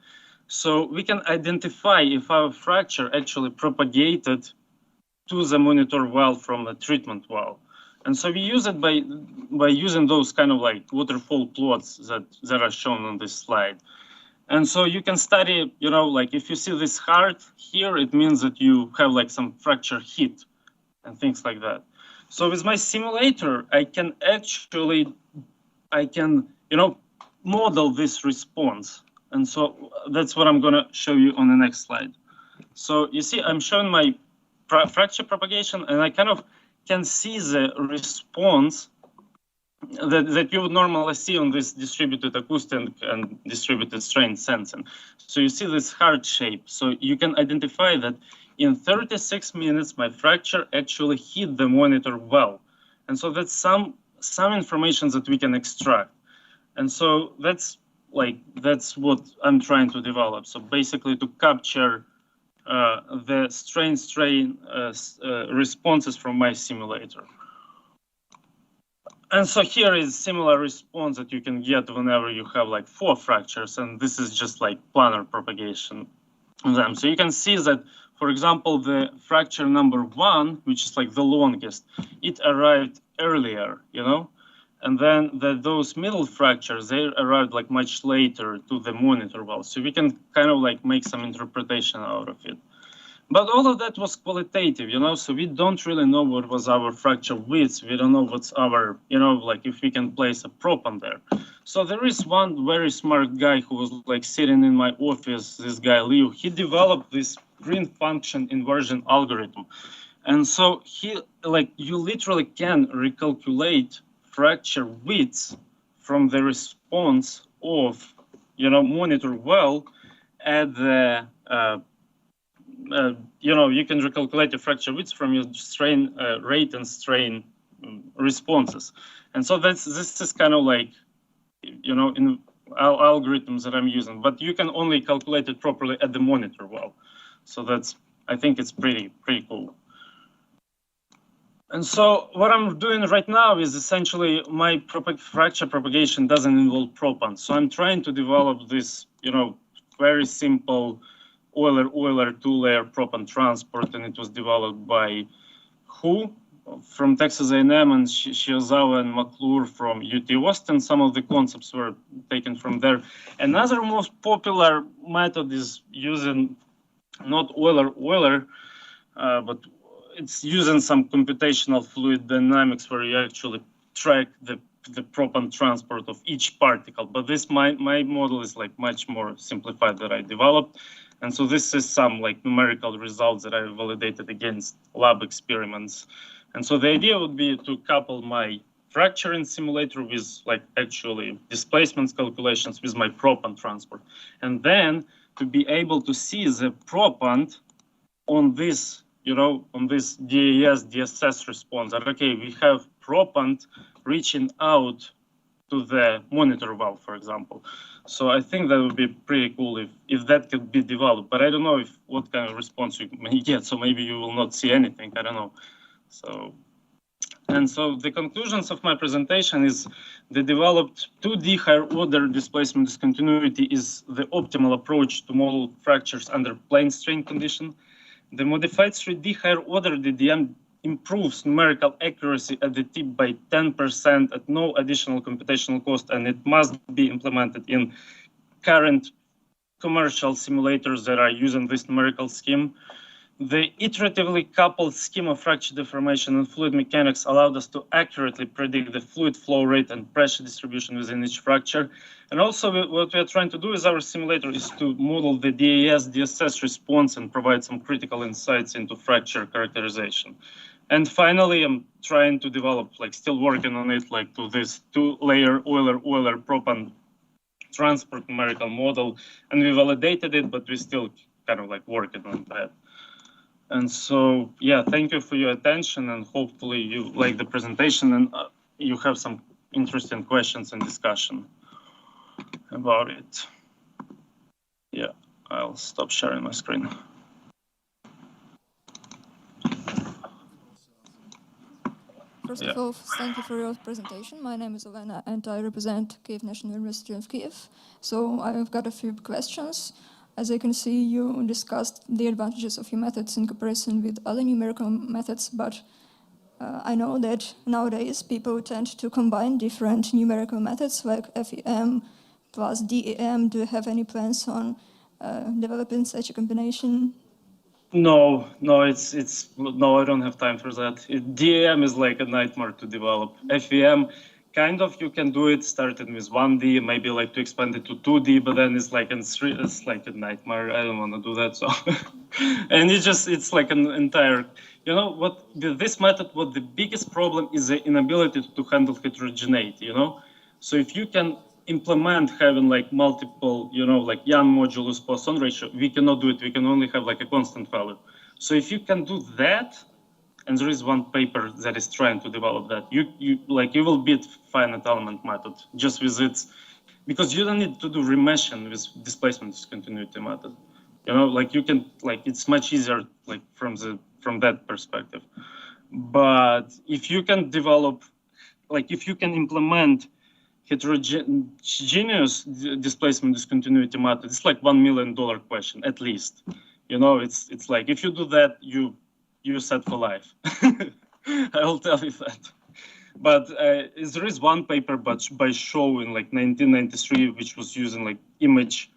So we can identify if our fracture actually propagated to the monitor well from the treatment well. And so we use it by using those kind of like waterfall plots that are shown on this slide. And so you can study, you know, like if you see this heart here, it means that you have like some fracture hit and things like that. So with my simulator, I can, you know, model this response. And so that's what I'm gonna show you on the next slide. So you see, I'm showing my fracture propagation, and I kind of can see the response that you would normally see on this distributed acoustic and distributed strain sensing. So you see this heart shape. So you can identify that in 36 minutes, my fracture actually hit the monitor well. And so that's some information that we can extract. And so that's what I'm trying to develop. So basically to capture the strain responses from my simulator. And so here is similar response that you can get whenever you have like 4 fractures, and this is just like planar propagation of them. So you can see that, for example, the fracture number 1, which is like the longest, it arrived earlier, you know, and then those middle fractures, they arrived like much later to the monitor well. So we can kind of like make some interpretation out of it. But all of that was qualitative, you know, so we don't really know what was our fracture width. We don't know what's our, you know, like if we can place a prop on there. So there is one very smart guy who was like sitting in my office, this guy Liu. He developed this green function inversion algorithm. And so he, like, you literally can recalculate fracture width from the response of, you know, monitor well at the, you know, you can recalculate the fracture width from your strain rate and strain responses. And so this is kind of like, you know, in algorithms that I'm using, but you can only calculate it properly at the monitor well. So that's, I think it's pretty cool. And so what I'm doing right now is essentially my fracture propagation doesn't involve propan. So I'm trying to develop this, you know, very simple Euler 2-layer propan transport, and it was developed by Hu from Texas A&M and Shiozawa and McClure from UT Austin. Some of the concepts were taken from there. Another most popular method is using not Euler, but it's using some computational fluid dynamics where you actually track the propan transport of each particle. But this my model is like much more simplified that I developed. And so this is some like numerical results that I validated against lab experiments. And so the idea would be to couple my fracturing simulator with like actually displacements calculations with my propan transport. And then to be able to see the propant on this, you know, on this DAS, DSS response. That, okay, we have propant reaching out to the monitor valve, for example. So I think that would be pretty cool if that could be developed, but I don't know what kind of response you may get. So maybe you will not see anything, I don't know. So the conclusions of my presentation is the developed 2D higher order displacement discontinuity is the optimal approach to model fractures under plane strain condition. The modified 3D higher order DDM improves numerical accuracy at the tip by 10% at no additional computational cost, and it must be implemented in current commercial simulators that are using this numerical scheme. The iteratively coupled scheme of fracture deformation and fluid mechanics allowed us to accurately predict the fluid flow rate and pressure distribution within each fracture. And also what we are trying to do with our simulator is to model the DAS, DSS response and provide some critical insights into fracture characterization. And finally, I'm trying to develop, like still working on it, like to this 2-layer Euler propan transport numerical model. And we validated it, but we still kind of like working on that. And so, yeah, thank you for your attention, and hopefully you like the presentation and you have some interesting questions and discussion about it. Yeah, I'll stop sharing my screen. First of all, thank you for your presentation. My name is Olena and I represent Kyiv National University of Kyiv. So I've got a few questions. As I can see, you discussed the advantages of your methods in comparison with other numerical methods, but I know that nowadays people tend to combine different numerical methods like FEM plus DEM. Do you have any plans on developing such a combination? No, I don't have time for that. DEM is like a nightmare to develop. FEM, kind of you can do it starting with 1D, maybe like to expand it to 2D, but then it's like a nightmare. I don't want to do that. So, and it's like an entire you know, what with this method, what the biggest problem is the inability to handle heterogeneity, you know? So if you can implement having like multiple, you know, like Young modulus Poisson ratio, we cannot do it. We can only have like a constant value. So if you can do that, and there is one paper that is trying to develop that, you will beat finite element method just with its, because you don't need to do remeshing with displacement discontinuity method. You know, like you can, like it's much easier, like from that perspective. But if you can develop, like if you can implement heterogeneous displacement discontinuity method, it's like $1 million question at least. You know, it's like if you do that, you're set for life. I will tell you that. But there is one paper by Shaw in like 1993, which was using like image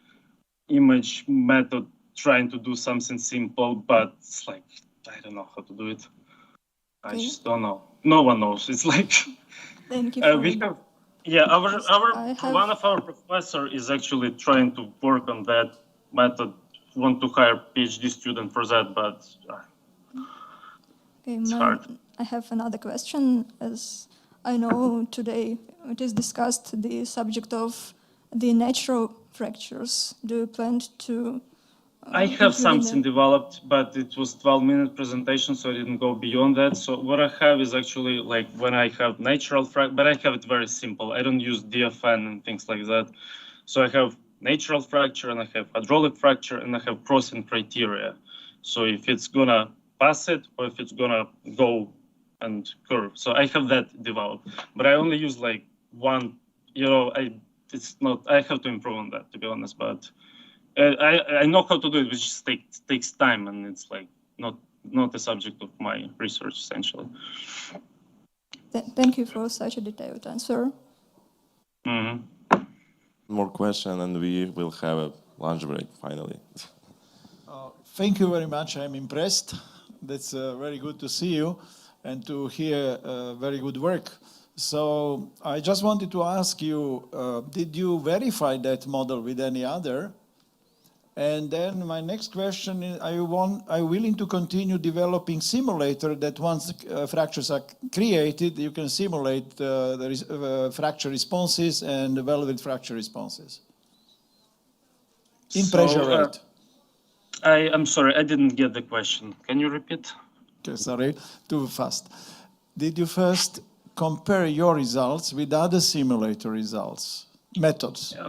method, trying to do something simple, but it's like, I don't know how to do it. I just don't know. No one knows. It's like, Thank you. we have, yeah, one of our professor is actually trying to work on that method. Want to hire PhD student for that, but it's hard. I have another question. As I know today it is discussed the subject of the natural fractures. Do you plan to? I have something developed, but it was 12-minute presentation, so I didn't go beyond that. So what I have is actually like when I have natural fracture, but I have it very simple. I don't use DFN and things like that. So I have natural fracture and I have hydraulic fracture and I have crossing criteria. So if it's gonna pass it or if it's gonna go and curve. So I have that developed, but I only use like one, you know, I have to improve on that, to be honest, but I know how to do it, which just takes time, and it's like not the subject of my research, essentially. Thank you for such a detailed answer. Mm-hmm. More question, and we will have a lunch break finally. Thank you very much. I'm impressed. That's very good to see you and to hear very good work. So I just wanted to ask you, did you verify that model with any other? And then my next question is, are you willing to continue developing simulator that once fractures are created, you can simulate the fracture responses and evaluate fracture responses? In pressure rate. I'm sorry, I didn't get the question. Can you repeat? Okay, sorry, too fast. Did you first compare your results with other simulator results, methods? Yeah,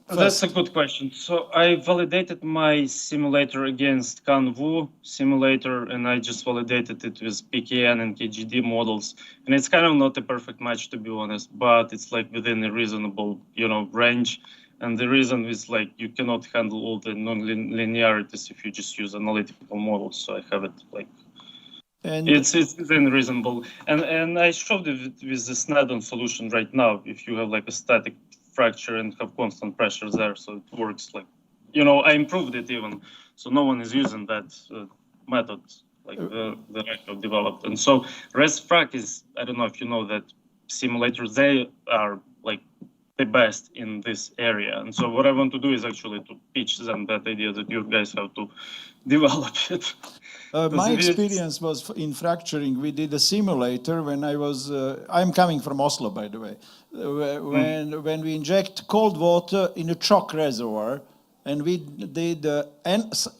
that's a good question. So I validated my simulator against Canvu simulator, and I just validated it with PKN and KGD models. And it's kind of not a perfect match, to be honest, but it's like within a reasonable, you know, range. And the reason is like you cannot handle all the non-linearities if you just use analytical models. So I have it like, and it's within reasonable. And I showed it with the Snedden solution right now. If you have like a static fracture and have constant pressure there, so it works like, you know, I improved it even, so no one is using that method like the record developed. And so ResFrac is, I don't know if you know that simulators, they are like the best in this area. And so what I want to do is actually to pitch them that idea that you guys have to develop it. My experience was in fracturing. We did a simulator when I was, I'm coming from Oslo, by the way, when we inject cold water in a chalk reservoir, and we did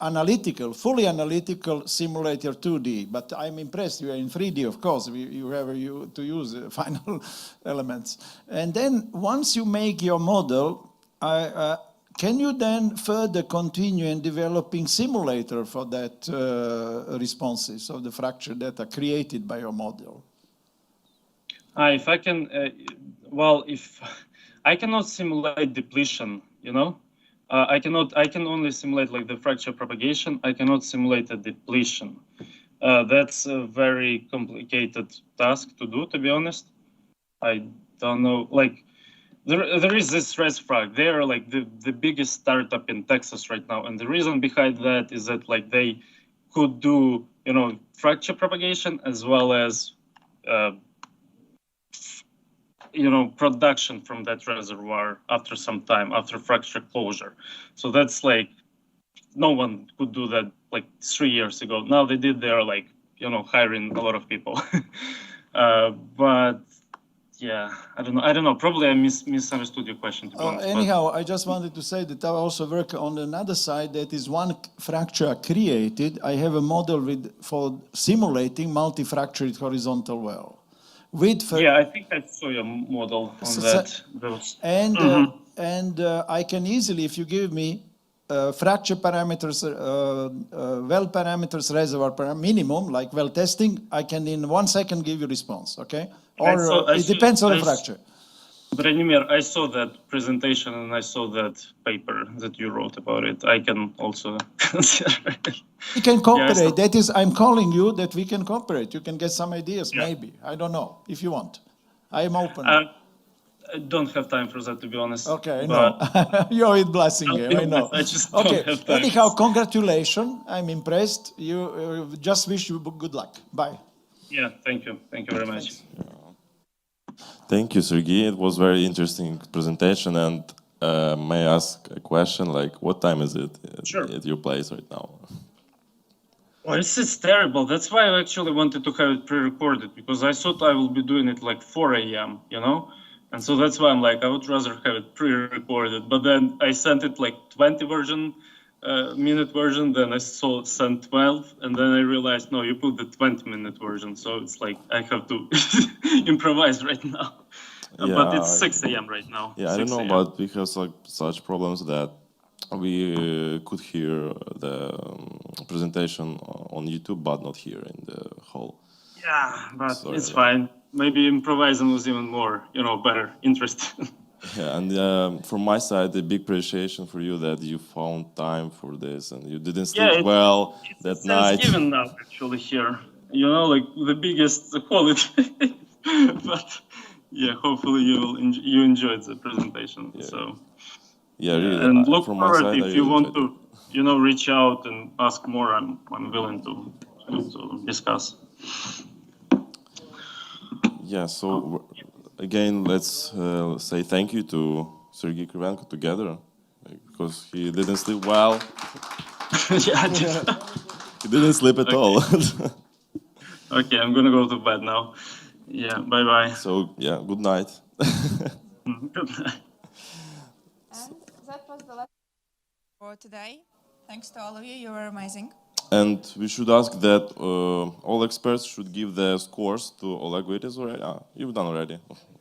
analytical, fully analytical simulator 2D, but I'm impressed. You are in 3D, of course. You have to use final elements. And then once you make your model, can you then further continue in developing simulator for that responses of the fracture that are created by your model? If I can, well, if I cannot simulate depletion, you know, I can only simulate like the fracture propagation. I cannot simulate a depletion. That's a very complicated task to do, to be honest. I don't know, like, there is this ResFrac. They are like the biggest startup in Texas right now. And the reason behind that is that like they could do, you know, fracture propagation as well as, you know, production from that reservoir after some time, after fracture closure. So that's like, no one could do that like 3 years ago. Now they did their like, hiring a lot of people. But yeah, I don't know. Probably I misunderstood your question, to be honest. Anyhow, I just wanted to say that I also work on another side that is one fracture created. I have a model for simulating multi-fractured horizontal well. Yeah, I think I saw your model on that. And I can easily, if you give me fracture parameters, well parameters, reservoir minimum, like well testing, I can in 1 second give you response, okay? Or it depends on the fracture. Branimir, I saw that presentation and I saw that paper that you wrote about it. I can also consider it. We can cooperate. That is, I'm calling you that we can cooperate. You can get some ideas, maybe. I don't know, if you want. I am open. I don't have time for that, to be honest. Okay, I know. You're with Blessing game, I know. I just don't have time. Anyhow, congratulations. I'm impressed. You just wish you good luck. Bye. Yeah, thank you. Thank you very much. Thank you, Sergey. It was very interesting presentation. And may I ask a question? Like, what time is it at your place right now? Well, it's terrible. That's why I actually wanted to have it pre-recorded, because I thought I will be doing it like 4 a.m., And so that's why I'm like, I would rather have it pre-recorded. But then I sent it like 20-minute version, then I sent 12, and then I realized, no, you put the 20-minute version. So it's like, I have to improvise right now. But it's 6 a.m. right now. Yeah, I don't know, but we have such problems that we could hear the presentation on YouTube, but not here in the hall. Yeah, but it's fine. Maybe improvising was even more, better, interesting. Yeah, and from my side, a big appreciation for you that you found time for this and you didn't sleep well that night. It's given now, actually, here. Like the biggest quality. But yeah, hopefully you enjoyed the presentation. Yeah. So yeah, really. And look from my forward side, if you want to, reach out and ask more. I'm willing to discuss. Yeah, so again, let's say thank you to Sergey Krivenko together, because he didn't sleep well. Yeah, I did. He didn't sleep at all. Okay, I'm gonna go to bed now. Yeah, bye-bye. So, yeah, good night. Good night. And that was the last for today. Thanks to all of you. You were amazing. And we should ask that all experts should give their scores to Oleg Wittes already. You've done already.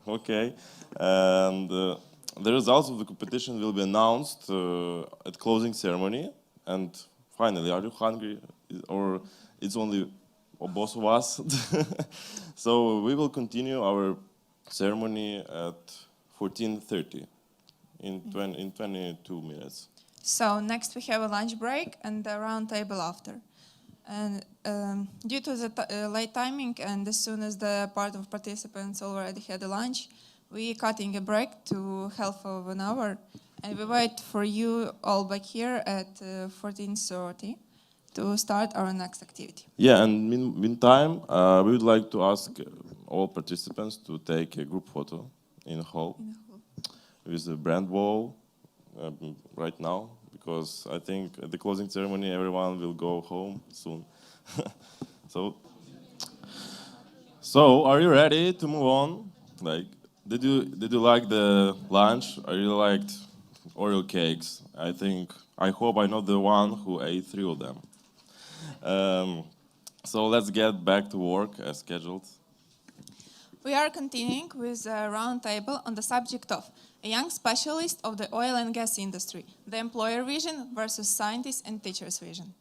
Okay. And the results of the competition will be announced at closing ceremony. And finally, are you hungry? Or it's only both of us? So we will continue our ceremony at 14:30 in 22 minutes. So next we have a lunch break and a round table after. And due to the late timing and as soon as the part of participants already had a lunch, we cutting a break to half of an hour. And we wait for you all back here at 14:30 to start our next activity. Yeah, and meantime, we would like to ask all participants to take a group photo in the hall with the brand wall right now, because I think at the closing ceremony everyone will go home soon. So are you ready to move on? Like, did you like the lunch? I really liked Oreo cakes. I hope I'm not the one who ate 3 of them. So let's get back to work as scheduled. We are continuing with a round table on the subject of a young specialist of the oil and gas industry, the employer vision versus scientists and teachers' vision.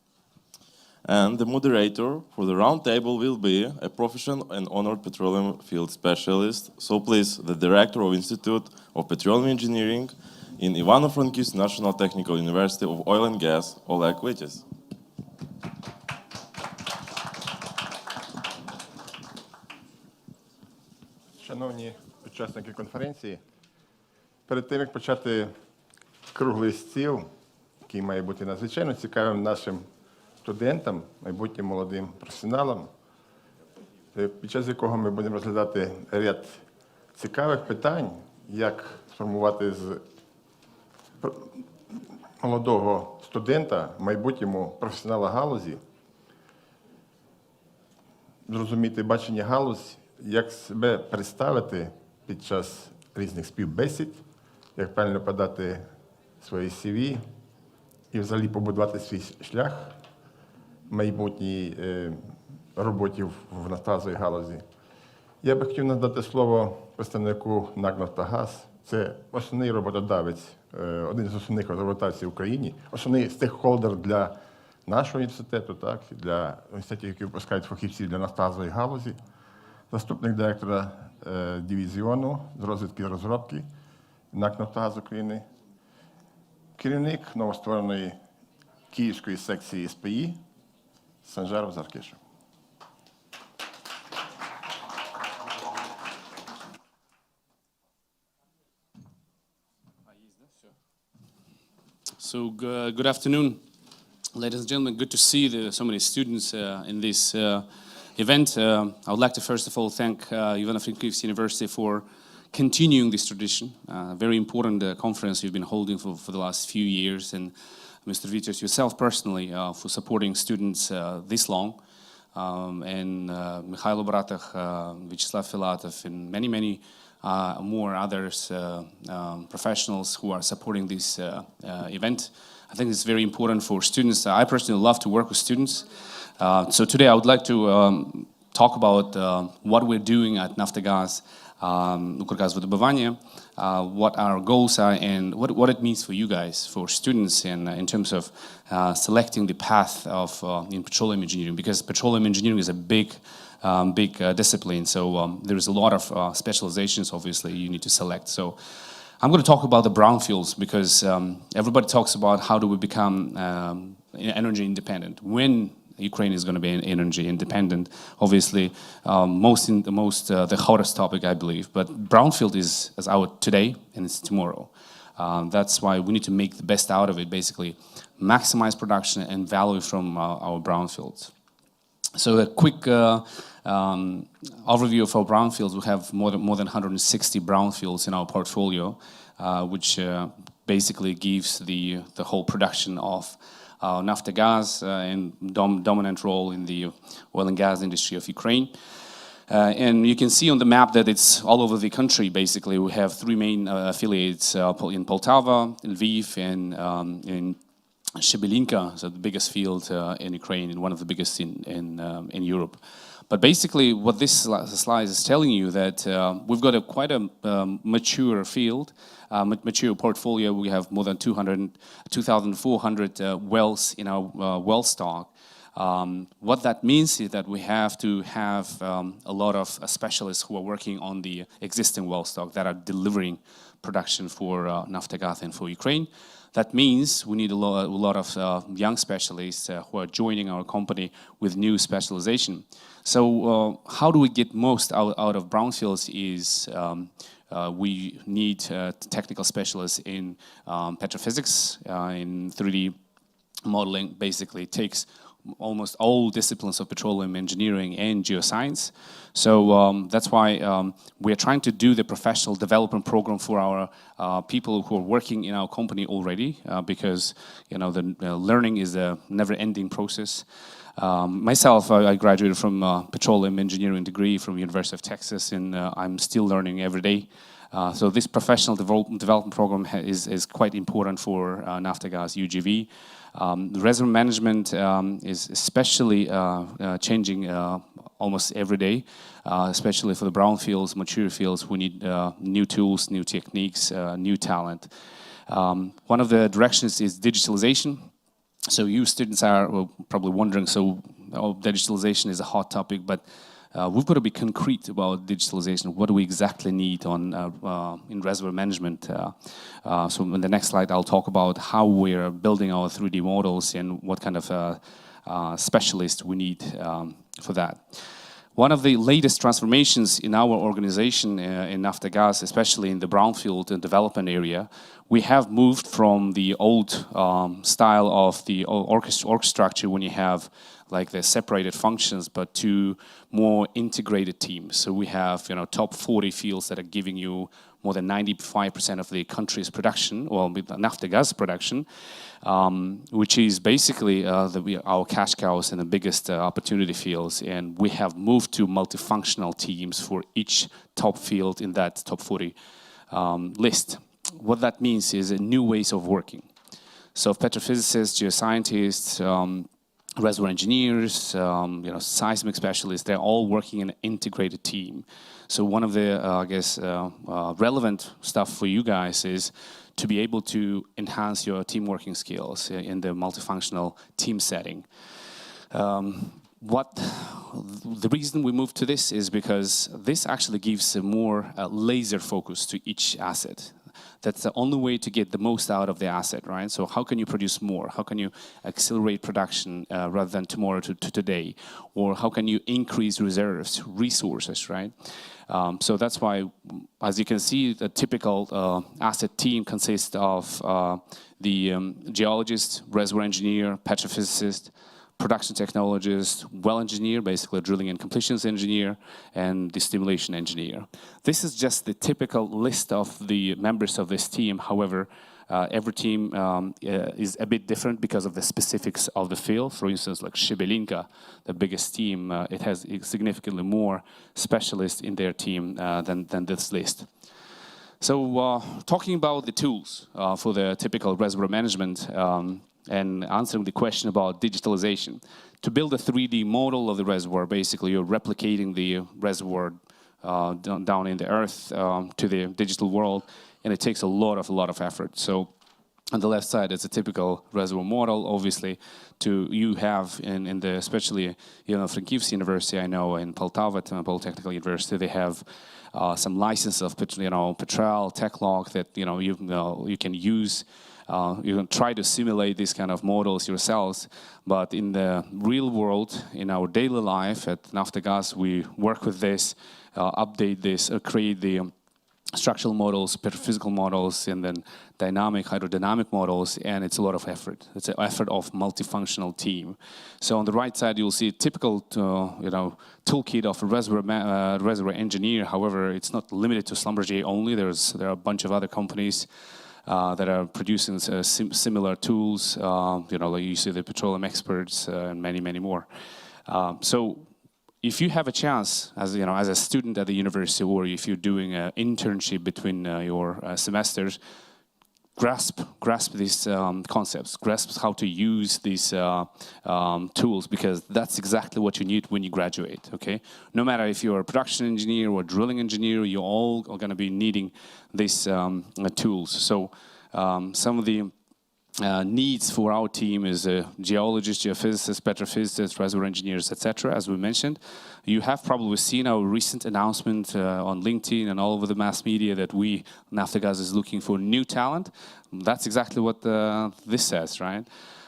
And the moderator for the round table will be a professional and honored petroleum field specialist. So please, the director of Institute of Petroleum Engineering in Ivano-Frankivsk National Technical University of Oil and Gas, Oleg Wittes. Шановні учасники конференції, перед тим, як почати круглий стіл, який має бути надзвичайно цікавим нашим студентам, майбутнім молодим професіоналам, під час якого ми будемо розглядати ряд цікавих питань, як сформувати з молодого студента, майбутньому професіонала галузі, зрозуміти бачення галузь, як себе представити під час різних співбесід, як правильно подати своє CV і взагалі побудувати свій шлях в майбутній роботі в нафтогазовій галузі. Я би хотів надати слово представнику НАК «Нафтогаз». Це основний роботодавець, один з основних роботодавців в Україні, основний стейкхолдер для нашого університету, так, для університетів, які випускають фахівців для нафтогазової галузі, заступник директора дивізіону з розвитку і розробки НАК «Нафтогаз України, керівник новоствореної Київської секції СПІ Санжаров Заркишев. So good afternoon, ladies and gentlemen. Good to see so many students in this event. I would like to first of all thank Ivano-Frankivsk University for continuing this tradition. Very important conference you've been holding for the last few years, and Mr. Vitas, yourself personally, for supporting students this long, and Mikhailo Baratov, Vyacheslav Filatov, and many more others, professionals who are supporting this event. I think it's very important for students. I personally love to work with students. So today I would like to talk about what we're doing at Naftogaz, Ukrgazvodobывание, what our goals are, and what it means for you guys, for students, in terms of selecting the path of in petroleum engineering, because petroleum engineering is a big discipline. So there is a lot of specializations, obviously, you need to select. So I'm going to talk about the brownfields, because everybody talks about how do we become energy independent. When Ukraine is going to be energy independent, obviously, the hottest topic, I believe. But brownfield is out today and it's tomorrow. That's why we need to make the best out of it, basically maximize production and value from our brownfields. So a quick overview of our brownfields. We have more than 160 brownfields in our portfolio, which basically gives the whole production of Naftogaz and dominant role in the oil and gas industry of Ukraine. And you can see on the map that it's all over the country, basically. We have three main affiliates in Poltava, Lviv, and in Shebelinka, so the biggest field in Ukraine and one of the biggest in Europe. But basically, what this slide is telling you that we've got quite a mature field, mature portfolio. We have more than 2,400 wells in our well stock. What that means is that we have to have a lot of specialists who are working on the existing well stock that are delivering production for Naftogaz and for Ukraine. That means we need a lot of young specialists who are joining our company with new specialization. So how do we get most out of brownfields is we need technical specialists in petrophysics, in 3D modeling. Basically, it takes almost all disciplines of petroleum engineering and geoscience. So that's why we are trying to do the professional development program for our people who are working in our company already, because the learning is a never-ending process. Myself, I graduated from petroleum engineering degree from University of Texas, and I'm still learning every day. So this professional development program is quite important for Naftogaz UGV. The reservoir management is especially changing almost every day, especially for the brownfields, mature fields. We need new tools, new techniques, new talent. One of the directions is digitalization. So you students are probably wondering, so digitalization is a hot topic, but we've got to be concrete about digitalization. What do we exactly need in reservoir management? So in the next slide, I'll talk about how we're building our 3D models and what kind of specialists we need for that. One of the latest transformations in our organization in Naftogaz, especially in the brownfield and development area, we have moved from the old style of the org structure when you have like the separated functions, but to more integrated teams. So we have, top 40 fields that are giving you more than 95% of the country's production, well, with Naftagaz production, which is basically our cash cows and the biggest opportunity fields. And we have moved to multifunctional teams for each top field in that top 40 list. What that means is new ways of working. So petrophysicists, geoscientists, reservoir engineers, seismic specialists, they're all working in an integrated team. So one of the, relevant stuff for you guys is to be able to enhance your team working skills in the multifunctional team setting. The reason we moved to this is because this actually gives a more laser focus to each asset. That's the only way to get the most out of the asset, right? So how can you produce more? How can you accelerate production rather than tomorrow to today? Or how can you increase reserves, resources, right? So that's why, as you can see, the typical asset team consists of the geologist, reservoir engineer, petrophysicist, production technologist, well engineer, basically a drilling and completions engineer, and the stimulation engineer. This is just the typical list of the members of this team. However, every team is a bit different because of the specifics of the field. For instance, like Shebelinka, the biggest team, it has significantly more specialists in their team than this list. So talking about the tools for the typical reservoir management, and answering the question about digitalization. To build a 3D model of the reservoir, basically you're replicating the reservoir down in the earth to the digital world, and it takes a lot of effort. So on the left side, it's a typical reservoir model. Obviously, you have in the especially Frankivsk University, I know in Poltava Polytechnical University, they have some license of Petrel, Techlog that you can use. You can try to simulate these kind of models yourselves, but in the real world, in our daily life at Naftagaz, we work with this, update this, create the structural models, petrophysical models, and then dynamic, hydrodynamic models, and it's a lot of effort. It's an effort of multifunctional team. So on the right side, you'll see a typical, toolkit of a reservoir engineer. However, it's not limited to Schlumberger only. There are a bunch of other companies that are producing similar tools, like you see the petroleum experts and many more. So if you have a chance, as a student at the university, or if you're doing an internship between your semesters, grasp these concepts, grasp how to use these tools, because that's exactly what you need when you graduate, okay? No matter if you're a production engineer or drilling engineer, you all are going to be needing these tools. So some of the needs for our team is geologists, geophysicists, petrophysicists, reservoir engineers, etc., as we mentioned. You have probably seen our recent announcement on LinkedIn and all over the mass media that Naftagaz is looking for new talent. That's exactly what this says, right?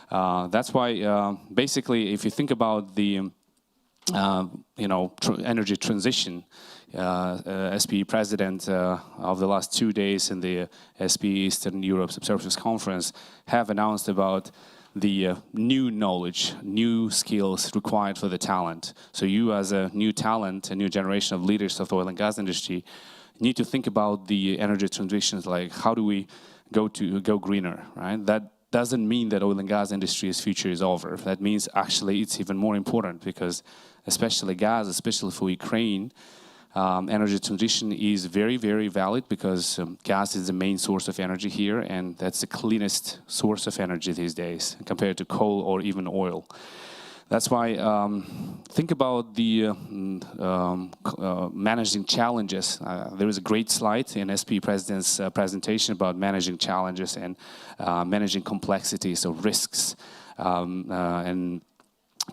That's why, basically, if you think about the energy transition, SPE president of the last 2 days in the SPE Eastern Europe Subsurface Conference have announced about the new knowledge, new skills required for the talent. So you as a new talent, a new generation of leaders of the oil and gas industry, need to think about the energy transitions, like how do we go greener, right? That doesn't mean that oil and gas industry's future is over. That means actually it's even more important, because especially gas, especially for Ukraine, energy transition is very, very valid, because gas is the main source of energy here, and that's the cleanest source of energy these days compared to coal or even oil. That's why think about the managing challenges. There is a great slide in SPE President's presentation about managing challenges and managing complexities of risks and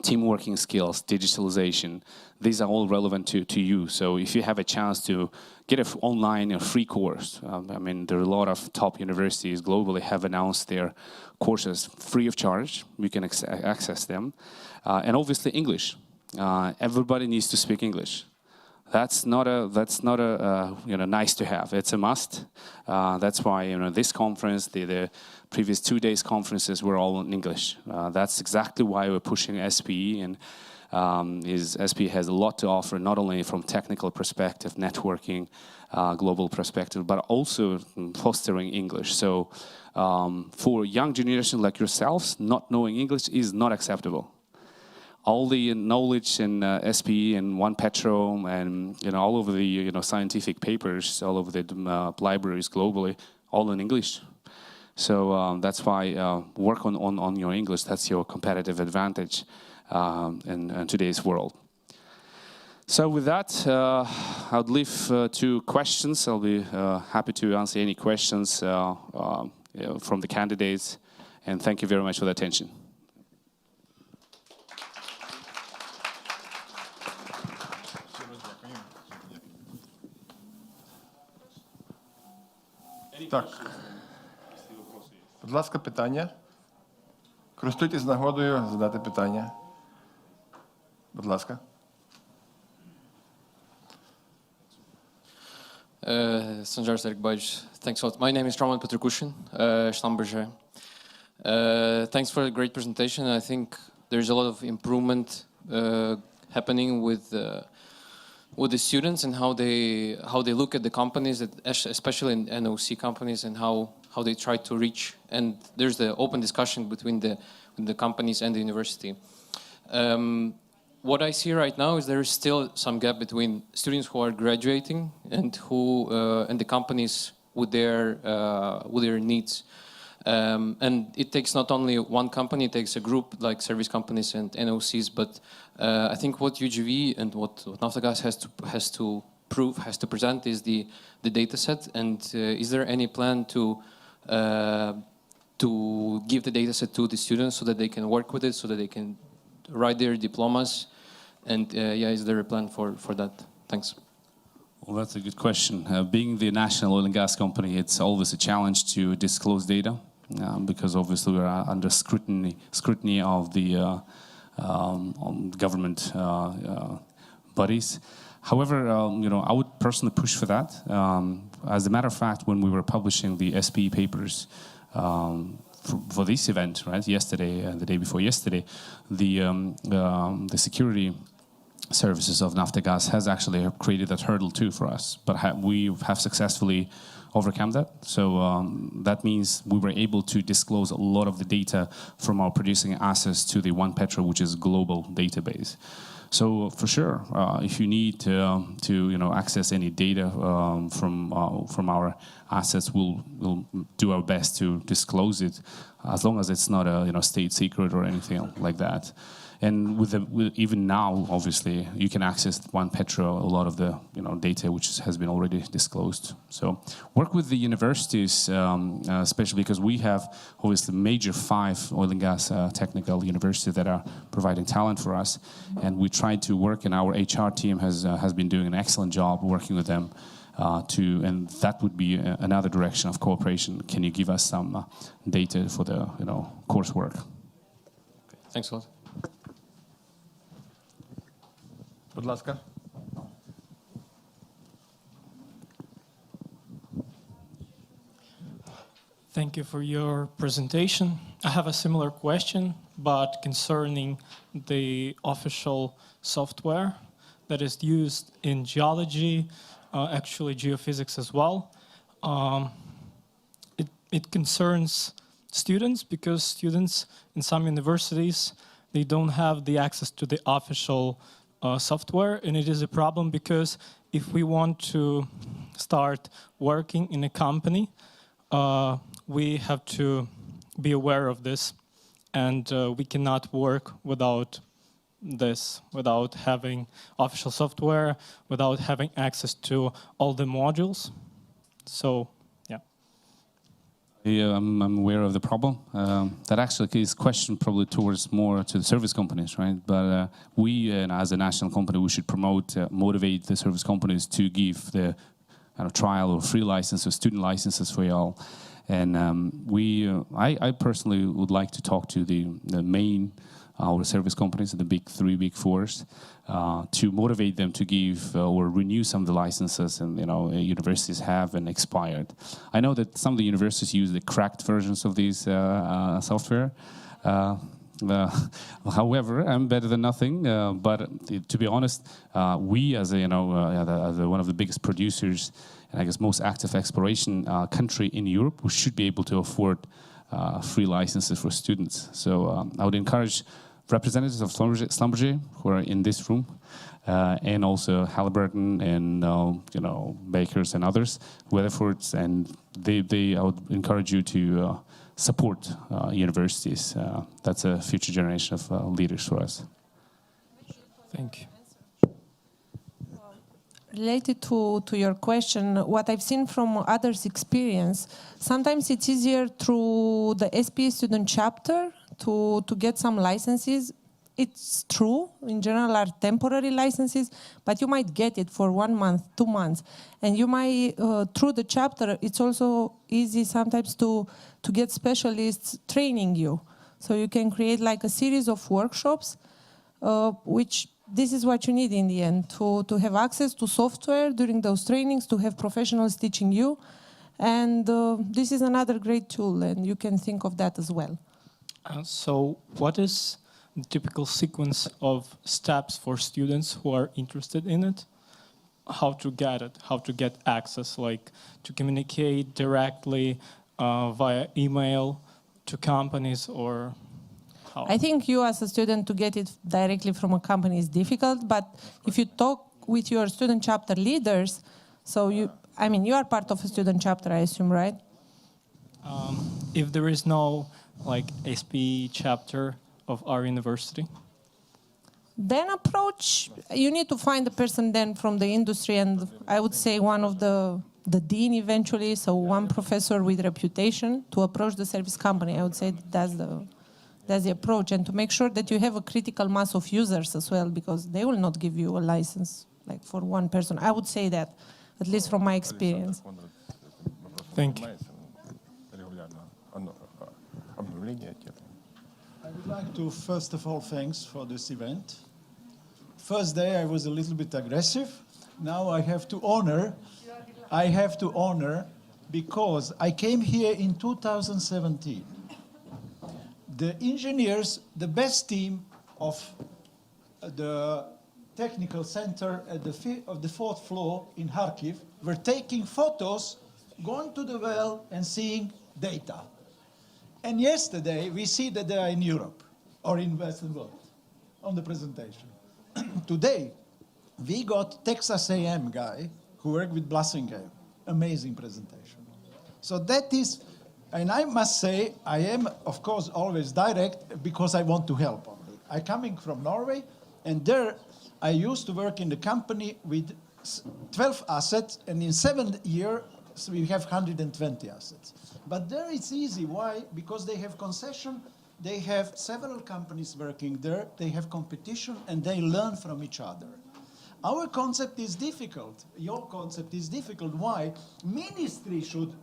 team working skills, digitalization. These are all relevant to you. So if you have a chance to get an online or free course, there are a lot of top universities globally have announced their courses free of charge. We can access them. And obviously English. Everybody needs to speak English. That's not a nice to have. It's a must. That's why this conference, the previous 2 days conferences were all in English. That's exactly why we're pushing SPE, and SPE has a lot to offer, not only from technical perspective, networking, global perspective, but also fostering English. So for young generation like yourselves, not knowing English is not acceptable. All the knowledge in SPE and One Petro and all over the scientific papers, all over the libraries globally, all in English. So that's why work on your English. That's your competitive advantage in today's world. So with that, I'll leave to questions. I'll be happy to answer any questions from the candidates. And thank you very much for the attention. Так. Будь ласка, питання. Користуйтесь нагодою задати питання. Будь ласка. Sanjar Serikbaj, thanks a lot. My name is Roman Petrukushin, Schlumberger. Thanks for a great presentation. I think there's a lot of improvement happening with the students and how they look at the companies, especially in NOC companies, and how they try to reach. And there's the open discussion between the companies and the university. What I see right now is there is still some gap between students who are graduating and the companies with their needs. And it takes not only one company, it takes a group like service companies and NOCs, but I think what UGV and what Naftagaz has to present is the data set. And is there any plan to give the data set to the students so that they can work with it, so that they can write their diplomas? And is there a plan for that? Thanks. Well, that's a good question. Being the national oil and gas company, it's always a challenge to disclose data because obviously we are under scrutiny of the government bodies. However, I would personally push for that. As a matter of fact, when we were publishing the SPE papers for this event, right, yesterday and the day before yesterday, the security services of Naftagaz has actually created that hurdle too for us, but we have successfully overcome that. So that means we were able to disclose a lot of the data from our producing assets to the One Petro, which is a global database. So for sure, if you need to access any data from our assets, we'll do our best to disclose it, as long as it's not a state secret or anything like that. And even now, obviously, you can access One Petro, a lot of the data which has been already disclosed. So work with the universities, especially because we have obviously major 5 oil and gas technical universities that are providing talent for us, and we try to work, and our HR team has been doing an excellent job working with them. And that would be another direction of cooperation. Can you give us some data for the coursework? Thanks a lot. Будь ласка. Thank you for your presentation. I have a similar question, but concerning the official software that is used in geology, actually geophysics as well. It concerns students because students in some universities, they don't have the access to the official software, and it is a problem because if we want to start working in a company, we have to be aware of this, and we cannot work without this, without having official software, without having access to all the modules. So, yeah, I'm aware of the problem. That actually is a question probably towards more to the service companies, right? But we, as a national company, we should promote, motivate the service companies to give the trial or free license or student licenses for y'all. And I personally would like to talk to the main our service companies, the big three, big fours, to motivate them to give or renew some of the licenses and universities have and expired. I know that some of the universities use the cracked versions of these software. However, I'm better than nothing. But to be honest, we as one of the biggest producers and I guess most active exploration country in Europe, we should be able to afford free licenses for students. So I would encourage representatives of Schlumberger who are in this room, and also Halliburton and Bakers and others, Weatherfords, and I would encourage you to support universities. That's a future generation of leaders for us. Thank you. Related to your question, what I've seen from others' experience, sometimes it's easier through the SPA student chapter to get some licenses. It's true, in general are temporary licenses, but you might get it for 1 month, 2 months. And you might, through the chapter, it's also easy sometimes to get specialists training you. So you can create like a series of workshops, which this is what you need in the end, to have access to software during those trainings, to have professionals teaching you. And this is another great tool, and you can think of that as well. So what is the typical sequence of steps for students who are interested in it? How to get it, how to get access, like to communicate directly via email to companies, or how? I think you as a student to get it directly from a company is difficult, but if you talk with your student chapter leaders, so you are part of a student chapter, I assume, right? If there is no like SPE chapter of our university? Then you need to find a person then from the industry, and I would say one of the dean eventually, so one professor with reputation to approach the service company. I would say that's the approach, and to make sure that you have a critical mass of users as well, because they will not give you a license like for one person. I would say that, at least from my experience. Thank you. I would like to, first of all, thanks for this event. First day I was a little bit aggressive. Now I have to honor because I came here in 2017. The engineers, the best team of the technical center at the 4th floor in Kharkiv were taking photos, going to the well and seeing data. And yesterday, we see that they are in Europe or in Western world on the presentation. Today, we got Texas A&M guy who worked with Blassingame. Amazing presentation. So that is, and I must say, I am, of course, always direct because I want to help only. I'm coming from Norway, and there I used to work in the company with 12 assets, and in 7 years, we have 120 assets. But there it's easy. Why? Because they have concession, they have several companies working there, they have competition, and they learn from each other. Our concept is difficult. Your concept is difficult. Why? Ministry should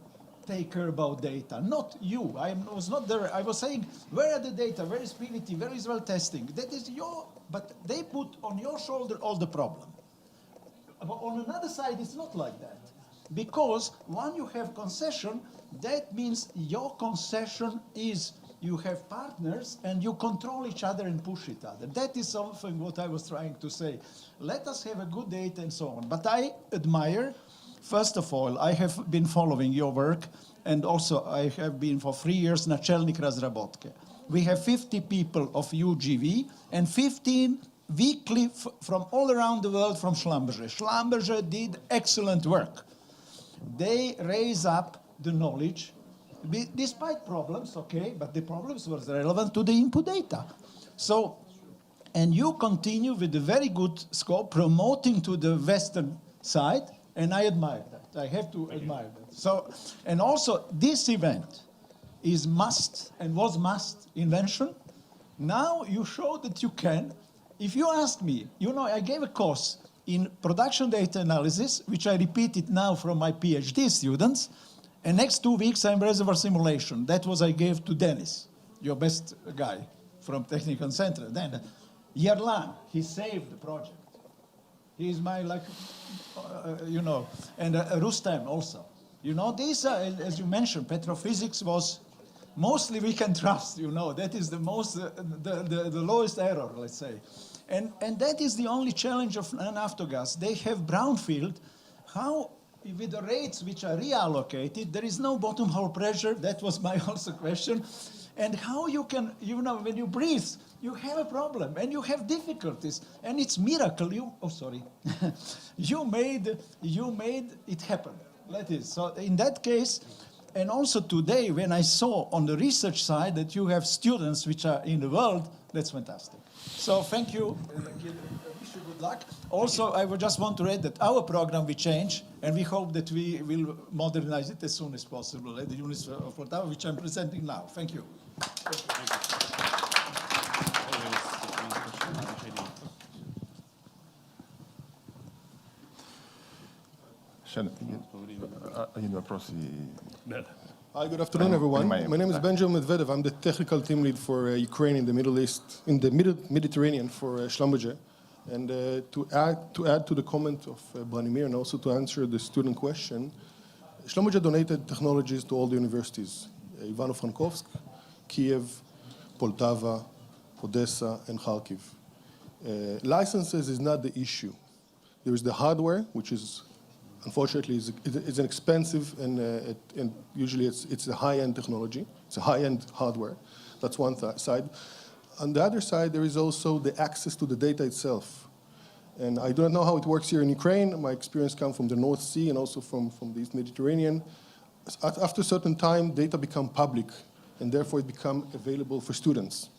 take care about data, not you. I was not there. I was saying, where are the data? Where is PVT? Where is well testing? That is but they put on your shoulder all the problem. But on another side, it's not like that. Because when you have concession, that means your concession is you have partners and you control each other and push each other. That is something what I was trying to say. Let us have a good data and so on. But I admire, first of all, I have been following your work, and also I have been for 3 years Начальник разработки. We have 50 people of UGV and 15 weekly from all around the world from Schlumberger. Schlumberger did excellent work. They raise up the knowledge, despite problems, okay, but the problems were relevant to the input data. So, and you continue with a very good scope, promoting to the Western side, and I admire that. I have to admire that. So, and also this event is must, and was must invention. Now you show that you can. If you ask me, I gave a course in production data analysis, which I repeated now from my PhD students. And next 2 weeks, I'm reservoir simulation. That was I gave to Dennis, your best guy from Technical Center. Then Yerlan, he saved the project. He's my, you know, and Rustem also. You know, these are, as you mentioned, petrophysics was mostly we can trust, you know, that is the most, the lowest error, let's say. And that is the only challenge of Naftogaz. They have brownfield. How, with the rates which are reallocated, there is no bottom hole pressure. That was my also question. And how you can, you know, when you breathe, you have a problem and you have difficulties. And it's miracle. You made it happen. That is. So in that case, and also today, when I saw on the research side that you have students which are in the world, that's fantastic. So thank you. Wish you good luck. Also, I would just want to add that our program will change, and we hope that we will modernize it as soon as possible at the University of Poltava, which I'm presenting now. Thank you. Hi, good afternoon, everyone. My name is Benjamin Medvedev. I'm the technical team lead for Ukraine in the Middle East, in the Mediterranean for Schlumberger. And to add to the comment of Branimir and also to answer the student question, Schlumberger donated technologies to all the universities, Ivano-Frankovsk, Kiev, Poltava, Odessa, and Kharkiv. Licenses is not the issue. There is the hardware, which is unfortunately is an expensive and usually it's a high-end technology. It's a high-end hardware. That's one side. On the other side, there is also the access to the data itself. And I don't know how it works here in Ukraine. My experience comes from the North Sea and also from the East Mediterranean. After a certain time, data become public, and therefore it become available for students.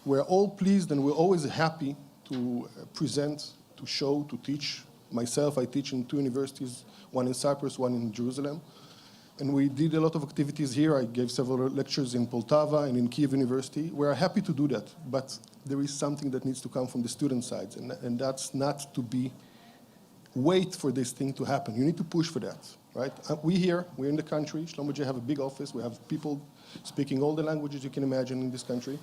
We're all pleased and we're always happy to present, to show, to teach. Myself, I teach in 2 universities, one in Cyprus, one in Jerusalem. And we did a lot of activities here. I gave several lectures in Poltava and in Kiev University. We're happy to do that, but there is something that needs to come from the student side, and that's not to be wait for this thing to happen. You need to push for that, right? We're in the country. Schlumberger have a big office. We have people speaking all the languages you can imagine in this country.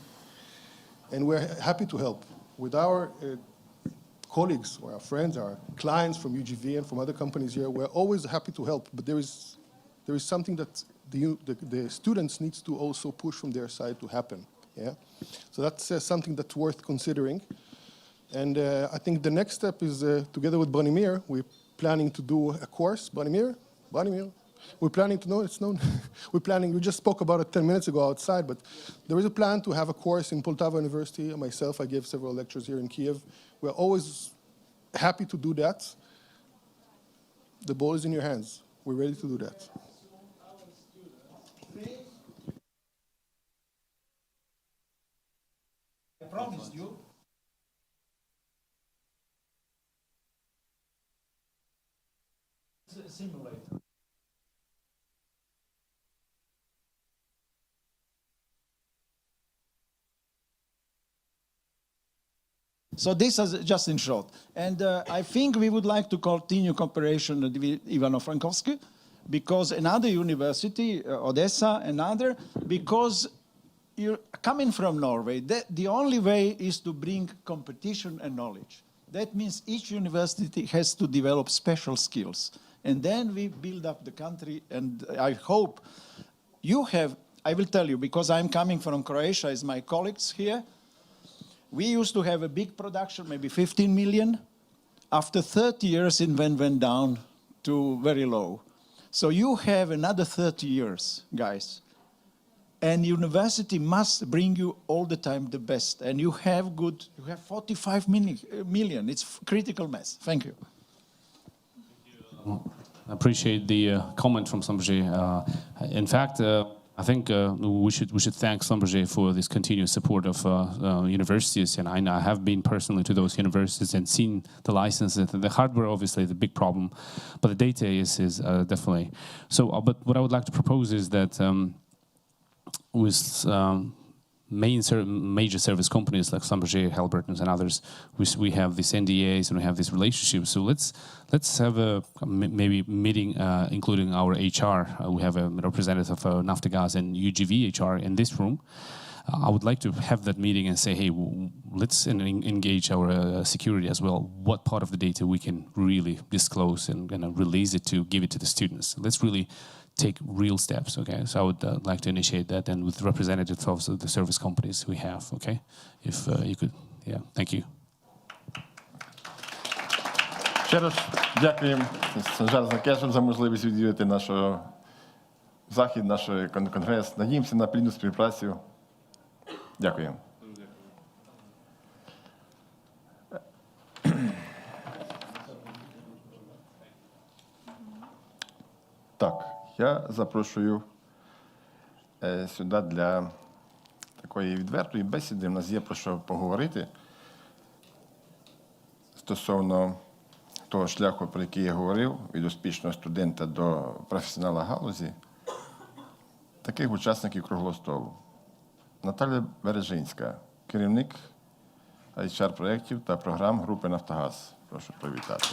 And we're happy to help. With our colleagues or our friends, our clients from UGV and from other companies here, we're always happy to help, but there is something that the students needs to also push from their side to happen. Yeah, so that's something that's worth considering. And I think the next step is together with Branimir, we're planning to do a course. Branimir, we're planning to know it's known. We just spoke about it 10 minutes ago outside, but there is a plan to have a course in Poltava University. Myself, I gave several lectures here in Kiev. We're always happy to do that. The ball is in your hands. We're ready to do that. I promised you. Simulator. So this is just in short. And I think we would like to continue cooperation with Ivano-Frankovsky, because another university, Odessa, another, because you're coming from Norway, the only way is to bring competition and knowledge. That means each university has to develop special skills. And then we build up the country, and I hope you have, I will tell you, because I'm coming from Croatia as my colleagues here, we used to have a big production, maybe 15 million. After 30 years, it went down to very low. So you have another 30 years, guys. And university must bring you all the time the best. And you have 45 million. It's critical mass. Thank you. I appreciate the comment from Schlumberger. In fact, I think we should thank Schlumberger for this continuous support of universities, and I have been personally to those universities and seen the licenses. The hardware, obviously, is the big problem, but the data is definitely. So, but what I would like to propose is that with major service companies like Schlumberger, Halliburton, and others, we have these NDAs and we have these relationships. So let's have a maybe meeting, including our HR. We have a representative of Naftogaz and UGV HR in this room, I would like to have that meeting and say, hey, let's engage our security as well. What part of the data we can really disclose and release it to give it to the students. Let's really take real steps, okay? So I would like to initiate that, and with representatives of the service companies we have, okay? If you could, yeah, thank you. Ще раз дякуємо Санжар Закешем за можливість відвідати наш захід, наш конгрес. Надіємося на плідну співпрацю. Дякуємо. Так, я запрошую сюди для такої відвертої бесіди. У нас є про що поговорити стосовно того шляху, про який я говорив, від успішного студента до професіонала галузі, таких учасників круглого столу. Наталя Бережинська, керівник HR-проєктів та програм групи «Нафтогаз». Прошу привітати.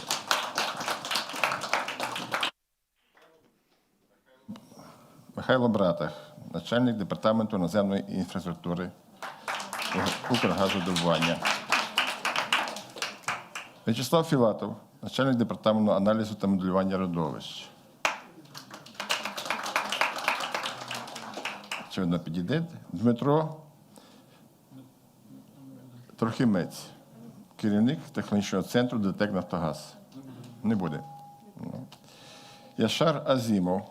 Михайло Братах, начальник департаменту наземної інфраструктури Укргазвидобування. В'ячеслав Філатов, начальник департаменту аналізу та моделювання родовищ. Очевидно, підійде. Дмитро Трохимець, керівник технічного центру ДТЕК «Нафтогаз». Не буде. Яшар Азімов,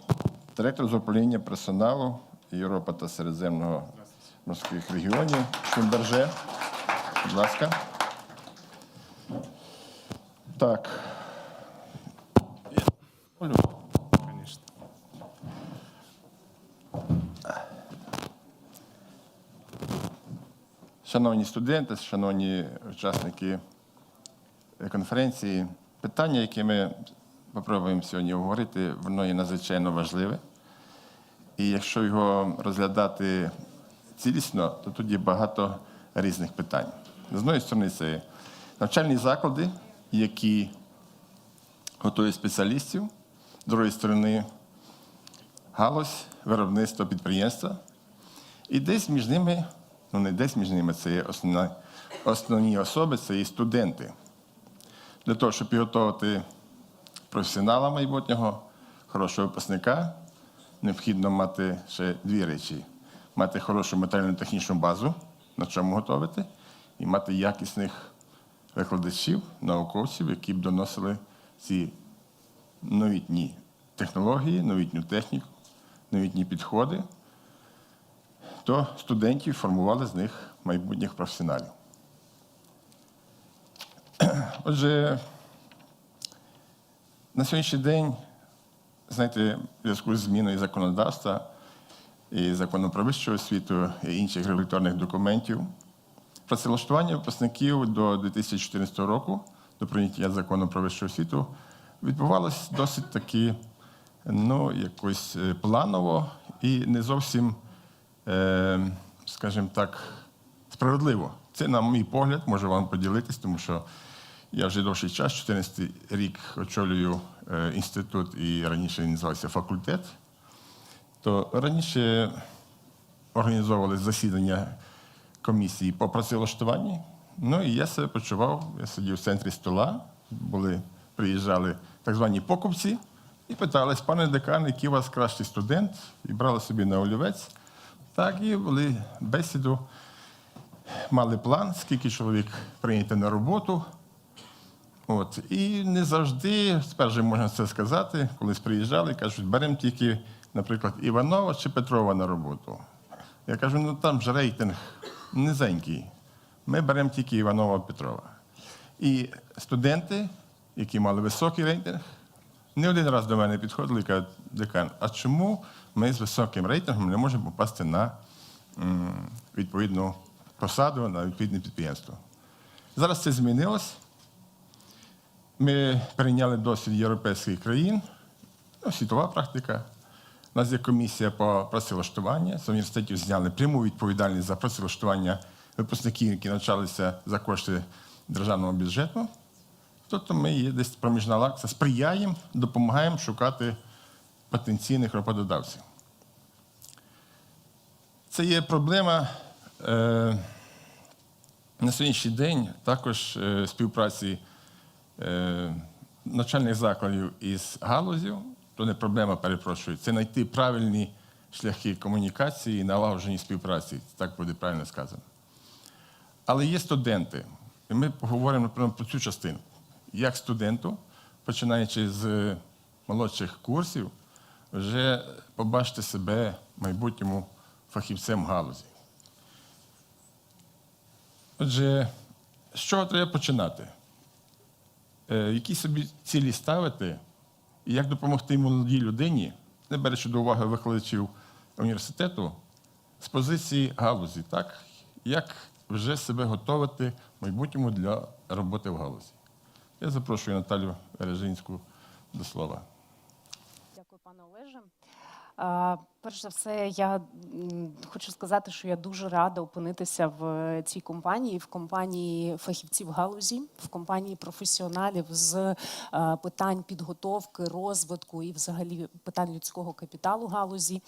директор з управління персоналу Європи та Середземного морських регіонів Шумберже. Будь ласка. Так. Шановні студенти, шановні учасники конференції, питання, яке ми спробуємо сьогодні обговорити, воно є надзвичайно важливе. І якщо його розглядати цілісно, то тут є багато різних питань. З однієї сторони, це навчальні заклади, які готують спеціалістів, з другої сторони, галузь, виробництво, підприємства. І десь між ними, ну не десь між ними, це є основні особи, це і студенти. Для того, щоб підготувати професіонала майбутнього, хорошого випускника, необхідно мати ще дві речі. Мати хорошу матеріально-технічну базу, на чому готувати, і мати якісних викладачів, науковців, які б доносили ці новітні технології, новітню техніку, новітні підходи, то студентів формували з них майбутніх професіоналів. Отже, на сьогоднішній день, знаєте, в зв'язку з зміною законодавства і закону про вищу освіту і інших регуляторних документів, працевлаштування випускників до 2014 року, до прийняття закону про вищу освіту, відбувалось досить таки, ну, якось планово і не зовсім, скажімо так, справедливо. Це, на мій погляд, можу вам поділитись, тому що я вже довший час, 14 рік очолюю інститут, і раніше він називався факультет. То раніше організовували засідання комісії по працевлаштуванні. Ну і я себе почував, я сидів в центрі стола, приїжджали так звані покупці і питались, пане декан, який у вас кращий студент, і брали собі на олівець. Так, і вели бесіду, мали план, скільки чоловік прийняти на роботу. От. І не завжди, спершу можна це сказати, колись приїжджали, кажуть, беремо тільки, наприклад, Іванова чи Петрова на роботу. Я кажу, ну там ж рейтинг низенький. Ми беремо тільки Іванова, Петрова. І студенти, які мали високий рейтинг, не один раз до мене підходили і кажуть, декан, а чому ми з високим рейтингом не можемо попасти на відповідну посаду, на відповідне підприємство? Зараз це змінилось. Ми перейняли досвід європейських країн, ну, світова практика. У нас є комісія по працевлаштуванню. З університетів зняли пряму відповідальність за працевлаштування випускників, які навчалися за кошти державного бюджету. Тобто ми є десь проміжна ланка, сприяємо, допомагаємо шукати потенційних роботодавців. Це є проблема На сьогоднішній день також співпраці навчальних закладів із галуззю, то не проблема, перепрошую, це знайти правильні шляхи комунікації і налагодження співпраці, так буде правильно сказано. Але є студенти, і ми поговоримо, наприклад, про цю частину. Як студенту, починаючи з молодших курсів, вже побачити себе майбутньому фахівцем галузі. Отже, з чого треба починати? Які собі цілі ставити, і як допомогти молодій людині, не беручи до уваги викладачів університету, з позиції галузі, так? Як вже себе готувати в майбутньому для роботи в галузі. Я запрошую Наталю Режинську до слова. Дякую, пане Олеже. Перш за все, я хочу сказати, що я дуже рада опинитися в цій компанії, в компанії фахівців галузі, в компанії професіоналів з питань підготовки, розвитку і взагалі питань людського капіталу галузі.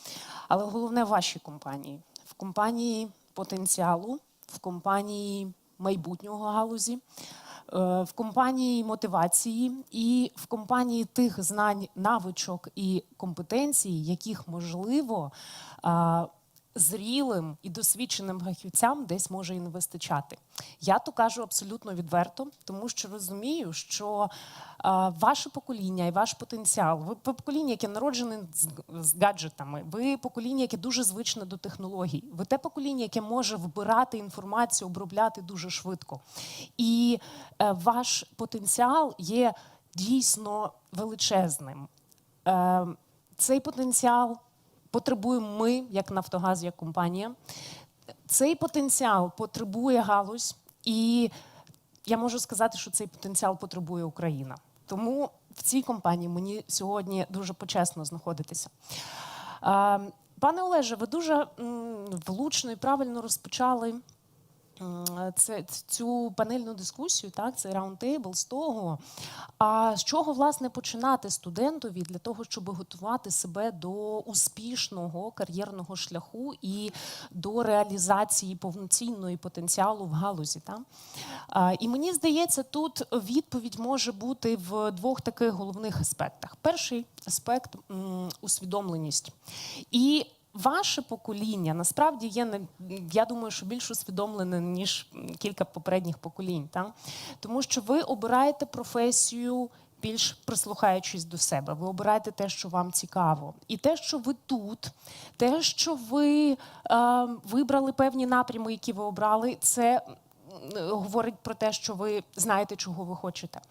Але головне в вашій компанії, в компанії потенціалу, в компанії майбутнього галузі, в компанії мотивації і в компанії тих знань, навичок і компетенцій, яких, можливо, зрілим і досвідченим фахівцям десь може і не вистачати. Я то кажу абсолютно відверто, тому що розумію, що ваше покоління і ваш потенціал, ви покоління, яке народжене з гаджетами, ви покоління, яке дуже звичне до технологій, ви те покоління, яке може вбирати інформацію, обробляти дуже швидко. І ваш потенціал є дійсно величезним. Цей потенціал потребуємо ми, як Нафтогаз, як компанія. Цей потенціал потребує галузь, і я можу сказати, що цей потенціал потребує Україна. Тому в цій компанії мені сьогодні дуже почесно знаходитися. Пане Олеже, ви дуже влучно і правильно розпочали цю панельну дискусію, так, цей раундтейбл з того, з чого, власне, починати студентові для того, щоб готувати себе до успішного кар'єрного шляху і до реалізації повноцінної потенціалу в галузі. Так? І мені здається, тут відповідь може бути в двох таких головних аспектах. Перший аспект – усвідомленість. І ваше покоління насправді є, я думаю, що більш усвідомлене, ніж кілька попередніх поколінь. Так? Тому що ви обираєте професію, більш прислухаючись до себе. Ви обираєте те, що вам цікаво. І те, що ви тут, те, що ви вибрали певні напрями, які ви обрали, це говорить про те, що ви знаєте, чого ви хочете.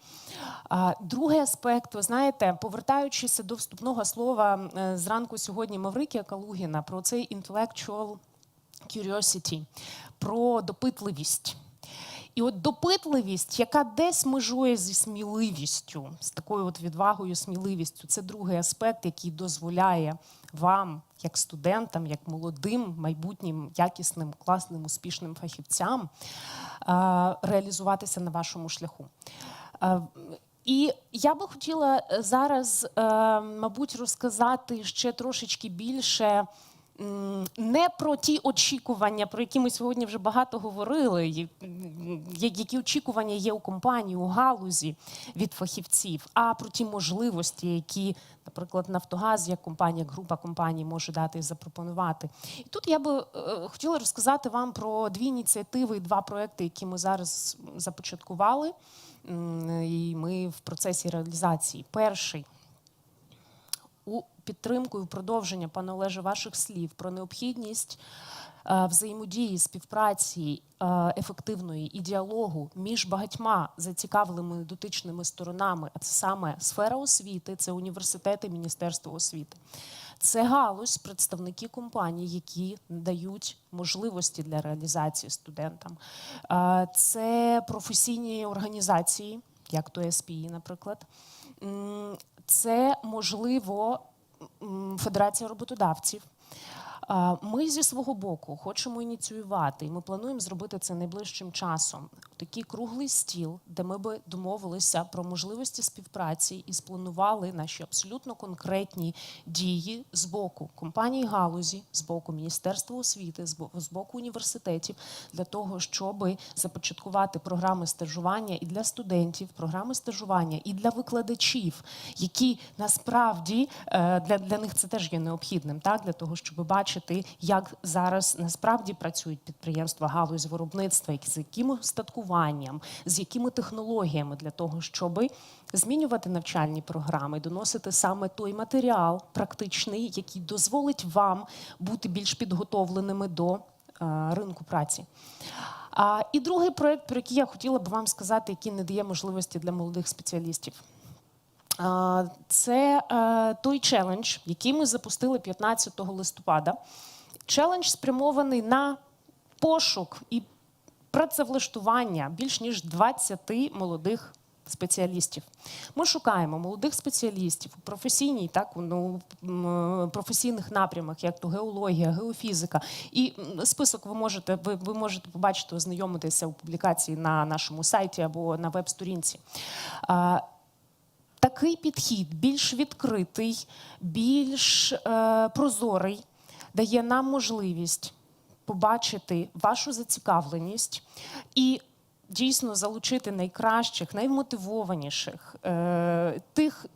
Другий аспект, ви знаєте, повертаючись до вступного слова зранку сьогодні Маврикія Калугіна про цей intellectual curiosity, про допитливість. І от допитливість, яка десь межує зі сміливістю, з такою от відвагою, сміливістю, це другий аспект, який дозволяє вам, як студентам, як молодим, майбутнім, якісним, класним, успішним фахівцям реалізуватися на вашому шляху. І я би хотіла зараз, мабуть, розказати ще трошечки більше не про ті очікування, про які ми сьогодні вже багато говорили, які очікування є у компанії, у галузі від фахівців, а про ті можливості, які, наприклад, Нафтогаз, як компанія, як група компаній може дати і запропонувати. І тут я би хотіла розказати вам про дві ініціативи і два проекти, які ми зараз започаткували, і ми в процесі реалізації. Перший – у підтримку і в продовження, пане Олеже, ваших слів про необхідність взаємодії, співпраці ефективної і діалогу між багатьма зацікавленими дотичними сторонами, а це саме сфера освіти, це університети, Міністерство освіти. Це галузь, представники компаній, які дають можливості для реалізації студентам. Це професійні організації, як то СПІ, наприклад. Це, можливо, Федерація роботодавців. Ми зі свого боку хочемо ініціювати, і ми плануємо зробити це найближчим часом, такий круглий стіл, де ми би домовилися про можливості співпраці і спланували наші абсолютно конкретні дії з боку компаній галузі, з боку Міністерства освіти, з боку університетів, для того, щоб започаткувати програми стажування і для студентів, програми стажування і для викладачів, які насправді для них це теж є необхідним, так, для того, щоб бачити, як зараз насправді працюють підприємства, галузь виробництва, з яким устаткуванням, з якими технологіями для того, щоб змінювати навчальні програми, доносити саме той матеріал практичний, який дозволить вам бути більш підготовленими до ринку праці. І другий проєкт, про який я хотіла б вам сказати, який не дає можливості для молодих спеціалістів. Це той челендж, який ми запустили 15 листопада. Челендж спрямований на пошук і працевлаштування більш ніж 20 молодих спеціалістів. Ми шукаємо молодих спеціалістів у професійній, так, професійних напрямах, як то геологія, геофізика. І список ви можете побачити, ознайомитися у публікації на нашому сайті або на веб-сторінці. Такий підхід, більш відкритий, більш прозорий, дає нам можливість побачити вашу зацікавленість і дійсно залучити найкращих, наймотивованіших,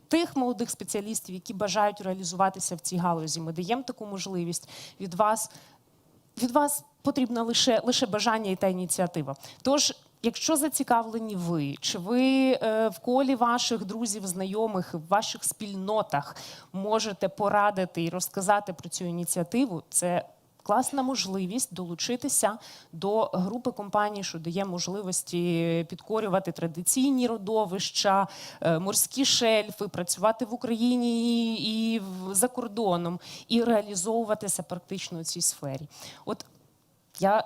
тих молодих спеціалістів, які бажають реалізуватися в цій галузі. Ми даємо таку можливість. Від вас потрібно лише бажання і та ініціатива. Тож, якщо зацікавлені ви, чи ви в колі ваших друзів, знайомих, в ваших спільнотах можете порадити і розказати про цю ініціативу, це класна можливість долучитися до групи компаній, що дає можливості підкорювати традиційні родовища, морські шельфи, працювати в Україні і за кордоном, і реалізовуватися практично у цій сфері. От я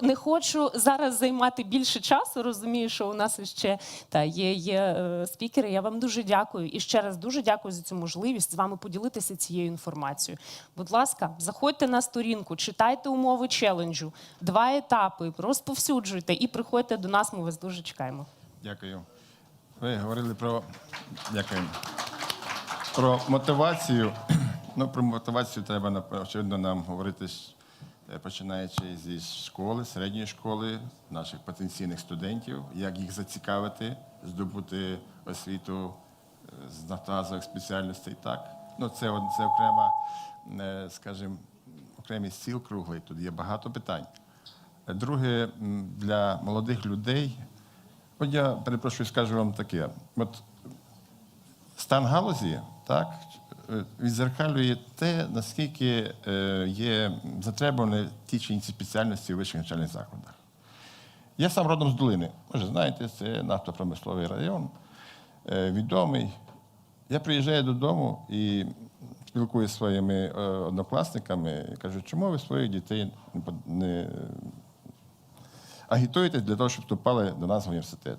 не хочу зараз займати більше часу, розумію, що у нас ще є спікери. Я вам дуже дякую і ще раз дуже дякую за цю можливість з вами поділитися цією інформацією. Будь ласка, заходьте на сторінку, читайте умови челенджу, 2 етапи, розповсюджуйте і приходьте до нас, ми вас дуже чекаємо. Дякую. Ви говорили про мотивацію. Ну, про мотивацію треба, очевидно, нам говорити, починаючи зі школи, середньої школи, наших потенційних студентів, як їх зацікавити, здобути освіту з нафтогазових спеціальностей. Так. Ну, це окрема, скажімо, окремий стіл круглий, тут є багато питань. Друге, для молодих людей, от я, перепрошую, скажу вам таке, от стан галузі, так, відзеркалює те, наскільки є затребувані ті чи інші спеціальності у вищих навчальних закладах. Я сам родом з Долини. Може, знаєте, це нафтопромисловий район, відомий. Я приїжджаю додому і спілкуюся зі своїми однокласниками і кажу, чому ви своїх дітей не агітуєте для того, щоб вступали до нас в університет?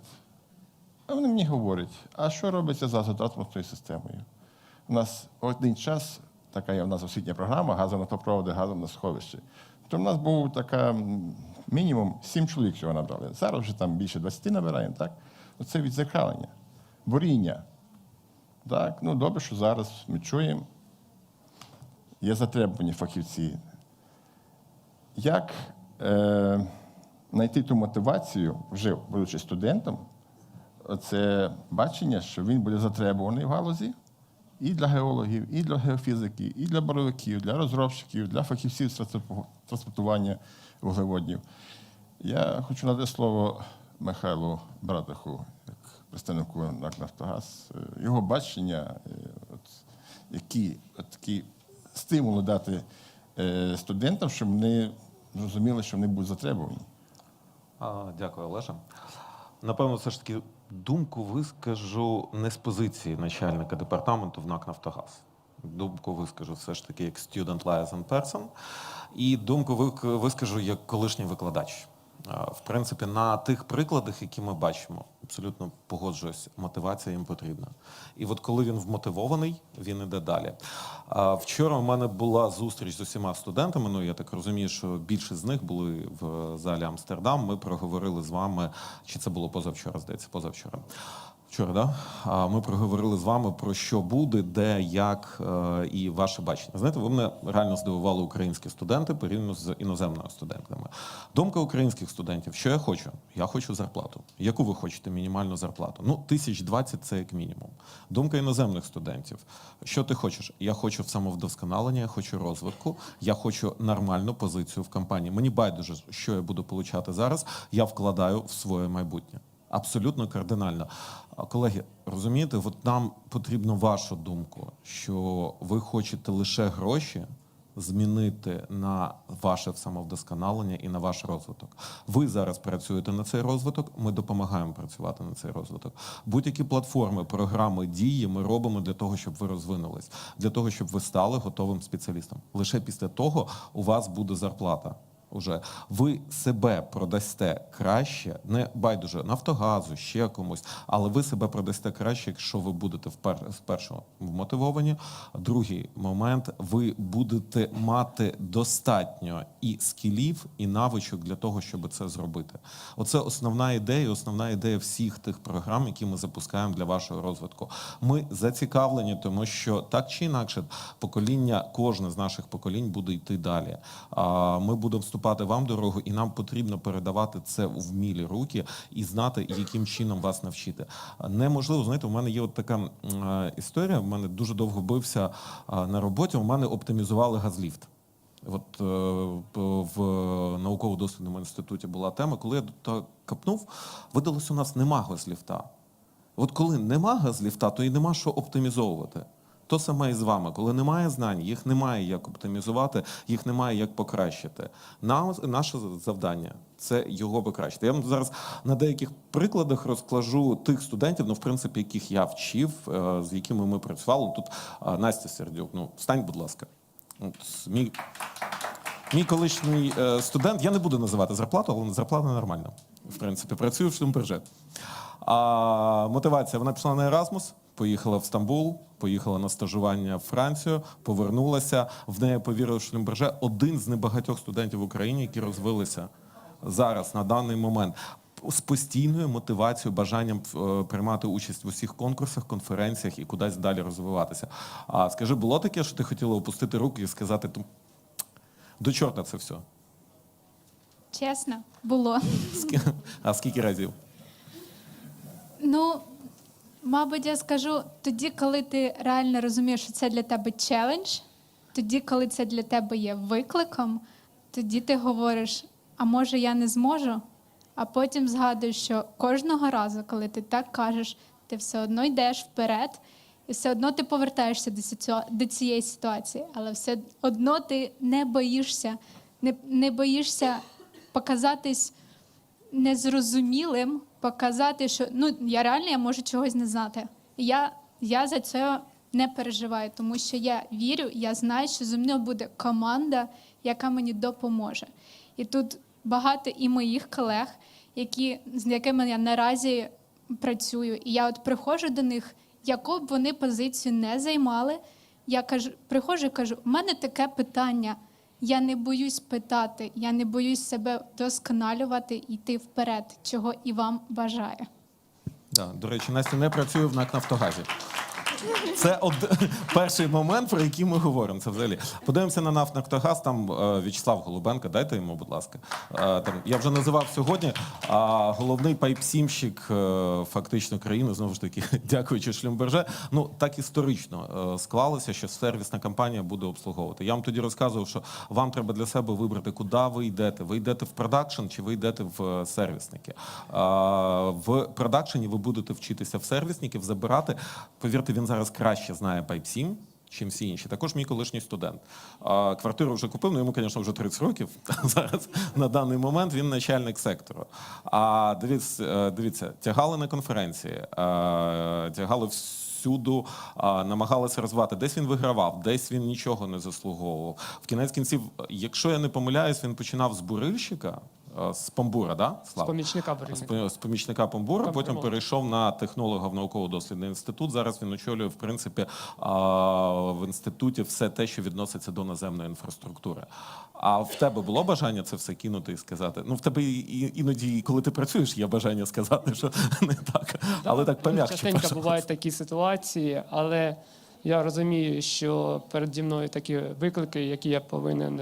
А вони мені говорять, а що робиться з газотранспортною системою? У нас один час, така є у нас освітня програма газонавтопроводи, газом на сховищі. То в нас був така мінімум 7 чоловік, що набрали. Зараз вже там більше 20 набираємо, так? Оце відзеркалення, боріння. Так? Ну, добре, що зараз ми чуємо, є затребувані фахівці. Як знайти ту мотивацію, вже будучи студентом, це бачення, що він буде затребуваний в галузі, і для геологів, і для геофізиків, і для боровиків, для розробщиків, для фахівців з транспортування вуглеводнів. Я хочу надати слово Михайлу Братиху, як представнику НАК «Нафтогаз». Його бачення, які стимули дати студентам, щоб вони зрозуміли, що вони будуть затребувані. Дякую, Олеже. Напевно, все ж таки думку вискажу не з позиції начальника департаменту в НАК «Нафтогаз». Думку вискажу все ж таки як student liaison person. І думку вискажу як колишній викладач. В принципі, на тих прикладах, які ми бачимо, абсолютно погоджуюсь, мотивація їм потрібна. І от коли він вмотивований, він іде далі. Вчора у мене була зустріч з усіма студентами, ну я так розумію, що більшість з них були в залі Амстердам, ми проговорили з вами, чи це було позавчора, здається, позавчора. Вчора, да? Ми проговорили з вами про що буде, де, як і ваше бачення. Знаєте, ви мене реально здивували українські студенти порівняно з іноземними студентами. Думка українських студентів, що я хочу? Я хочу зарплату. Яку ви хочете мінімальну зарплату? Ну, 1020 – це як мінімум. Думка іноземних студентів. Що ти хочеш? Я хочу самовдосконалення, я хочу розвитку, я хочу нормальну позицію в компанії. Мені байдуже, що я буду получати зараз, я вкладаю в своє майбутнє. Абсолютно кардинально. Колеги, розумієте, от нам потрібно вашу думку, що ви хочете лише гроші змінити на ваше самовдосконалення і на ваш розвиток. Ви зараз працюєте на цей розвиток, ми допомагаємо працювати на цей розвиток. Будь-які платформи, програми, дії ми робимо для того, щоб ви розвинулись, для того, щоб ви стали готовим спеціалістом. Лише після того у вас буде зарплата. Уже ви себе продасте краще, не байдуже Нафтогазу, ще комусь, але ви себе продасте краще, якщо ви будете спершу вмотивовані. Другий момент, ви будете мати достатньо і скілів, і навичок для того, щоб це зробити. Оце основна ідея всіх тих програм, які ми запускаємо для вашого розвитку. Ми зацікавлені, тому що так чи інакше покоління, кожне з наших поколінь буде йти далі. Ми будемо вступати вам дорогу, і нам потрібно передавати це у вмілі руки і знати, яким чином вас навчити. Неможливо, знаєте, у мене є от така історія, в мене дуже довго бився на роботі, у мене оптимізували газліфт. От в науково-дослідному інституті була тема, коли я то копнув, видалось, у нас нема газліфта. От коли нема газліфта, то і нема що оптимізовувати. То саме і з вами. Коли немає знань, їх немає як оптимізувати, їх немає як покращити. Наше завдання – це його покращити. Я вам зараз на деяких прикладах розкажу тих студентів, ну, в принципі, яких я вчив, з якими ми працювали. Тут Настя Сердюк, ну, встань, будь ласка. Мій колишній студент, я не буду називати зарплату, але зарплата нормальна. В принципі, працюю в Шлюмберже. Мотивація, вона пішла на Еразмус, поїхала в Стамбул, поїхала на стажування в Францію, повернулася, в неї повірив Шлюмберже, один з небагатьох студентів в Україні, які розвилися зараз, на даний момент, з постійною мотивацією, бажанням приймати участь в усіх конкурсах, конференціях і кудись далі розвиватися. Скажи, було таке, що ти хотіла опустити руки і сказати, до чорта це все? Чесно, було. А скільки разів? Ну, мабуть, я скажу, тоді, коли ти реально розумієш, що це для тебе челендж, тоді, коли це для тебе є викликом, тоді ти говориш, а може я не зможу? А потім згадуєш, що кожного разу, коли ти так кажеш, ти все одно йдеш вперед, і все одно ти повертаєшся до цієї ситуації, але все одно ти не боїшся показатись незрозумілим, показати, що я можу чогось не знати. Я за це не переживаю, тому що я вірю, я знаю, що зі мною буде команда, яка мені допоможе. І тут багато і моїх колег, з якими я наразі працюю. І я от приходжу до них, яку б вони позицію не займали, я приходжу і кажу, у мене таке питання, я не боюсь питати, я не боюсь себе вдосконалювати, йти вперед, чого і вам бажаю. Да, до речі, Настя не працює в НАК «Нафтогазі». Це перший момент, про який ми говоримо. Це взагалі. Подивимося на НАК «Нафтогаз», там В'ячеслав Голубенко, дайте йому, будь ласка. Я вже називав сьогодні, головний пайпсімщик фактично країни, знову ж таки, дякуючи Шлюмберже. Ну, так історично склалося, що сервісна компанія буде обслуговувати. Я вам тоді розказував, що вам треба для себе вибрати, куди ви йдете. Ви йдете в продакшн чи ви йдете в сервісники. В продакшені ви будете вчитися в сервісників, забирати. Повірте, він зараз краще знає Pipe7, чим всі інші. Також мій колишній студент. Квартиру вже купив, йому, звісно, вже 30 років. Зараз, на даний момент, він начальник сектору. Дивіться, тягали на конференції, тягали всюду, намагалися розвивати. Десь він вигравав, десь він нічого не заслуговував. В кінець кінців, якщо я не помиляюсь, він починав з бурильщика, з Помбура, да? Слав? помічника керівника. З помічника Помбура, потім Помбура. перейшов на технолога в науково-дослідний інститут. Зараз він очолює, в принципі, в інституті все те, що відноситься до наземної інфраструктури. А в тебе було бажання це все кинути і сказати? Ну, в тебе іноді, коли ти працюєш, є бажання сказати, що не так. Але так пом'якче. Частенько пожалуйста. бувають такі ситуації, але я розумію, що переді мною такі виклики, які я повинен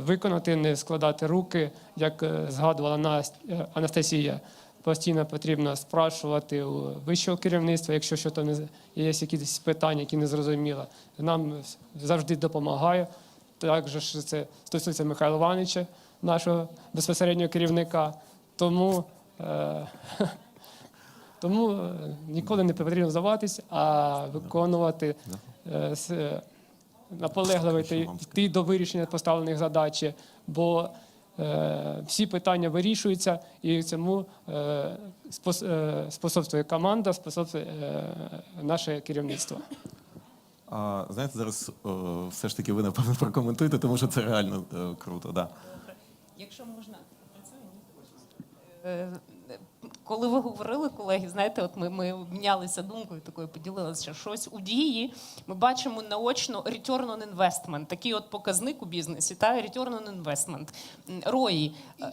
виконати, не складати руки, як згадувала Анастасія. Постійно потрібно спрашувати у вищого керівництва, якщо щось є якісь питання, які не зрозуміло. Нам завжди допомагає. Також це стосується Михайла Івановича, нашого безпосереднього керівника. Тому ніколи не потрібно здаватись, а виконувати наполегливо йти до вирішення поставлених задач, бо всі питання вирішуються, і цьому способствує команда, способствує наше керівництво. Знаєте, зараз все ж таки ви, напевно, прокоментуєте, тому що це реально круто. Да. Якщо можна, коли ви говорили, колеги, знаєте, от ми обмінялися думкою, такою поділилися, що щось у дії ми бачимо наочно return on investment, такий от показник у бізнесі, та return on investment. ROI.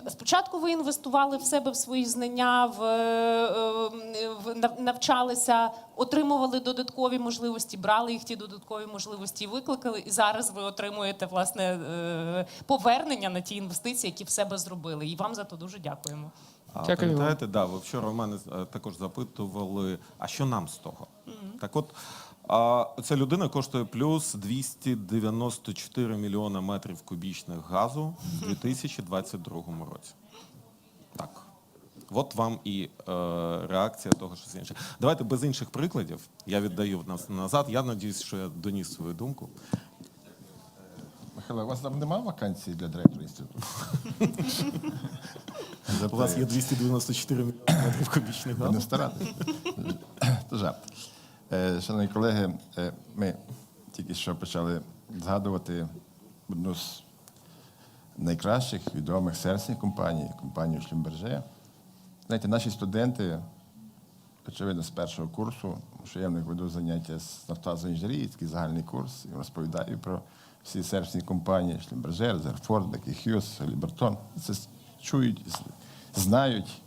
Спочатку ви інвестували в себе, в свої знання, навчалися, отримували додаткові можливості, брали їх ті додаткові можливості, викликали, і зараз ви отримуєте, власне, повернення на ті інвестиції, які в себе зробили. І вам за то дуже дякуємо. Пам'ятаєте, да, ви вчора в мене також запитували, а що нам з того? Так от, ця людина коштує плюс 294 мільйона метрів кубічних газу в 2022 році. Так. От вам і реакція того, що це інше. Давайте без інших прикладів. Я віддаю нас назад. Я сподіваюся, що я доніс свою думку. Михайло, у вас там немає вакансій для директора інституту? У вас є 294 метрів кубічних газу. Не старатись. Це жарт. Шановні колеги, ми тільки що почали згадувати одну з найкращих відомих сервісних компаній, компанію Schlumberger. Знаєте, наші студенти, очевидно, з першого курсу, що я в них веду заняття з нафтогазової інженерії, такий загальний курс, і розповідаю про всі сервісні компанії Schlumberger, Zerford, Baker Hughes, Halliburton. Це чують, знають.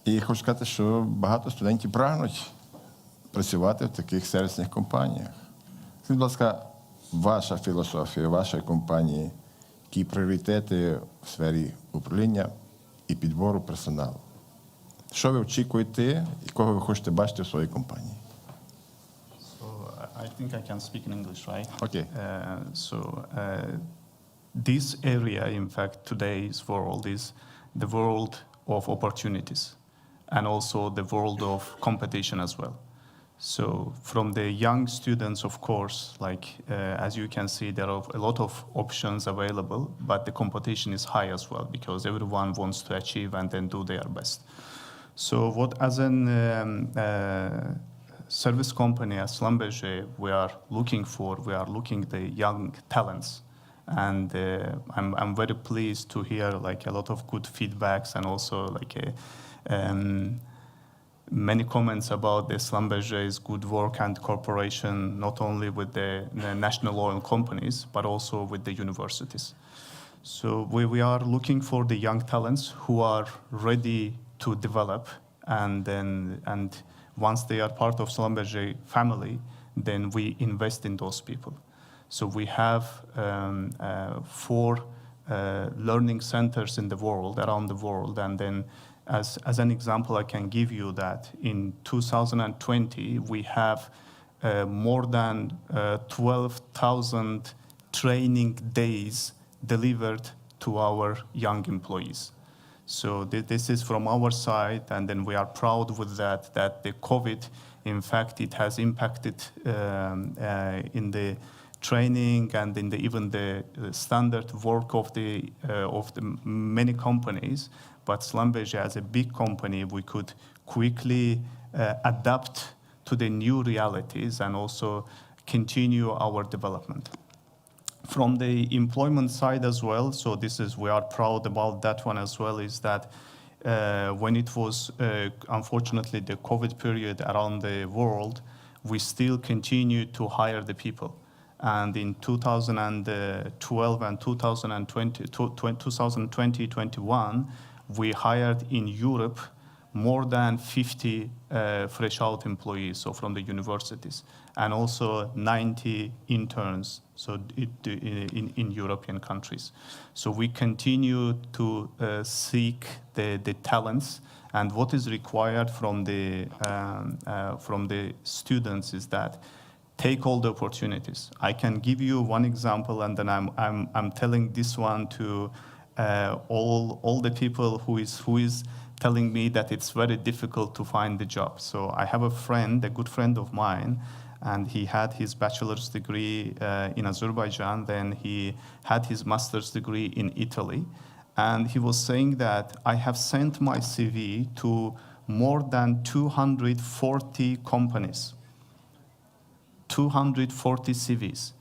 І хочу сказати, що багато студентів прагнуть працювати в таких сервісних компаніях. Скажіть, будь ласка, ваша філософія, вашої компанії, які пріоритети в сфері управління і підбору персоналу? Що ви очікуєте і кого ви хочете бачити в своїй компанії? I think I can speak in English, right? Okay. This area, in fact, today's world is the world of opportunities and also the world of competition as well. So from the young students, of course, like as you can see, there are a lot of options available, but the competition is high as well because everyone wants to achieve and then do their best. So what as an service company as Schlumberger we are looking for, we are looking the young talents. And I'm very pleased to hear like a lot of good feedbacks and also like many comments about the Schlumberger's good work and cooperation, not only with the national oil companies, but also with the universities. So we are looking for the young talents who are ready to develop, and once they are part of Schlumberger family, then we invest in those people. So we have 4 learning centers in the world, around the world, and then as an example, I can give you that in 2020, we have more than 12,000 training days delivered to our young employees. So this is from our side, and then we are proud with that the COVID, in fact, it has impacted in the training and in even the standard work of the many companies. But Schlumberger, as a big company, we could quickly adapt to the new realities and also continue our development. From the employment side as well, so we are proud about that one as well, is that when it was unfortunately the COVID period around the world, we still continued to hire the people. And in 2012 and 2020-21, we hired in Europe more than 50 fresh out employees, so from the universities, and also 90 interns, so in European countries. So we continue to seek the talents, and what is required from the students is that take all the opportunities. I can give you one example, and then I'm telling this one to all the people who is telling me that it's very difficult to find the job. So I have a good friend of mine, and he had his bachelor's degree in Azerbaijan, then he had his master's degree in Italy, and he was saying that I have sent my CV to more than 240 companies, 240 CVs.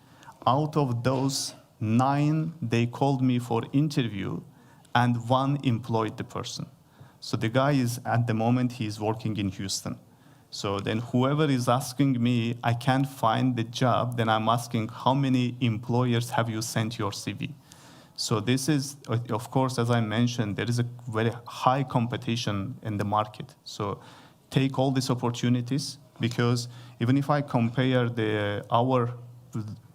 Out of those, 9, they called me for interview, and 1 employed the person. So the guy is, at the moment, he's working in Houston. So then whoever is asking me, I can't find the job, then I'm asking, how many employers have you sent your CV? So this is, of course, as I mentioned, there is a very high competition in the market. So take all these opportunities, because even if I compare our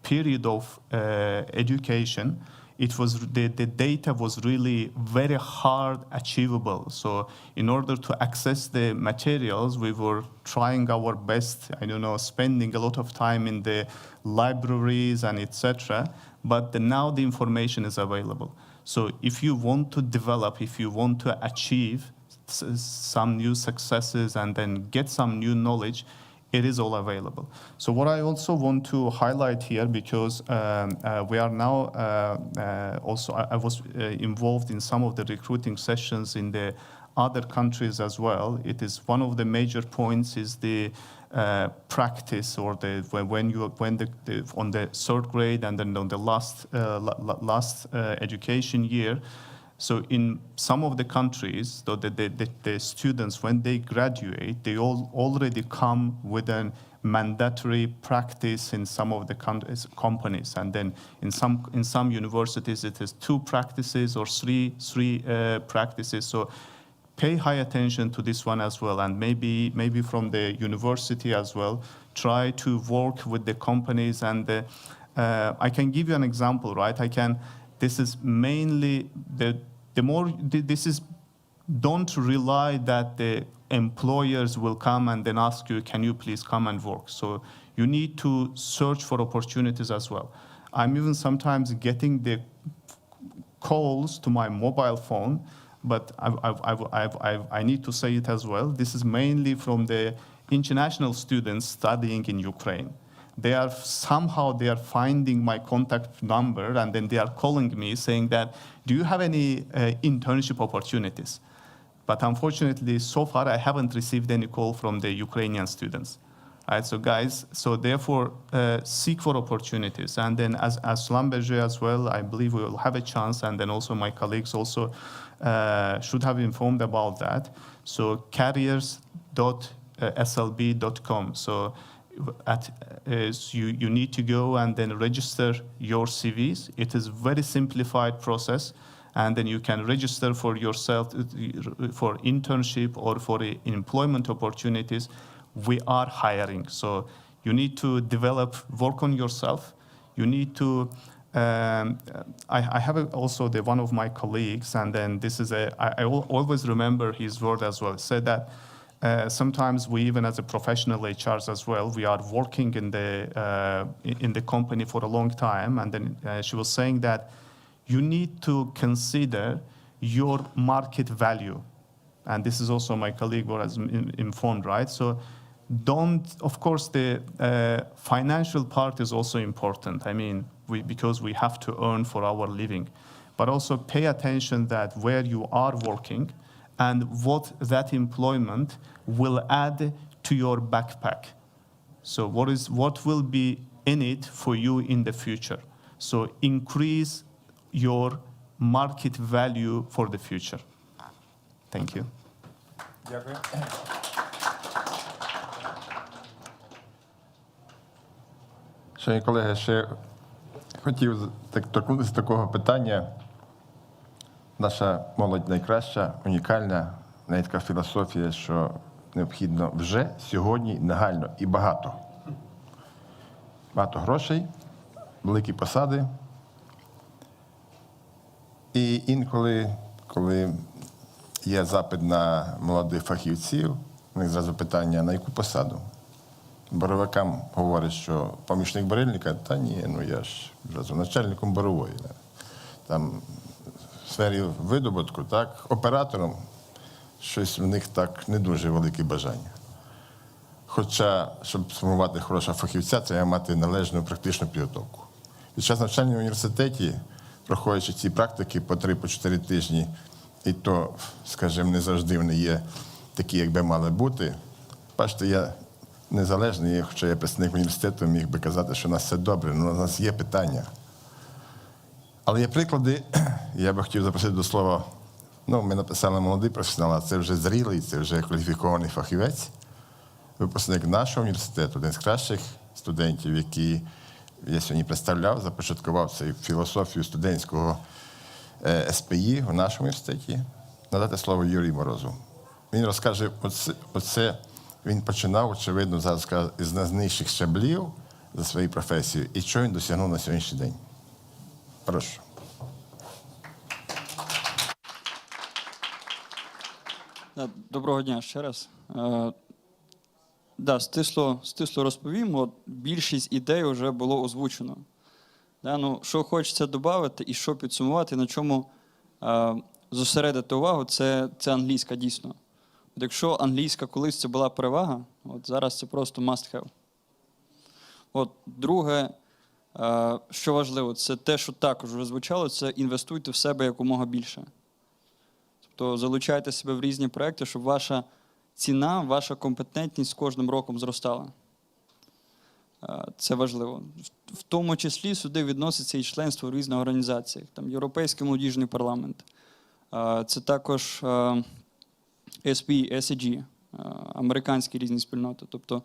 period of education, the data was really very hard achievable. So in order to access the materials, we were trying our best, spending a lot of time in the libraries and etc. But now the information is available. So if you want to develop, if you want to achieve some new successes and then get some new knowledge, it is all available. So what I also want to highlight here, because we are now also, I was involved in some of the recruiting sessions in the other countries as well. It is one of the major points is the practice, or when on the 3rd grade and then on the last education year. So in some of the countries, the students, when they graduate, they already come with a mandatory practice in some of the companies. And then in some universities, it is 2 practices or three practices. So pay high attention to this one as well. And maybe from the university as well, try to work with the companies. And I can give you an example, right? This is mainly don't rely that the employers will come and then ask you, can you please come and work? So you need to search for opportunities as well. I'm even sometimes getting the calls to my mobile phone, but I need to say it as well. This is mainly from the international students studying in Ukraine. They are finding my contact number, and then they are calling me saying that, do you have any internship opportunities? But unfortunately, so far, I haven't received any call from the Ukrainian students. Right, so guys, therefore, seek for opportunities. And then as Schlumberger as well, I believe we will have a chance, and then also my colleagues also should have informed about that. So careers.slb.com. So you need to go and then register your CVs. It is a very simplified process, and then you can register for yourself for internship or for employment opportunities. We are hiring, so you need to work on yourself. You need to. I have also one of my colleagues, and then this is I always remember his word as well. Said that. Sometimes we, even as a professional HRs as well, we are working in the company for a long time, and then she was saying that you need to consider your market value, and this is also my colleague was informed, right? So of course, the financial part is also important. I mean, because we have to earn for our living, but also pay attention that where you are working, and what that employment will add to your backpack. So what will be in it for you in the future? So increase your market value for the future. Thank you. Дякую. Шановні колеги, ще хотів торкнутися такого питання. Наша молодь найкраща, унікальна, навіть така філософія, що необхідно вже сьогодні нагально і багато. Багато грошей, великі посади. І інколи, коли є запит на молодих фахівців, у них зразу питання, на яку посаду? Боровикам говорять, що помічник барильника, та ні, ну я ж зразу начальником борової. Там в сфері видобутку, так, оператором, щось в них так не дуже велике бажання. Хоча, щоб сформувати хорошого фахівця, треба мати належну практичну підготовку. Під час навчання в університеті, проходячи ці практики по 3-4 тижні, і то, скажімо, не завжди вони є такі, як би мали бути. Бачите, я незалежний, хоча я представник університету, міг би казати, що у нас все добре, але у нас є питання. Але є приклади, я би хотів запросити до слова, ми написали молодий професіонал, а це вже зрілий, це вже кваліфікований фахівець, випускник нашого університету, один з кращих студентів, який я сьогодні представляв, започаткував цю філософію студентського СПІ в нашому університеті. Надати слово Юрію Морозу. Він розкаже, оце він починав, очевидно, зараз скаже, із найнижчих щаблів за своєю професією, і що він досягнув на сьогоднішній день. Прошу. Доброго дня ще раз. Стисло розповім. От більшість ідей вже було озвучено. Що хочеться додати і що підсумувати, на чому зосередити увагу, це англійська дійсно. От якщо англійська колись це була перевага, от зараз це просто must have. От друге, що важливо, це те, що також вже звучало, це інвестуйте в себе якомога більше. Тобто залучайте себе в різні проекти, щоб ваша ціна, ваша компетентність з кожним роком зростала. Це важливо. В тому числі сюди відноситься і членство в різних організаціях. Там Європейський молодіжний парламент. Це також SPE, SEG, американські різні спільноти. Тобто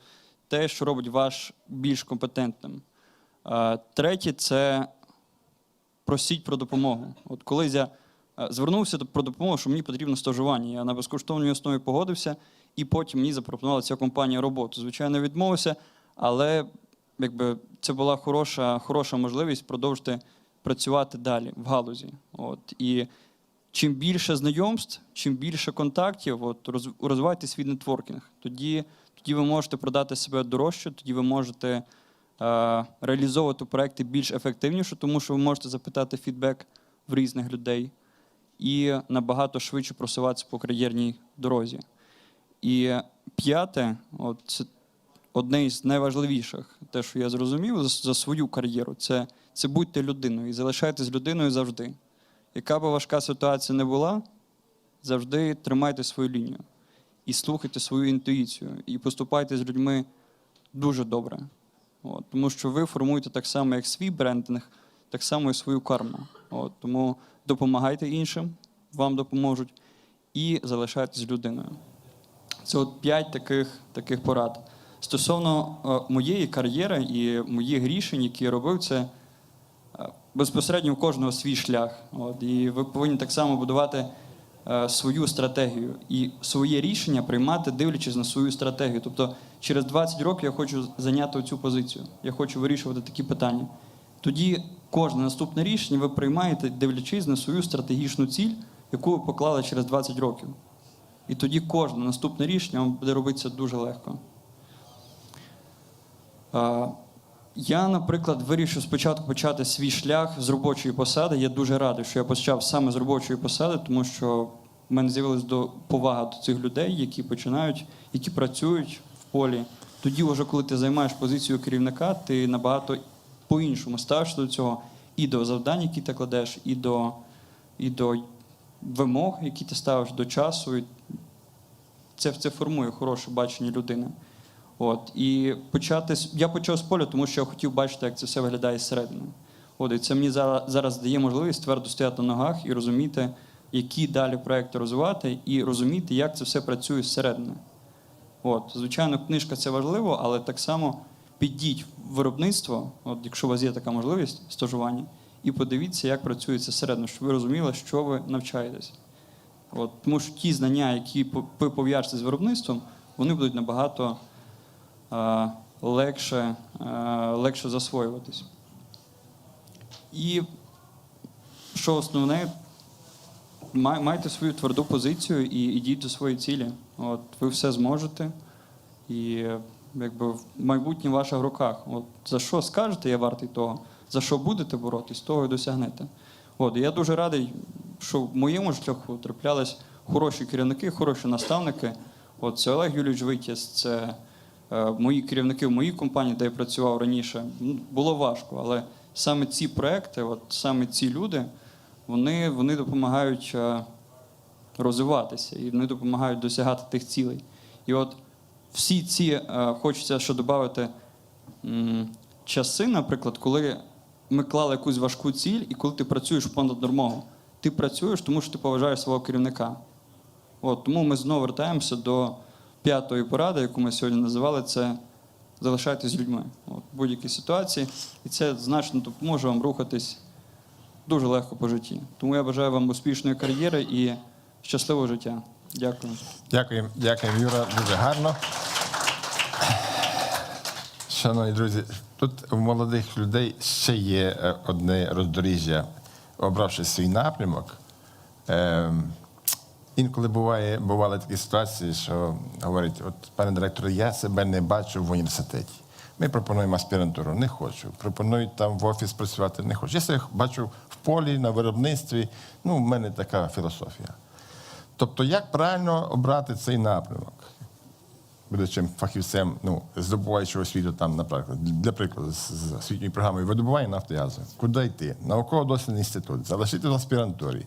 те, що робить вас більш компетентним. Третє – це просіть про допомогу. От колись я звернувся про допомогу, що мені потрібно стажування. Я на безкоштовній основі погодився, і потім мені запропонувала ця компанія роботу. Звичайно, відмовився, але це була хороша можливість продовжити працювати далі в галузі. І чим більше знайомств, чим більше контактів, розвивайте свій нетворкінг. Тоді ви можете продати себе дорожче, тоді ви можете реалізовувати проекти більш ефективніше, тому що ви можете запитати фідбек в різних людей і набагато швидше просуватися по кар'єрній дорозі. І п'яте, це одне із найважливіших, те, що я зрозумів за свою кар'єру, це будьте людиною і залишайтесь людиною завжди. Яка б важка ситуація не була, завжди тримайте свою лінію. І слухайте свою інтуїцію. І поступайте з людьми дуже добре. Тому що ви формуєте так само, як свій брендинг, так само і свою карму. Тому допомагайте іншим, вам допоможуть, і залишайтесь людиною. Це 5 таких порад. Стосовно моєї кар'єри і моїх рішень, які я робив, це безпосередньо у кожного свій шлях. І ви повинні так само будувати свою стратегію і своє рішення приймати, дивлячись на свою стратегію. Тобто через 20 років я хочу зайняти цю позицію, я хочу вирішувати такі питання. Тоді кожне наступне рішення ви приймаєте, дивлячись на свою стратегічну ціль, яку ви поклали через 20 років. І тоді кожне наступне рішення вам буде робитися дуже легко. Я, наприклад, вирішив спочатку почати свій шлях з робочої посади. Я дуже радий, що я почав саме з робочої посади, тому що в мене з'явилася повага до цих людей, які починають, які працюють в полі. Тоді, вже коли ти займаєш позицію керівника, ти набагато по-іншому ставишся до цього, і до завдань, які ти кладеш, і до вимог, які ти ставиш, до часу. І це формує хороше бачення людини. І я почав з поля, тому що я хотів бачити, як це все виглядає зсередини. От, і це мені зараз дає можливість твердо стояти на ногах і розуміти, які далі проекти розвивати, і розуміти, як це все працює зсередини. От, звичайно, книжка – це важливо, але так само підіть в виробництво, от, якщо у вас є така можливість стажування, і подивіться, як працює це зсередини, щоб ви розуміли, що ви навчаєтесь. От, тому що ті знання, які ви пов'яжете з виробництвом, вони будуть набагато легше засвоюватись. І що основне, майте свою тверду позицію і йдіть до своєї цілі. От, ви все зможете, і якби майбутнє в ваших руках. От, за що скажете, я вартий того, за що будете боротись, того і досягнете. От, і я дуже радий, що в моєму шляху траплялись хороші керівники, хороші наставники. От, це Олег Юрійович Витязь, це мої керівники в моїй компанії, де я працював раніше. Було важко, але саме ці проекти, от, саме ці люди, вони допомагають розвиватися і вони допомагають досягати тих цілей. І от всі ці, хочеться ще додати, часи, наприклад, коли ми клали якусь важку ціль, і коли ти працюєш понаднормово. Ти працюєш, тому що ти поважаєш свого керівника. От, тому ми знову вертаємося до 5-ї поради, яку ми сьогодні називали, це залишайтесь з людьми. От, в будь-якій ситуації. І це значно допоможе вам рухатись дуже легко по житті. Тому я бажаю вам успішної кар'єри і щасливого життя. Дякую. Дякую, Юра, дуже гарно. Шановні друзі, тут у молодих людей ще є одне роздоріжжя, обравши свій напрямок. Інколи бували такі ситуації, що говорять, от, пане директоре, я себе не бачу в університеті. Ми пропонуємо аспірантуру, не хочу. Пропонують там в офіс працювати, не хочу. Я себе бачу в полі, на виробництві. Ну, в мене така філософія. Тобто, як правильно обрати цей напрямок? Будучи фахівцем, здобуваючи освіту там, наприклад, для прикладу, з освітньої програми видобування нафти і газу. Куди йти? Науково-дослідний інститут, залишити в аспірантурі,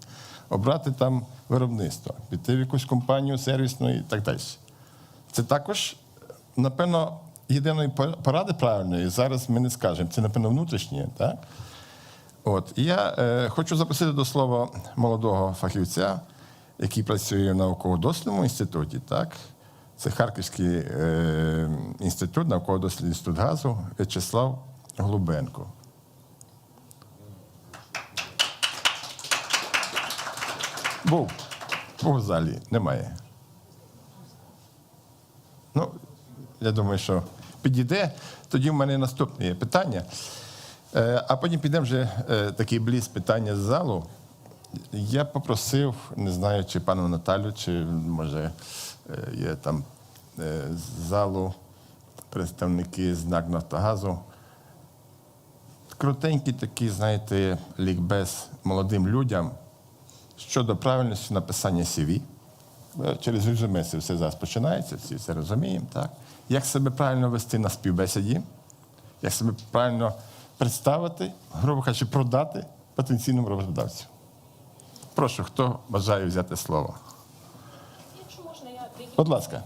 обрати там виробництво, піти в якусь компанію сервісну і так далі. Це також, напевно, єдиної поради правильної зараз ми не скажемо. Це, напевно, внутрішнє, так? От. І я хочу запросити до слова молодого фахівця, який працює в науково-дослідному інституті, так? Це Харківський інститут, науково-дослідний інститут газу, В'ячеслав Голубенко. Був у залі, немає. Ну, я думаю, що підійде. Тоді в мене наступне питання. А потім підемо вже такий бліз питання з залу. Я попросив, не знаю, чи пану Наталю, чи, може, є там з залу представники з НАК «Нафтогазу». Крутенький такий, знаєте, лікбез молодим людям щодо правильності написання CV. Через резюме це все зараз починається, всі це розуміємо, так? Як себе правильно вести на співбесіді, як себе правильно представити, грубо кажучи, продати потенційному роботодавцю. Прошу, хто бажає взяти слово? Якщо можна, я Будь ласка.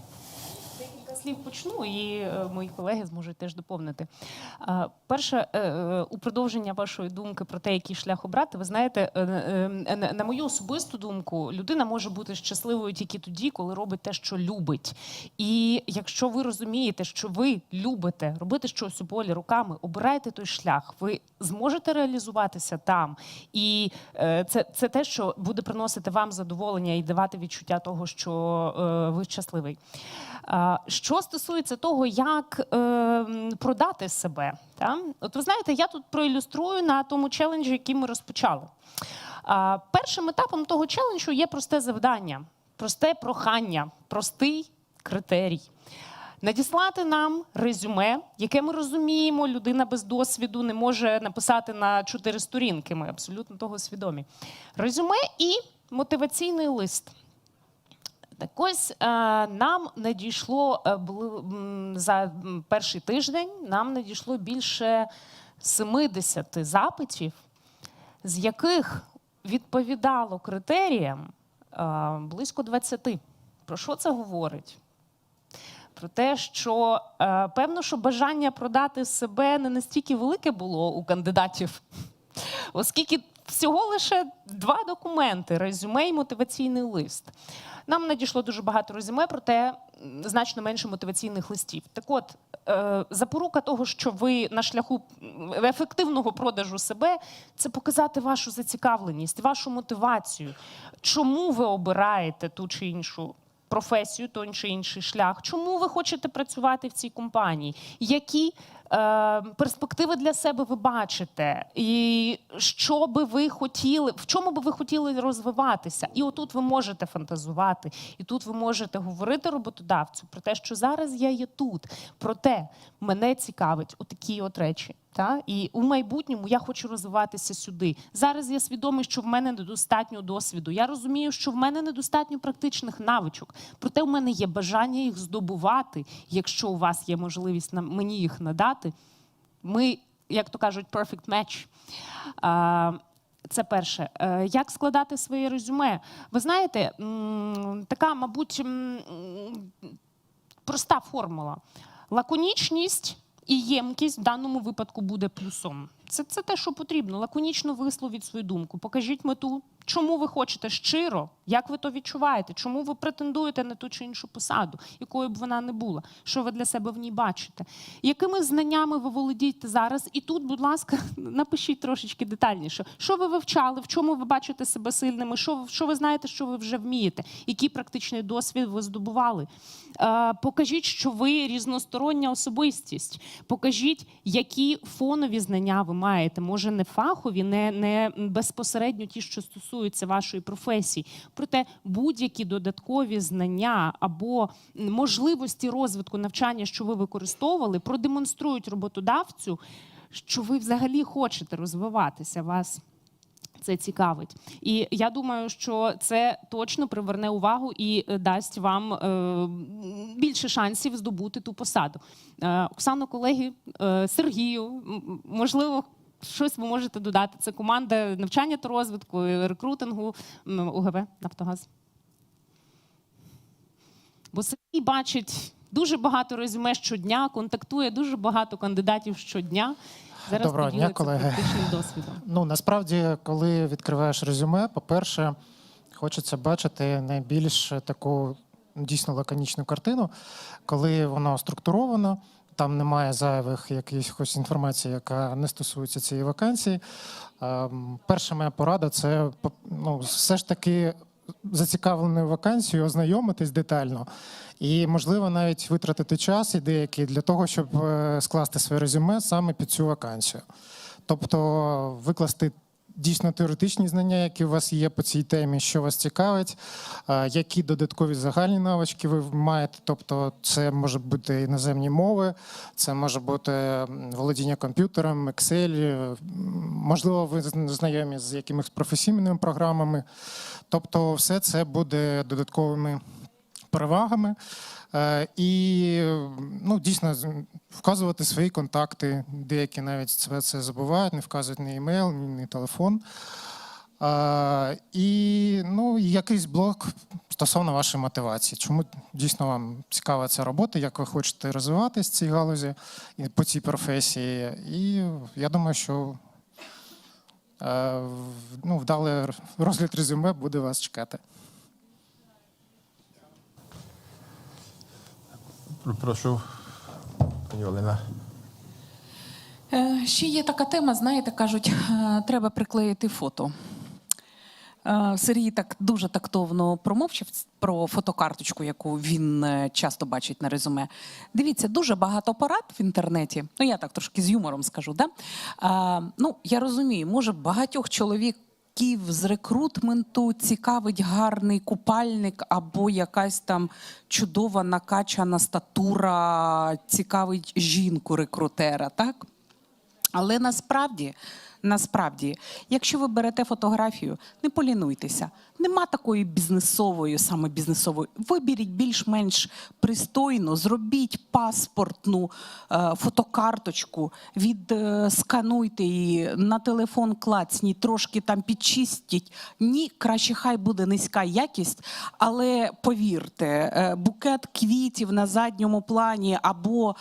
декілька слів почну, і мої колеги зможуть теж доповнити. Перше, у продовження вашої думки про те, який шлях обрати, ви знаєте, на мою особисту думку, людина може бути щасливою тільки тоді, коли робить те, що любить. І якщо ви розумієте, що ви любите робити щось у полі руками, обирайте той шлях, ви зможете реалізуватися там. І це те, що буде приносити вам задоволення і давати відчуття того, що ви щасливий. Що стосується того, як продати себе, от ви знаєте, я тут проілюструю на тому челенджі, який ми розпочали. Першим етапом того челенджу є просте завдання, просте прохання, простий критерій. Надіслати нам резюме, яке ми розуміємо, людина без досвіду не може написати на 4 сторінки, ми абсолютно того свідомі. Резюме і мотиваційний лист. Так ось нам надійшло за перший тиждень, нам надійшло більше 70 запитів, з яких відповідало критеріям близько 20. Про що це говорить? Про те, що, певно, що бажання продати себе не настільки велике було у кандидатів, оскільки всього лише 2 документи – резюме і мотиваційний лист. Нам надійшло дуже багато резюме, проте значно менше мотиваційних листів. Так от, запорука того, що ви на шляху ефективного продажу себе, це показати вашу зацікавленість, вашу мотивацію. Чому ви обираєте ту чи іншу професію, той чи інший шлях? Чому ви хочете працювати в цій компанії? Які перспективи для себе ви бачите? І що би ви хотіли, в чому би ви хотіли розвиватися? І отут ви можете фантазувати, і тут ви можете говорити роботодавцю про те, що зараз я є тут, проте мене цікавить отакі от речі. І у майбутньому я хочу розвиватися сюди. Зараз я свідомий, що в мене недостатньо досвіду. Я розумію, що в мене недостатньо практичних навичок. Проте в мене є бажання їх здобувати. Якщо у вас є можливість мені їх надати, ми, як то кажуть, perfect match. Це перше. Як складати своє резюме? Ви знаєте, така, мабуть, проста формула. Лаконічність і ємкість в даному випадку буде плюсом. Це те, що потрібно. Лаконічно висловіть свою думку. Покажіть мету, чому ви хочете щиро, як ви то відчуваєте, чому ви претендуєте на ту чи іншу посаду, якою б вона не була, що ви для себе в ній бачите. Якими знаннями ви володієте зараз? І тут, будь ласка, напишіть трошечки детальніше. Що ви вивчали, в чому ви бачите себе сильними, що ви знаєте, що ви вже вмієте, який практичний досвід ви здобували. Покажіть, що ви різностороння особистість. Покажіть, які фонові знання ви маєте. Може, не фахові, не безпосередньо ті, що стосуються вашої професії. Проте будь-які додаткові знання або можливості розвитку навчання, що ви використовували, продемонструють роботодавцю, що ви взагалі хочете розвиватися, вас це цікавить. І я думаю, що це точно приверне увагу і дасть вам більше шансів здобути ту посаду. Оксано, колеги, Сергію, можливо, щось ви можете додати. Це команда навчання та розвитку, рекрутингу УГВ «Нафтогаз». Бо Сергій бачить дуже багато резюме щодня, контактує дуже багато кандидатів щодня. Зараз Доброго дня, колеги. практичним досвідом. Насправді, коли відкриваєш резюме, по-перше, хочеться бачити найбільш таку дійсно лаконічну картину, коли воно структуровано, там немає зайвих якихось інформації, яка не стосується цієї вакансії. Перша моя порада – це все ж таки зацікавленою вакансією ознайомитись детально і, можливо, навіть витратити час і деякий для того, щоб скласти своє резюме саме під цю вакансію. Тобто викласти дійсно теоретичні знання, які у вас є по цій темі, що вас цікавить, які додаткові загальні навички ви маєте. Тобто це може бути іноземні мови, це може бути володіння комп'ютером, Excel, можливо, ви знайомі з якимись професійними програмами. Тобто все це буде додатковими перевагами. І дійсно вказувати свої контакти. Деякі навіть це забувають, не вказують ні емейл, ні телефон. І якийсь блок стосовно вашої мотивації. Чому дійсно вам цікава ця робота, як ви хочете розвиватись в цій галузі, по цій професії. І я думаю, що вдалий розгляд резюме буде вас чекати. Прошу, пані Олена. Ще є така тема, знаєте, кажуть, треба приклеїти фото. Сергій так дуже тактовно промовчав про фотокарточку, яку він часто бачить на резюме. Дивіться, дуже багато порад в інтернеті, я так трошки з юмором скажу, да? Я розумію, може багатьох чоловіків з рекрутменту цікавить гарний купальник або якась там чудова накачана статура цікавить жінку-рекрутера, так? Але насправді, якщо ви берете фотографію, не полінуйтеся. Нема такої бізнесової, саме бізнесової. Виберіть більш-менш пристойно, зробіть паспортну фотокарточку, скануйте її, на телефон клацніть, трошки там підчистіть. Ні, краще хай буде низька якість, але повірте, букет квітів на задньому плані або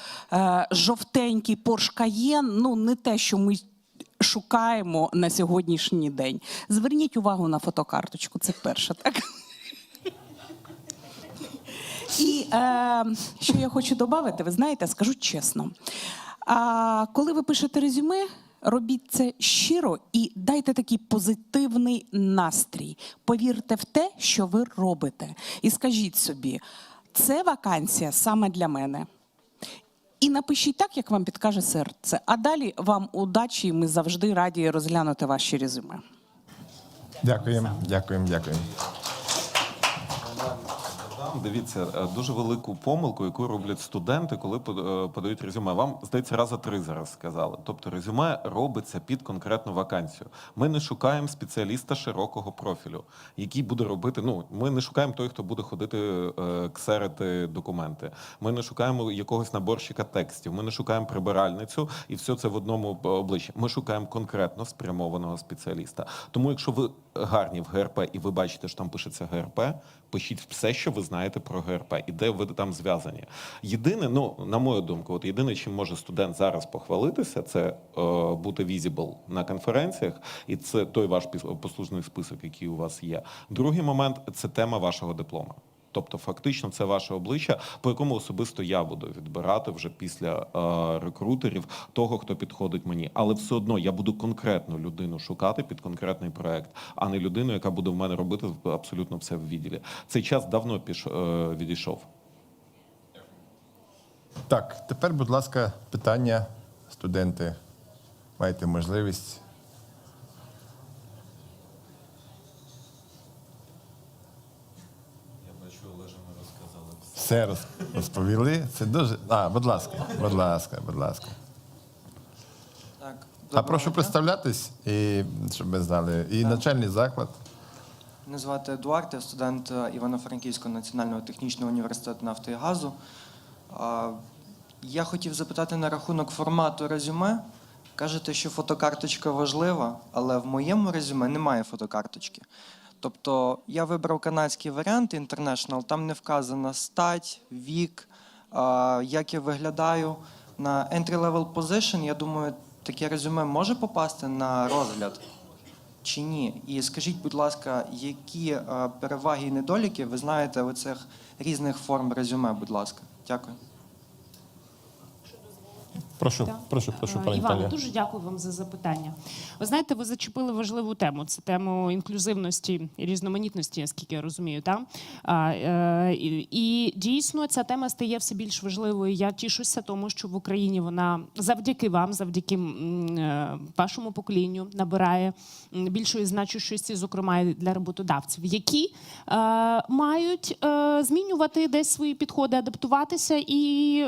жовтенький Porsche Cayenne, не те, що ми шукаємо на сьогоднішній день. Зверніть увагу на фотокарточку, це перше, так? І що я хочу додати, ви знаєте, скажу чесно. Коли ви пишете резюме, робіть це щиро і дайте такий позитивний настрій. Повірте в те, що ви робите. І скажіть собі, це вакансія саме для мене. І напишіть так, як вам підкаже серце. А далі вам удачі, і ми завжди раді розглянути ваші резюме. Дякуємо, дякуємо, дякуємо. Дивіться, дуже велику помилку, яку роблять студенти, коли подають резюме. Вам, здається, рази 3 зараз сказали. Тобто резюме робиться під конкретну вакансію. Ми не шукаємо спеціаліста широкого профілю, який буде робити, ми не шукаємо той, хто буде ходити ксерити документи. Ми не шукаємо якогось наборщика текстів, ми не шукаємо прибиральницю і все це в одному обличчі. Ми шукаємо конкретно спрямованого спеціаліста. Тому якщо ви гарні в ГРП і ви бачите, що там пишеться ГРП, пишіть все, що ви знаєте про ГРП і де ви там зв'язані. Єдине, на мою думку, єдине, чим може студент зараз похвалитися, це бути visible на конференціях, і це той ваш послужний список, який у вас є. Другий момент – це тема вашого диплома. Тобто, фактично, це ваше обличчя, по якому особисто я буду відбирати вже після рекрутерів того, хто підходить мені. Але все одно я буду конкретну людину шукати під конкретний проект, а не людину, яка буде в мене робити абсолютно все в відділі. Цей час давно відійшов. Так, тепер, будь ласка, питання, студенти. Маєте можливість. Все розповіли. Це дуже. Будь ласка, будь ласка, будь ласка. Так, прошу представлятись, і щоб ви знали. І навчальний заклад. Мене звати Едуард, я студент Івано-Франківського національного технічного університету нафти і газу. Я хотів запитати на рахунок формату резюме. Кажете, що фотокарточка важлива, але в моєму резюме немає фотокарточки. Тобто я вибрав канадський варіант International, там не вказана стать, вік, як я виглядаю. На entry-level position, я думаю, таке резюме може попасти на розгляд чи ні? І скажіть, будь ласка, які переваги і недоліки ви знаєте у цих різних форм резюме, будь ласка. Дякую. Прошу, пані Іване, Наталія. дуже дякую вам за запитання. Ви знаєте, ви зачепили важливу тему. Це тему інклюзивності і різноманітності, наскільки я розумію. Так? І дійсно ця тема стає все більш важливою. Я тішуся тому, що в Україні вона завдяки вам, завдяки вашому поколінню набирає більшої значущості, зокрема і для роботодавців, які мають змінювати десь свої підходи, адаптуватися і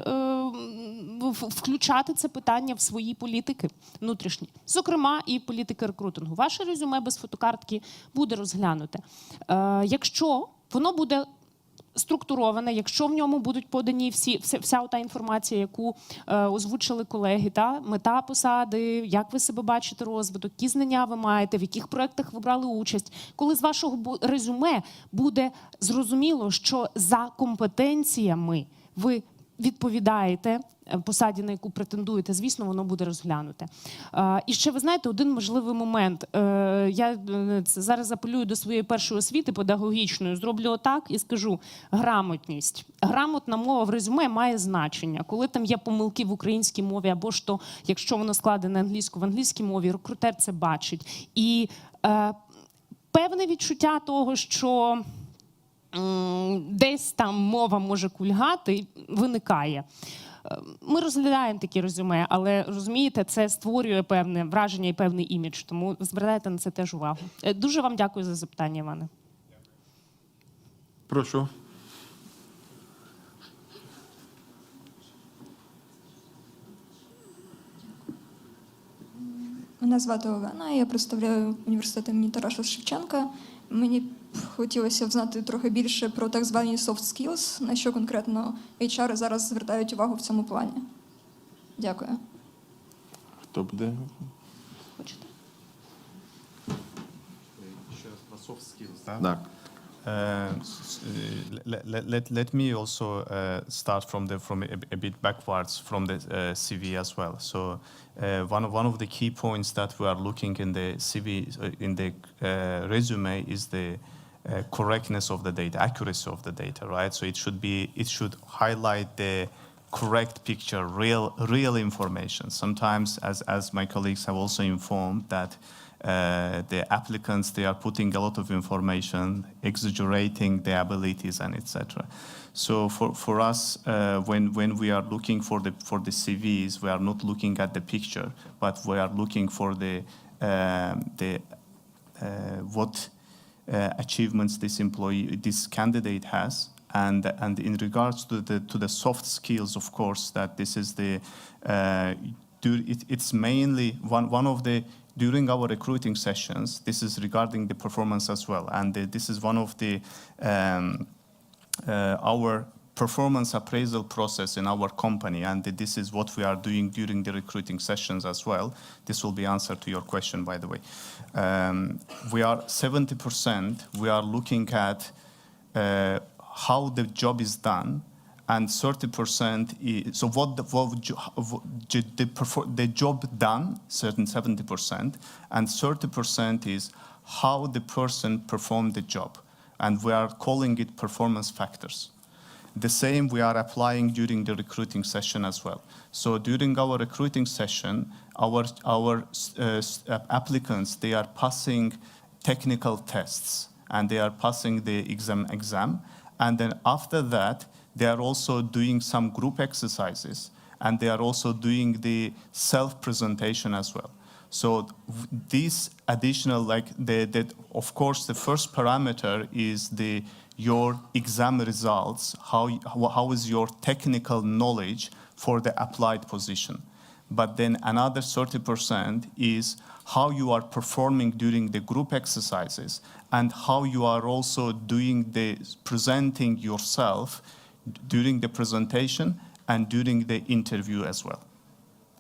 включати це питання в свої політики внутрішні, зокрема і політики рекрутингу. Ваше резюме без фотокартки буде розглянуте. Якщо воно буде структуроване, якщо в ньому будуть подані вся та інформація, яку озвучили колеги, та мета посади, як ви себе бачите розвиток, які знання ви маєте, в яких проєктах ви брали участь. Коли з вашого резюме буде зрозуміло, що за компетенціями ви відповідаєте посаді, на яку претендуєте, звісно, воно буде розглянуте. І ще, ви знаєте, один важливий момент. Я зараз апелюю до своєї першої освіти педагогічної, зроблю отак і скажу: грамотність. Грамотна мова в резюме має значення. Коли там є помилки в українській мові, або ж то, якщо воно складене англійською, в англійській мові, рекрутер це бачить. І певне відчуття того, що десь там мова може кульгати, виникає. Ми розглядаємо такі резюме, але, розумієте, це створює певне враження і певний імідж, тому звертайте на це теж увагу. Дуже вам дякую за запитання, Іване. Прошу. Мене звати Олена, я представляю університет імені Тараса Шевченка. Мені б хотілося знати трохи більше про так звані soft skills, на що конкретно HR зараз звертають увагу в цьому плані. Дякую. Хто буде? Хочете? Ще раз про soft skills, так? Так. let me also start from a bit backwards from the CV as well. So one of the key points that we are looking in the CV in the resume is the correctness of the data, accuracy of the data, right? So it should highlight the correct picture, real information. Sometimes, as my colleagues have also informed, that the applicants, they are putting a lot of information, exaggerating the abilities and etc. So for us, when we are looking for the CVs, we are not looking at the picture, but we are looking for what achievements this candidate has. And in regards to the soft skills, of course, that this is it's mainly one of the, during our recruiting sessions, this is regarding the performance as well. And this is one of the, our performance appraisal process in our company. And this is what we are doing during the recruiting sessions as well. This will be answer to your question, by the way. We are 70%, we are looking at how the job is done, and 30% is, so the job done, certain 70%, and 30% is how the person performed the job. And we are calling it performance factors. The same we are applying during the recruiting session as well. So during our recruiting session, our applicants, they are passing technical tests and they are passing the exam. And then after that, they are also doing some group exercises and they are also doing the self-presentation as well. So these additional, of course, the first parameter is your exam results, how is your technical knowledge for the applied position. But then another 30% is how you are performing during the group exercises and how you are also presenting yourself during the presentation and during the interview as well.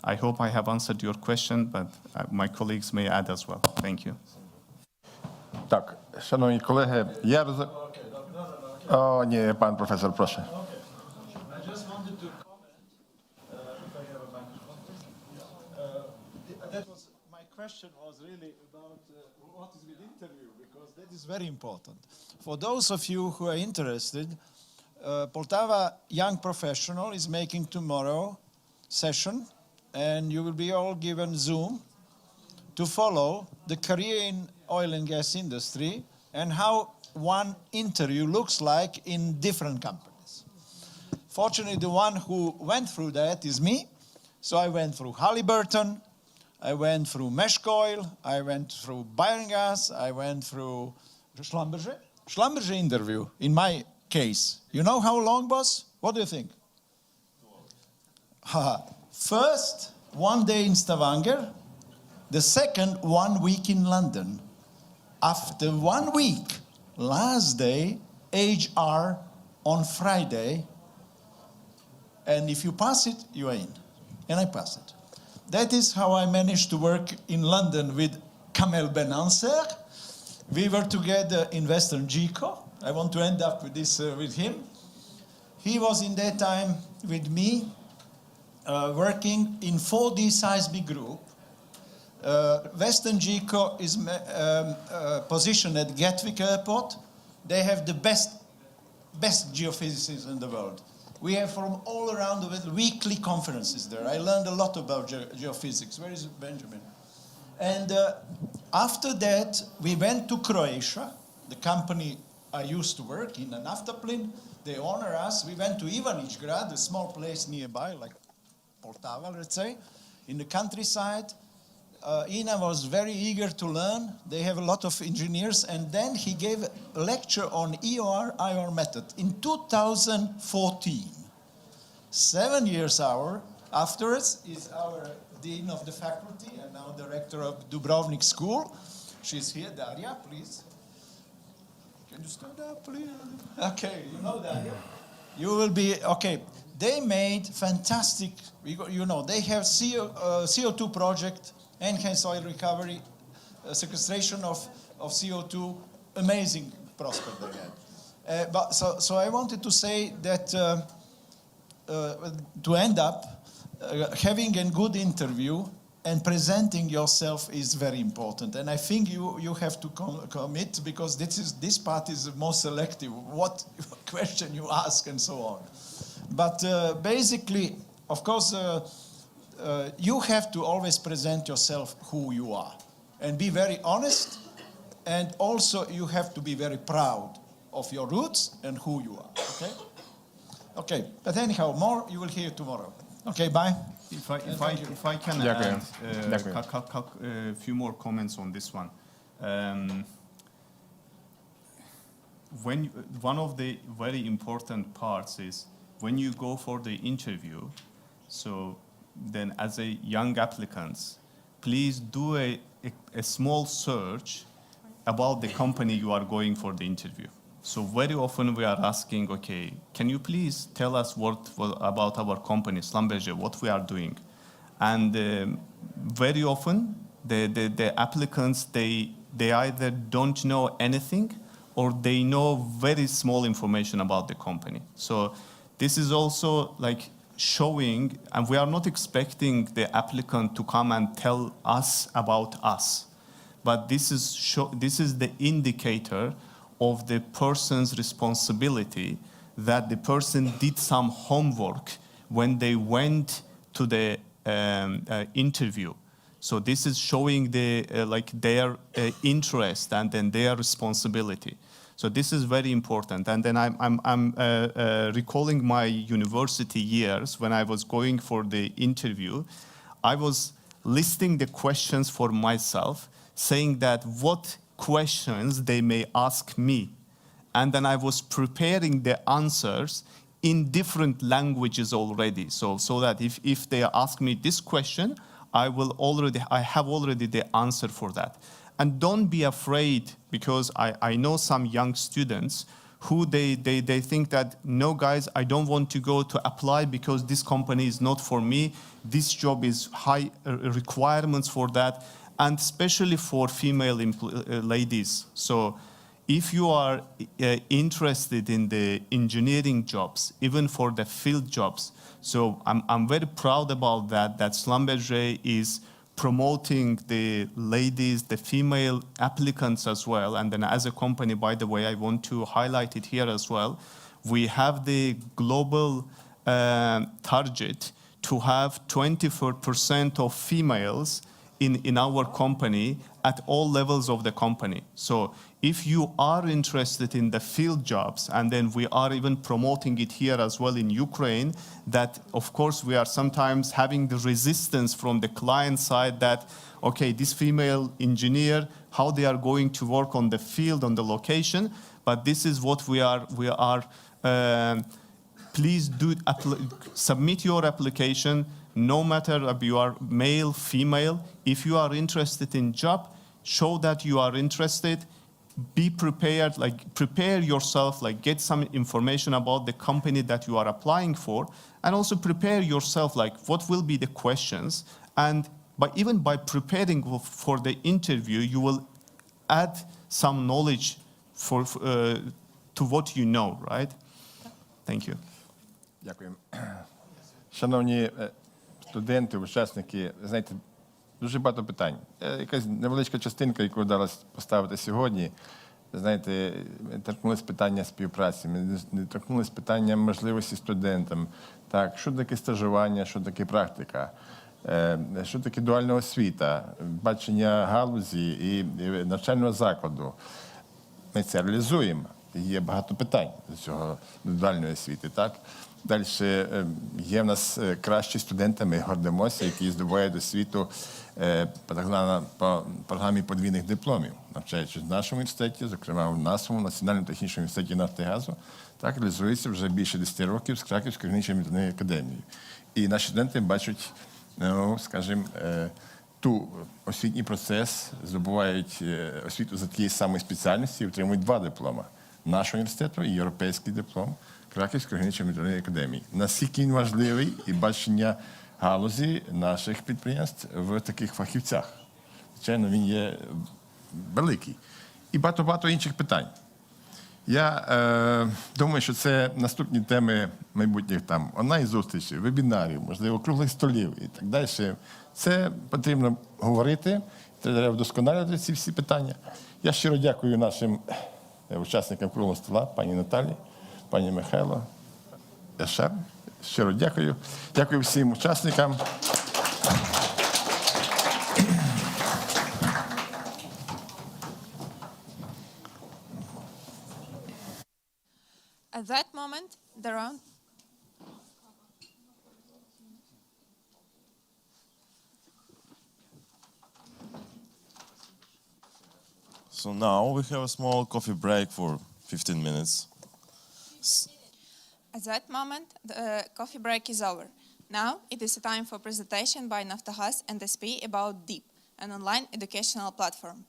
I hope I have answered your question, but my colleagues may add as well. Thank you. Так, шановні колеги, О, ні, пан професор, прошу. I just wanted to comment, if I have a microphone. My question was really about what is with interview, because that is very important. For those of you who are interested, Poltava Young Professional is making tomorrow session, and you will be all given Zoom to follow the career in oil and gas industry and how one interview looks like in different companies. Fortunately, the one who went through that is me. So I went through Halliburton, I went through Maersk, I went through Bayerngas, I went through Schlumberger. Schlumberger interview, in my case, you know how long was? What do you think? First, 1 day in Stavanger. The second, 1 week in London. After 1 week, last day, HR on Friday. And if you pass it, you are in. And I passed it. That is how I managed to work in London with Kamel Ben-Anser. We were together in Western GECO. I want to end up with this with him. He was in that time with me, working in 4D Seismic Group. Western GECO is positioned at Gatwick Airport. They have the best geophysicists in the world. We have from all around the world weekly conferences there. I learned a lot about geophysics. Where is Benjamin? And after that, we went to Croatia, the company I used to work in, Naftaplin. They honor us. We went to Ivanić-Grad, a small place nearby, like Poltava, let's say, in the countryside. Ina was very eager to learn. They have a lot of engineers. And then he gave a lecture on EOR-IOR method in 2014. 7 years afterwards is our dean of the faculty and now director of Dubrovnik School. She's here, Daria, please. Can you stand up, please? Okay, you know Daria. You will be, okay. They made fantastic, they have CO2 project, enhanced oil recovery, sequestration of CO2, amazing prospect they had. So I wanted to say that to end up, having a good interview and presenting yourself is very important. And I think you have to commit, because this part is more selective, what question you ask and so on. But basically, of course, you have to always present yourself who you are and be very honest. And also you have to be very proud of your roots and who you are, okay? Okay, but anyhow, more you will hear tomorrow. Okay, bye. If I can add a few more comments on this one. One of the very important parts is when you go for the interview, so then as a young applicants, please do a small search about the company you are going for the interview. So very often we are asking, okay, can you please tell us about our company, Schlumberger, what we are doing? And very often the applicants, they either don't know anything or they know very small information about the company. So this is also like showing, and we are not expecting the applicant to come and tell us about us. But this is the indicator of the person's responsibility, that the person did some homework when they went to the interview. So this is showing their interest and then their responsibility. So this is very important. And then I'm recalling my university years when I was going for the interview. I was listing the questions for myself, saying that what questions they may ask me. And then I was preparing the answers in different languages already. So that if they ask me this question, I have already the answer for that. And don't be afraid, because I know some young students who they think that, no guys, I don't want to go to apply because this company is not for me. This job is high requirements for that. And especially for female ladies. So if you are interested in the engineering jobs, even for the field jobs, so I'm very proud about that Schlumberger is promoting the ladies, the female applicants as well. And then as a company, by the way, I want to highlight it here as well. We have the global target to have 24% of females in our company at all levels of the company. So if you are interested in the field jobs, and then we are even promoting it here as well in Ukraine, that of course we are sometimes having the resistance from the client side that, okay, this female engineer, how they are going to work on the field, on the location, but this is what we are please do submit your application. No matter if you are male, female, if you are interested in job, show that you are interested, be prepared, prepare yourself, get some information about the company that you are applying for, and also prepare yourself, what will be the questions. And even by preparing for the interview, you will add some knowledge to what you know, right? Thank you. Дякую. Шановні студенти, учасники, знаєте, дуже багато питань. Якась невеличка частинка, яку вдалося поставити сьогодні, знаєте, ми торкнулися питання співпраці, ми торкнулися питання можливості студентам. Так, що таке стажування, що таке практика, що таке дуальна освіта, бачення галузі і навчального закладу. Ми це реалізуємо. Є багато питань до цього дуальної освіти, так? Далі є в нас кращі студенти, ми гордимося, які здобувають освіту по програмі подвійних дипломів, навчаючись в нашому університеті, зокрема в нашому Національному технічному університеті «Нафти і газу», так реалізується вже більше 10 років з Краківською гірничо-мідною академією. І наші студенти бачать, скажімо, освітній процес, здобувають освіту за тієї самої спеціальності і отримують 2 дипломи нашого університету і європейський диплом Краківської гірничо-мідної академії. Наскільки він важливий і бачення галузі наших підприємств в таких фахівцях. Звичайно, він є великий. І багато-багато інших питань. Я думаю, що це наступні теми майбутніх там онлайн-зустрічей, вебінарів, можливо, круглих столів і так далі. Це потрібно говорити, треба вдосконалювати ці всі питання. Я щиро дякую нашим учасникам круглого стола, пані Наталі, пані Михайло, Яшар. Щиро дякую. Дякую всім учасникам. At that moment, the round. So now we have a small coffee break for 15 minutes. At that moment, the coffee break is over. Now it is a time for presentation by Naftagaz and SP about DEEP, an online educational platform.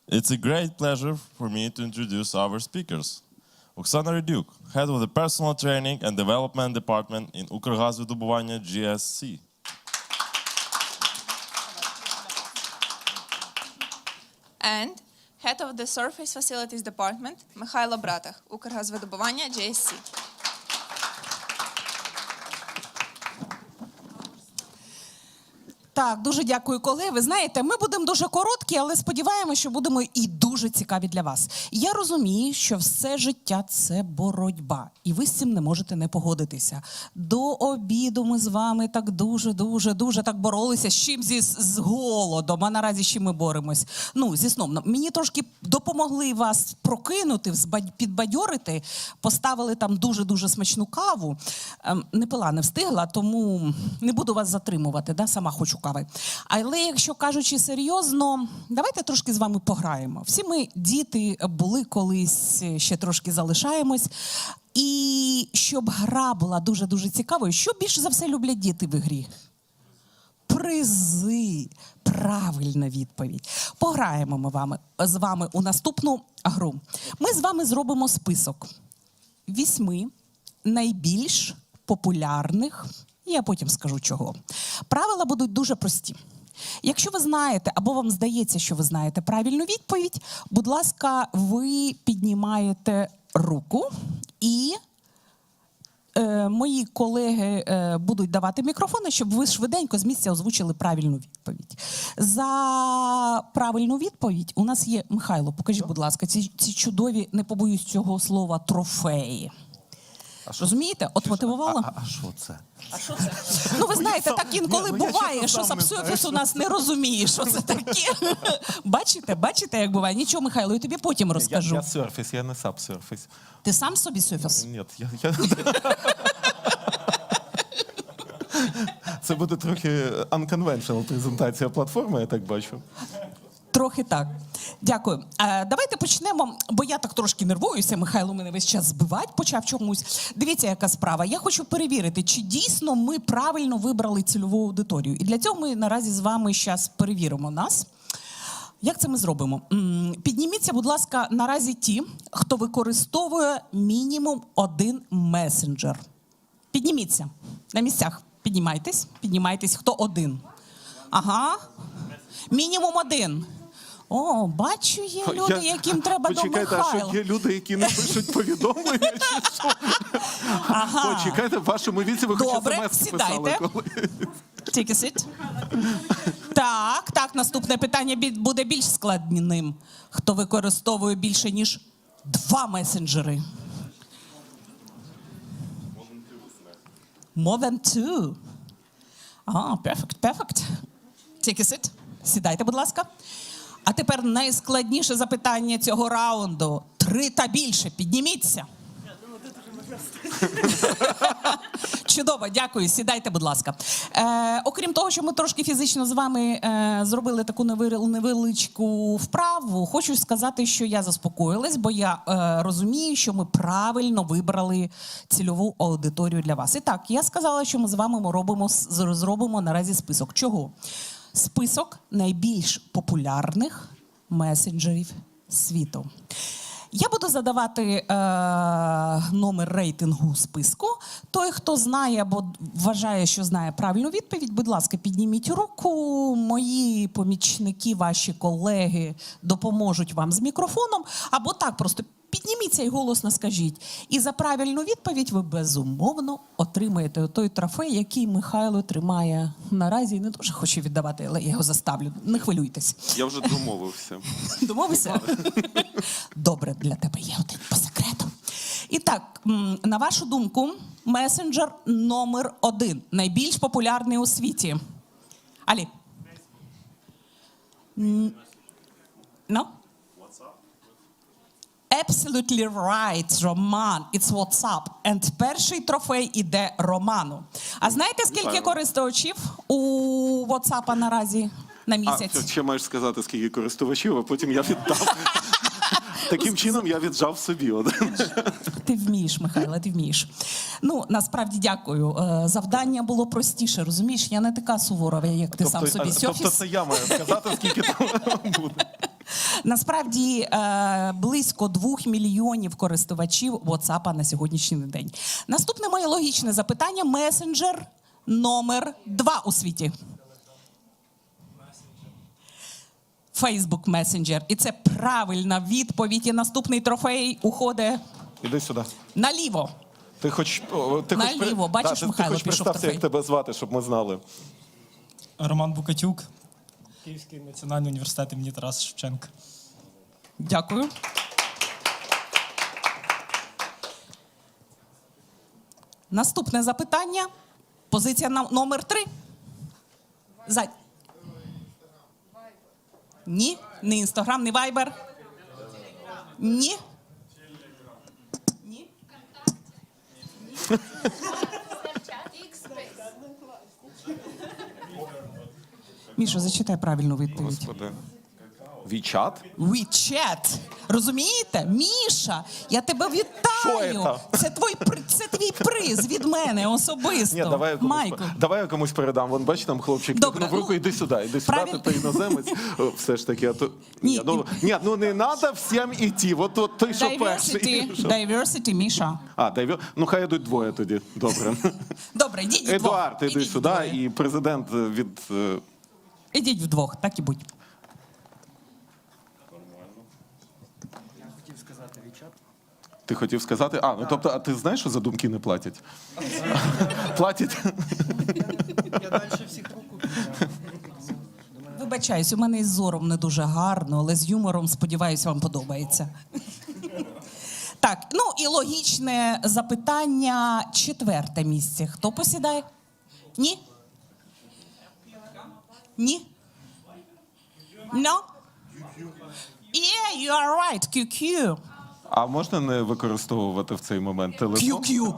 It's a great pleasure for me to introduce our speakers. Oksana Rydyuk, Head of the Personal Training and Development Department in Укргазвидобування GSC. And Head of the Surface Facilities Department Михайло Братах, Укргазвидобування GSC. Так, дуже дякую, колеги. Ви знаєте, ми будемо дуже короткі, але сподіваємося, що будемо і дуже цікаві для вас. Я розумію, що все життя – це боротьба, і ви з цим не можете не погодитися. До обіду ми з вами так дуже так боролися. З чим? З голодом, а наразі з чим ми боремось? Ну, зі сном. Мені трошки допомогли вас прокинути, підбадьорити, поставили там дуже смачну каву. Не пила, не встигла, тому не буду вас затримувати, да? Сама хочу кави. Але, якщо кажучи серйозно, давайте трошки з вами пограємо. Всі ми діти були колись, ще трошки залишаємось. І щоб гра була дуже цікавою, що більше за все люблять діти в ігрі? Призи. Правильна відповідь. Пограємо ми з вами у наступну гру. Ми з вами зробимо список 8 найбільш популярних, я потім скажу чого. Правила будуть дуже прості. Якщо ви знаєте, або вам здається, що ви знаєте правильну відповідь, будь ласка, ви піднімаєте руку і мої колеги будуть давати мікрофони, щоб ви швиденько з місця озвучили правильну відповідь. За правильну відповідь у нас є, Михайло, покажіть, будь ласка, ці чудові, не побоюсь цього слова, трофеї. Розумієте? От мотивувала? А що це? А що це? Ну, ви знаєте, так інколи буває, що сапсофіс у нас не розуміє, що це таке. Бачите, як буває? Нічого, Михайло, я тобі потім розкажу. Я серфіс, я не сабсерфіс. Ти сам собі серфіс? Ні, я... Це буде трохи unconventional презентація платформи, я так бачу. Трохи так. Дякую. Давайте почнемо, бо я так трошки нервуюся. Михайло мене весь час збивати почав чомусь. Дивіться, яка справа. Я хочу перевірити, чи дійсно ми правильно вибрали цільову аудиторію. І для цього ми наразі з вами зараз перевіримо нас. Як це ми зробимо? Підніміться, будь ласка, наразі ті, хто використовує мінімум 1 месенджер. Підніміться. На місцях. Піднімайтесь. Хто 1? Ага. Мінімум 1. О, бачу, є люди, яким треба до Михайла. Почекайте, а що є люди, які не пишуть повідомлення? Ага. Почекайте, в вашому віці ви хоч Добре, смс писали. Take a seat. Так, наступне питання буде більш складним. Хто використовує більше, ніж 2 месенджери? More than 2. Perfect. Take a seat. Сідайте, будь ласка. А тепер найскладніше запитання цього раунду. 3 та більше. Підніміться. Чудово, дякую. Сідайте, будь ласка. Окрім того, що ми трошки фізично з вами зробили таку невеличку вправу, хочу сказати, що я заспокоїлась, бо я розумію, що ми правильно вибрали цільову аудиторію для вас. І так, я сказала, що ми з вами зробимо наразі список. Чого? Список найбільш популярних месенджерів світу. Я буду задавати номер рейтингу списку. Той, хто знає або вважає, що знає правильну відповідь, будь ласка, підніміть руку. Мої помічники, ваші колеги допоможуть вам з мікрофоном. Або так, просто підніміться і голосно скажіть. І за правильну відповідь ви безумовно отримаєте той трофей, який Михайло тримає наразі. Не дуже хочу віддавати, але я його заставлю. Не хвилюйтесь. Я вже домовився. Домовився? Добре, для тебе є один по секрету. І так, на вашу думку, месенджер номер 1, найбільш популярний у світі. Алі? No? Absolutely right, Роман. It's WhatsApp. And перший трофей іде Роману. А знаєте, скільки користувачів у WhatsApp наразі на місяць? Ще маєш сказати, скільки користувачів, а потім я віддав. Таким чином я віджав собі один. Ти вмієш, Михайло, ти вмієш. Ну, насправді дякую. Завдання було простіше, розумієш? Я не така суворова, як ти сам собі. Тобто це я маю сказати, скільки там буде. Насправді близько 2 мільйонів користувачів WhatsApp на сьогоднішній день. Наступне моє логічне запитання. Месенджер номер 2 у світі. Facebook Messenger. І це правильна відповідь. І наступний трофей уходить Іди сюди. наліво. Ти хоч... Наліво. Бачиш, Михайло, ти хоч пішов представся, трофей. як тебе звати, щоб ми знали. Роман Букатюк, Київський національний університет імені Тараса Шевченка. Дякую. Наступне запитання. Позиція номер 3. Ні. Не Інстаграм, не Вайбер. Ні. Ні. Міша, зачитай правильну відповідь. Господи. WeChat? WeChat. Розумієте? Міша, я тебе вітаю. Це твій приз від мене особисто. Ні, давай я комусь передам. Вон, бач, там хлопчик тикнув руку, іди сюди, ти іноземець. Все ж таки, Ні, не треба всім іти. От той, що перший. Diversity, Міша. Ну, хай йдуть двоє тоді. Добре. Добре, йдіть вдвох. Едуард, іди сюди, і президент від... Ідіть вдвох, так і будь. Ти хотів сказати? Ну тобто, а ти знаєш, що за думки не платять? Платять? Я далі всіх руку. Вибачаюсь, у мене із зором не дуже гарно, але з юмором, сподіваюсь, вам подобається. Так, ну і логічне запитання. 4 місце. Хто посідає? Ні? Ні? No? Yeah, you are right, QQ. А можна не використовувати в цей момент телефон? QQ.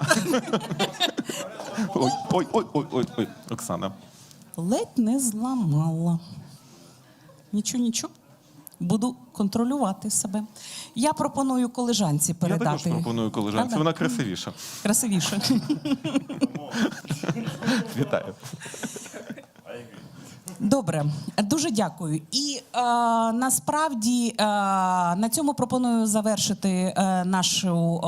Ой, Оксана. Ледь не зламала. Нічого. Буду контролювати себе. Я пропоную колежанці передати. Я також пропоную колежанці, вона красивіша. Красивіша. Вітаю. Добре, дуже дякую. І насправді на цьому пропоную завершити нашу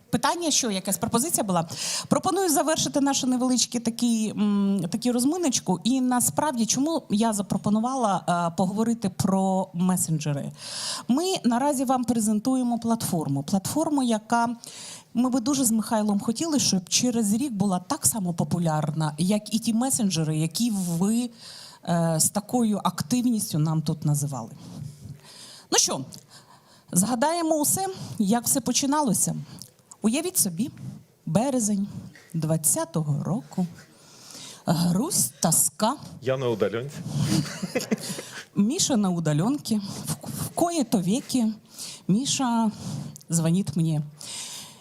питання. Що, якась пропозиція була? Пропоную завершити нашу невеличку таку розминочку. І насправді, чому я запропонувала поговорити про месенджери? Ми наразі вам презентуємо платформу. Платформу, яка... Ми би дуже з Михайлом хотіли, щоб через рік була так само популярна, як і ті месенджери, які ви з такою активністю нам тут називали. Ну що, згадаємо усе, як все починалося. Уявіть собі, березень 2020 року, грусть, тоска. Я на удаленці. Миша на удаленке, в кои-то веки Миша звонит мне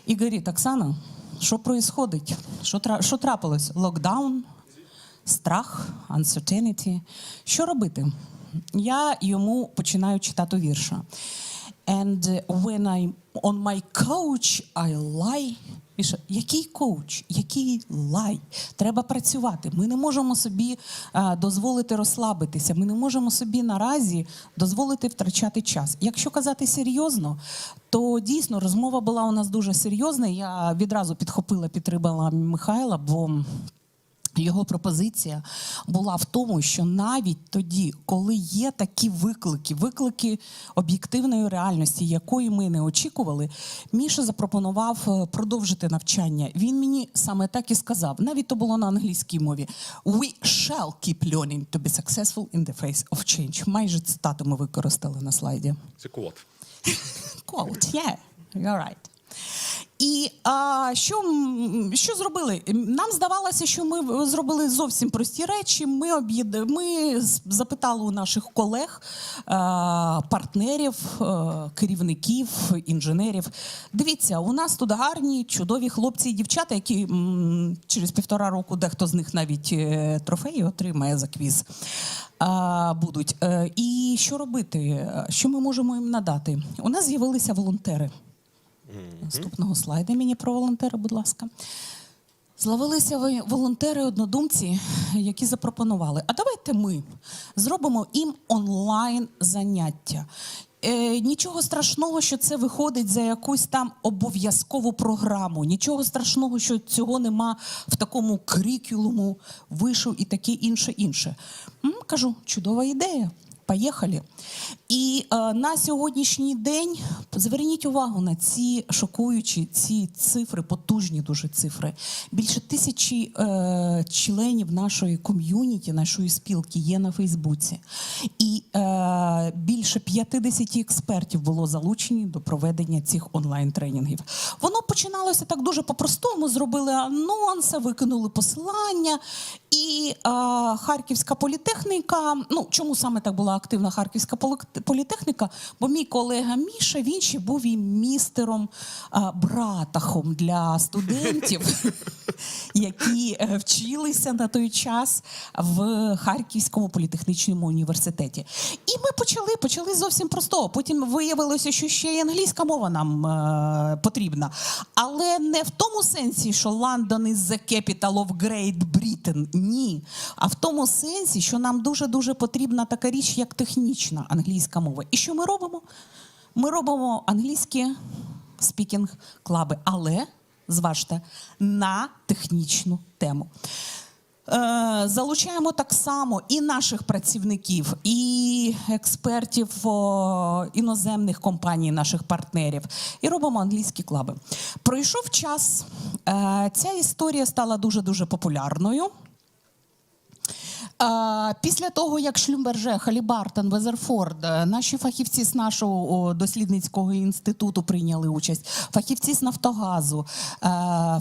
и говорит: Оксана, що происходить? Що трапилось? Локдаун, страх, uncertainty. Що робити? Я йому починаю читати вірша. And when I'm on my couch, I lie. Міша, який коуч? Який лай? Треба працювати. Ми не можемо собі дозволити розслабитися. Ми не можемо собі наразі дозволити втрачати час. Якщо казати серйозно, то дійсно розмова була у нас дуже серйозна. Я відразу підтримала Михайла, бо Його пропозиція була в тому, що навіть тоді, коли є такі виклики об'єктивної реальності, якої ми не очікували, Міша запропонував продовжити навчання. Він мені саме так і сказав, навіть то було на англійській мові. We shall keep learning to be successful in the face of change. Майже цитату ми використали на слайді. Це квот. Quote, yeah, you're right. І що зробили? Нам здавалося, що ми зробили зовсім прості речі. Ми запитали у наших колег, партнерів, керівників, інженерів. Дивіться, у нас тут гарні, чудові хлопці і дівчата, які через 1,5 року дехто з них навіть трофеї отримає за квіз. Будуть. І що робити? Що ми можемо їм надати? У нас з'явилися волонтери. Наступного слайду мені про волонтери, будь ласка. З'явилися волонтери-однодумці, які запропонували, а давайте ми зробимо їм онлайн заняття. Нічого страшного, що це виходить за якусь там обов'язкову програму. Нічого страшного, що цього нема в такому крикулуму, вишив і таке інше. Кажу, чудова ідея. Поїхали. І на сьогоднішній день зверніть увагу на ці шокуючі ці цифри, потужні дуже цифри. Більше 1000 членів нашої ком'юніті, нашої спілки є на Фейсбуці. І більше 50 експертів було залучені до проведення цих онлайн-тренінгів. Воно починалося так дуже по-простому. Зробили анонси, викинули посилання. І Харківська політехніка, чому саме так була активна Харківська політехніка? Бо мій колега Міша, він ще був і містером братахом для студентів, які вчилися на той час в Харківському політехнічному університеті. І ми почали зовсім простого. Потім виявилося, що ще й англійська мова нам потрібна. Але не в тому сенсі, що London is the capital of Great Britain. Ні. А в тому сенсі, що нам дуже-дуже потрібна така річ, як технічна англійська мова. І що ми робимо? Ми робимо англійські спікінг-клаби, але, зважте, на технічну тему. Залучаємо так само і наших працівників, і експертів іноземних компаній, наших партнерів, і робимо англійські клаби. Пройшов час, ця історія стала дуже-дуже популярною. Після того, як Шлюмберже, Халібартон, Везерфорд, наші фахівці з нашого дослідницького інституту прийняли участь, фахівці з Нафтогазу,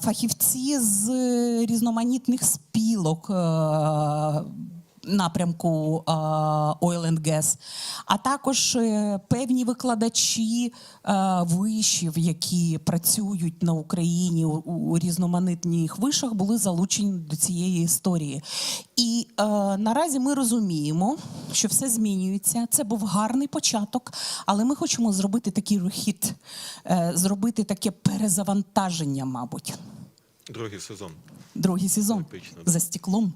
фахівці з різноманітних спілок напрямку Oil and Gas, а також певні викладачі вишів, які працюють на Україні у різноманітних вишах, були залучені до цієї історії. І наразі ми розуміємо, що все змінюється. Це був гарний початок, але ми хочемо зробити такий рехід, зробити таке перезавантаження, мабуть. Другий сезон. Епічно. За стеклом.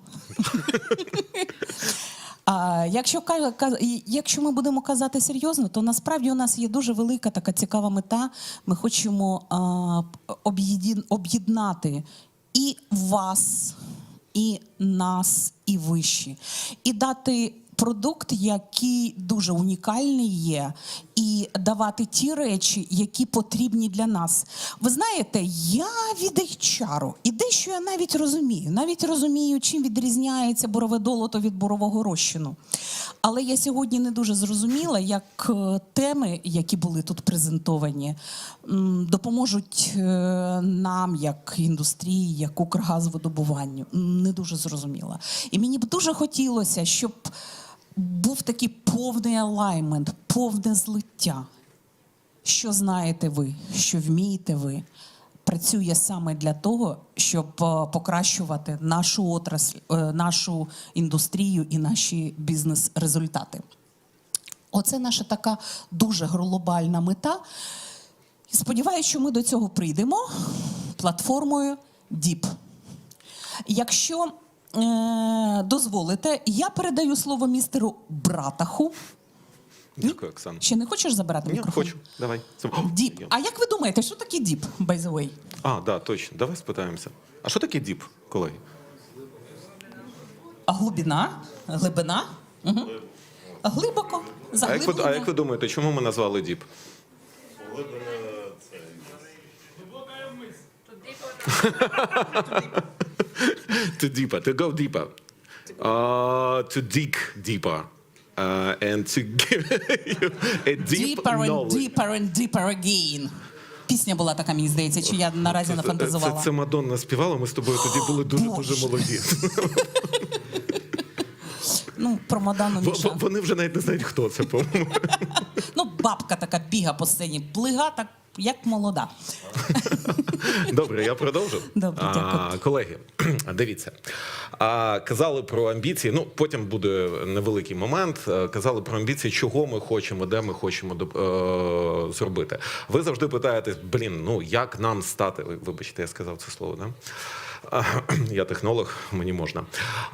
Якщо ми будемо казати серйозно, то насправді у нас є дуже велика така цікава мета. Ми хочемо об'єднати і вас, і нас, і виші. І дати продукт, який дуже унікальний є, і давати ті речі, які потрібні для нас. Ви знаєте, я від HR, і дещо я навіть розумію, чим відрізняється борове долото від борового розчину. Але я сьогодні не дуже зрозуміла, як теми, які були тут презентовані, допоможуть нам, як індустрії, як Укргазвидобуванню. Не дуже зрозуміла. І мені б дуже хотілося, щоб був такий повний алайнмент, повне злиття. Що знаєте ви, що вмієте ви, працює саме для того, щоб покращувати нашу отрасль, нашу індустрію і наші бізнес-результати. Оце наша така дуже глобальна мета. І сподіваюся, що ми до цього прийдемо платформою DIP. Якщо дозволите, я передаю слово містеру Братаху. Дякую, Оксана. Ще не хочеш забирати мікрофон? Ні, хочу. Давай. Діп. А як ви думаєте, що таке діп, by the way? Так, точно. Давай спитаємося. А що таке діп, колеги? Глибина? Угу. Глибоко, заглиблення. А як ви думаєте, чому ми назвали Deep? To deeper, to go deeper. To dig deeper. And to give you a deep Deeper and knowledge. deeper and deeper again. Пісня була така, мені здається, чи я наразі не фантазувала? Це Мадонна співала, ми з тобою тоді були дуже молоді. Ну, про Мадонну Міша. Вони вже навіть не знають, хто це, по-моєму. Ну, бабка така біга по сцені, плига так, як молода. Добре, я продовжу. Добре, дякую. Колеги, дивіться. Казали про амбіції, ну, потім буде невеликий момент. Казали про амбіції, чого ми хочемо, де ми хочемо зробити. Ви завжди питаєте, ну, як нам стати... Вибачте, я сказав це слово, да? Я технолог, мені можна.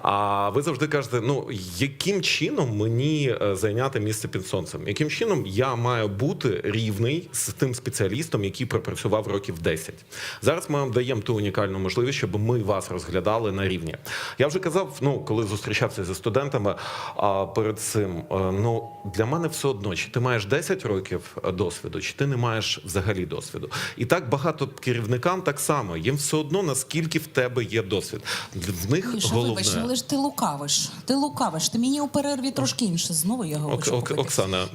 А ви завжди кажете, ну, яким чином мені зайняти місце під сонцем? Яким чином я маю бути рівний з тим спеціалістом, який пропрацював років 10? Зараз ми вам даємо ту унікальну можливість, щоб ми вас розглядали на рівні. Я вже казав, ну, коли зустрічався зі студентами перед цим, ну, для мене все одно, чи ти маєш 10 років досвіду, чи ти не маєш взагалі досвіду. І так багато керівникам так само. Їм все одно, наскільки в тебе є досвід. В них Міша, головне... вибач, але ж ти лукавиш. Ти мені у перерві трошки інше, знову я говорю. Оксана.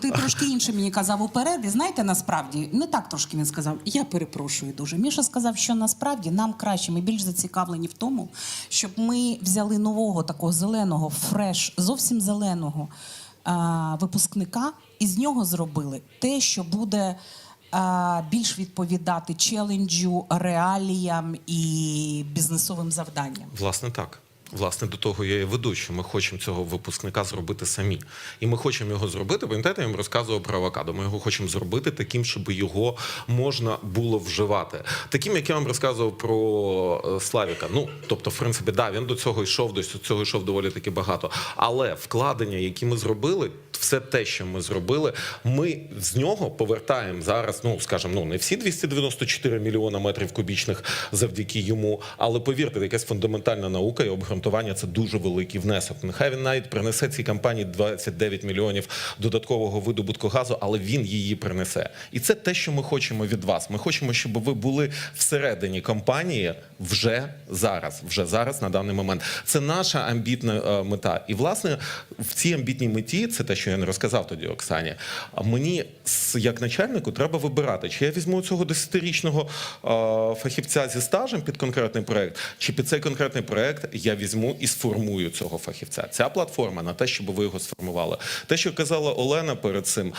Ти трошки інше мені казав у перерві. Знаєте, насправді, не так трошки він сказав. Я перепрошую дуже. Міша сказав, що насправді нам краще, ми більш зацікавлені в тому, щоб ми взяли нового такого зеленого, фреш, зовсім зеленого випускника і з нього зробили те, що буде більш відповідати челенджу, реаліям і бізнесовим завданням. Власне, так. Власне, до того я і веду, що ми хочемо цього випускника зробити самі. І ми хочемо його зробити, пам'ятаєте, я вам розказував про авокадо, ми його хочемо зробити таким, щоб його можна було вживати. Таким, як я вам розказував про Славіка. Ну, тобто, в принципі, да, він до цього йшов доволі таки багато. Але вкладення, які ми зробили, все те, що ми зробили, ми з нього повертаємо зараз, ну, скажімо, ну, не всі 294 мільйона метрів кубічних завдяки йому, але повірте, якась фундаментальна наука і обґрунтування – це дуже великий внесок. Нехай він навіть принесе цій компанії 29 мільйонів додаткового видобутку газу, але він її принесе. І це те, що ми хочемо від вас. Ми хочемо, щоб ви були всередині компанії вже зараз, на даний момент. Це наша амбітна мета. І, власне, в цій амбітній меті, це те, що я не розказав тоді Оксані, мені, як начальнику, треба вибирати, чи я візьму цього 10-річного фахівця зі стажем під конкретний проект, чи під цей конкретний проект я візьму і сформую цього фахівця. Ця платформа на те, щоб ви його сформували. Те, що казала Олена перед цим,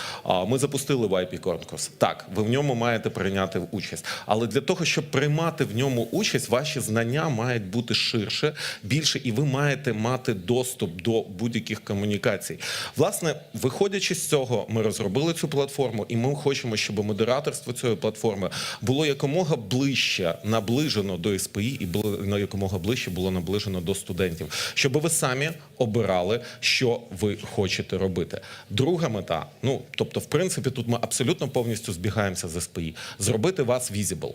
ми запустили YP-конкурс. Так, ви в ньому маєте прийняти участь. Але для того, щоб приймати в ньому участь, ваші знання мають бути ширше, більше, і ви маєте мати доступ до будь-яких комунікацій. Власне, виходячи з цього, ми розробили цю платформу, і ми хочемо, щоб модераторство цієї платформи було якомога ближче наближено до СПІ і було якомога ближче було наближено до студентів, щоб ви самі обирали, що ви хочете робити. Друга мета, ну, тобто, в принципі, тут ми абсолютно повністю збігаємося з СПІ. Зробити вас visible.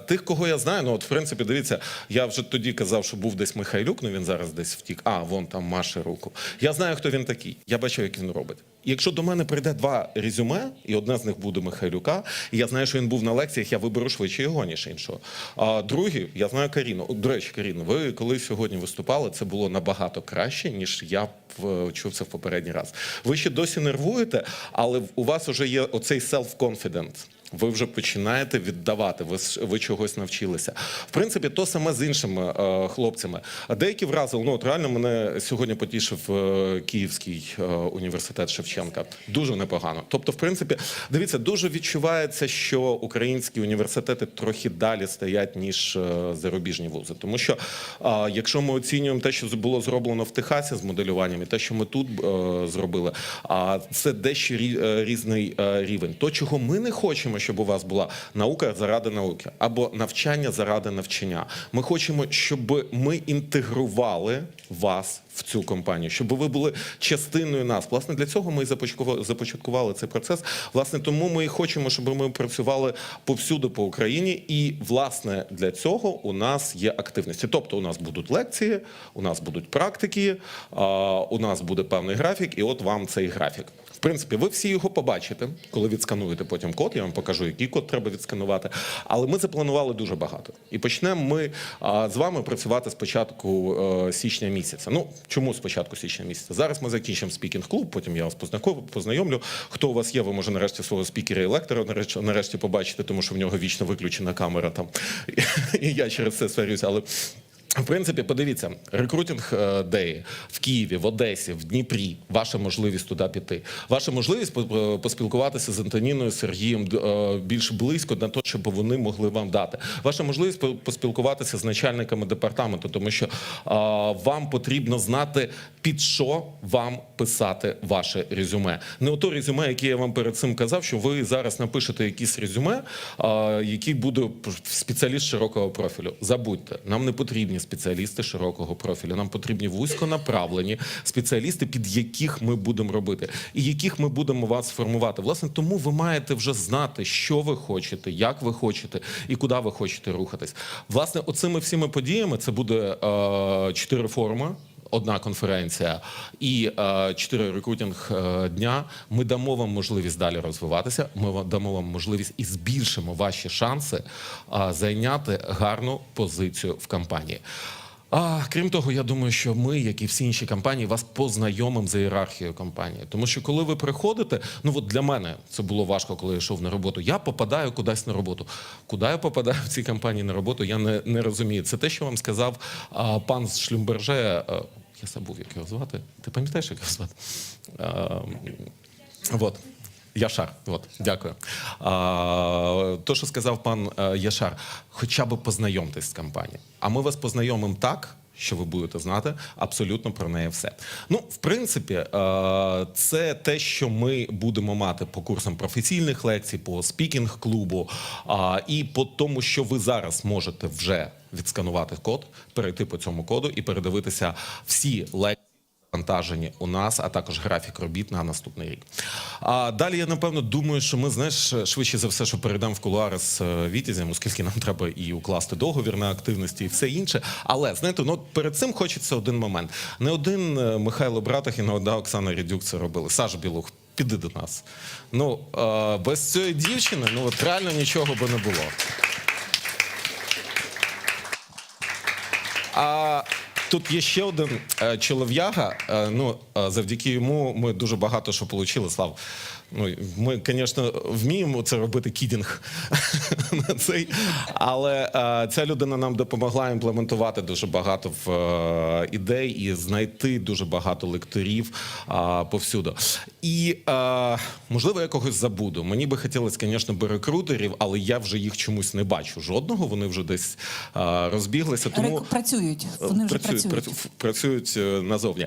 Тих, кого я знаю, ну, от, в принципі, дивіться, я вже тоді казав, що був десь Михайлюк, ну, він зараз десь втік. Вон там маше руку. Я знаю, хто він такий. Я бачив, як він робить. І якщо до мене прийде 2 резюме, і одне з них буде Михайлюка, і я знаю, що він був на лекціях, я виберу швидше його, ніж іншого. А другий, я знаю Каріну. До речі, Каріно, ви коли сьогодні виступали, це було набагато краще, ніж я чув це в попередній раз. Ви ще досі нервуєте, але у вас вже є оцей self-confidence. Ви вже починаєте віддавати, ви чогось навчилися. В принципі, то саме з іншими хлопцями. Деякі вразили, ну, от реально мене сьогодні потішив Київський університет Шевченка. Дуже непогано. Тобто, в принципі, дивіться, дуже відчувається, що українські університети трохи далі стоять, ніж зарубіжні вузи. Тому що, якщо ми оцінюємо те, що було зроблено в Техасі з моделюванням, і те, що ми тут зробили, це дещо різний рівень. То, чого ми не хочемо, щоб у вас була наука заради науки або навчання заради навчання. Ми хочемо, щоб ми інтегрували вас в цю компанію, щоб ви були частиною нас. Власне, для цього ми і започаткували цей процес. Власне, тому ми і хочемо, щоб ми працювали повсюди по Україні. І, власне, для цього у нас є активності. Тобто у нас будуть лекції, у нас будуть практики, у нас буде певний графік, і от вам цей графік. В принципі, ви всі його побачите, коли відскануєте потім код. Я вам покажу, який код треба відсканувати. Але ми запланували дуже багато. І почнемо ми з вами працювати з початку січня місяця. Ну, чому з початку січня місяця? Зараз ми закінчимо спікінг-клуб, потім я вас познайомлю. Хто у вас є, ви може нарешті свого спікера і лектора нарешті побачите, тому що в нього вічно виключена камера там. І я через це сварюся, але... В принципі, подивіться, рекрутинг деї в Києві, в Одесі, в Дніпрі, ваша можливість туди піти. Ваша можливість поспілкуватися з Антоніною, Сергієм більш близько на те, щоб вони могли вам дати. Ваша можливість поспілкуватися з начальниками департаменту, тому що вам потрібно знати, під що вам писати ваше резюме. Не ото резюме, яке я вам перед цим казав, що ви зараз напишете якісь резюме, який буде спеціаліст широкого профілю. Забудьте, нам не потрібні спеціалісти широкого профілю. Нам потрібні вузьконаправлені спеціалісти, під яких ми будемо робити, і яких ми будемо вас формувати. Власне, тому ви маєте вже знати, що ви хочете, як ви хочете і куди ви хочете рухатись. Власне, оцими всіми подіями, це буде 4 форуми, 1 конференція і 4 рекрутинг дня, ми дамо вам можливість далі розвиватися, ми дамо вам можливість і збільшимо ваші шанси зайняти гарну позицію в компанії. Крім того, я думаю, що ми, як і всі інші компанії, вас познайомимо з ієрархією компанії. Тому що коли ви приходите, ну от для мене це було важко, коли я йшов на роботу. Я попадаю кудись на роботу. Куди я попадаю в цій компанії на роботу, я не розумію. Це те, що вам сказав пан з Шлюмберже. Я забув, як його звати. Ти пам'ятаєш, як його звати? Вот. Яшар, от, дякую. То, що сказав пан Яшар, хоча б познайомтесь з компанією. А ми вас познайомимо так, що ви будете знати абсолютно про неї все. Ну, в принципі, це те, що ми будемо мати по курсам професійних лекцій, по спікінг-клубу і по тому, що ви зараз можете вже відсканувати код, перейти по цьому коду і передивитися всі лекції, завантажені у нас, а також графік робіт на наступний рік. Далі я, напевно, думаю, що ми, знаєш, швидше за все, що перейдемо в кулуари з Вітязем, оскільки нам треба і укласти договір на активності і все інше. Але, знаєте, ну, перед цим хочеться один момент. Не один Михайло Братах і не одна Оксана Рідюк це робили. Саш Білух, піди до нас. Ну, без цієї дівчини, ну, от реально нічого би не було. Тут є ще один чолов'яга, ну, завдяки йому ми дуже багато що отримали, Слав. Ну, ми, звісно, вміємо це робити, кідінг на цей, але ця людина нам допомогла імплементувати дуже багато ідей і знайти дуже багато лекторів повсюди. І, можливо, я когось забуду. Мені би хотілося, звісно, рекрутерів, але я вже їх чомусь не бачу. Жодного, вони вже десь розбіглися. Тому Працюють, вони вже працюють назовні.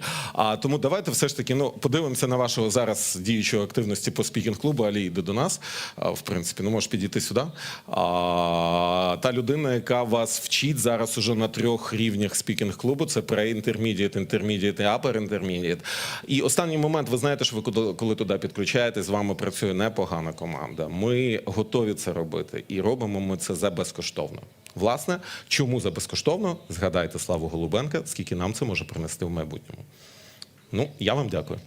Тому давайте все ж таки, ну, подивимося на вашого зараз діючого активності по спікінг-клубу. Алі, йде до нас. В принципі, ну, можеш підійти сюди. Та людина, яка вас вчить зараз уже на 3 рівнях спікінг-клубу, це pre-intermediate, intermediate і upper intermediate. І останній момент, ви знаєте, що ви коли туди підключаєтесь, з вами працює непогана команда. Ми готові це робити. І робимо ми це за безкоштовно. Власне, чому за безкоштовно? Згадайте Славу Голубенка, скільки нам це може принести в майбутньому. Ну, я вам дякую.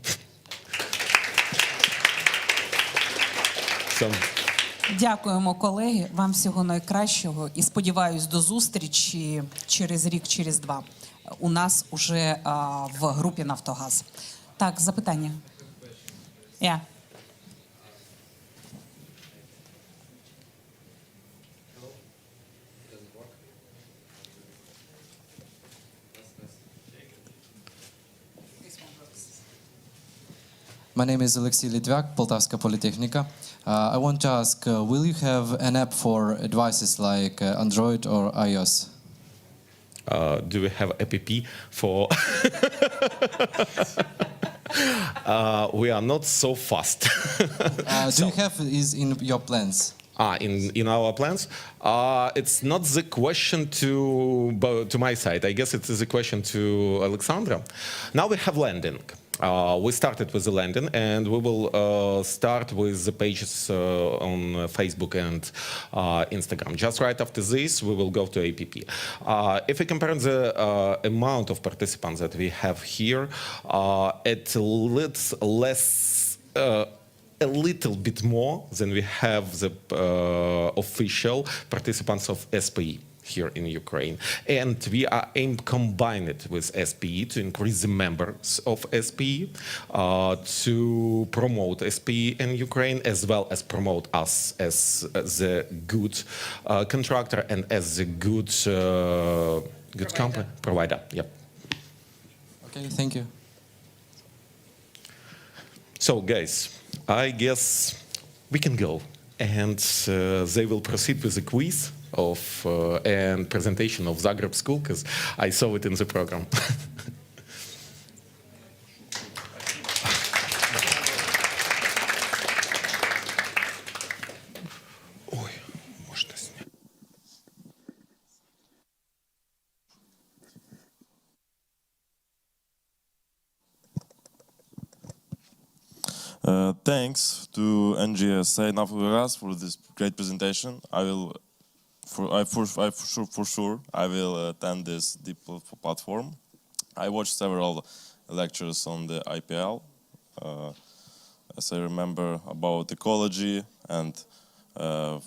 Дякуємо, колеги. Вам всього найкращого. І сподіваюсь, до зустрічі через рік, через 2. У нас уже в групі «Нафтогаз». Так, запитання. Yeah. My name is Alexey Litvyak, Poltavska Polytechnica. I want to ask, will you have an app for devices like Android or iOS? Do we have app for... we are not so fast. Do you have is in your plans? in our plans. It's not the question to my side. I guess it is a question to Alexandra. Now we have landing. We started with the landing, and we will start with the pages on Facebook and Instagram. Just right after this, we will go to APP. If we compare the amount of participants that we have here, it's less. A little bit more than we have the official participants of SPE here in Ukraine. And we are aimed to combine it with SPE to increase the members of SPE, to promote SPE in Ukraine, as well as promote us as the good contractor and as the good company provider. Yep. Okay, thank you. So, guys, I guess we can go, and they will proceed with the quiz and presentation of Zagreb School, because I saw it in the program. Thanks to NGSA Naftagaz for this great presentation. I will attend this deep platform. I watched several lectures on the IPL, as I remember about ecology, and a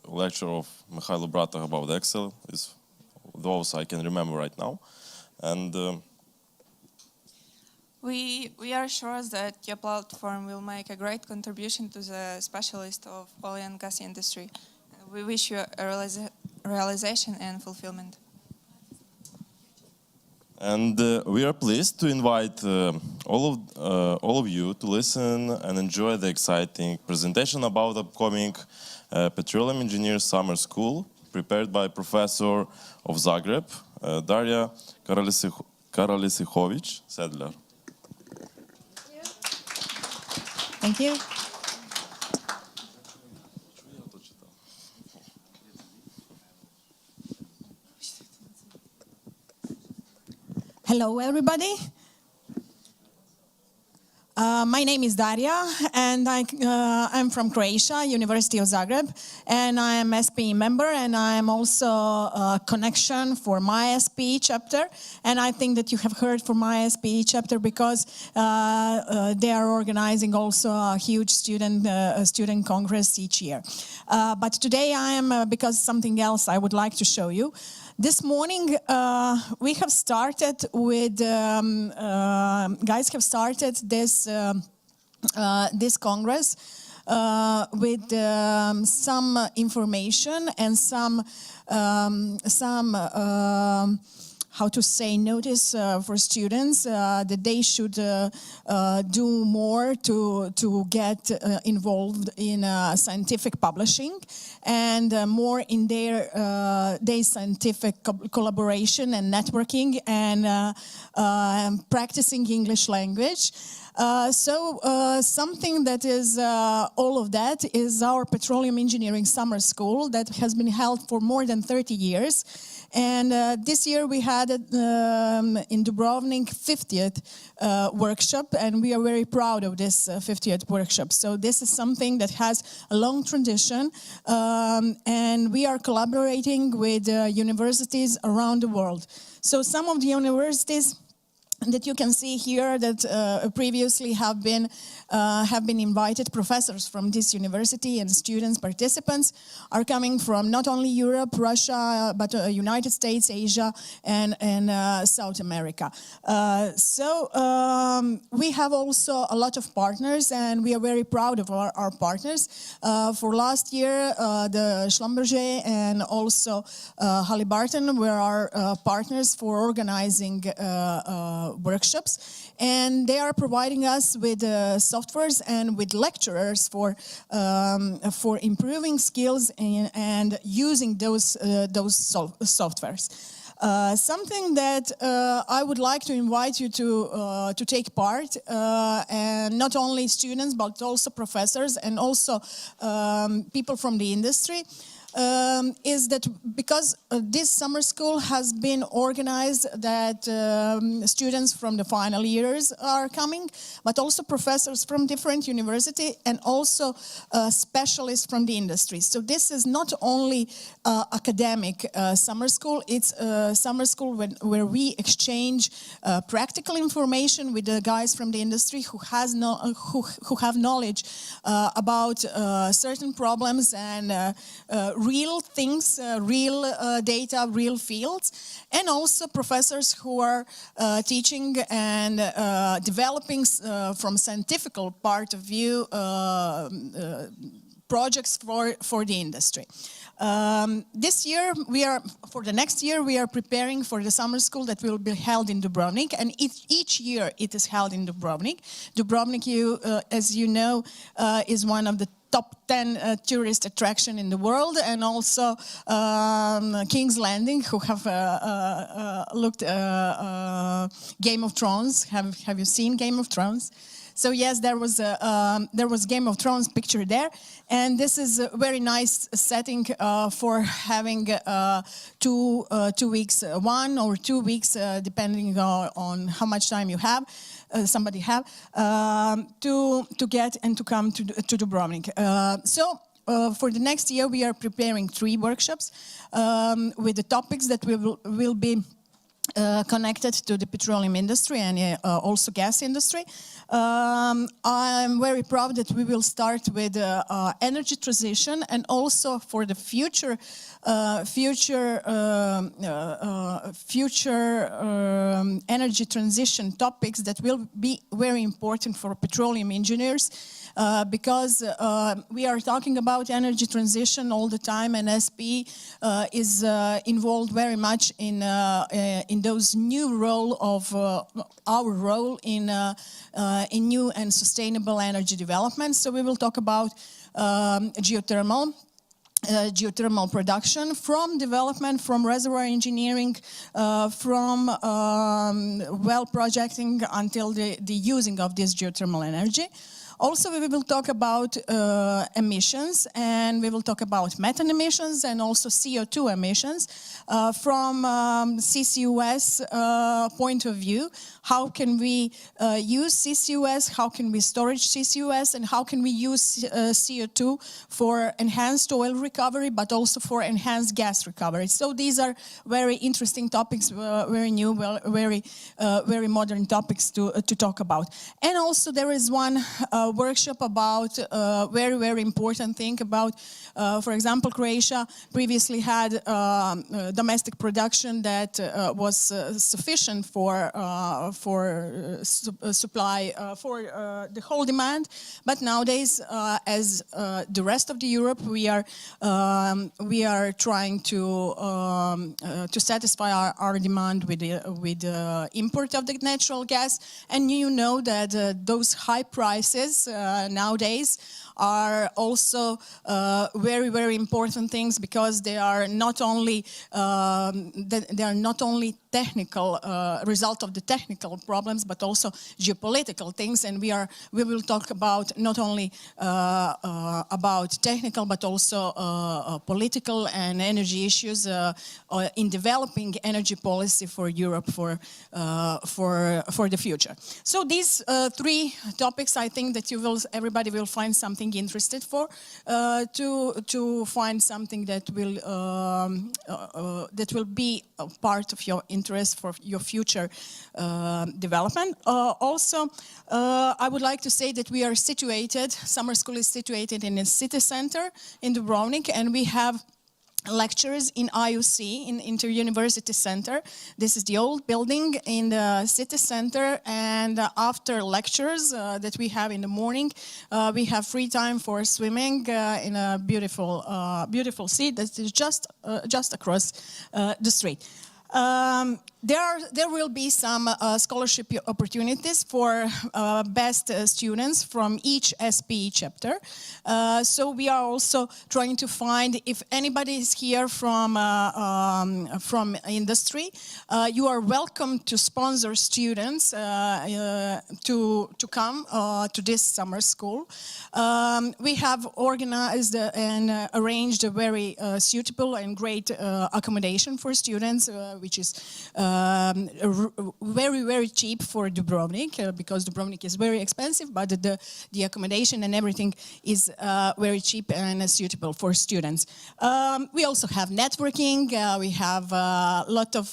lecture of Mikhailo Bratov about Excel. Is those I can remember right now, and. We are sure that your platform will make a great contribution to the specialist of oil and gas industry. We wish you a realization and fulfillment. And we are pleased to invite all of you to listen and enjoy the exciting presentation about upcoming Petroleum Engineers Summer School, prepared by Professor of Zagreb, Daria Karalisihovic-Sedler. Thank you. Hello, everybody. My name is Daria, and I'm from Croatia, University of Zagreb, and I am SPE member, and I am also a connection for my SPE chapter. And I think that you have heard from my SPE chapter because they are organizing also a huge student congress each year. But today I am because something else I would like to show you. This morning, we have started with, guys have started this Congress with some information and some how to say, notice for students that they should do more to get involved in scientific publishing and more in their scientific collaboration and networking and practicing English language. Something that is all of that is our Petroleum Engineering Summer School that has been held for more than 30 years. And this year we had in Dubrovnik 50th workshop, and we are very proud of this 50th workshop. So this is something that has a long tradition, and we are collaborating with universities around the world. So some of the universities that you can see here that previously have been invited, professors from this university and students, participants, are coming from not only Europe, Russia, but United States, Asia, and South America. We have also a lot of partners, and we are very proud of our partners. For last year, the Schlumberger and also Halliburton were our partners for organizing workshops, and they are providing us with softwares and with lecturers for improving skills and using those softwares. Something that I would like to invite you to take part, and not only students but also professors and also people from the industry. Is that because this summer school has been organized that students from the final years are coming, but also professors from different universities and also specialists from the industry. So this is not only academic summer school, it's a summer school where we exchange practical information with the guys from the industry who have knowledge about certain problems and real things, real data, real fields, and also professors who are teaching and developing from scientific part of view projects for the industry. This year, for the next year, we are preparing for the summer school that will be held in Dubrovnik, and each year it is held in Dubrovnik. Dubrovnik, as you know, is one of the top 10 tourist attraction in the world, and also King's Landing, who have looked Game of Thrones. Have you seen Game of Thrones? So yes, there was Game of Thrones picture there, and this is a very nice setting for having 2 weeks, 1 or 2 weeks, depending on how much time you have. Somebody have to get and to come to Dubrovnik. So for the next year, we are preparing 3 workshops with the topics that will be connected to the petroleum industry and also gas industry. I'm very proud that we will start with energy transition and also for the future energy transition topics that will be very important for petroleum engineers. Because we are talking about energy transition all the time, and SPE is involved very much in those new role of our role in new and sustainable energy development. So we will talk about geothermal production, from development, from reservoir engineering, from well projecting until the using of this geothermal energy. Also, we will talk about emissions, and we will talk about methane emissions and also CO2 emissions from CCUS point of view. How can we use CCUS? How can we storage CCUS? And how can we use CO2 for enhanced oil recovery, but also for enhanced gas recovery? So these are very interesting topics, very new, very modern topics to talk about. And also there is one workshop about very important thing about, for example, Croatia previously had domestic production that was sufficient for supply for the whole demand, but nowadays, as the rest of the Europe, we are trying to satisfy our demand with the import of the natural gas, and you know that those high prices nowadays are also very important things, because they are not only technical result of the technical problems, but also geopolitical things. And we will talk about not only about technical, but also political and energy issues in developing energy policy for Europe for the future. So these 3 topics, I think that everybody will find something interested for, to find something that will be a part of your interest for your future development. Also, I would like to say that we are situated, summer school is situated in a city center in Dubrovnik, and we have lectures in IUC, in Inter-University Center. This is the old building in the city center, and after lectures that we have in the morning, we have free time for swimming in a beautiful sea that is just across the street. There will be some scholarship opportunities for best students from each SPE chapter. So we are also trying to find if anybody is here from industry, you are welcome to sponsor students to come to this summer school. We have organized and arranged a very suitable and great accommodation for students, which is very, very cheap for Dubrovnik, because Dubrovnik is very expensive, but the accommodation and everything is very cheap and suitable for students. We also have networking. We have a lot of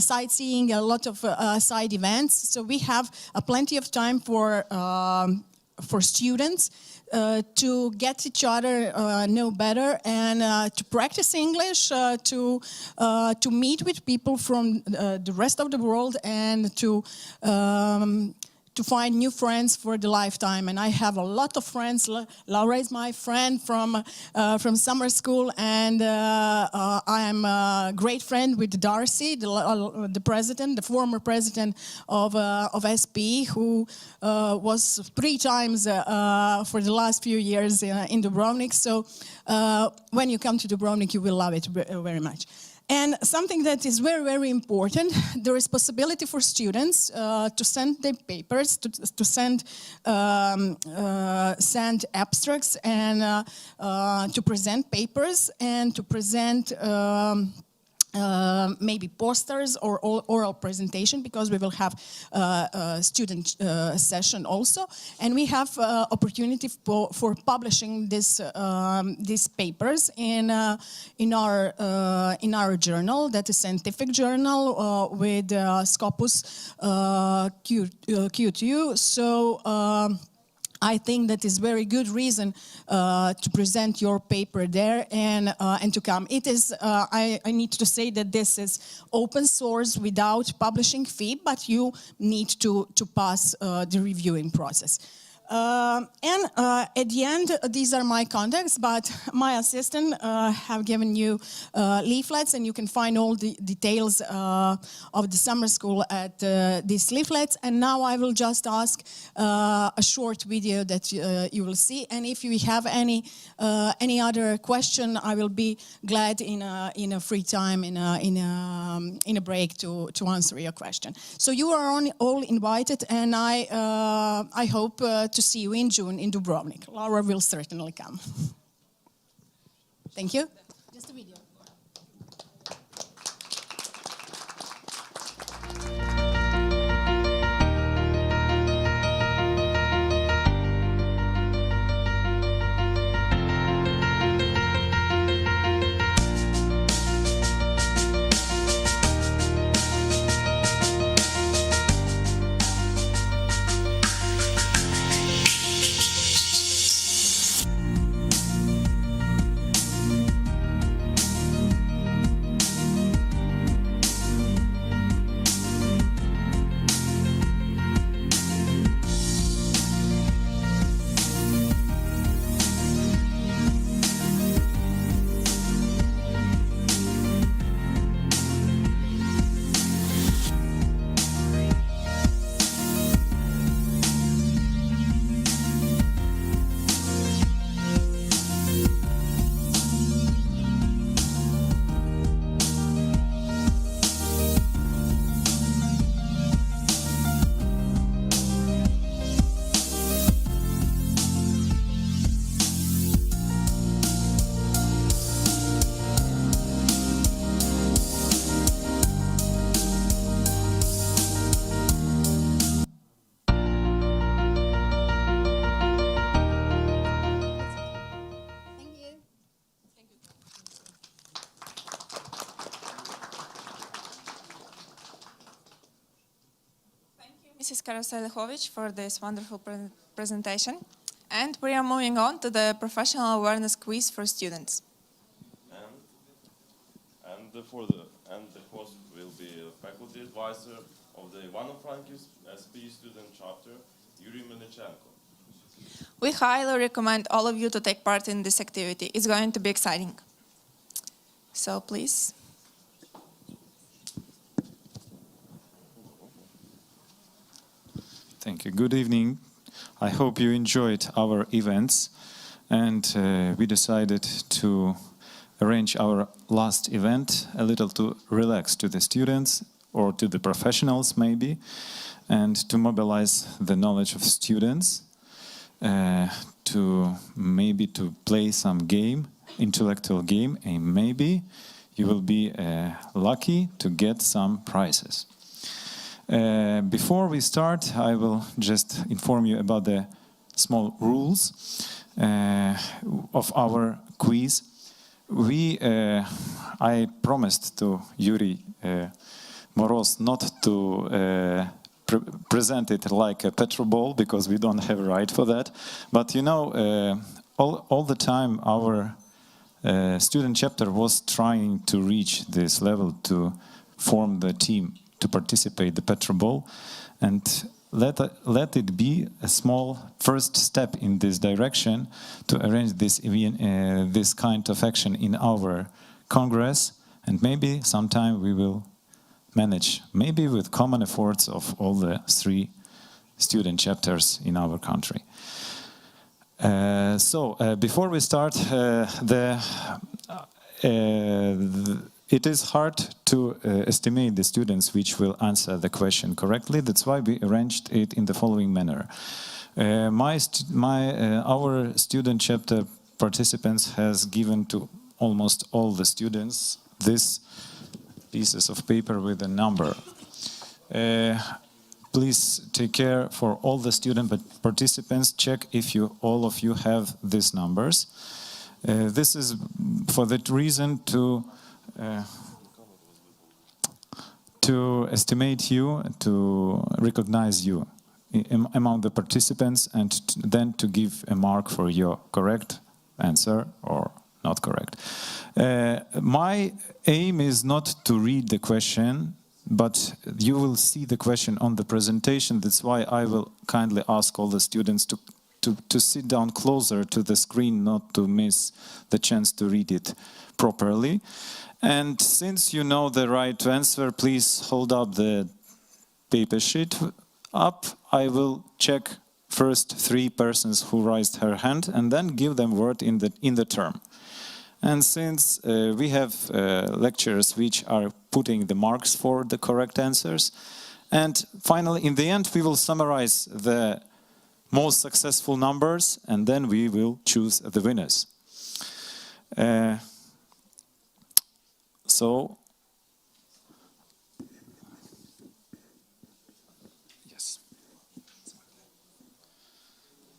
sightseeing, a lot of side events. So we have plenty of time for students to get each other know better and to practice English, to meet with people from the rest of the world, and to find new friends for the lifetime. And I have a lot of friends. Laura is my friend from summer school, and I am a great friend with Darcy, the president, the former president of SPE, who was 3 times for the last few years in Dubrovnik. So when you come to Dubrovnik, you will love it very much. And something that is very, very important, there is possibility for students to send their papers, to send abstracts, and to present papers, and to present maybe posters or oral presentation, because we will have a student session also, and we have opportunity for publishing these papers in our journal, that is scientific journal with Scopus Q2. So I think that is very good reason to present your paper there and to come. It is, I need to say that this is open source without publishing fee, but you need to pass the reviewing process. And at the end, these are my contacts, but my assistant have given you leaflets, and you can find all the details of the summer school at these leaflets. And now I will just ask a short video that you will see. And if you have any other question, I will be glad in a free time, in a break to answer your question. So you are all invited, and I hope to see you in June in Dubrovnik. Laura will certainly come. Thank you. Just a video. Mrs. Karaselihovic for this wonderful presentation. And we are moving on to the professional awareness quiz for students. And the host will be a faculty advisor of the Ivano-Frankivsk SPE student chapter, Yuri Menichenko. We highly recommend all of you to take part in this activity. It's going to be exciting. So please. Thank you. Good evening. I hope you enjoyed our events, and we decided to arrange our last event a little to relax to the students or to the professionals maybe, and to mobilize the knowledge of students, to maybe to play some game, intellectual game, and maybe you will be lucky to get some prizes. Before we start, I will just inform you about the small rules of our quiz. I promised to Yuri Moroz not to present it like a petrol ball, because we don't have right for that. But you know, all the time our student chapter was trying to reach this level to form the team to participate the petrol ball, and let it be a small first step in this direction to arrange this kind of action in our Congress, and maybe sometime we will manage, maybe with common efforts of all the 3 student chapters in our country. Before we start, it is hard to estimate the students which will answer the question correctly. That's why we arranged it in the following manner. Our student chapter participants has given to almost all the students this pieces of paper with a number. Please take care for all the student participants. Check if all of you have these numbers. This is for that reason to estimate you, to recognize you among the participants, and then to give a mark for your correct answer or not correct. My aim is not to read the question, but you will see the question on the presentation. That's why I will kindly ask all the students to sit down closer to the screen, not to miss the chance to read it properly. And since you know the right answer, please hold up the paper sheet up. I will check first 3 persons who raised her hand, and then give them word in the term. And since we have lecturers which are putting the marks for the correct answers, and finally in the end we will summarize the most successful numbers, and then we will choose the winners. Yes.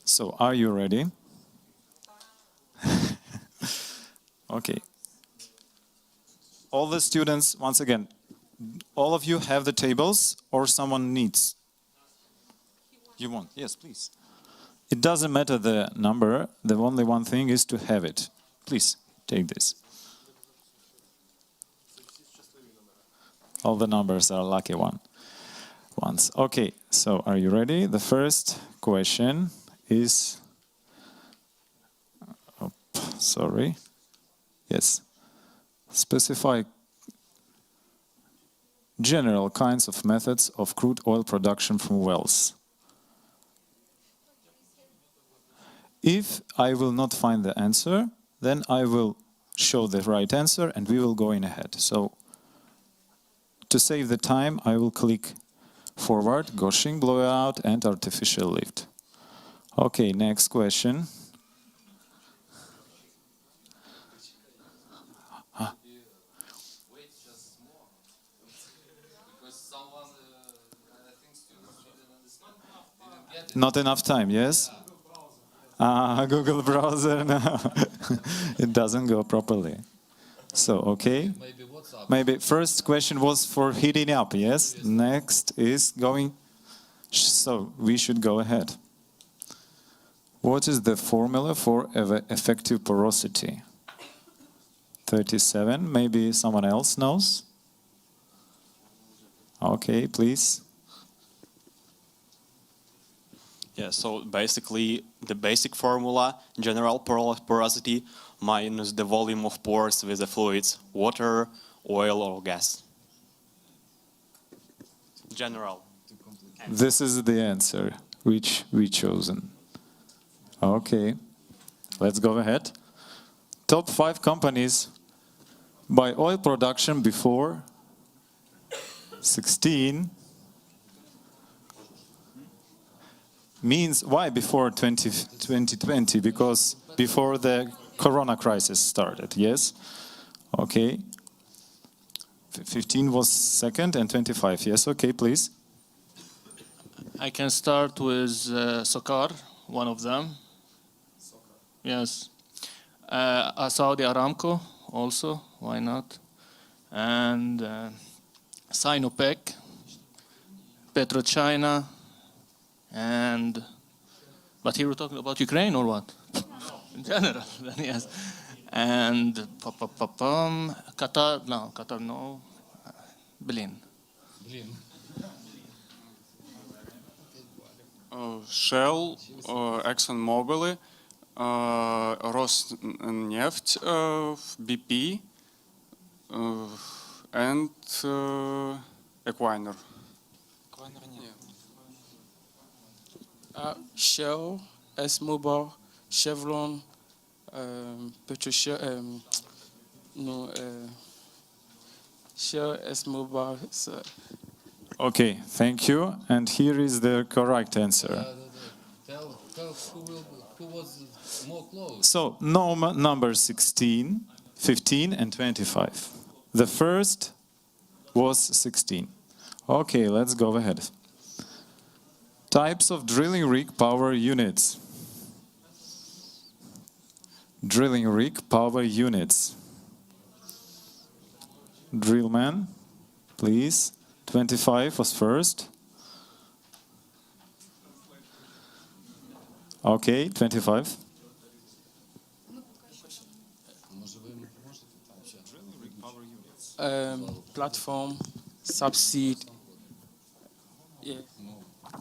So are you ready? Okay. All the students, once again, all of you have the tables, or someone needs? You want? Yes, please. It doesn't matter the number, the only one thing is to have it. Please, take this. All the numbers are lucky ones. Okay, so are you ready? The first question is... sorry. Yes. Specify general kinds of methods of crude oil production from wells. If I will not find the answer, then I will show the right answer and we will go in ahead. So, to save the time, I will click forward, gushing, blowout, and artificial lift. Okay, next question. Not enough time, yes? Google browser, no. It doesn't go properly. So, okay. Maybe first question was for heating up, yes? Next is going... So, we should go ahead. What is the formula for effective porosity? 37, maybe someone else knows? Okay, please. Yeah, so basically the basic formula, general porosity minus the volume of pores with the fluids, water, oil or gas. General. This is the answer which we chosen. Okay, let's go ahead. Top 5 companies by oil production before 16 means why before 2020? Because before the corona crisis started, yes? Okay. 15 was second and 25, yes, okay, please. I can start with SOCAR, one of them. Yes. Saudi Aramco also, why not? And Sinopec, PetroChina, and but here we're talking about Ukraine or what? In general, then yes. And Qatar, no. Berlin. Shell, ExxonMobil, Rosneft, BP, and Equinor. Shell, ExxonMobil, Chevron, Shell, ExxonMobil. Okay, thank you. And here is the correct answer. Tell who was more close. So, number 16, 15, and 25. The first was 16. Okay, let's go ahead. Types of drilling rig power units. Drilling rig power units. Drillman, please. 25 was first. Okay, 25. Platform, subsea. Yeah.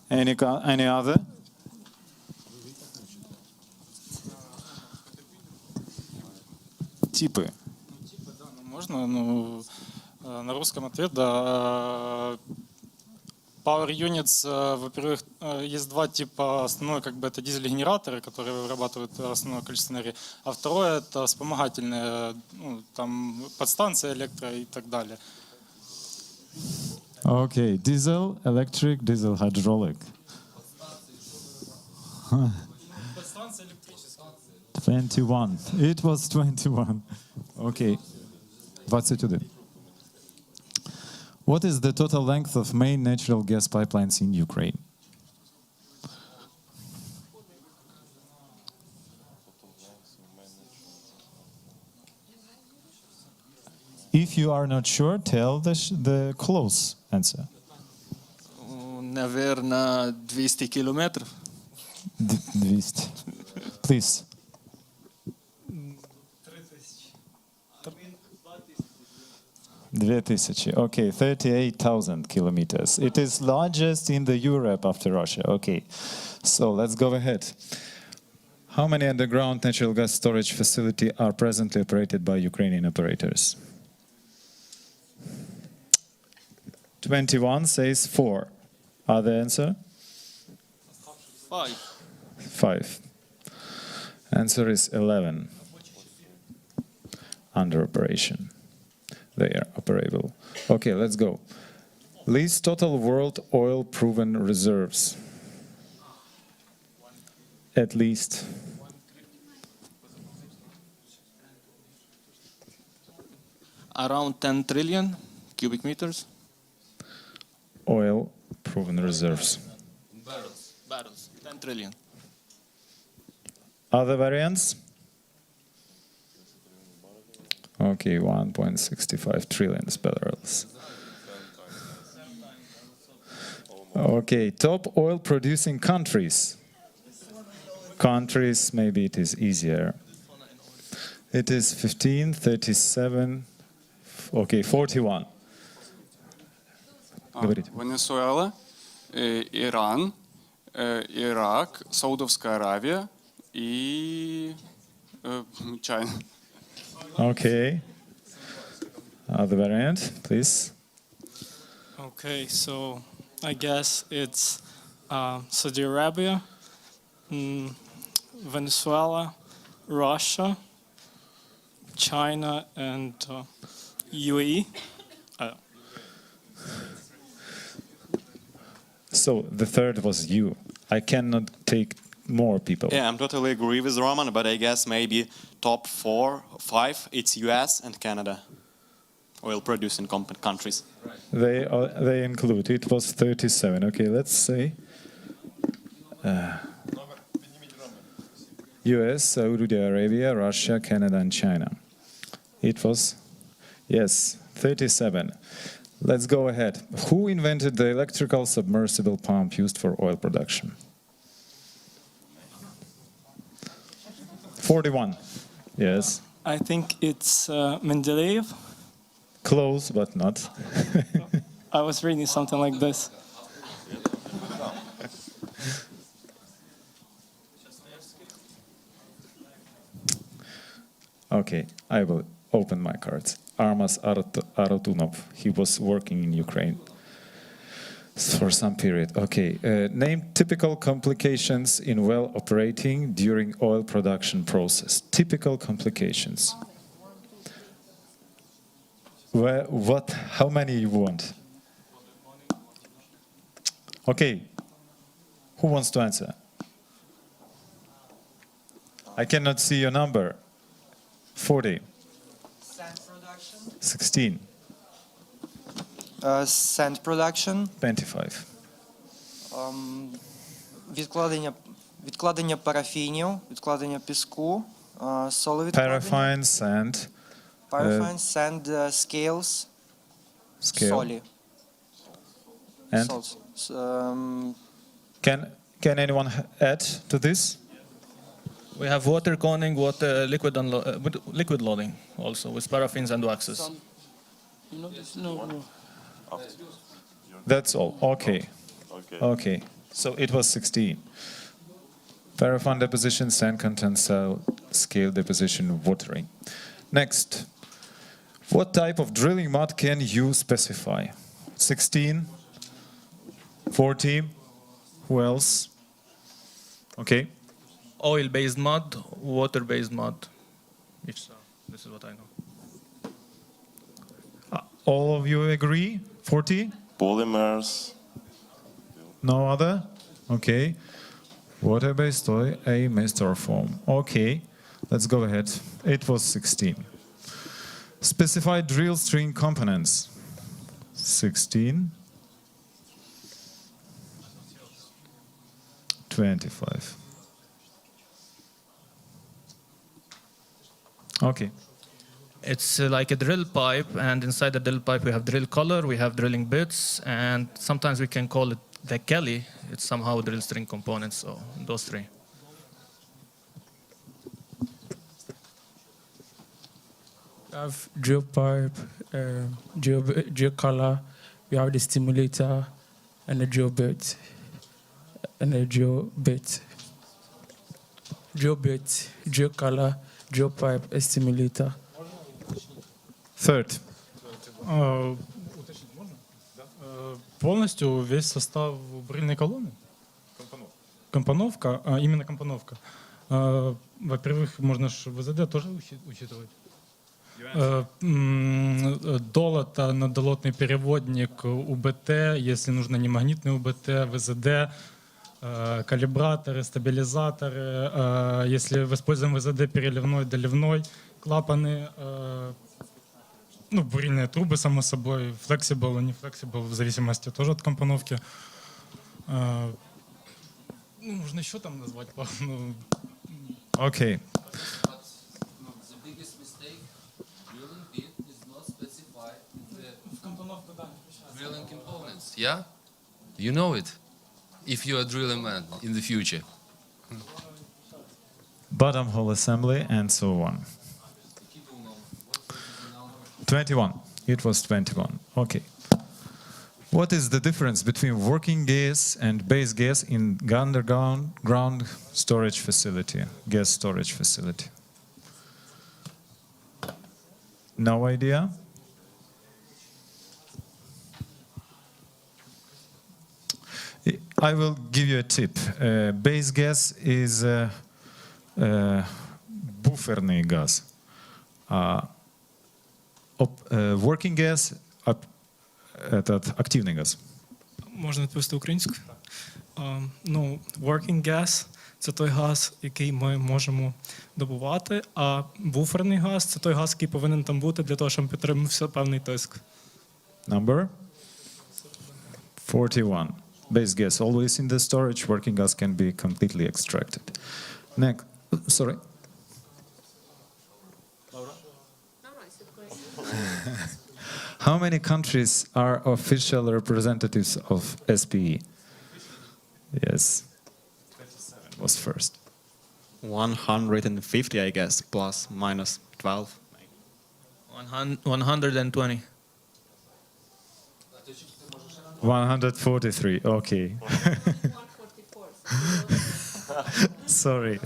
Any other? Типы. Можно, на русском ответ, да. Power Units, во-первых, есть два типа. Основной, это дизель-генераторы, которые вырабатывают основное количество энергии, а второе это вспомогательные, там подстанции электро и так далее. Okay, diesel, electric, diesel, hydraulic. 21. It was 21. Okay. 21. What is the total length of main natural gas pipelines in Ukraine? If you are not sure, tell the close answer. Наверное, 200 километров. 200. Please. 2000. Okay, 38,000 kilometers. It is largest in the Europe after Russia. Okay, so let's go ahead. How many underground natural gas storage facilities are presently operated by Ukrainian operators? 21 says 4. Other answer? 5. 5. Answer is 11. Under operation. They are operable. Okay, let's go. List total world oil proven reserves. At least. Around 10 trillion cubic meters. Oil proven reserves. Barrels. 10 trillion. Other variants? Okay, 1.65 trillion barrels. Okay, top oil producing countries. Countries, maybe it is easier. It is 15, 37, okay, 41. Венесуэла, Иран, Ирак, Саудовская Аравия и China. Okay. Other variant, please. Okay, so I guess it's Saudi Arabia, Venezuela, Russia, China, and UAE. So the third was you. I cannot take more people. Yeah, I'm totally agree with Roman, but I guess maybe top 4, 5, it's US and Canada, oil producing countries. They include, it was 37. Okay, let's say US, Saudi Arabia, Russia, Canada, and China. It was, yes, 37. Let's go ahead. Who invented the electrical submersible pump used for oil production? 41. Yes. I think it's Mendeleev. Close, but not. I was reading something like this. Okay, I will open my cards. Armas Arotunov. He was working in Ukraine for some period. Okay, name typical complications in well operating during oil production process. Typical complications. Where, what? How many you want? Okay. Who wants to answer? I cannot see your number. 40. Sand production. 16. Sand production. 25. Відкладення парафінів, відкладення піску, соловідкладення. Paraffin, sand. Paraffin, sand, scales, Scale. солі. And Salts. can anyone add to this? We have water coning, liquid loading also with paraffins and waxes. You know this? No. That's all. Okay. Okay. So it was 16. Paraffin deposition, sand content cell, scale deposition, watering. Next. What type of drilling mud can you specify? 16? 40? Who else? Okay. Oil-based mud, water-based mud. This is what I know. All of you agree? 40? Polymers. No other? Okay. Water-based oil, a master form. Okay. Let's go ahead. It was 16. Specify drill string components. 16. 25. Okay. It's like a drill pipe, and inside the drill pipe we have drill collar, we have drilling bits, and sometimes we can call it the Kelly. It's somehow drill string components, so those three. We have drill pipe, drill collar, we have the stimulator, and the drill bit, drill bit, drill collar, drill pipe, a stimulator. Third. Полностью весь состав бурильной колонны? Компоновка. Именно компоновка. Во-первых, можно же ВЗД тоже учитывать. Долото, надолотный переводник, УБТ, если нужно не магнитный УБТ, ВЗД, калибраторы, стабилизаторы. Если используем ВЗД переливной, доливной, клапаны, бурильные трубы, само собой, flexible и не flexible, в зависимости тоже от компоновки. Можно еще там назвать. Okay. Drilling components, yeah? You know it, if you're a drilling man in the future. Bottom hole assembly and so on. 21. It was 21. Okay. What is the difference between working gas and base gas in underground storage facility, gas storage facility? No idea? I will give you a tip. Base gas is буферный газ. Working gas этот активный газ. Можна відповісти українською? Ну, working gas – це той газ, який ми можемо добувати, а буферний газ – це той газ, який повинен там бути для того, щоб підтримувався певний тиск. Number 41. Base gas always in the storage. Working gas can be completely extracted. Next, sorry. How many countries are official representatives of SPE? Yes. 27 was first. 150, I guess, plus minus 12. 120. 143, okay. Sorry.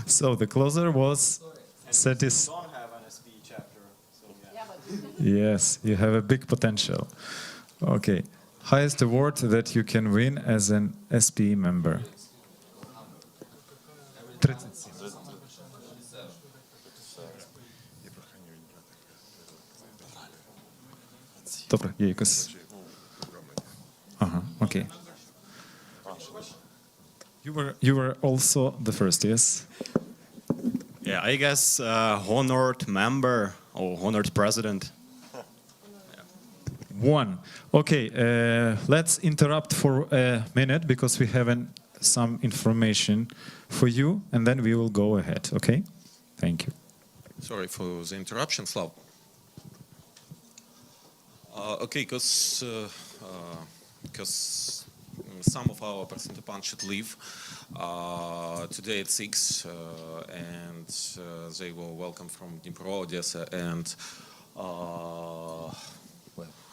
So the closer was Yes, you have a big potential. Okay. Highest award that you can win as an SPE member. Добре, є якась. Ага, окей. You were also the first, yes? Yeah, I guess honored member or honored president. One. Okay, let's interrupt for a minute because we have some information for you, and then we will go ahead, okay? Thank you. Sorry for the interruption, Slav. Okay, because some of our participants should leave today at 6, and they were welcome from Dnipro, Odessa, and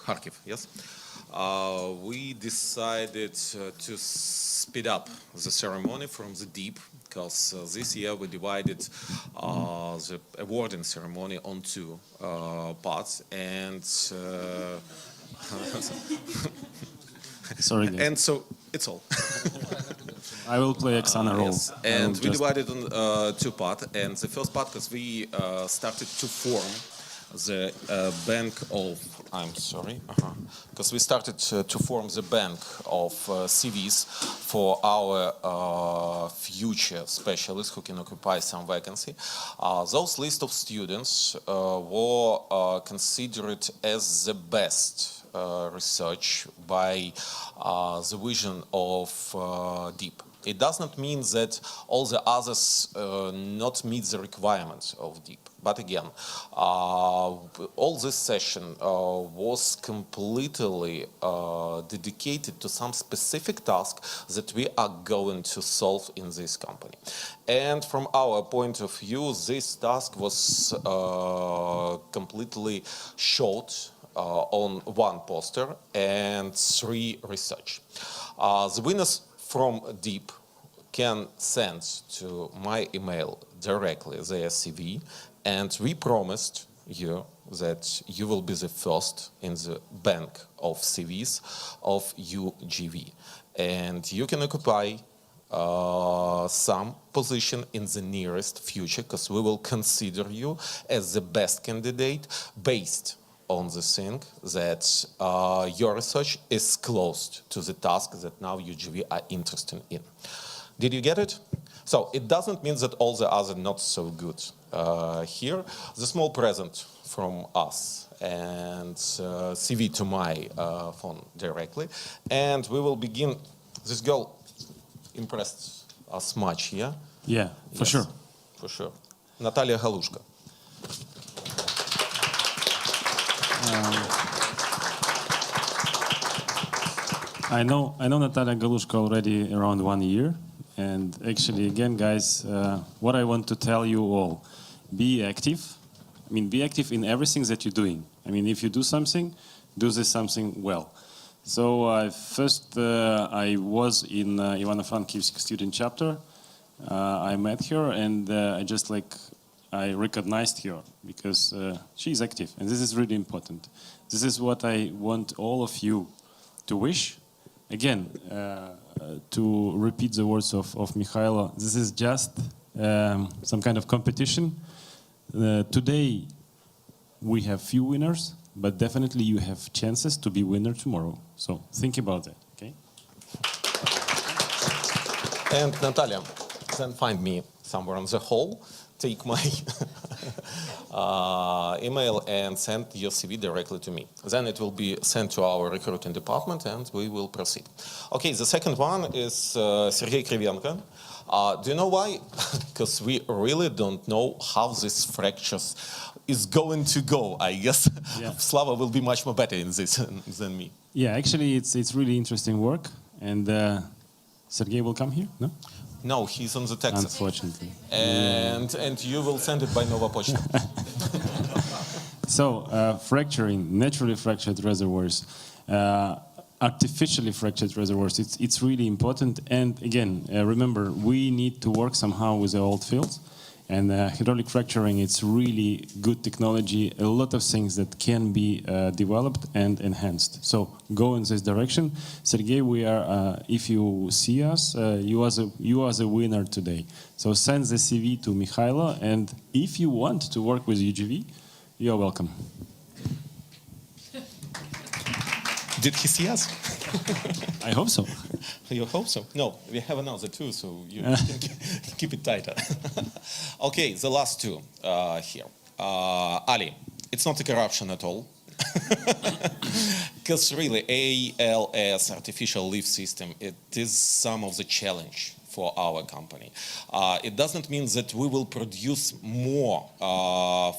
Kharkiv, yes? We decided to speed up the ceremony from the deep, because this year we divided the awarding ceremony on two parts, and Sorry, guys. and so it's all. I will play Oksana role. Yes. And we divided on two parts. And the first part, because we started to form the bank of, because we started to form the bank of CVs for our future specialists who can occupy some vacancy. Those list of students were considered as the best research by the vision of DEEP. It does not mean that all the others not meet the requirements of DEEP. But again, all this session was completely dedicated to some specific task that we are going to solve in this company. And from our point of view, this task was completely short on one poster and 3 research. The winners from DEEP can send to my email directly their CV, and we promised you that you will be the first in the bank of CVs of UGV. And you can occupy some position in the nearest future, because we will consider you as the best candidate based on the thing that your research is close to the task that now UGV are interested in. Did you get it? So it doesn't mean that all the other not so good. Here, the small present from us and CV to my phone directly. And we will begin. This girl impressed us much here. Yeah, for sure. For sure. Natalia Galushka. I know Natalia Galushka already around 1 year, and actually, again, guys, what I want to tell you all: be active. I mean, be active in everything that you're doing. I mean, if you do something, do this something well. So first, I was in Ivano-Frankivsk student chapter. I met her, and I recognized her because she's active, and this is really important. This is what I want all of you to wish, again, to repeat the words of Mikhailo, this is just some kind of competition. Today, we have few winners, but definitely you have chances to be winner tomorrow. So think about that, okay? And Natalia, then find me somewhere on the hall, take my email and send your CV directly to me. Then it will be sent to our recruiting department and we will proceed. Okay, the second one is Sergei Krivenko. Do you know why? Because we really don't know how this fractures is going to go, I guess. Yeah. Slava will be much more better in this than me. Yeah, actually, it's really interesting work, and Sergey will come here, no? No, he's on the Texas. Unfortunately. And you will send it by Nova Pochta. So, fracturing, naturally fractured reservoirs, artificially fractured reservoirs, it's really important. And again, remember, we need to work somehow with the old fields. And hydraulic fracturing, it's really good technology, a lot of things that can be developed and enhanced. So go in this direction. Sergey, we are, if you see us, you are the winner today. So send the CV to Mikhailo, and if you want to work with UGV, you're welcome. Did he see us? I hope so. You hope so? No, we have another two, so you can keep it tighter. Okay, the last two here. Ali, it's not a corruption at all. Because really, ALS, artificial lift system, it is some of the challenge for our company. It doesn't mean that we will produce more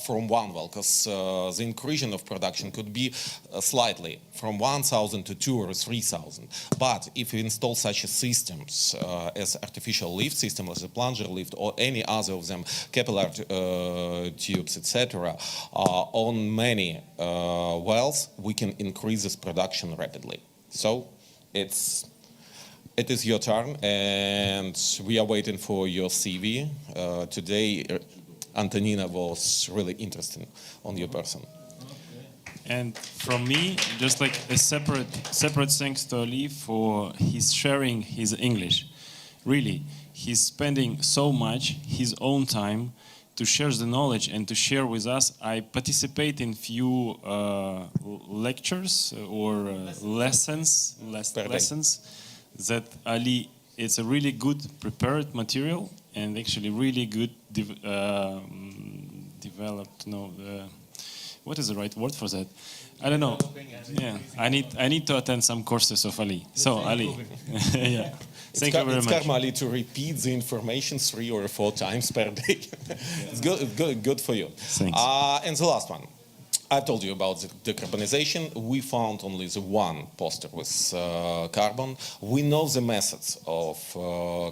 from one well, because the increase of production could be slightly from 1,000 to 2,000 or 3,000. But if we install such systems as artificial lift system, as a plunger lift, or any other of them, capillary tubes, etc., on many wells, we can increase this production rapidly. So it is your turn, and we are waiting for your CV. Today, Antonina was really interested on your person. And from me, just like a separate thanks to Ali for his sharing his English. Really, he's spending so much his own time to share the knowledge and to share with us. I participate in few lectures or lessons that Ali, it's a really good prepared material and actually really good developed, what is the right word for that? I don't know. Yeah, I need to attend some courses of Ali. So Ali, yeah. Thank you very much. It's karma, Ali, to repeat the information 3 or 4 times per day. It's good for you. Thanks. And the last one. I told you about the decarbonization. We found only the one poster with carbon. We know the methods of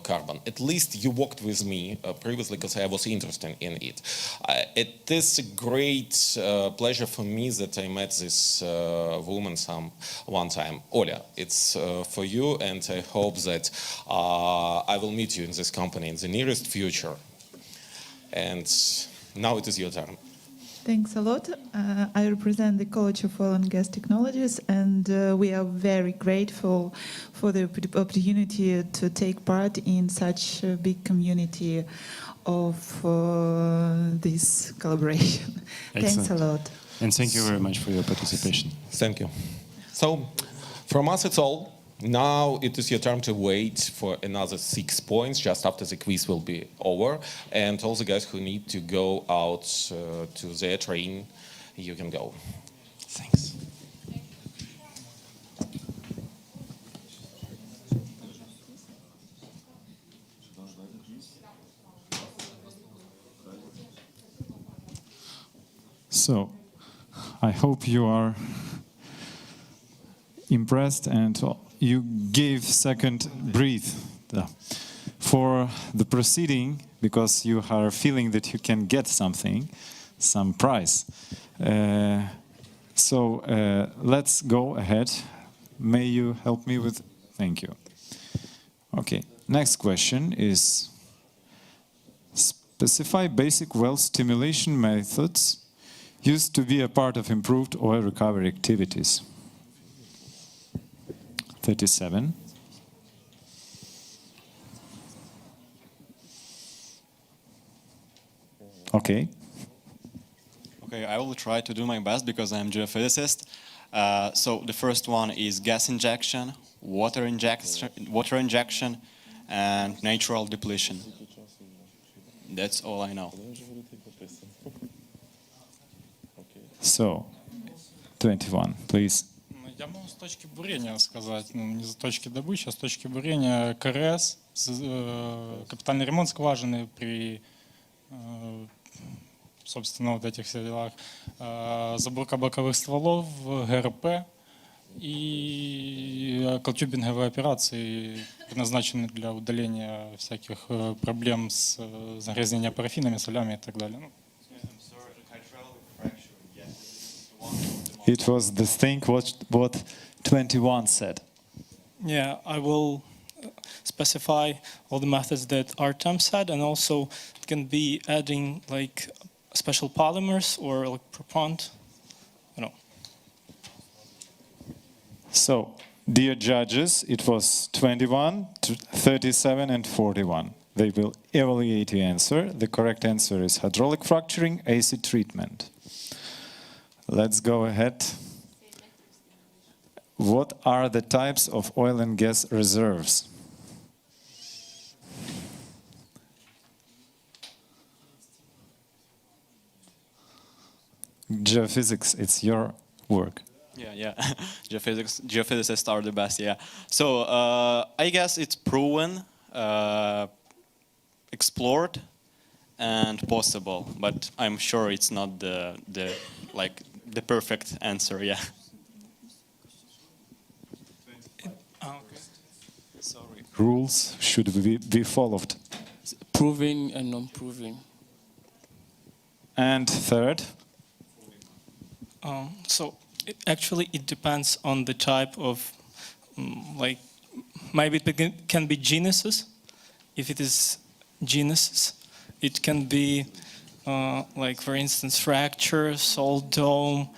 carbon. At least you worked with me previously because I was interested in it. It is a great pleasure for me that I met this woman one time. Oля, it's for you, and I hope that I will meet you in this company in the nearest future. And now it is your turn. Thanks a lot. I represent the College of Oil and Gas Technologies, and we are very grateful for the opportunity to take part in such a big community of this collaboration. Excellent. Thanks a lot. And thank you very much for your participation. Thank you. So, from us it's all. Now it is your turn to wait for another 6 points just after the quiz will be over. And all the guys who need to go out to their train, you can go. Thanks. So, I hope you are impressed and you gave second breath for the proceeding because you are feeling that you can get something, some prize. So let's go ahead. May you help me with? Thank you. Okay, next question is specify basic well stimulation methods used to be a part of improved oil recovery activities. 37. Okay. Okay, I will try to do my best because I'm geophysicist. So the first one is gas injection, water injection, and natural depletion. That's all I know. So, 21, please. Я могу с точки бурения сказать, ну, не с точки добычи, а с точки бурения КРС, капитальный ремонт скважины при, собственно, вот этих всех делах, заборка боковых стволов, ГРП и колтюбинговые операции, предназначенные для удаления всяких проблем с загрязнением парафинами, солями и так далее. It was the thing what 21 said. Yeah, I will specify all the methods that Artem said, and also it can be adding like special polymers or like propellant, you know. So, dear judges, it was 21, 37, and 41. They will evaluate your answer. The correct answer is hydraulic fracturing, acid treatment. Let's go ahead. What are the types of oil and gas reserves? Geophysics, it's your work. Yeah. Geophysicists are the best, yeah. So I guess it's proven, explored, and possible, but I'm sure it's not the perfect answer, yeah. Sorry. Rules should be followed. Proving and non-proving. And third? So actually it depends on the type of, like, maybe it can be genesis. If it is genesis, it can be like, for instance, fracture, salt dome,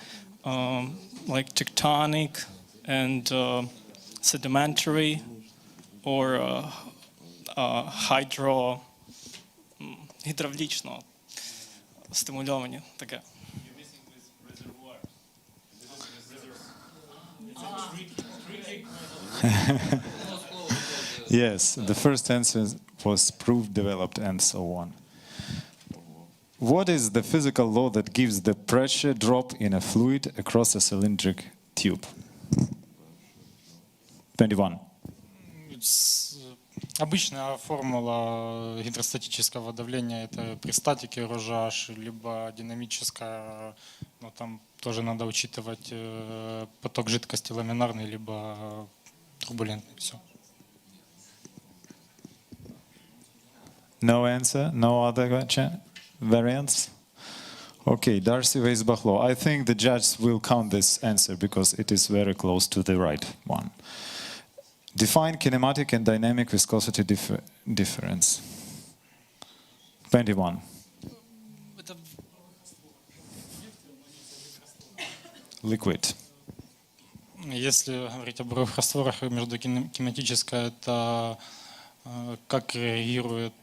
like tectonic and sedimentary, or гідравлічно стимульовані таке. Yes, the first answer was proved, developed, and so on. What is the physical law that gives the pressure drop in a fluid across a cylindric tube? 21. Обычная формула гидростатического давления — это при статике рожаж, либо динамическая, но там тоже надо учитывать поток жидкости ламинарный, либо турбулентный. Все. No answer? No other variants? Okay, Darcy Weisbach-Law. I think the judges will count this answer because it is very close to the right one. Define kinematic and dynamic viscosity difference. 21. Liquid. Если говорить об буровых растворах, между кинетическое — это как реагирует...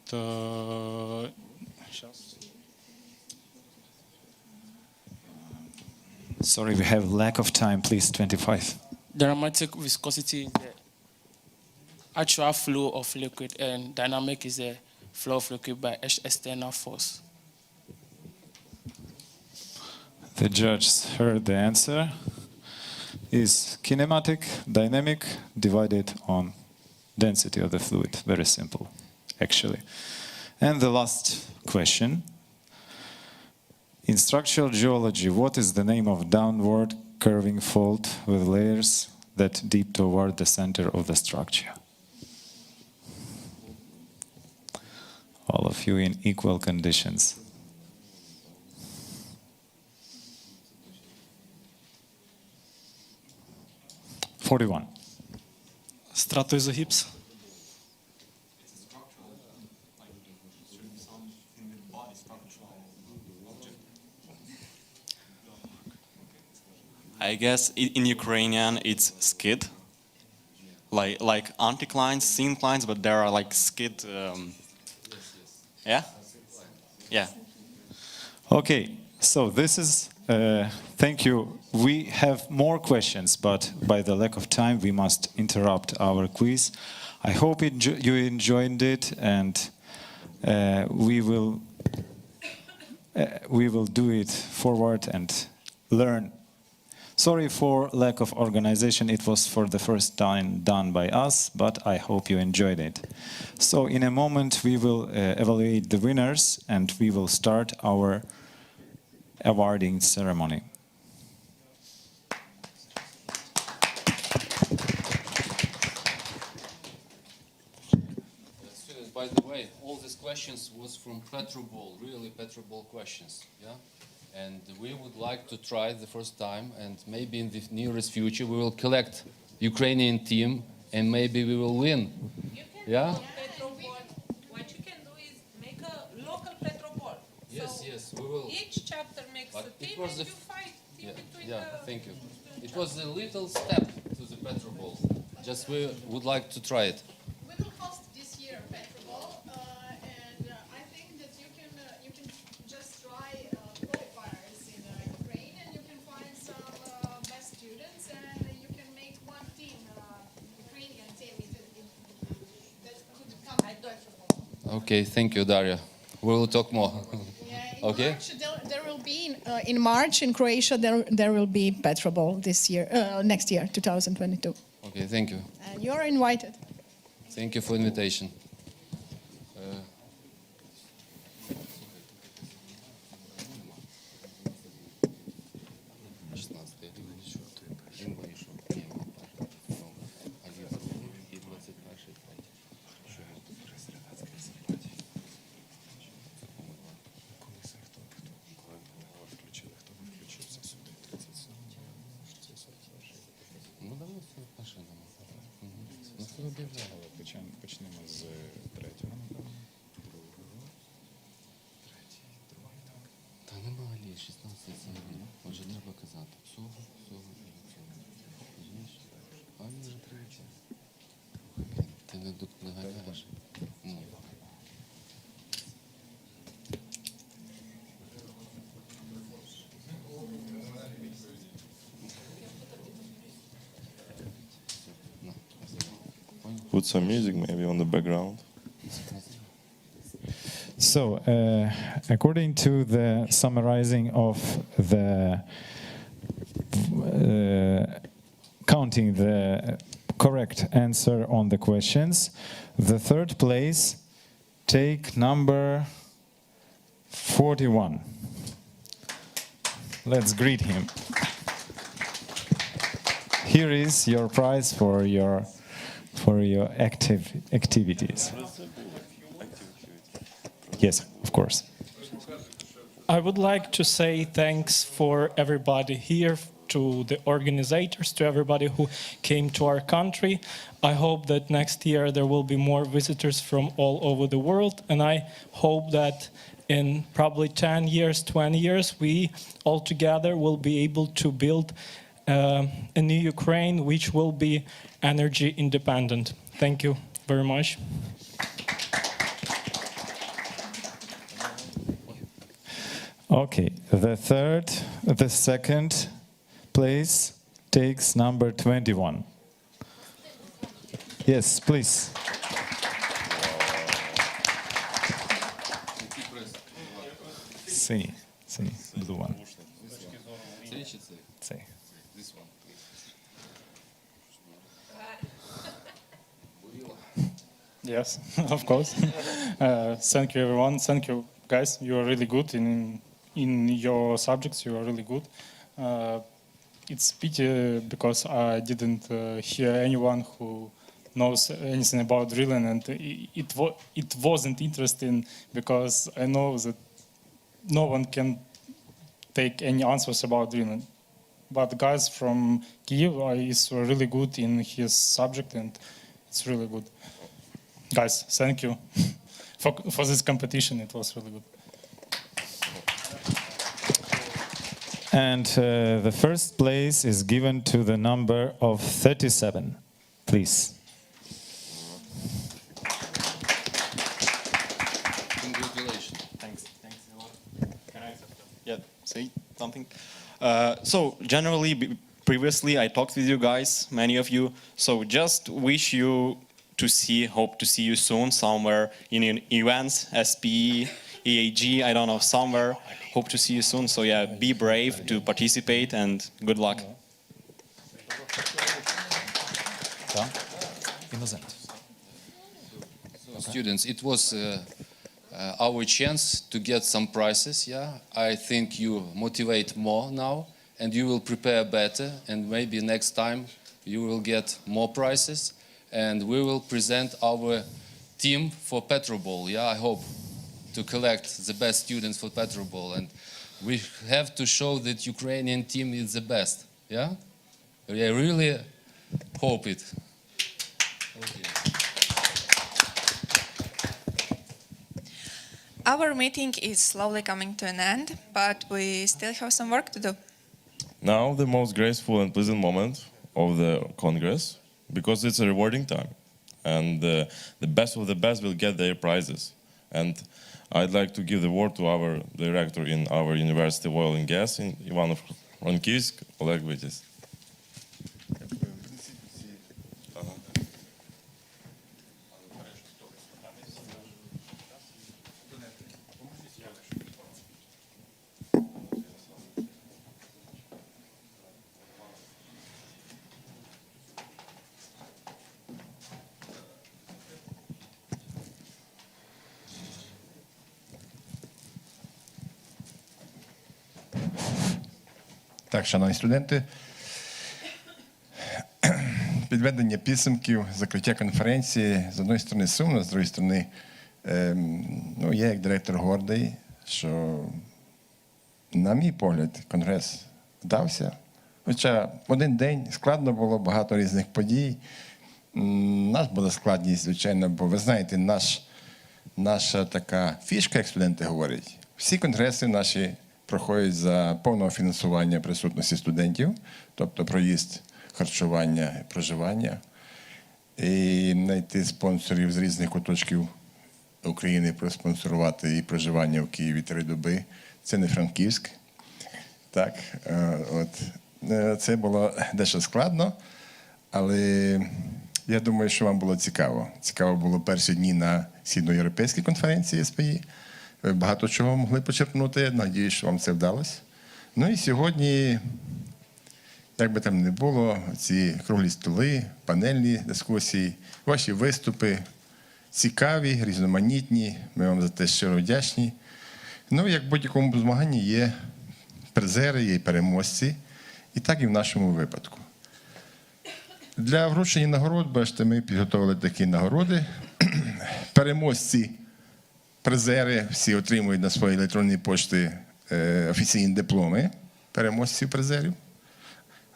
Сейчас. Sorry, we have lack of time. Please, 25. Dynamic viscosity is the actual flow of liquid, and dynamic is the flow of liquid by external force. The judge heard the answer. Is kinematic, dynamic divided on density of the fluid. Very simple, actually. And the last question. In structural geology, what is the name of downward curving fault with layers that deep toward the center of the structure? All of you in equal conditions. (41) Stratoizogipс. I guess in Ukrainian it's skid. like anticlines, synclines, but there are like skid. Yeah. Yeah. Okay, so this is, thank you. We have more questions, but by the lack of time, we must interrupt our quiz. I hope you enjoyed it, and we will do it forward and learn. Sorry for lack of organization. It was for the first time done by us, but I hope you enjoyed it. So in a moment, we will evaluate the winners, and we will start our awarding ceremony. Students, by the way, all these questions was from Petrobol, really Petrobol questions, yeah? And we would like to try the first time, and maybe in the nearest future we will collect Ukrainian team, and maybe we will win. Yeah? What you can do is make a local Petropol. Yes, So yes, we will. Each chapter makes But a it team was and the you fight team between Yeah, the... thank you. It was a little step to the Petropol. Just we would like to try it. We will host this year Petropol, and I think that you can just try qualifiers in Ukraine, and you can find some best students, and you can make one team, Ukrainian team, that could come at Petropol. Okay, thank you, Daria. We will talk more. Okay? March, there will be in March in Croatia. There will be Petropol this year, next year, 2022. Okay, thank you. And you are invited. Thank you for invitation. Почнемо з третього, напевно. Та немає 16 взагалі. Отже, треба казати. Цього і цього. Розумієш? А ні, не треба. Ти не ганяєш. Ну. Put some music maybe on the background. So, according to the summarizing of the counting the correct answer on the questions, the third place take number 41. Let's greet him. Here is your prize for your active activities. Yes, of course. I would like to say thanks for everybody here, to the organizers, to everybody who came to our country. I hope that next year there will be more visitors from all over the world, and I hope that in probably 10 years, 20 years, we all together will be able to build a new Ukraine which will be energy independent. Thank you very much. Okay, the second place takes number 21. Yes, please. Синій, blue one. Цей. Yes, of course. Thank you, everyone. Thank you, guys. You are really good in your subjects. You are really good. It's pity because I didn't hear anyone who knows anything about drilling, and it wasn't interesting because I know that no one can take any answers about drilling. But the guys from Kyiv is really good in his subject, and it's really good. Guys, thank you for this competition. It was really good. And the first place is given to the number of 37. Please. something. So generally, previously I talked with you guys, many of you. So just wish you to hope to see you soon somewhere in events, SPE, EAG, I don't know, somewhere. Hope to see you soon. So yeah, be brave to participate and good luck. Students, it was our chance to get some prizes. Yeah, I think you motivate more now, and you will prepare better, and maybe next time you will get more prizes, and we will present our team for Petrobol. Yeah, I hope to collect the best students for Petrobol, and we have to show that Ukrainian team is the best. Yeah, I really hope it. Our meeting is slowly coming to an end, but we still have some work to do. Now the most graceful and pleasant moment of the Congress, because it's a rewarding time. And the best of the best will get their prizes. And I'd like to give the word to our director in our University of Oil and Gas in Ivano-Frankivsk, Oleg Vitis. Так, шановні студенти, підведення підсумків, закриття конференції, з однієї сторони сумно, з іншої сторони, я як директор гордий, що, на мій погляд, конгрес вдався. Хоча один день складно було, багато різних подій. У нас була складність, звичайно, бо ви знаєте, наша така фішка, як студенти говорять, всі конгреси наші проходять за повного фінансування присутності студентів, тобто проїзд, харчування, проживання. І знайти спонсорів з різних куточків України, проспонсорувати і проживання в Києві 3 доби. Це не Франківськ. Так, це було дещо складно, але я думаю, що вам було цікаво. Цікаво було перші дні на Східноєвропейській конференції СПІ. Ви багато чого могли почерпнути. Надіюсь, що вам це вдалося. Ну і сьогодні, як би там не було, ці круглі столи, панельні дискусії, ваші виступи цікаві, різноманітні. Ми вам за те щиро вдячні. Ну, як в будь-якому змаганні є призери, є переможці. І так і в нашому випадку. Для вручення нагород, бачите, ми підготовили такі нагороди. Переможці, призери всі отримують на своїй електронній пошті офіційні дипломи переможців призерів.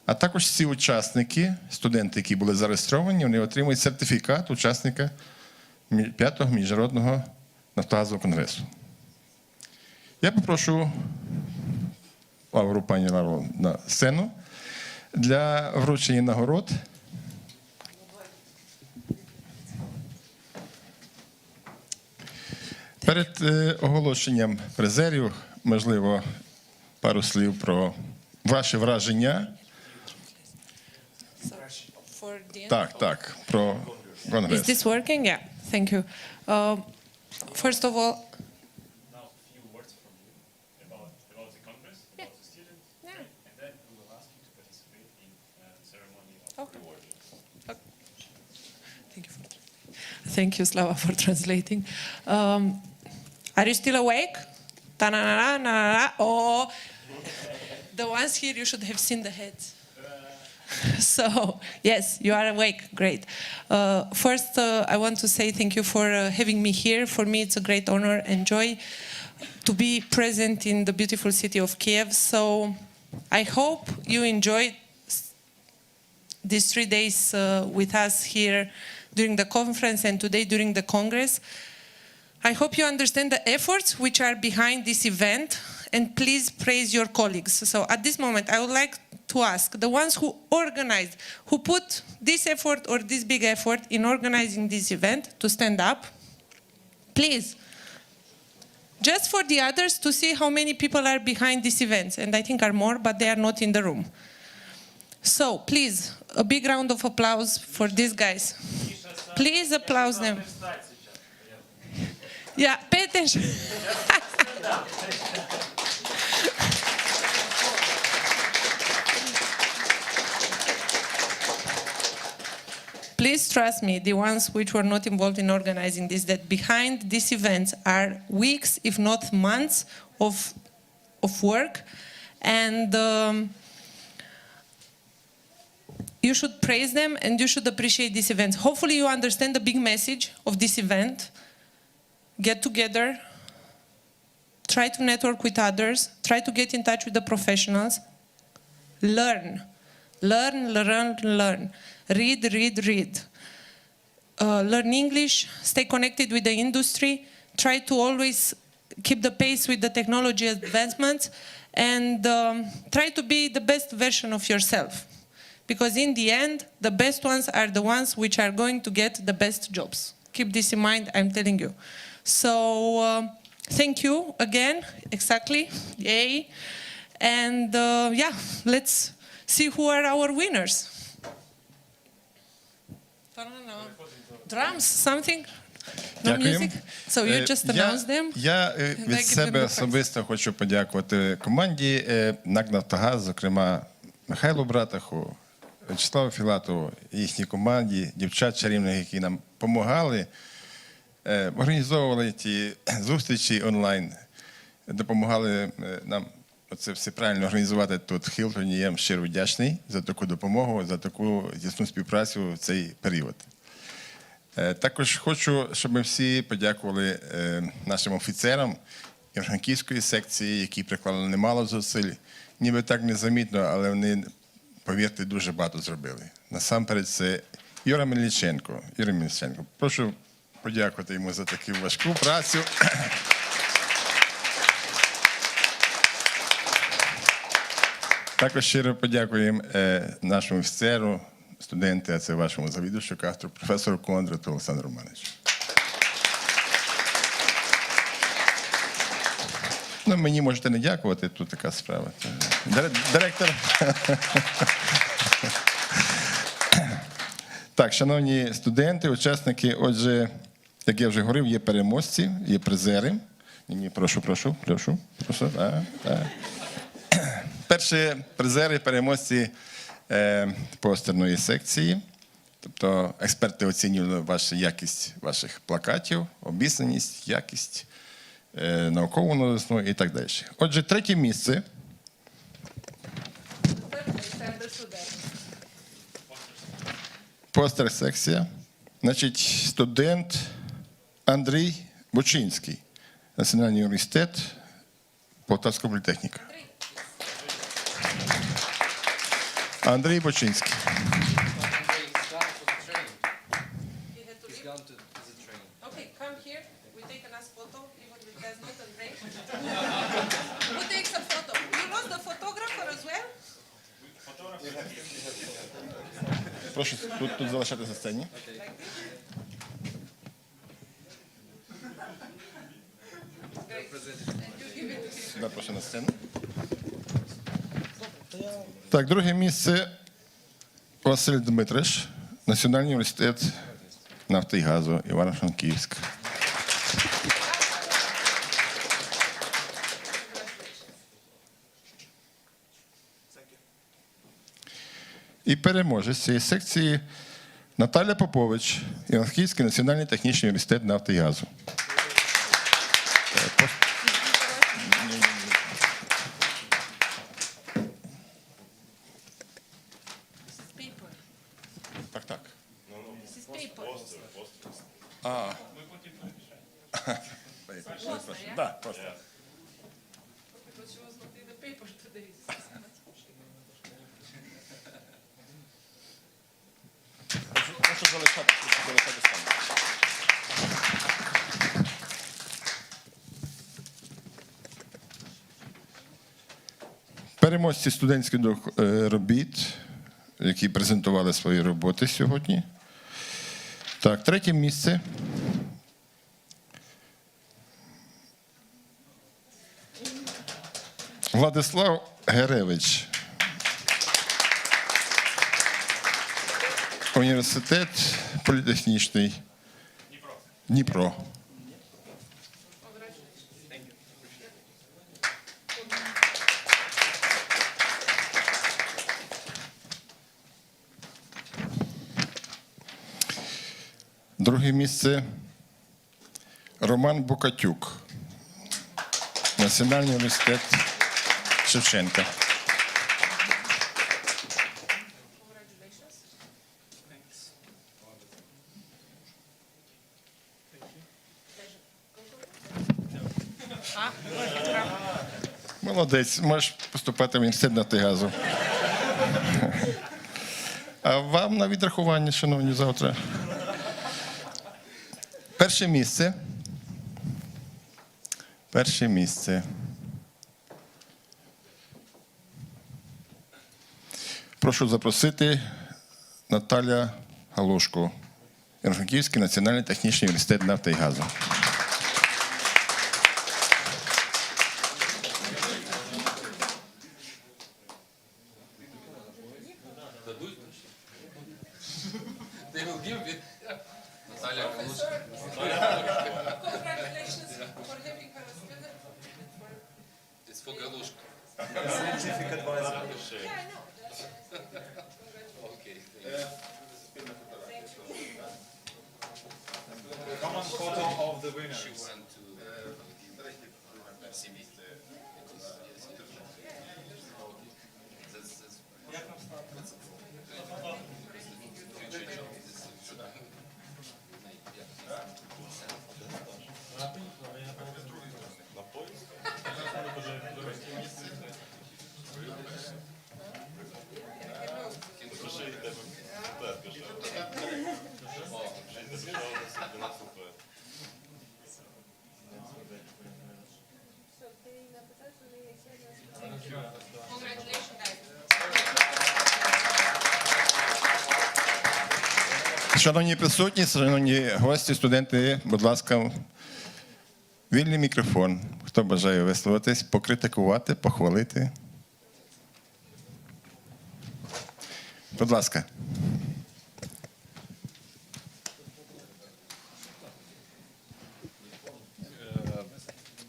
А також всі учасники, студенти, які були зареєстровані, вони отримують сертифікат учасника 5-го міжнародного нафтогазового конгресу. Я попрошу Лавру пані Лавру на сцену для вручення нагород. Перед оголошенням призерів, можливо, пару слів про ваші враження. Так, про конгрес. Is this working? Yeah, thank you. First of all, thank you, Slava, for translating. Are you still awake? Ta-na-na-na-na-na. Oh, the ones here, you should have seen the heads. So, yes, you are awake. Great. First, I want to say thank you for having me here. For me, it's a great honor and joy to be present in the beautiful city of Kiev. So, I hope you enjoyed these 3 days with us here during the conference and today during the Congress. I hope you understand the efforts which are behind this event, and please praise your colleagues. So at this moment, I would like to ask the ones who organized, who put this effort or this big effort in organizing this event to stand up. Please. just for the others to see how many people are behind these events. And I think are more, but they are not in the room. So please, a big round of applause for these guys. Please applaud them. Yeah, pay attention. Please trust me, the ones which were not involved in organizing this, that behind these events are weeks, if not months, of work. And you should praise them and you should appreciate these events. Hopefully you understand the big message of this event. Get together, try to network with others, try to get in touch with the professionals, learn. Learn, learn, learn. Read, read, read. Learn English, stay connected with the industry, try to always keep the pace with the technology advancements, and try to be the best version of yourself. Because in the end, the best ones are the ones which are going to get the best jobs. Keep this in mind, I'm telling you. So, thank you again, exactly, yay. And yeah, let's see who are our winners. Drums, something? No music? So you just announce them? Я від себе особисто хочу подякувати команді НАК «Нафтогаз», зокрема Михайлу Братаху, Вячеславу Філатову, їхній команді, дівчат чарівних, які нам допомагали, організовували ті зустрічі онлайн, допомагали нам це все правильно організувати тут в Хілтоні. Я вам щиро вдячний за таку допомогу, за таку тісну співпрацю в цей період. Також хочу, щоб ми всі подякували нашим офіцерам Івано-Франківської секції, які приклали немало зусиль. Ніби так незамітно, але вони, повірте, дуже багато зробили. Насамперед це Юра Мельниченко. Юрій Мельниченко, прошу подякувати йому за таку важку працю. Також щиро подякуємо нашому офіцеру, студенти, а це вашому завідувачу кафедру, професору Кондрату Олександру Романовичу. Ну, мені можете не дякувати, тут така справа. Директор. Так, шановні студенти, учасники, отже, як я вже говорив, є переможці, є призери. Ні, прошу. Перші призери, переможці постерної секції. Тобто експерти оцінювали якість ваших плакатів, обізнаність, якість, наукову новизну і так далі. Отже, третє місце. Постер-секція. Значить, студент Андрій Бучинський, Національний університет, Полтавська політехніка. Андрій Бучинський. Прошу тут залишати за сцені. Сюди прошу на сцену. Так, друге місце Василь Дмитриш, Національний університет нафти і газу, Івано-Франківськ. І переможець цієї секції Наталя Попович, Івано-Франківський національний технічний університет нафти і газу. Так. Так, просто. Прошу залишати саме. Переможці студентських робіт, які презентували свої роботи сьогодні. Так, третє місце. Владислав Геревич. Університет політехнічний. Дніпро. Друге місце Роман Букатюк. Національний університет Шевченка. Молодець, можеш поступати в університет Нафтогазу. А вам на відрахування, шановні, завтра. Перше місце. Перше місце. Прошу запросити Наталя Галушко, Івано-Франківський національний технічний університет нафти і газу. They will give it. Natalia Galushka. Congratulations for having her as student. It's for Galushka. Scientific advisor. Yeah, I know. Okay. Common photo of the winners. She went to CB. Шановні присутні, шановні гості, студенти, будь ласка, вільний мікрофон. Хто бажає висловитись, покритикувати, похвалити. Будь ласка.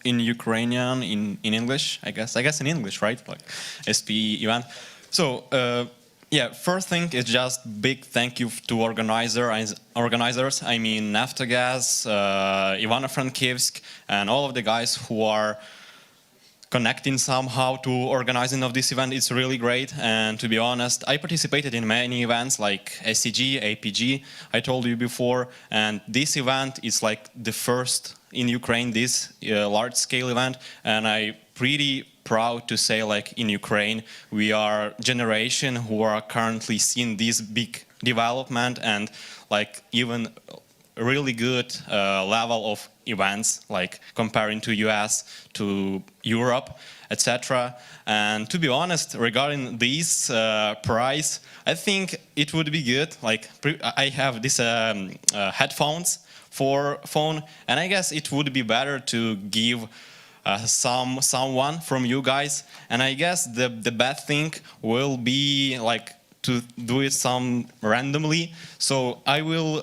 In Ukrainian, in English, I guess in English, right? Like SP event. So, yeah, first thing is just big thank you to organizers. I mean, Naftogaz, Ivano-Frankivsk, and all of the guys who are connecting somehow to organizing of this event. It's really great. And to be honest, I participated in many events like SCG, APG, I told you before. And this event is like the first in Ukraine, this large-scale event. And I'm pretty proud to say, like, in Ukraine, we are generation who are currently seeing this big development and like even really good level of events, like comparing to US, to Europe, etc. And to be honest, regarding this prize, I think it would be good. Like I have this headphones for phone, and I guess it would be better to give someone from you guys. And I guess the bad thing will be like to do it some randomly. So I will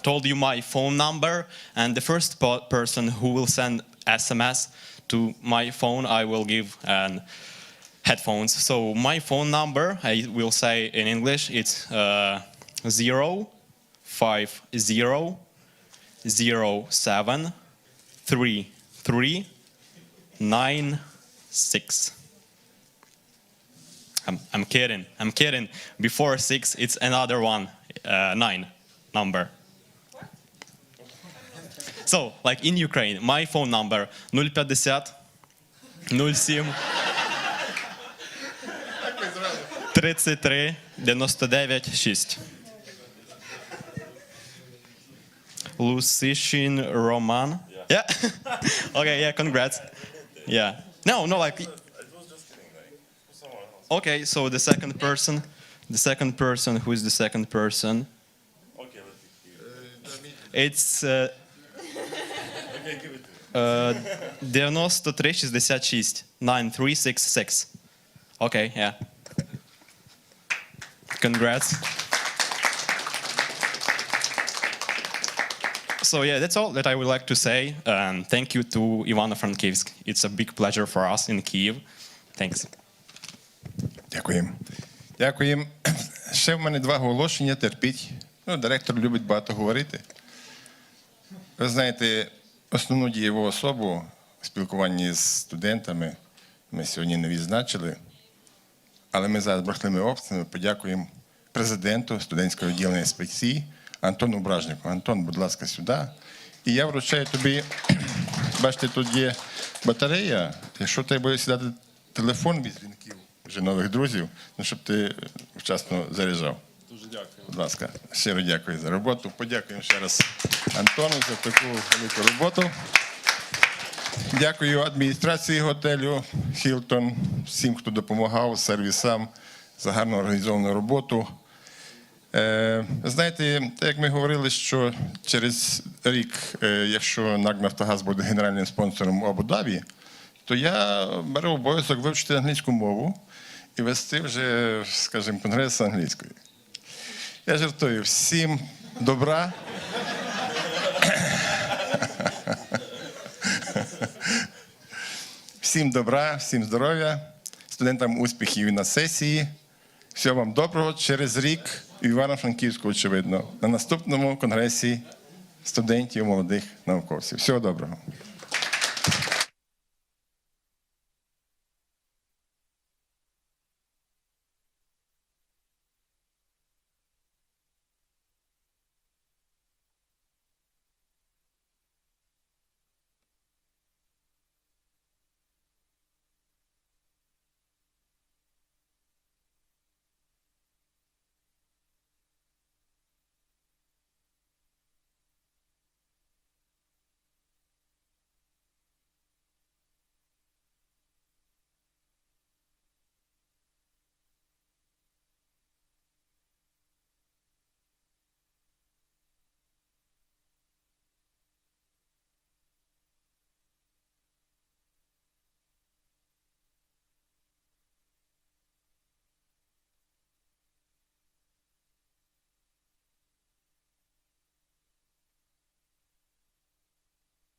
told you my phone number, and the first person who will send SMS to my phone, I will give headphones. So my phone number, I will say in English, it's 050073396. I'm kidding. Before 6, it's another one, 9 number. So, like in Ukraine, my phone number 050 07 33 99 6. Lusishin Roman. Yeah. Okay, yeah, congrats. Yeah. No, like. Okay, so the second person, who is the second person? Okay, it's 9366. 9366. Okay, yeah. Congrats. So yeah, that's all that I would like to say. Thank you to Ivano-Frankivsk. It's a big pleasure for us in Kyiv. Thanks. Дякуємо. Дякуємо. Ще в мене 2 оголошення, терпіть. Директор любить багато говорити. Ви знаєте, основну дієву особу в спілкуванні з студентами ми сьогодні не відзначили, але ми зараз брехливими обсцями подякуємо президенту студентського відділення СПЦ Антону Бражнику. Антон, будь ласка, сюди. І я вручаю тобі, бачите, тут є батарея. Якщо тебе буде сідати телефон від дзвінків вже нових друзів, щоб ти вчасно заряджав. Дуже дякую. Будь ласка, щиро дякую за роботу. Подякуємо ще раз Антону за таку велику роботу. Дякую адміністрації готелю Hilton, всім, хто допомагав, сервісам за гарно організовану роботу. Знаєте, так як ми говорили, що через рік, якщо НАК «Нафтогаз» буде генеральним спонсором у Абу-Дабі, то я беру обов'язок вивчити англійську мову і вести вже, скажімо, конгрес англійської. Я жартую. Всім добра. Всім добра, всім здоров'я, студентам успіхів на сесії. Всього вам доброго. Через рік в Івано-Франківську, очевидно, на наступному конгресі студентів, молодих науковців. Всього доброго.